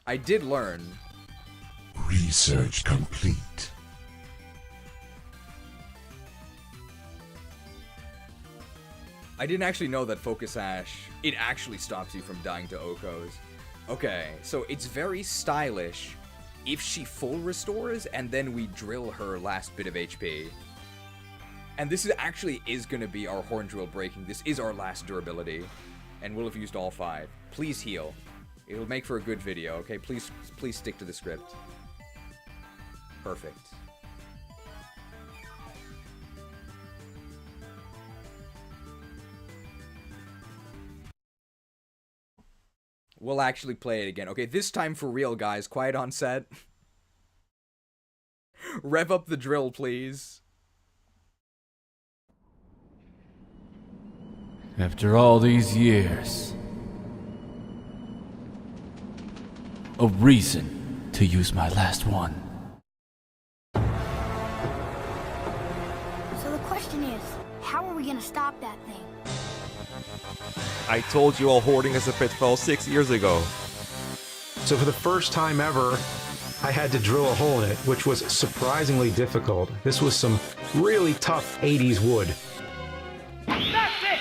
S3: I did learn.
S17: Research complete.
S3: I didn't actually know that Focus Ash, it actually stops you from dying to Okos. Okay, so it's very stylish if she full restores and then we drill her last bit of HP. And this is gonna be our Horn Drill breaking. This is our last durability. And we'll have used all 5. Please heal. It'll make for a good video, okay? Please stick to the script. Perfect. We'll actually play it again. Okay, this time for real, guys. Quiet on set. Rev up the drill, please.
S4: After all these years, a reason to use my last one.
S13: So the question is, how are we gonna stop that thing?
S18: I told you all hoarding is a pitfall 6 years ago.
S19: So for the first time ever, I had to drill a hole in it, which was surprisingly difficult. This was some really tough 80s wood.
S20: That's it!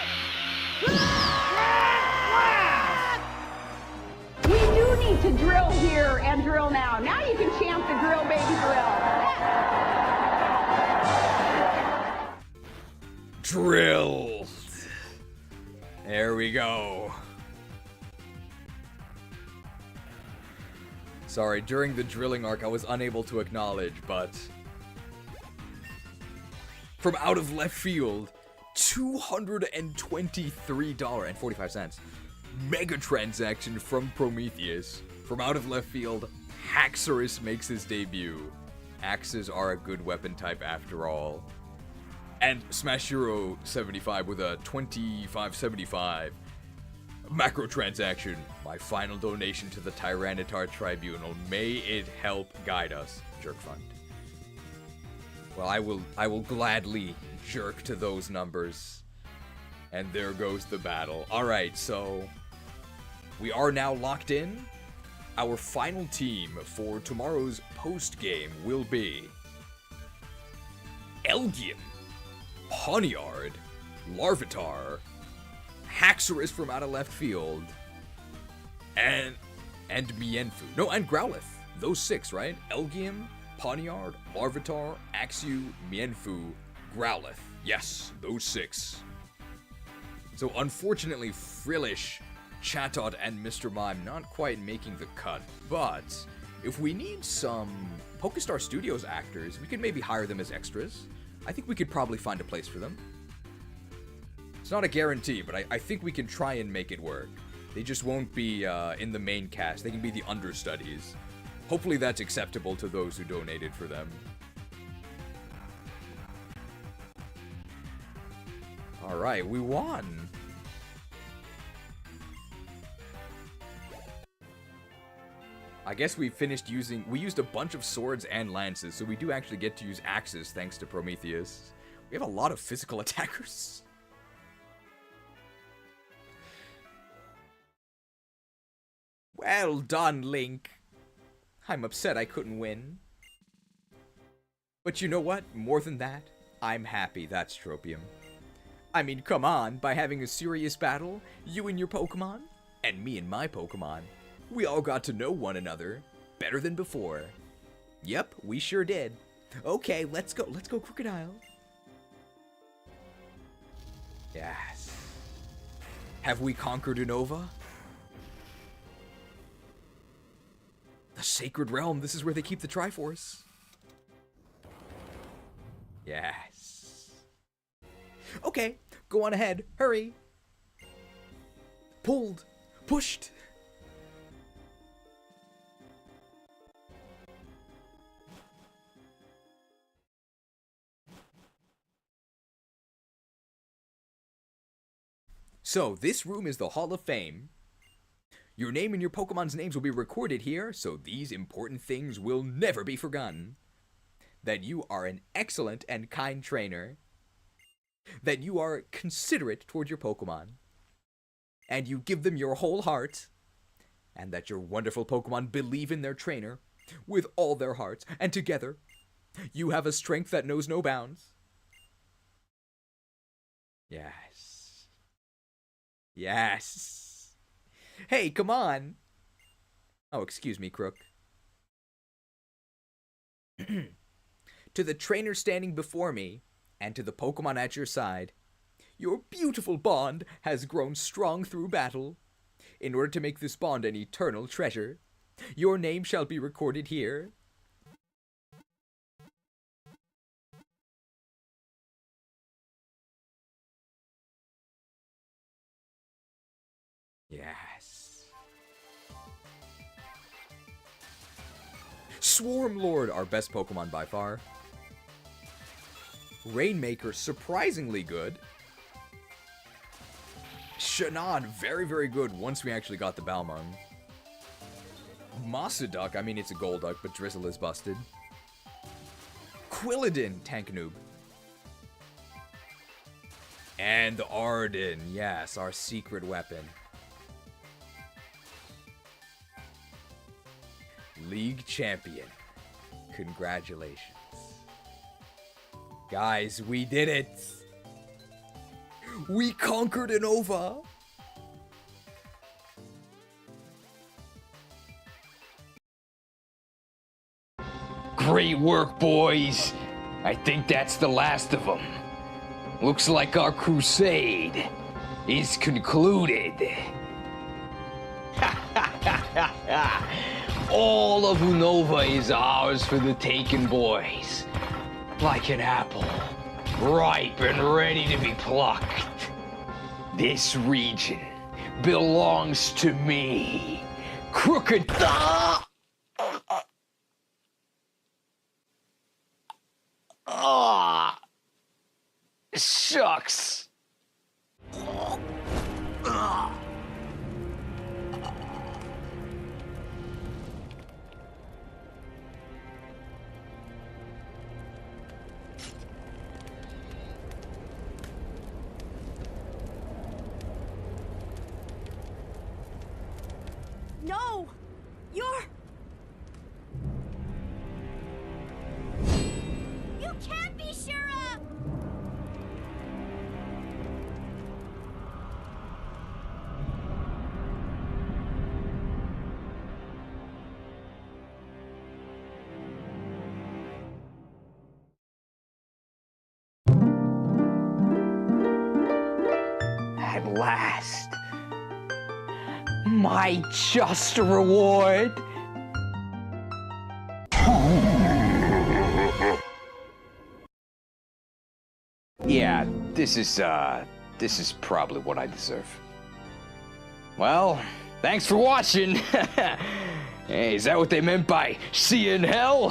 S20: We do need to drill here and drill now. Now you can chant the drill, baby, drill.
S3: Drill. There we go. Sorry, during the drilling arc I was unable to acknowledge, but from out of left field, $223.45. Mega transaction from Prometheus. From out of left field, Haxorus makes his debut. Axes are a good weapon type after all. And Smash Hero 75 with a 2575 macro transaction. My final donation to the Tyranitar Tribunal. May it help guide us. Jerk fund. Well, I will gladly jerk to those numbers. And there goes the battle. Alright, so we are now locked in. Our final team for tomorrow's post game will be Elgium, Poniard, Larvitar, Haxorus from out of left field, and Mienfu. No, and Growlithe. Those 6, right? Elgium, Poniard, Larvitar, Axew, Mienfu, Growlithe. Yes, those 6. So unfortunately, Frillish, Chatot, and Mr. Mime not quite making the cut. But if we need some PokeStar Studios actors, we could maybe hire them as extras. I think we could probably find a place for them. It's not a guarantee, but I think we can try and make it work. They just won't be in the main cast. They can be the understudies. Hopefully that's acceptable to those who donated for them. Alright, we won! I guess we finished using... We used a bunch of swords and lances, so we do actually get to use axes thanks to Prometheus. We have a lot of physical attackers. Well done, Link. I'm upset I couldn't win. But you know what? More than that, I'm happy that's Tropium. I mean, come on, by having a serious battle, you and your Pokemon, and me and my Pokemon, we all got to know one another better than before. Yep, we sure did. Okay, let's go. Let's go, Krookodile. Yes. Have we conquered Unova? The Sacred Realm. This is where they keep the Triforce. Yes. Okay, go on ahead. Hurry. Pulled. Pushed. So, this room is the Hall of Fame. Your name and your Pokemon's names will be recorded here, so these important things will never be forgotten. That you are an excellent and kind trainer. That you are considerate toward your Pokemon. And you give them your whole heart. And that your wonderful Pokemon believe in their trainer with all their hearts. And together, you have a strength that knows no bounds. Yes. Yes. Hey, come on. Oh, excuse me, Krook. To the trainer standing before me, and to the Pokemon at your side, your beautiful bond has grown strong through battle. In order to make this bond an eternal treasure, your name shall be recorded here. Yes. Swarmlord, our best Pokemon by far. Rainmaker, surprisingly good. Shannon, very, very good once we actually got the Balmung. Mossaduck, I mean, it's a Golduck, but Drizzle is busted. Quilladin, tank noob. And Arden, yes, our secret weapon. League champion. Congratulations. Guys, we did it! We conquered Unova!
S1: Great work, boys. I think that's the last of them. Looks like our crusade is concluded. All of Unova is ours for the taking, boys. Like an apple, ripe and ready to be plucked. This region belongs to me. Krookodile! Ah! Shucks!
S13: No! You're... You can't be Shura!
S1: At last, my just reward. Yeah, this this is probably what I deserve. Well, thanks for watching. Hey, is that what they meant by see you in hell?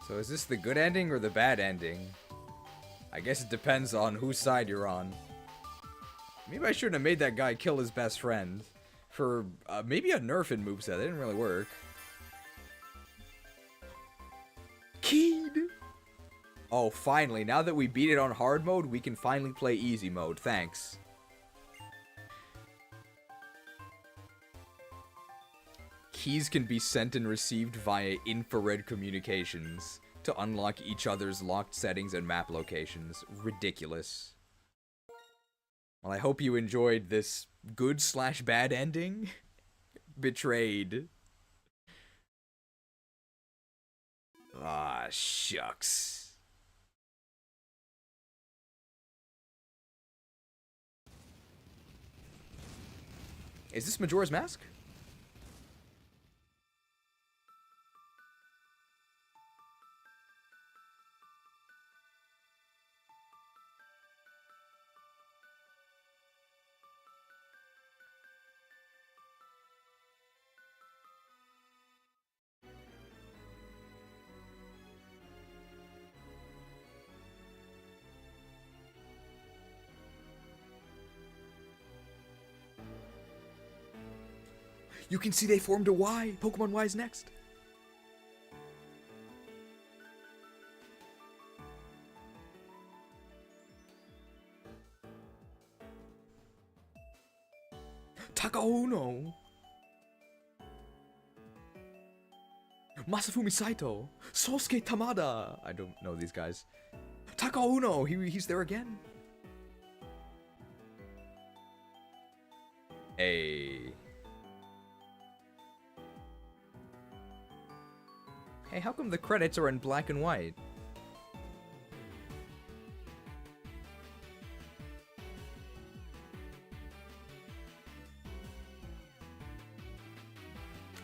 S3: So is this the good ending or the bad ending? I guess it depends on whose side you're on. Maybe I shouldn't have made that guy kill his best friend. For maybe a nerf in moveset. That didn't really work. Keyed! Oh, finally. Now that we beat it on hard mode, we can finally play easy mode. Thanks. Keys can be sent and received via infrared communications to unlock each other's locked settings and map locations. Ridiculous. Well, I hope you enjoyed this good/bad ending. Betrayed. Ah, shucks. Is this Majora's Mask? You can see they formed a Y. Pokemon Y is next. Takauno. Masafumi Saito. Sosuke Tamada. I don't know these guys. Takauno. He's there again. Hey. Hey, how come the credits are in black and white?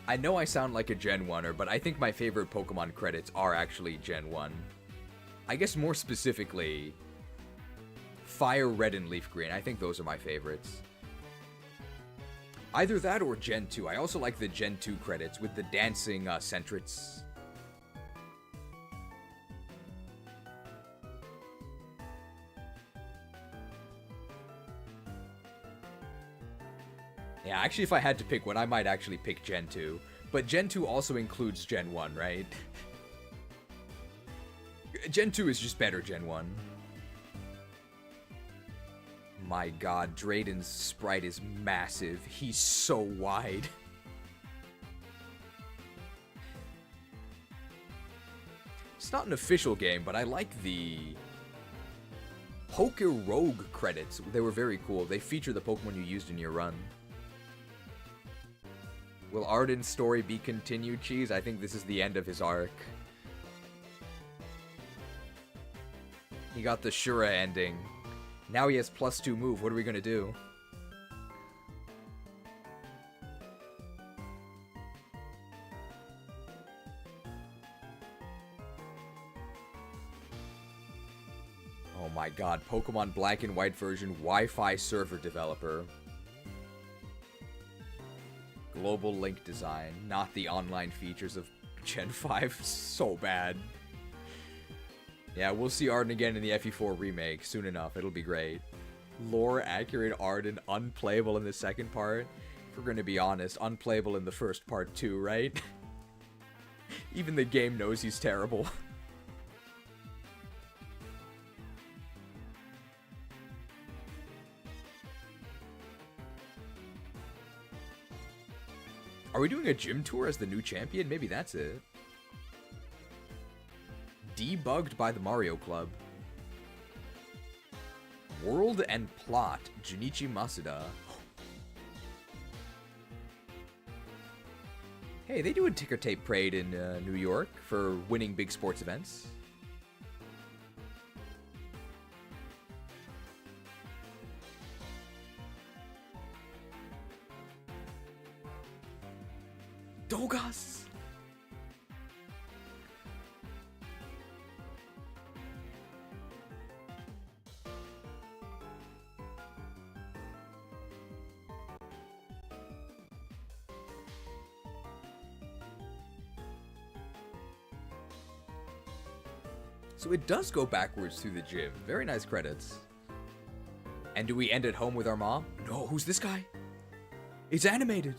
S3: I know I sound like a Gen 1er, but I think my favorite Pokemon credits are actually Gen 1. I guess more specifically, Fire Red and Leaf Green. I think those are my favorites. Either that or Gen 2. I also like the Gen 2 credits with the dancing Centrets. Yeah, actually, if I had to pick one, I might actually pick Gen 2. But Gen 2 also includes Gen 1, right? Gen 2 is just better Gen 1. My god, Drayden's sprite is massive. He's so wide. It's not an official game, but I like the Poke Rogue credits. They were very cool. They feature the Pokemon you used in your run. Will Arden's story be continued, Cheese? I think this is the end of his arc. He got the Shura ending. Now he has +2 move. What are we gonna do? Oh my god, Pokemon Black and White version Wi-Fi server developer. Global link design, not the online features of Gen 5. So bad. Yeah, we'll see Arden again in the FE4 remake soon enough. It'll be great. Lore accurate Arden, unplayable in the second part. If we're gonna be honest, unplayable in the first part too, right? Even the game knows he's terrible. Are we doing a gym tour as the new champion? Maybe that's it. Debugged by the Mario Club. World and Plot, Junichi Masuda. Hey, they do a ticker tape parade in New York for winning big sports events. Dogas! So it does go backwards through the gym. Very nice credits. And do we end at home with our mom? No, who's this guy? It's animated.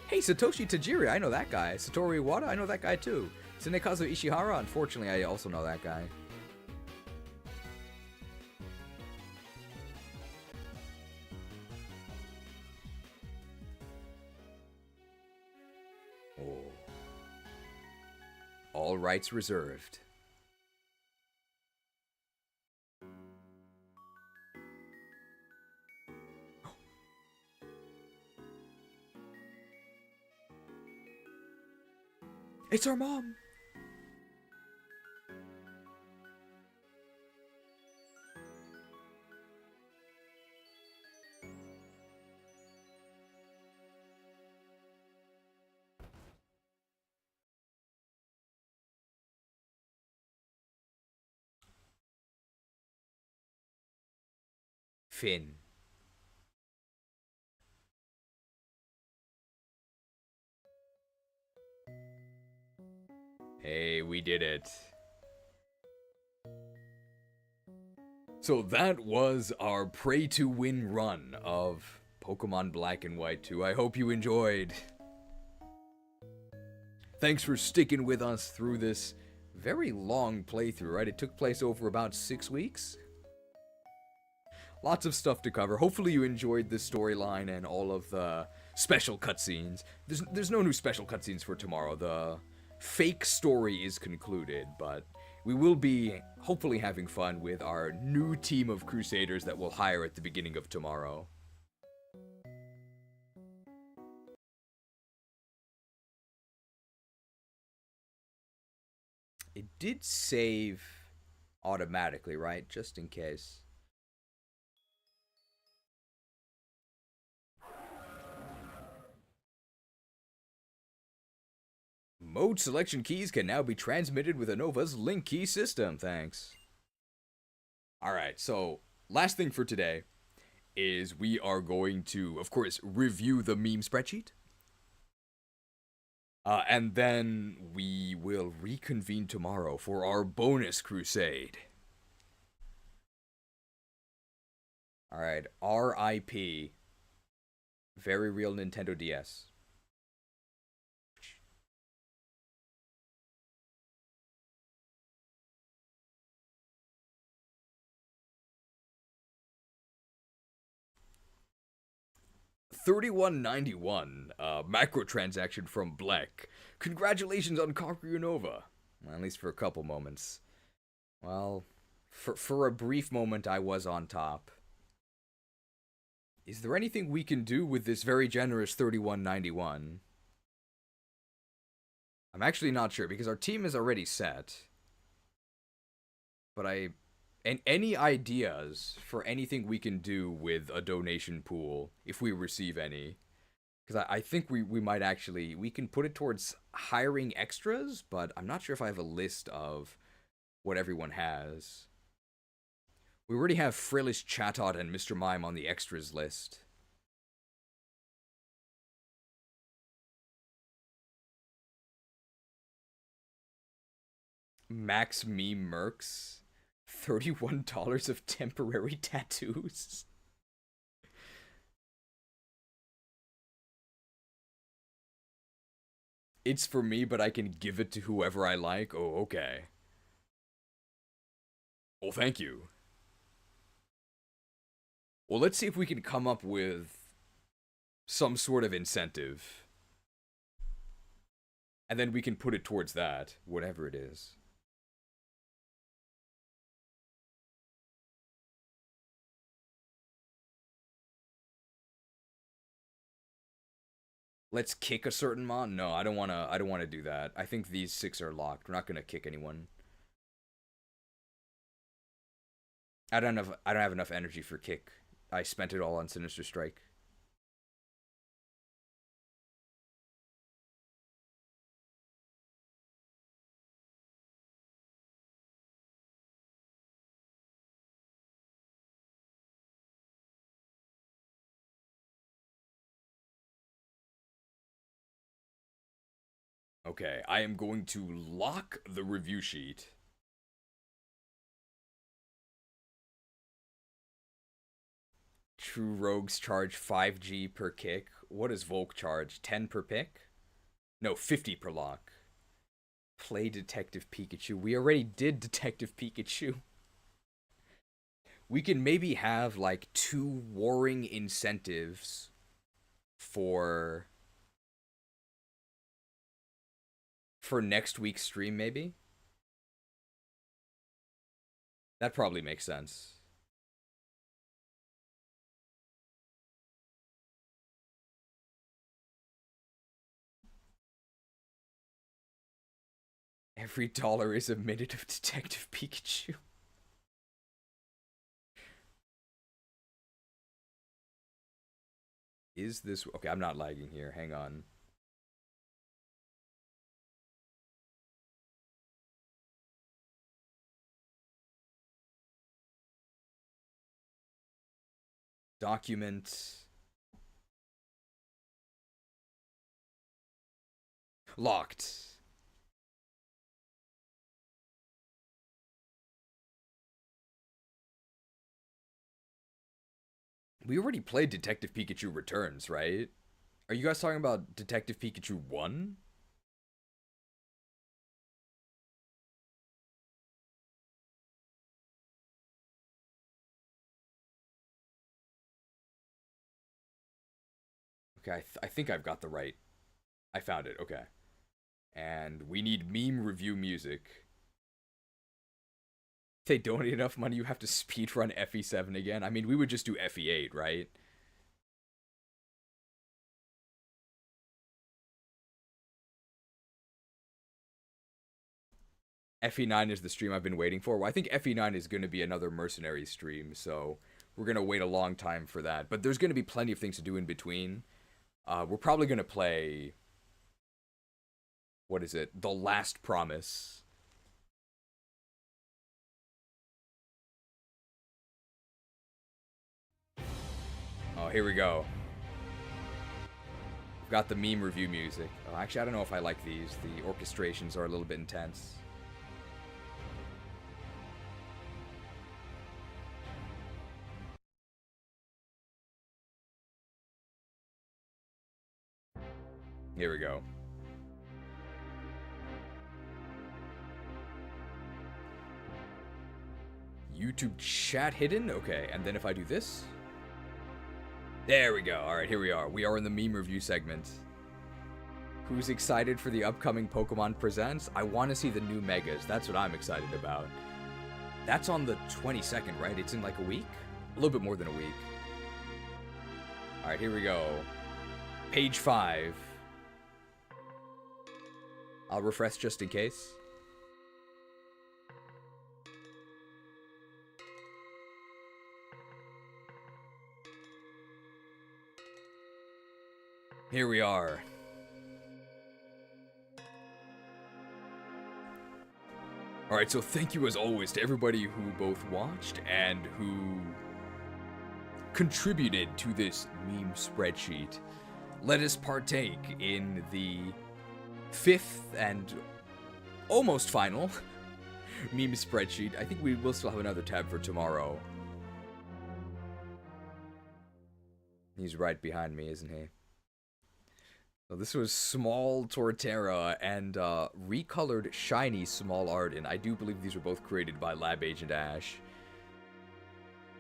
S3: Hey, Satoshi Tajiri, I know that guy. Satoru Iwata, I know that guy too. Tsunekazu Ishihara, unfortunately, I also know that guy. Oh. All rights reserved. It's our mom. Finn. Hey, we did it. So that was our Pray2Win run of Pokemon Black and White 2. I hope you enjoyed. Thanks for sticking with us through this very long playthrough, right? It took place over about 6 weeks. Lots of stuff to cover. Hopefully you enjoyed the storyline and all of the special cutscenes. There's no new special cutscenes for tomorrow. The fake story is concluded, but we will be hopefully having fun with our new team of Krusaders that we'll hire at the beginning of tomorrow. It did save automatically, right? Just in case. Mode selection keys can now be transmitted with Unova's link key system, thanks. Alright, so last thing for today is we are going to, of course, review the meme spreadsheet. And then we will reconvene tomorrow for our bonus crusade. Alright, RIP. Very real Nintendo DS. $31.91 macro transaction from Black. Congratulations on conquering Unova. Well, at least for a couple moments. Well, for a brief moment I was on top. Is there anything we can do with this very generous $31.91? I'm actually not sure because our team is already set. But and any ideas for anything we can do with a donation pool, if we receive any? Because I think we might actually, we can put it towards hiring extras, but I'm not sure if I have a list of what everyone has. We already have Frillish Chatot and Mr. Mime on the extras list. Max Meme Mercs. $31 of temporary tattoos. It's for me, but I can give it to whoever I like. Oh, okay. Well, thank you. Well, let's see if we can come up with some sort of incentive. And then we can put it towards that, whatever it is. Let's kick a certain mon? No, I don't wanna do that. I think these 6 are locked. We're not gonna kick anyone. I don't have enough energy for kick. I spent it all on Sinister Strike. Okay, I am going to lock the review sheet. True rogues charge 5G per kick. What does Volk charge? 10 per pick? No, 50 per lock. Play Detective Pikachu. We already did Detective Pikachu. We can maybe have like 2 warring incentives for next week's stream, maybe? That probably makes sense. Every dollar is a minute of Detective Pikachu. Is this... Okay, I'm not lagging here. Hang on. Document. Locked. We already played Detective Pikachu Returns, right? Are you guys talking about Detective Pikachu 1? Okay, I think I've got the right... I found it, okay. And we need meme review music. If they donate enough money, you have to speedrun FE7 again. I mean, we would just do FE8, right? FE9 is the stream I've been waiting for. Well, I think FE9 is going to be another mercenary stream, so we're going to wait a long time for that. But there's going to be plenty of things to do in between. We're probably going to play... What is it? The Last Promise. Oh, here we go. We've got the meme review music. Oh, actually, I don't know if I like these. The orchestrations are a little bit intense. Here we go. YouTube chat hidden? Okay, and then if I do this... There we go. Alright, here we are. We are in the meme review segment. Who's excited for the upcoming Pokemon Presents? I want to see the new Megas. That's what I'm excited about. That's on the 22nd, right? It's in like a week? A little bit more than a week. Alright, here we go. Page 5. I'll refresh just in case. Here we are. Alright, so thank you as always to everybody who both watched and who contributed to this meme spreadsheet. Let us partake in the 5th and almost final meme spreadsheet. I think we will still have another tab for tomorrow. He's right behind me, isn't he? So this was Small Torterra and recolored Shiny Small Arden. I do believe these were both created by Lab Agent Ash.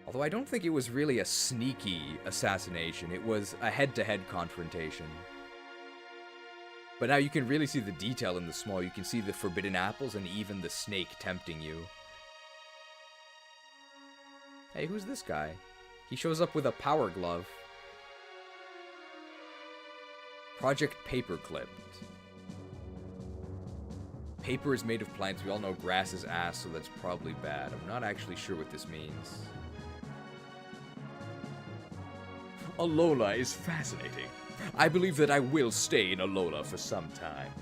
S3: Although I don't think it was really a sneaky assassination. It was a head-to-head confrontation. But now you can really see the detail in the small. You can see the forbidden apples and even the snake tempting you. Hey, who's this guy? He shows up with a power glove. Project Paperclip. Paper is made of plants. We all know grass is ass, so that's probably bad. I'm not actually sure what this means. Alola is fascinating. I believe that I will stay in Alola for some time.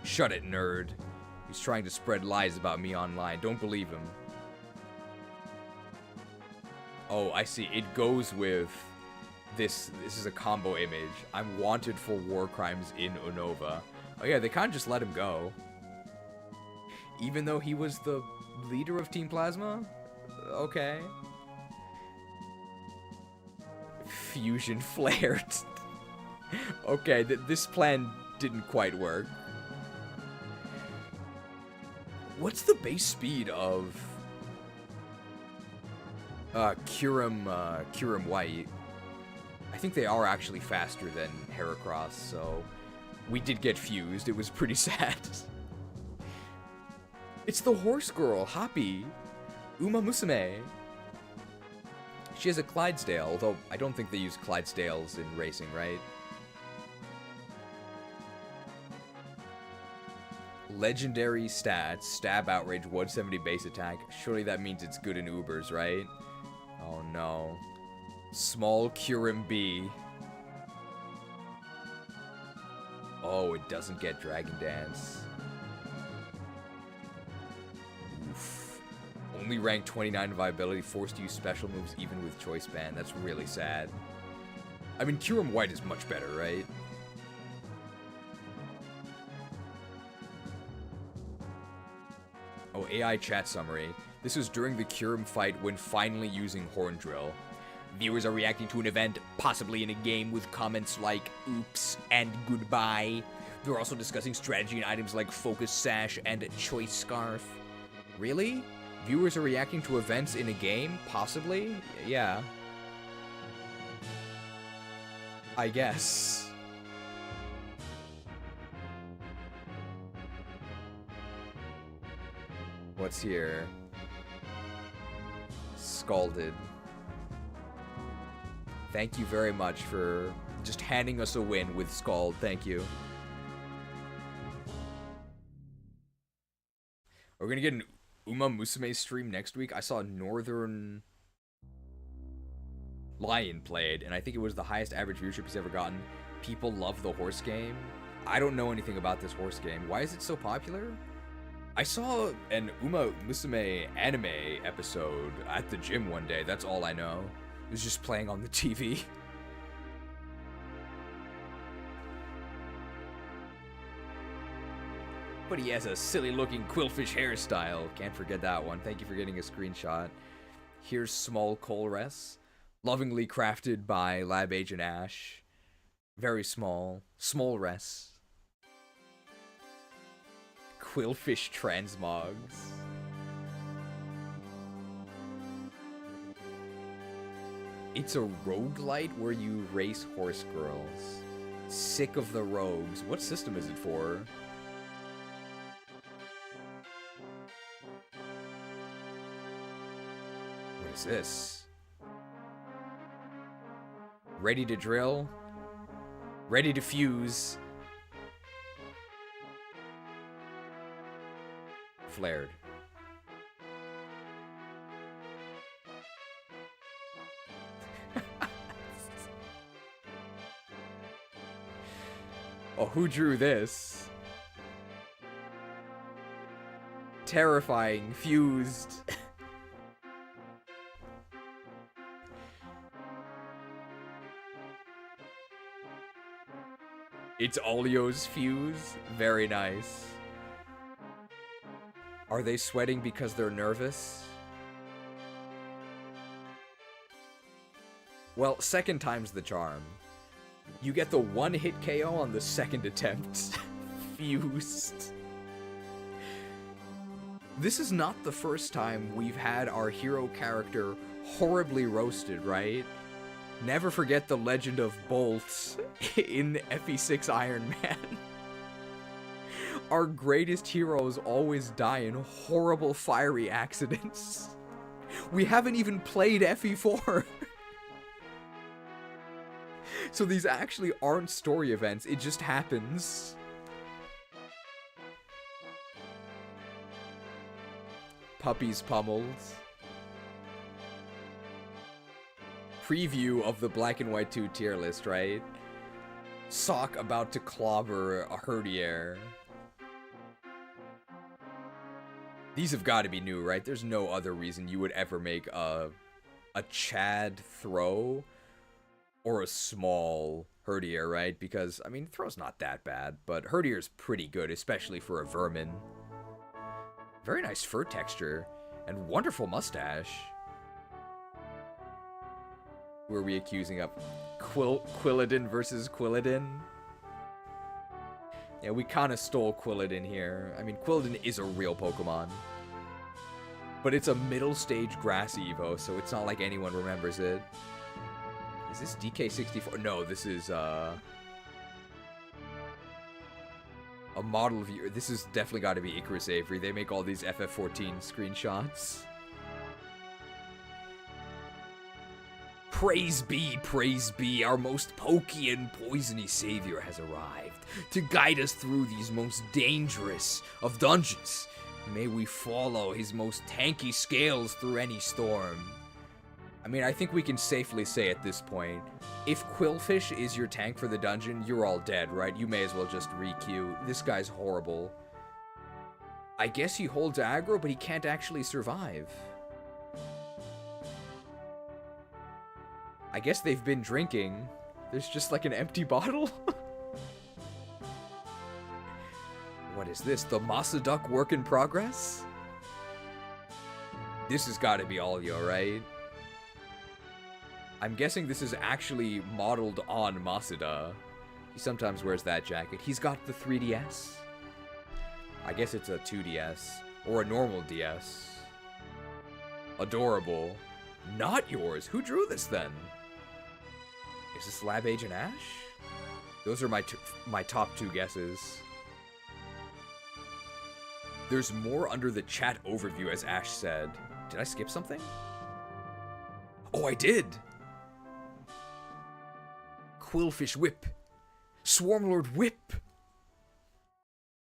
S3: Shut it, nerd. He's trying to spread lies about me online. Don't believe him. Oh, I see. It goes with this. This is a combo image. I'm wanted for war crimes in Unova. Oh yeah, they kind of just let him go. Even though he was the leader of Team Plasma? Okay. Fusion flared. Okay, this plan didn't quite work. What's the base speed of Kyurem White? I think they are actually faster than Heracross, so we did get fused. It was pretty sad. It's the horse girl, Hoppy. Uma Musume. She has a Clydesdale, although I don't think they use Clydesdales in racing, right? Legendary stats, stab, outrage, 170 base attack. Surely that means it's good in Ubers, right? Oh no. Small Kyurem B. Oh, it doesn't get Dragon Dance. Oof. Only rank 29 viability, forced to use special moves even with choice band. That's really sad. I mean, Kyurem White is much better, right? Oh, AI chat summary. This was during the Kyurem fight when finally using Horn Drill. Viewers are reacting to an event, possibly in a game, with comments like, oops, and goodbye. They're also discussing strategy and items like Focus Sash and Choice Scarf. Really? Viewers are reacting to events in a game? Possibly? Yeah. I guess. What's here? Scalded. Thank you very much for just handing us a win with Scald. Thank you. We're gonna get an Uma Musume stream next week. I saw Northern Lion played, and I think it was the highest average viewership he's ever gotten. People love the horse game. I don't know anything about this horse game. Why is it so popular? I saw an Uma Musume anime episode at the gym one day. That's all I know. It was just playing on the TV. But he has a silly-looking quillfish hairstyle. Can't forget that one. Thank you for getting a screenshot. Here's small Colress. Lovingly crafted by Lab Agent Ash. Very small. Small Ress. Quillfish transmogs. It's a roguelite where you race horse girls. Sick of the rogues. What system is it for? What is this? Ready to drill? Ready to fuse? Flared. Oh, who drew this? Terrifying, fused. It's Olio's fuse. Very nice. Are they sweating because they're nervous? Well, second time's the charm. You get the one-hit KO on the second attempt. Fused. This is not the first time we've had our hero character horribly roasted, right? Never forget the legend of Bolt in FE6 Iron Man. Our greatest heroes always die in horrible fiery accidents. We haven't even played FE4. So these actually aren't story events, it just happens. Puppies pummeled. Preview of the Black and White 2 tier list, right? Sock about to clobber a herdier. These have got to be new, right? There's no other reason you would ever make a Chad throw or a small herdier, right? Because, I mean, throw's not that bad, but herdier's pretty good, especially for a vermin. Very nice fur texture and wonderful mustache. Who are we accusing of? Quilladin versus Quilladin? Yeah, we kind of stole Quilladin here. I mean, Quilladin is a real Pokemon. But it's a middle stage grass Evo, so it's not like anyone remembers it. Is this DK64? No, this is, a model view. This has definitely got to be Icarus Avery. They make all these FF14 screenshots. Praise be, our most pokey and poisony savior has arrived to guide us through these most dangerous of dungeons. May we follow his most tanky scales through any storm. I mean, I think we can safely say at this point, if Quillfish is your tank for the dungeon, you're all dead, right? You may as well just re-queue. This guy's horrible. I guess he holds aggro, but he can't actually survive. I guess they've been drinking. There's just like an empty bottle. What is this? The Masa Duck work in progress? This has got to be Alyo, right? I'm guessing this is actually modeled on Masuda. He sometimes wears that jacket. He's got the 3DS. I guess it's a 2DS. Or a normal DS. Adorable. Not yours. Who drew this then? Is this Lab Agent Ash? Those are my top two guesses. There's more under the chat overview, as Ash said. Did I skip something? Oh, I did! Quillfish Whip. Swarmlord Whip.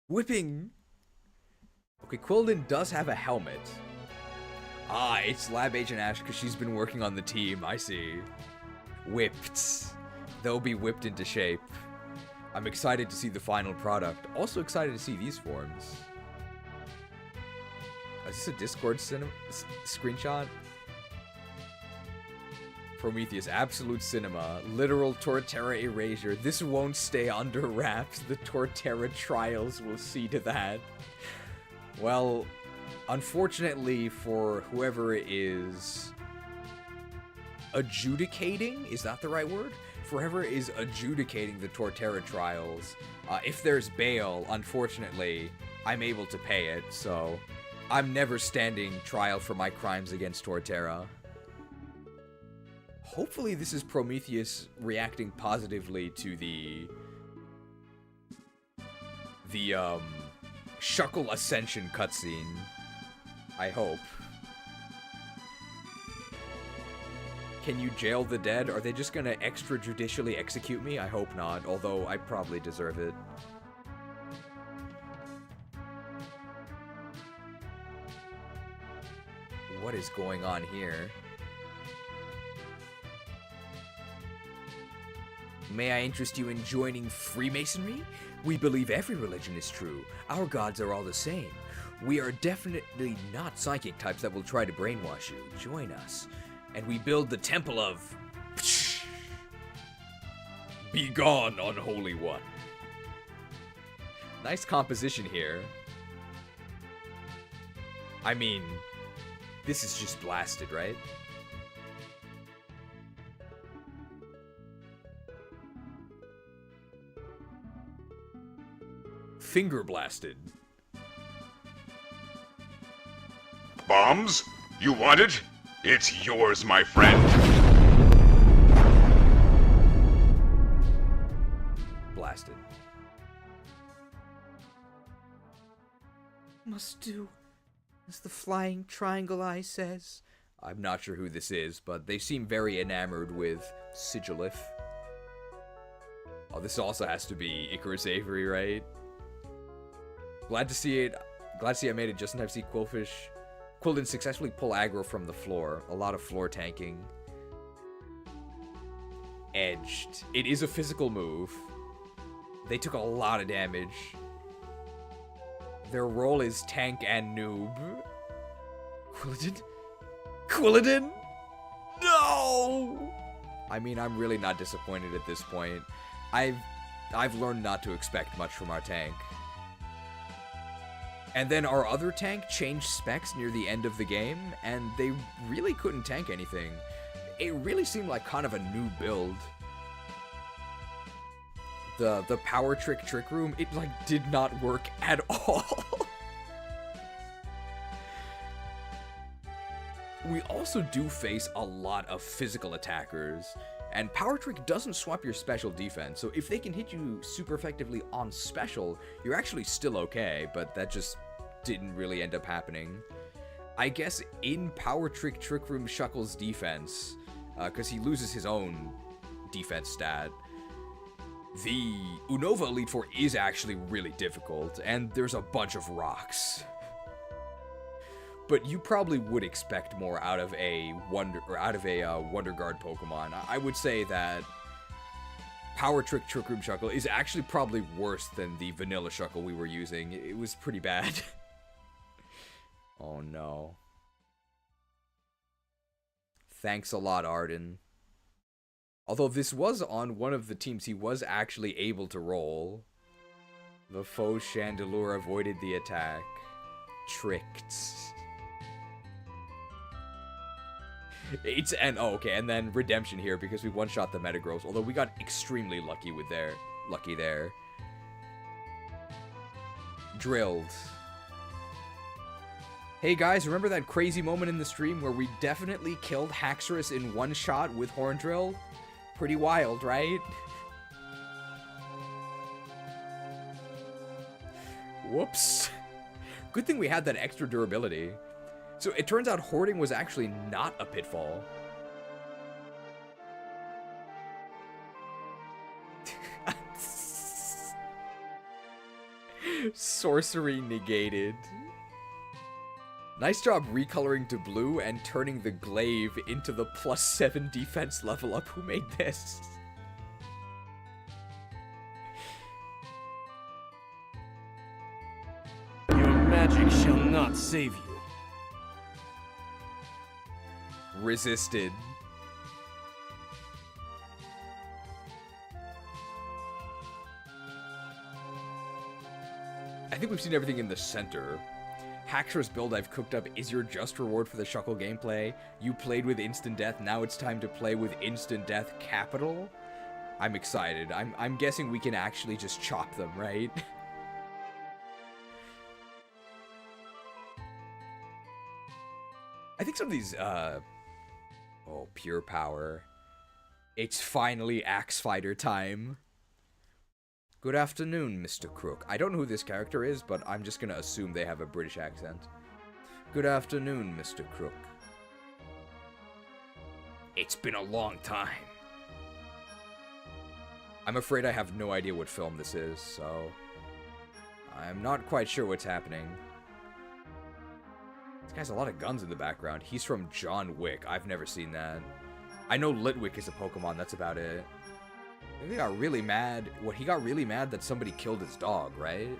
S3: Whipping. Okay, Quilladin does have a helmet. Ah, it's Lab Agent Ash because she's been working on the team, I see. Whipped. They'll be whipped into shape. I'm excited to see the final product. Also excited to see these forms. Is this a Discord screenshot? Prometheus, Absolute Cinema, literal Torterra erasure. This won't stay under wraps. The Torterra trials will see to that. Well, unfortunately for whoever is adjudicating, is that the right word? For whoever is adjudicating the Torterra trials, if there's bail, unfortunately, I'm able to pay it, so I'm never standing trial for my crimes against Torterra. Hopefully this is Prometheus reacting positively to the Shuckle Ascension cutscene. I hope. Can you jail the dead? Are they just gonna extrajudicially execute me? I hope not, although I probably deserve it. What is going on here? May I interest you in joining Freemasonry? We believe every religion is true. Our gods are all the same. We are definitely not psychic types that will try to brainwash you. Join us. And we build the temple of... Be gone, unholy one. Nice composition here. I mean, this is just blasted, right? Finger blasted.
S16: Bombs? You want it? It's yours, my friend.
S3: Blasted.
S11: Must do as the flying triangle eye says.
S3: I'm not sure who this is, but they seem very enamored with Sigilif. Oh, this also has to be Icarus Avery, right? Glad to see it. Glad to see I made it just in time to see Quillfish. Quill didn't successfully pull aggro from the floor. A lot of floor tanking. Edged. It is a physical move. They took a lot of damage. Their role is tank and noob. Quilladin? Quilladin? No! I mean, I'm really not disappointed at this point. I've learned not to expect much from our tank. And then our other tank changed specs near the end of the game, and they really couldn't tank anything. It really seemed like kind of a new build. The power trick room, it like did not work at all. We also do face a lot of physical attackers, and power trick doesn't swap your special defense, so if they can hit you super effectively on special, you're actually still okay, but that just didn't really end up happening. I guess in power trick room Shuckle's defense, because he loses his own defense stat, the Unova Elite Four is actually really difficult, and there's a bunch of rocks. But you probably would expect more out of a Wonder Guard Pokemon. I would say that Power Trick Room Shuckle is actually probably worse than the vanilla Shuckle we were using. It was pretty bad. Oh no. Thanks a lot, Arden. Although this was on one of the teams he was actually able to roll. The faux Chandelure avoided the attack. Tricked. Okay, and then redemption here because we one-shot the Metagross, although we got extremely lucky with lucky there. Drilled. Hey guys, remember that crazy moment in the stream where we definitely killed Haxorus in one shot with Horn Drill? Pretty wild, right? Whoops. Good thing we had that extra durability. So it turns out hoarding was actually not a pitfall. Sorcery negated. Nice job recoloring to blue and turning the glaive into the +7 defense level up. Who made this?
S21: Your magic shall not save you.
S3: Resisted. I think we've seen everything in the center. Haxorus build I've cooked up is your just reward for the Shuckle gameplay. You played with instant death, now it's time to play with instant death capital. I'm excited. I'm guessing we can actually just chop them, right? I think some of these, oh, pure power. It's finally Axe Fighter time. Good afternoon, Mr. Krook. I don't know who this character is, but I'm just gonna assume they have a British accent. Good afternoon, Mr. Krook. It's been a long time. I'm afraid I have no idea what film this is, so I'm not quite sure what's happening. This guy's a lot of guns in the background. He's from John Wick. I've never seen that. I know Litwick is a Pokemon, that's about it. He got really mad. What, he got really mad that somebody killed his dog, right?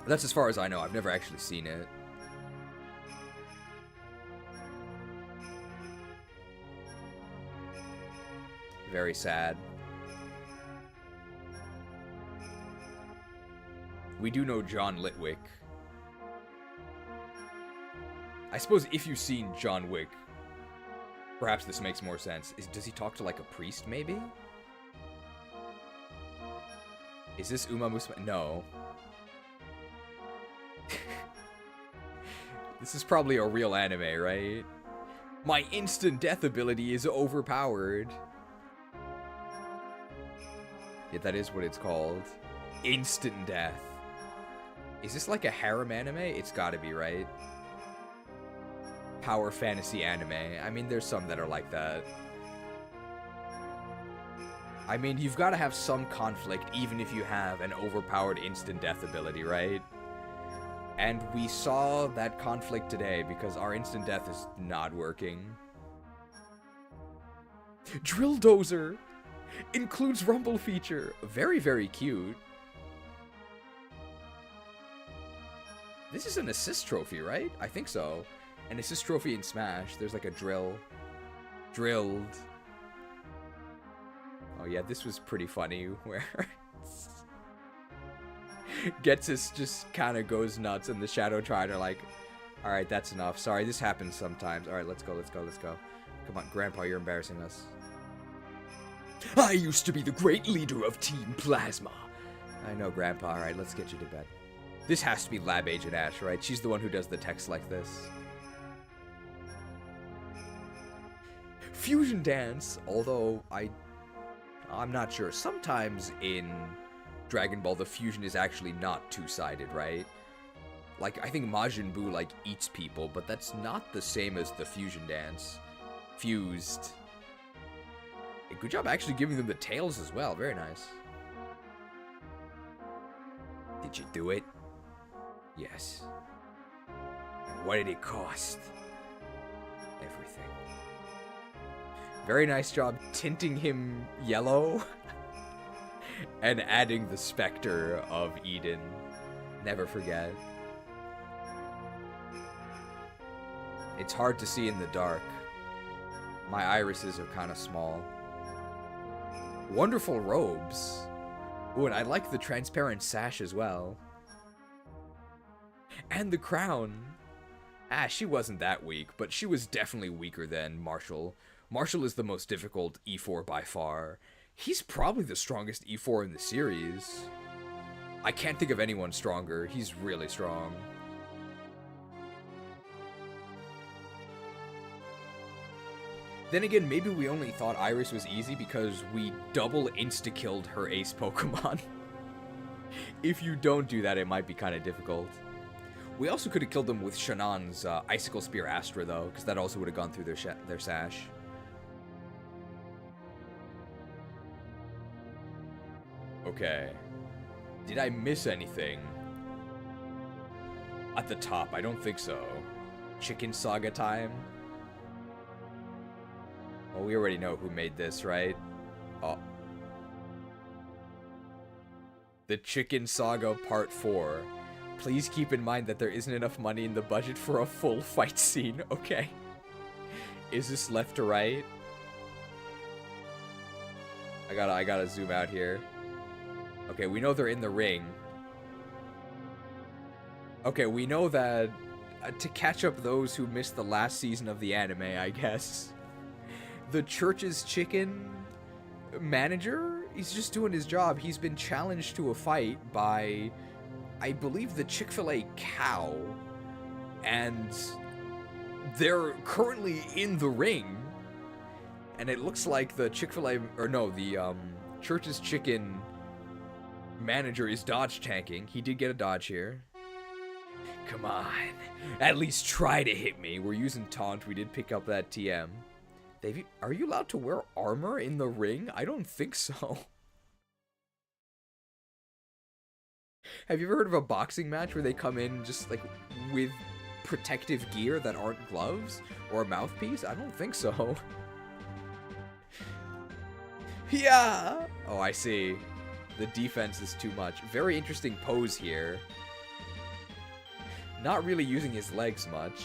S3: That's as far as I know. I've never actually seen it. Very sad. We do know John Litwick. I suppose if you've seen John Wick, perhaps this makes more sense. Does he talk to, like, a priest, maybe? Is this Uma Musume? No. This is probably a real anime, right? My instant death ability is overpowered. Yeah, that is what it's called. Instant death. Is this like a harem anime? It's gotta be, right? Power fantasy anime. I mean, there's some that are like that. I mean, you've got to have some conflict even if you have an overpowered instant death ability, right? And we saw that conflict today because our instant death is not working. Drill Dozer includes rumble feature. Very, very cute. This is an assist trophy, right? I think so. An assist trophy in Smash. There's like a drill. Drilled. Oh yeah, this was pretty funny where Ghetsis just kind of goes nuts and the Shadow Triad are like, alright, that's enough. Sorry, this happens sometimes. Alright, let's go, let's go, let's go. Come on, Grandpa, you're embarrassing us. I used to be the great leader of Team Plasma. I know, Grandpa. Alright, let's get you to bed. This has to be Lab Agent Ash, right? She's the one who does the text like this. Fusion Dance, although I'm not sure. Sometimes in Dragon Ball, the fusion is actually not two-sided, right? Like, I think Majin Buu, like, eats people, but that's not the same as the fusion dance. Fused. Hey, good job actually giving them the tails as well. Very nice. Did you do it? Yes. What did it cost? Everything. Very nice job tinting him yellow and adding the specter of Eden. Never forget. It's hard to see in the dark. My irises are kind of small. Wonderful robes. Ooh, and I like the transparent sash as well. And the crown. Ah, she wasn't that weak, but she was definitely weaker than Marshall. Marshall is the most difficult E4 by far. He's probably the strongest E4 in the series. I can't think of anyone stronger. He's really strong. Then again, maybe we only thought Iris was easy because we double insta-killed her ace Pokemon. If you don't do that, it might be kind of difficult. We also could have killed them with Shanon's Icicle Spear Astra, though, because that also would have gone through their sash. Okay. Did I miss anything? At the top, I don't think so. Chicken Saga time? Well, we already know who made this, right? Oh. The Chicken Saga Part 4. Please keep in mind that there isn't enough money in the budget for a full fight scene, okay? Is this left to right? I gotta zoom out here. Okay, we know they're in the ring. Okay, we know that to catch up those who missed the last season of the anime, I guess. The church's chicken manager, he's just doing his job. He's been challenged to a fight by, I believe, the Chick-fil-A cow. And they're currently in the ring. And it looks like the Chick-fil-A, or no, the church's chicken manager is dodge tanking. He did get a dodge here. Come on, at least try to hit me. We're using taunt. We did pick up that TM. Are you allowed to wear armor in the ring? I don't think so. Have you ever heard of a boxing match where they come in just like with protective gear that aren't gloves or a mouthpiece? I don't think so. Yeah. Oh, I see. The defense is too much. Very interesting pose here. Not really using his legs much.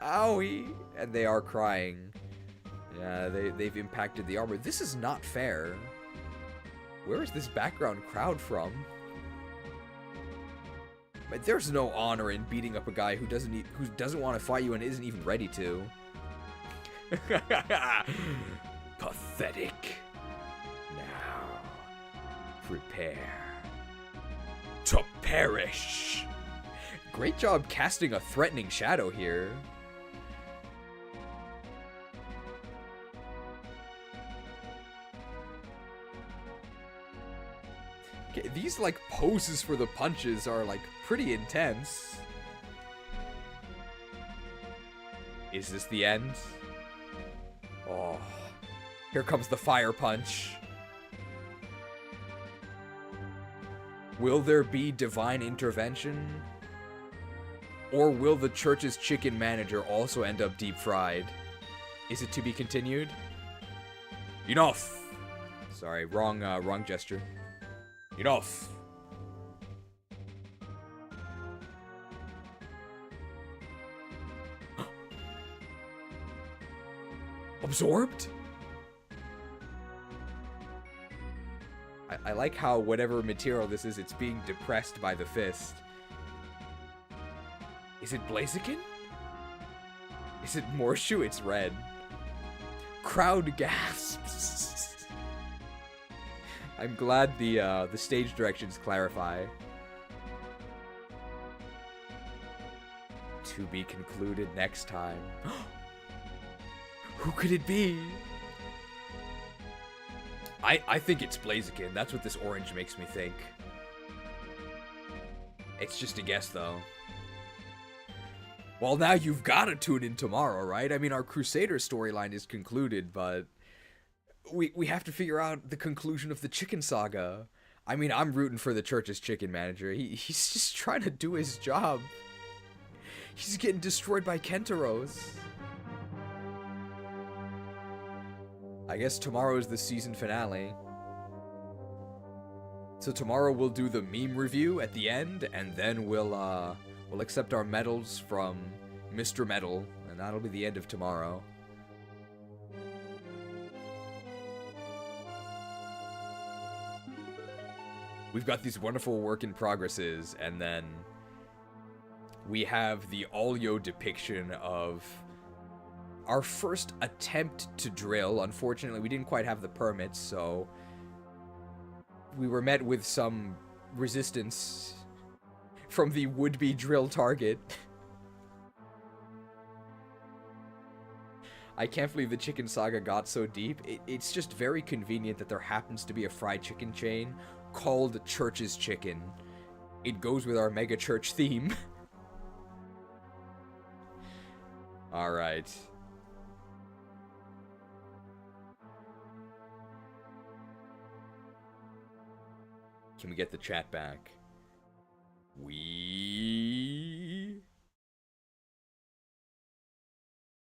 S3: Owie! And they are crying. Yeah, they've impacted the armor. This is not fair. Where is this background crowd from? But there's no honor in beating up a guy who doesn't want to fight you and isn't even ready to. Pathetic. Now, prepare to perish. Great job casting a threatening shadow here. Okay, these like poses for the punches are like pretty intense. Is this the end? Oh. Here comes the fire punch. Will there be divine intervention? Or will the church's chicken manager also end up deep fried? Is it to be continued? Enough! Sorry, wrong gesture. Enough! Absorbed? I like how whatever material this is, it's being depressed by the fist. Is it Blaziken? Is it Morshu? It's red. Crowd gasps. I'm glad the stage directions clarify. To be concluded next time. Who could it be? I think it's Blaziken. That's what this orange makes me think. It's just a guess, though. Well, now you've got to tune in tomorrow, right? I mean, our Krusader storyline is concluded, but we have to figure out the conclusion of the chicken saga. I mean, I'm rooting for the church's chicken manager. He's just trying to do his job. He's getting destroyed by Kentaros. I guess tomorrow is the season finale. So tomorrow we'll do the meme review at the end, and then we'll accept our medals from Mr. Medal, and that'll be the end of tomorrow. We've got these wonderful work in progresses, and then we have the Olio depiction of our first attempt to drill. Unfortunately, we didn't quite have the permits, so we were met with some resistance from the would-be drill target. I can't believe the chicken saga got so deep. It's just very convenient that there happens to be a fried chicken chain called Church's Chicken. It goes with our mega church theme. Alright. Can we get the chat back?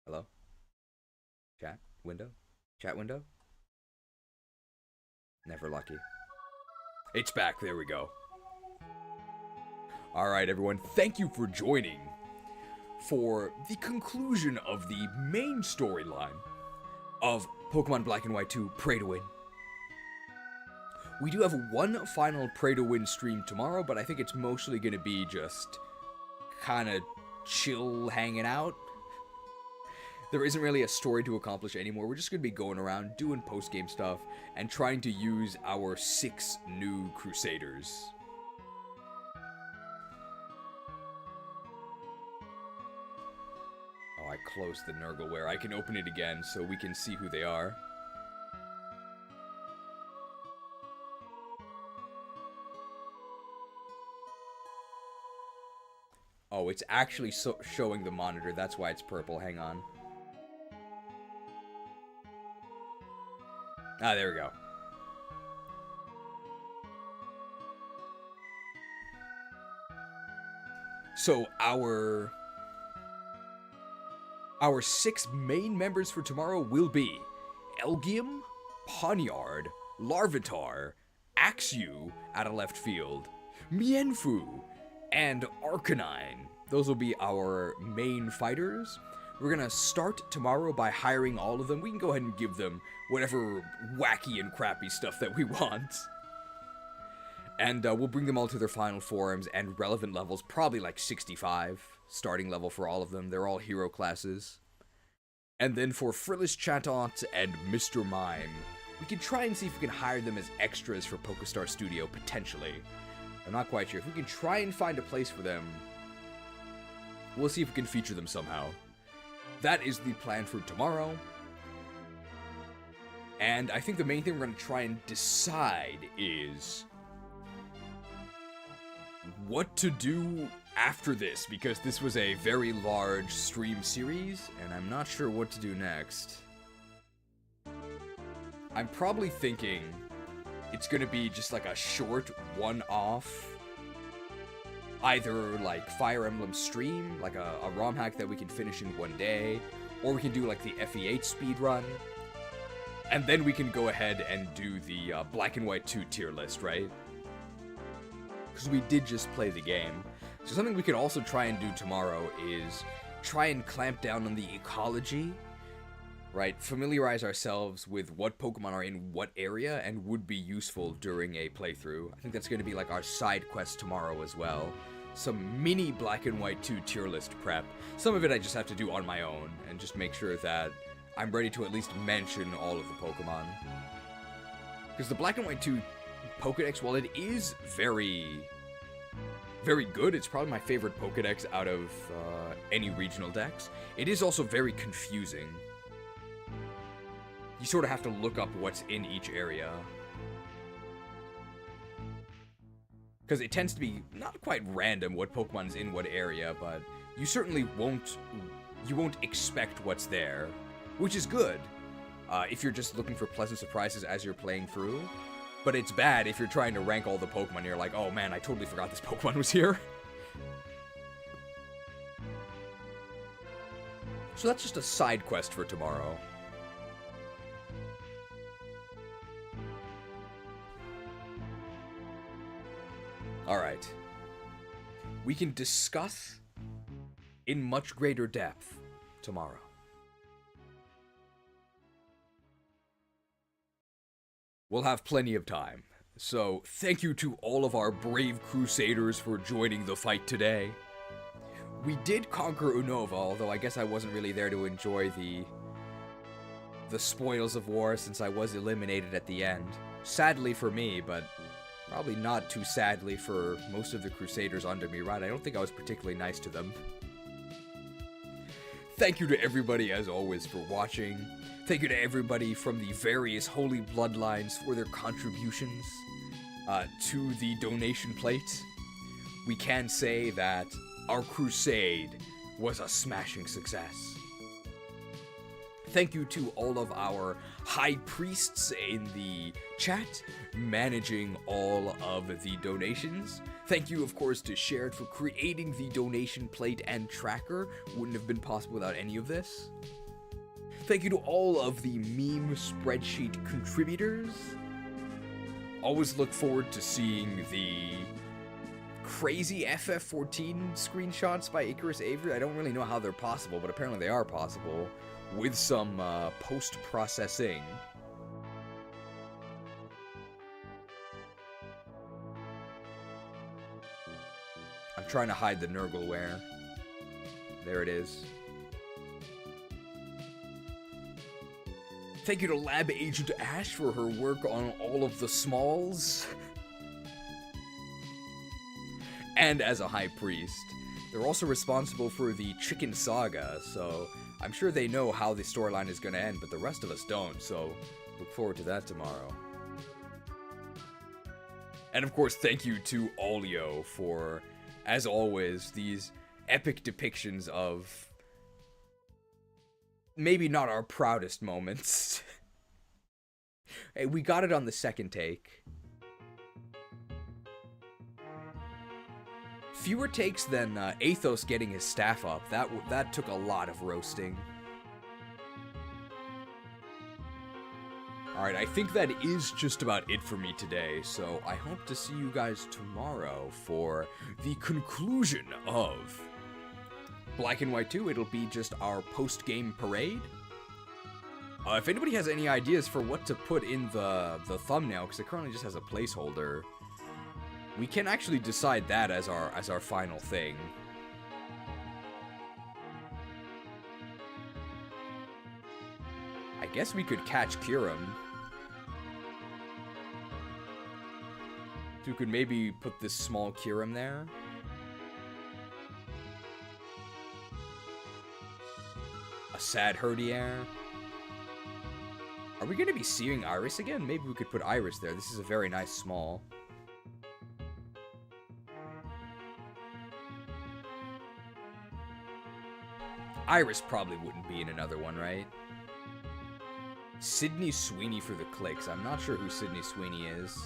S3: Hello? Chat window? Chat window? Never lucky. It's back. There we go. Alright, everyone. Thank you for joining for the conclusion of the main storyline of Pokemon Black and White 2 Pray2Win. We do have one final Pray2Win stream tomorrow, but I think it's mostly going to be just kind of chill hanging out. There isn't really a story to accomplish anymore. We're just going to be going around doing post-game stuff and trying to use our 6 new Krusaders. Oh, I closed the Nurgleware. I can open it again so we can see who they are. Oh, it's actually showing the monitor. That's why it's purple. Hang on. Ah, there we go. So our 6 main members for tomorrow will be Elgium, Poniard, Larvitar, Axew out of left field, Mienfoo, and Arcanine. Those will be our main fighters. We're gonna start tomorrow by hiring all of them. We can go ahead and give them whatever wacky and crappy stuff that we want. And we'll bring them all to their final forms and relevant levels, probably like 65 starting level for all of them. They're all hero classes. And then for Frillis Chatot and Mr. Mime, we can try and see if we can hire them as extras for Pokestar Studio, potentially. I'm not quite sure. If we can try and find a place for them, we'll see if we can feature them somehow. That is the plan for tomorrow. And I think the main thing we're going to try and decide is what to do after this, because this was a very large stream series, and I'm not sure what to do next. I'm probably thinking it's gonna be just like a short one-off, either like Fire Emblem stream, like a ROM hack that we can finish in one day, or we can do like the FE8 speed run, and then we can go ahead and do the Black and White 2 tier list, right? Because we did just play the game. So something we could also try and do tomorrow is try and clamp down on the ecology, right? Familiarize ourselves with what Pokemon are in what area and would be useful during a playthrough. I think that's going to be like our side quest tomorrow as well. Some mini Black and White 2 tier list prep. Some of it I just have to do on my own and just make sure that I'm ready to at least mention all of the Pokemon. Because the Black and White 2 Pokedex, while it is very good, it's probably my favorite Pokedex out of any regional dex, it is also very confusing. You sort of have to look up what's in each area. Because it tends to be not quite random what Pokemon is in what area, but you certainly won't expect what's there, which is good if you're just looking for pleasant surprises as you're playing through. But it's bad if you're trying to rank all the Pokemon and you're like, oh man, I totally forgot this Pokemon was here. So that's just a side quest for tomorrow. Alright. We can discuss in much greater depth tomorrow. We'll have plenty of time. So, thank you to all of our brave Krewsaders for joining the fight today. We did conquer Unova, although I guess I wasn't really there to enjoy the spoils of war since I was eliminated at the end. Sadly for me, but probably not too sadly for most of the Krewsaders under me, right? I don't think I was particularly nice to them. Thank you to everybody, as always, for watching. Thank you to everybody from the various holy bloodlines for their contributions to the donation plate. We can say that our crusade was a smashing success. Thank you to all of our high priests in the chat, managing all of the donations. Thank you, of course, to Shared for creating the donation plate and tracker. Wouldn't have been possible without any of this. Thank you to all of the meme spreadsheet contributors. Always look forward to seeing the crazy FF14 screenshots by Icarus Avery. I don't really know how they're possible, but apparently they are possible with some post-processing. I'm trying to hide the Nurgleware. There it is. Thank you to Lab Agent Ash for her work on all of the smalls. And as a High Priest, they're also responsible for the Chicken Saga, so I'm sure they know how the storyline is going to end, but the rest of us don't, so look forward to that tomorrow. And of course, thank you to Olio for, as always, these epic depictions of maybe not our proudest moments. Hey, we got it on the second take. Fewer takes than Athos getting his staff up. That took a lot of roasting. Alright, I think that is just about it for me today, so I hope to see you guys tomorrow for the conclusion of Black and White 2. It'll be just our post-game parade. If anybody has any ideas for what to put in the thumbnail, because it currently just has a placeholder, we can actually decide that as our final thing. I guess we could catch Kyurem. So we could maybe put this small Kyurem there. A sad Heretics. Are we going to be seeing Iris again? Maybe we could put Iris there. This is a very nice small. Iris probably wouldn't be in another one, right? Sydney Sweeney for the clicks. I'm not sure who Sydney Sweeney is.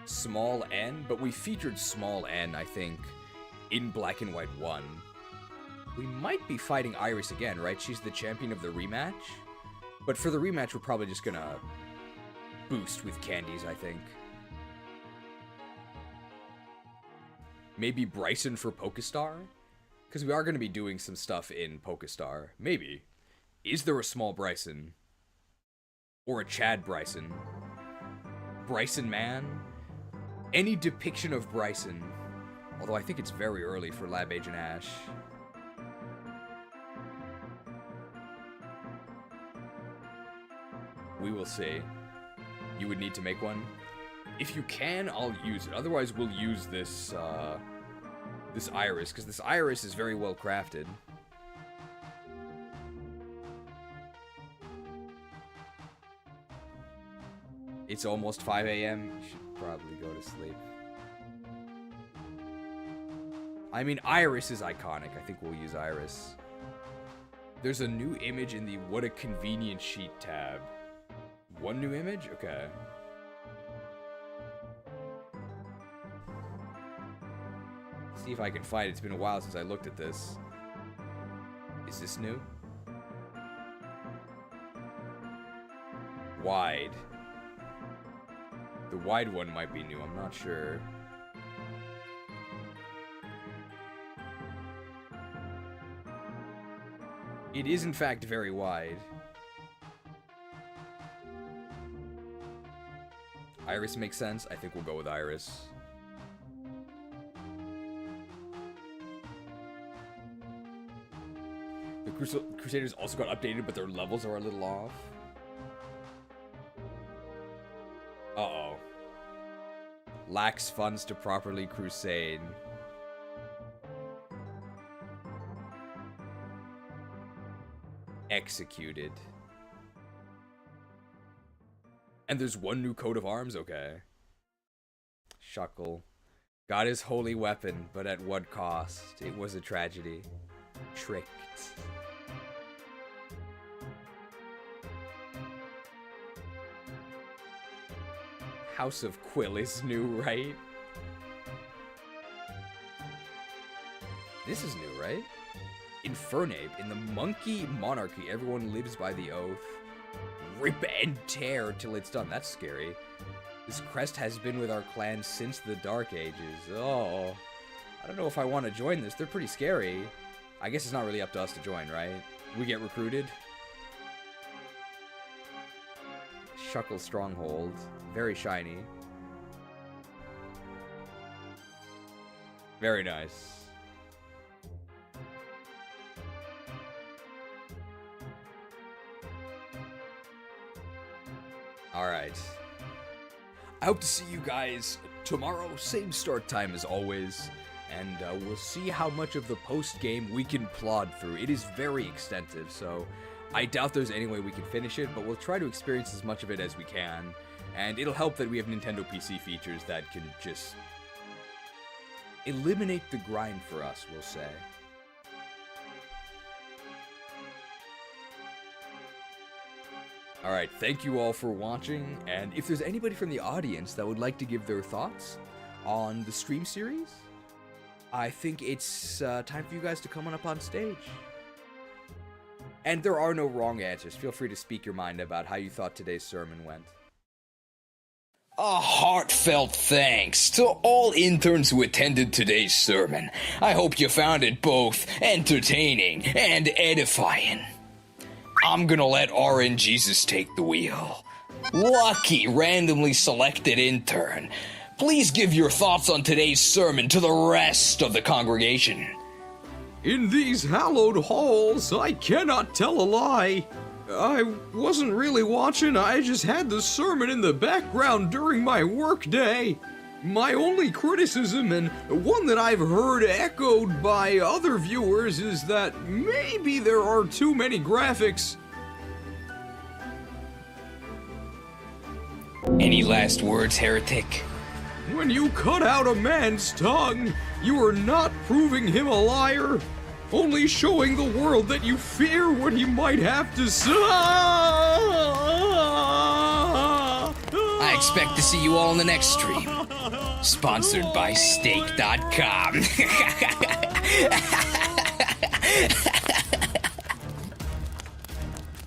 S3: Small N, but we featured Small N, I think, in Black and White 1. We might be fighting Iris again, right? She's the champion of the rematch. But for the rematch, we're probably just gonna boost with candies, I think. Maybe Bryson for Pokestar? Because we are going to be doing some stuff in Pokestar. Maybe. Is there a small Bryson? Or a Chad Bryson? Bryson Man? Any depiction of Bryson. Although I think it's very early for Lab Agent Ash. We will see. You would need to make one. If you can, I'll use it. Otherwise, we'll use this, this Iris, because this Iris is very well crafted. It's almost 5 a.m. You should probably go to sleep. I mean, Iris is iconic. I think we'll use Iris. There's a new image in the What a Convenient Sheet tab. One new image? Okay. See if I can find it. It's been a while since I looked at this. Is this new? Wide. The wide one might be new. I'm not sure. It is, in fact, very wide. Iris makes sense. I think we'll go with Iris. The Crusaders also got updated, but their levels are a little off. Uh-oh. Lacks funds to properly crusade. Executed. And there's one new coat of arms? Okay. Shuckle. Got his holy weapon, but at what cost? It was a tragedy. Tricked. House of Quill is new, right? This is new, right? Infernape. In the Monkey Monarchy, everyone lives by the oath. Rip and tear till it's done. That's scary. This crest has been with our clan since the Dark Ages. Oh. I don't know if I want to join this. They're pretty scary. I guess it's not really up to us to join, right? We get recruited. Shuckle Stronghold. Very shiny. Very nice. Alright. I hope to see you guys tomorrow. Same start time as always. And we'll see how much of the post-game we can plod through. It is very extensive, so I doubt there's any way we can finish it, but we'll try to experience as much of it as we can. And it'll help that we have Nintendo PC features that can just eliminate the grind for us, we'll say. Alright, thank you all for watching, and if there's anybody from the audience that would like to give their thoughts on the stream series, I think it's time for you guys to come on up on stage. And there are no wrong answers. Feel free to speak your mind about how you thought today's sermon went.
S1: A heartfelt thanks to all interns who attended today's sermon. I hope you found it both entertaining and edifying. I'm gonna let RNGesus take the wheel. Lucky randomly selected intern. Please give your thoughts on today's sermon to the rest of the congregation.
S9: In these hallowed halls, I cannot tell a lie. I wasn't really watching, I just had the sermon in the background during my work day. My only criticism, and one that I've heard echoed by other viewers, is that maybe there are too many graphics.
S1: Any last words, heretic?
S9: When you cut out a man's tongue, you are not proving him a liar. only showing the world that you fear what he might have to say.
S14: I expect to see you all in the next stream. Sponsored by steak.com.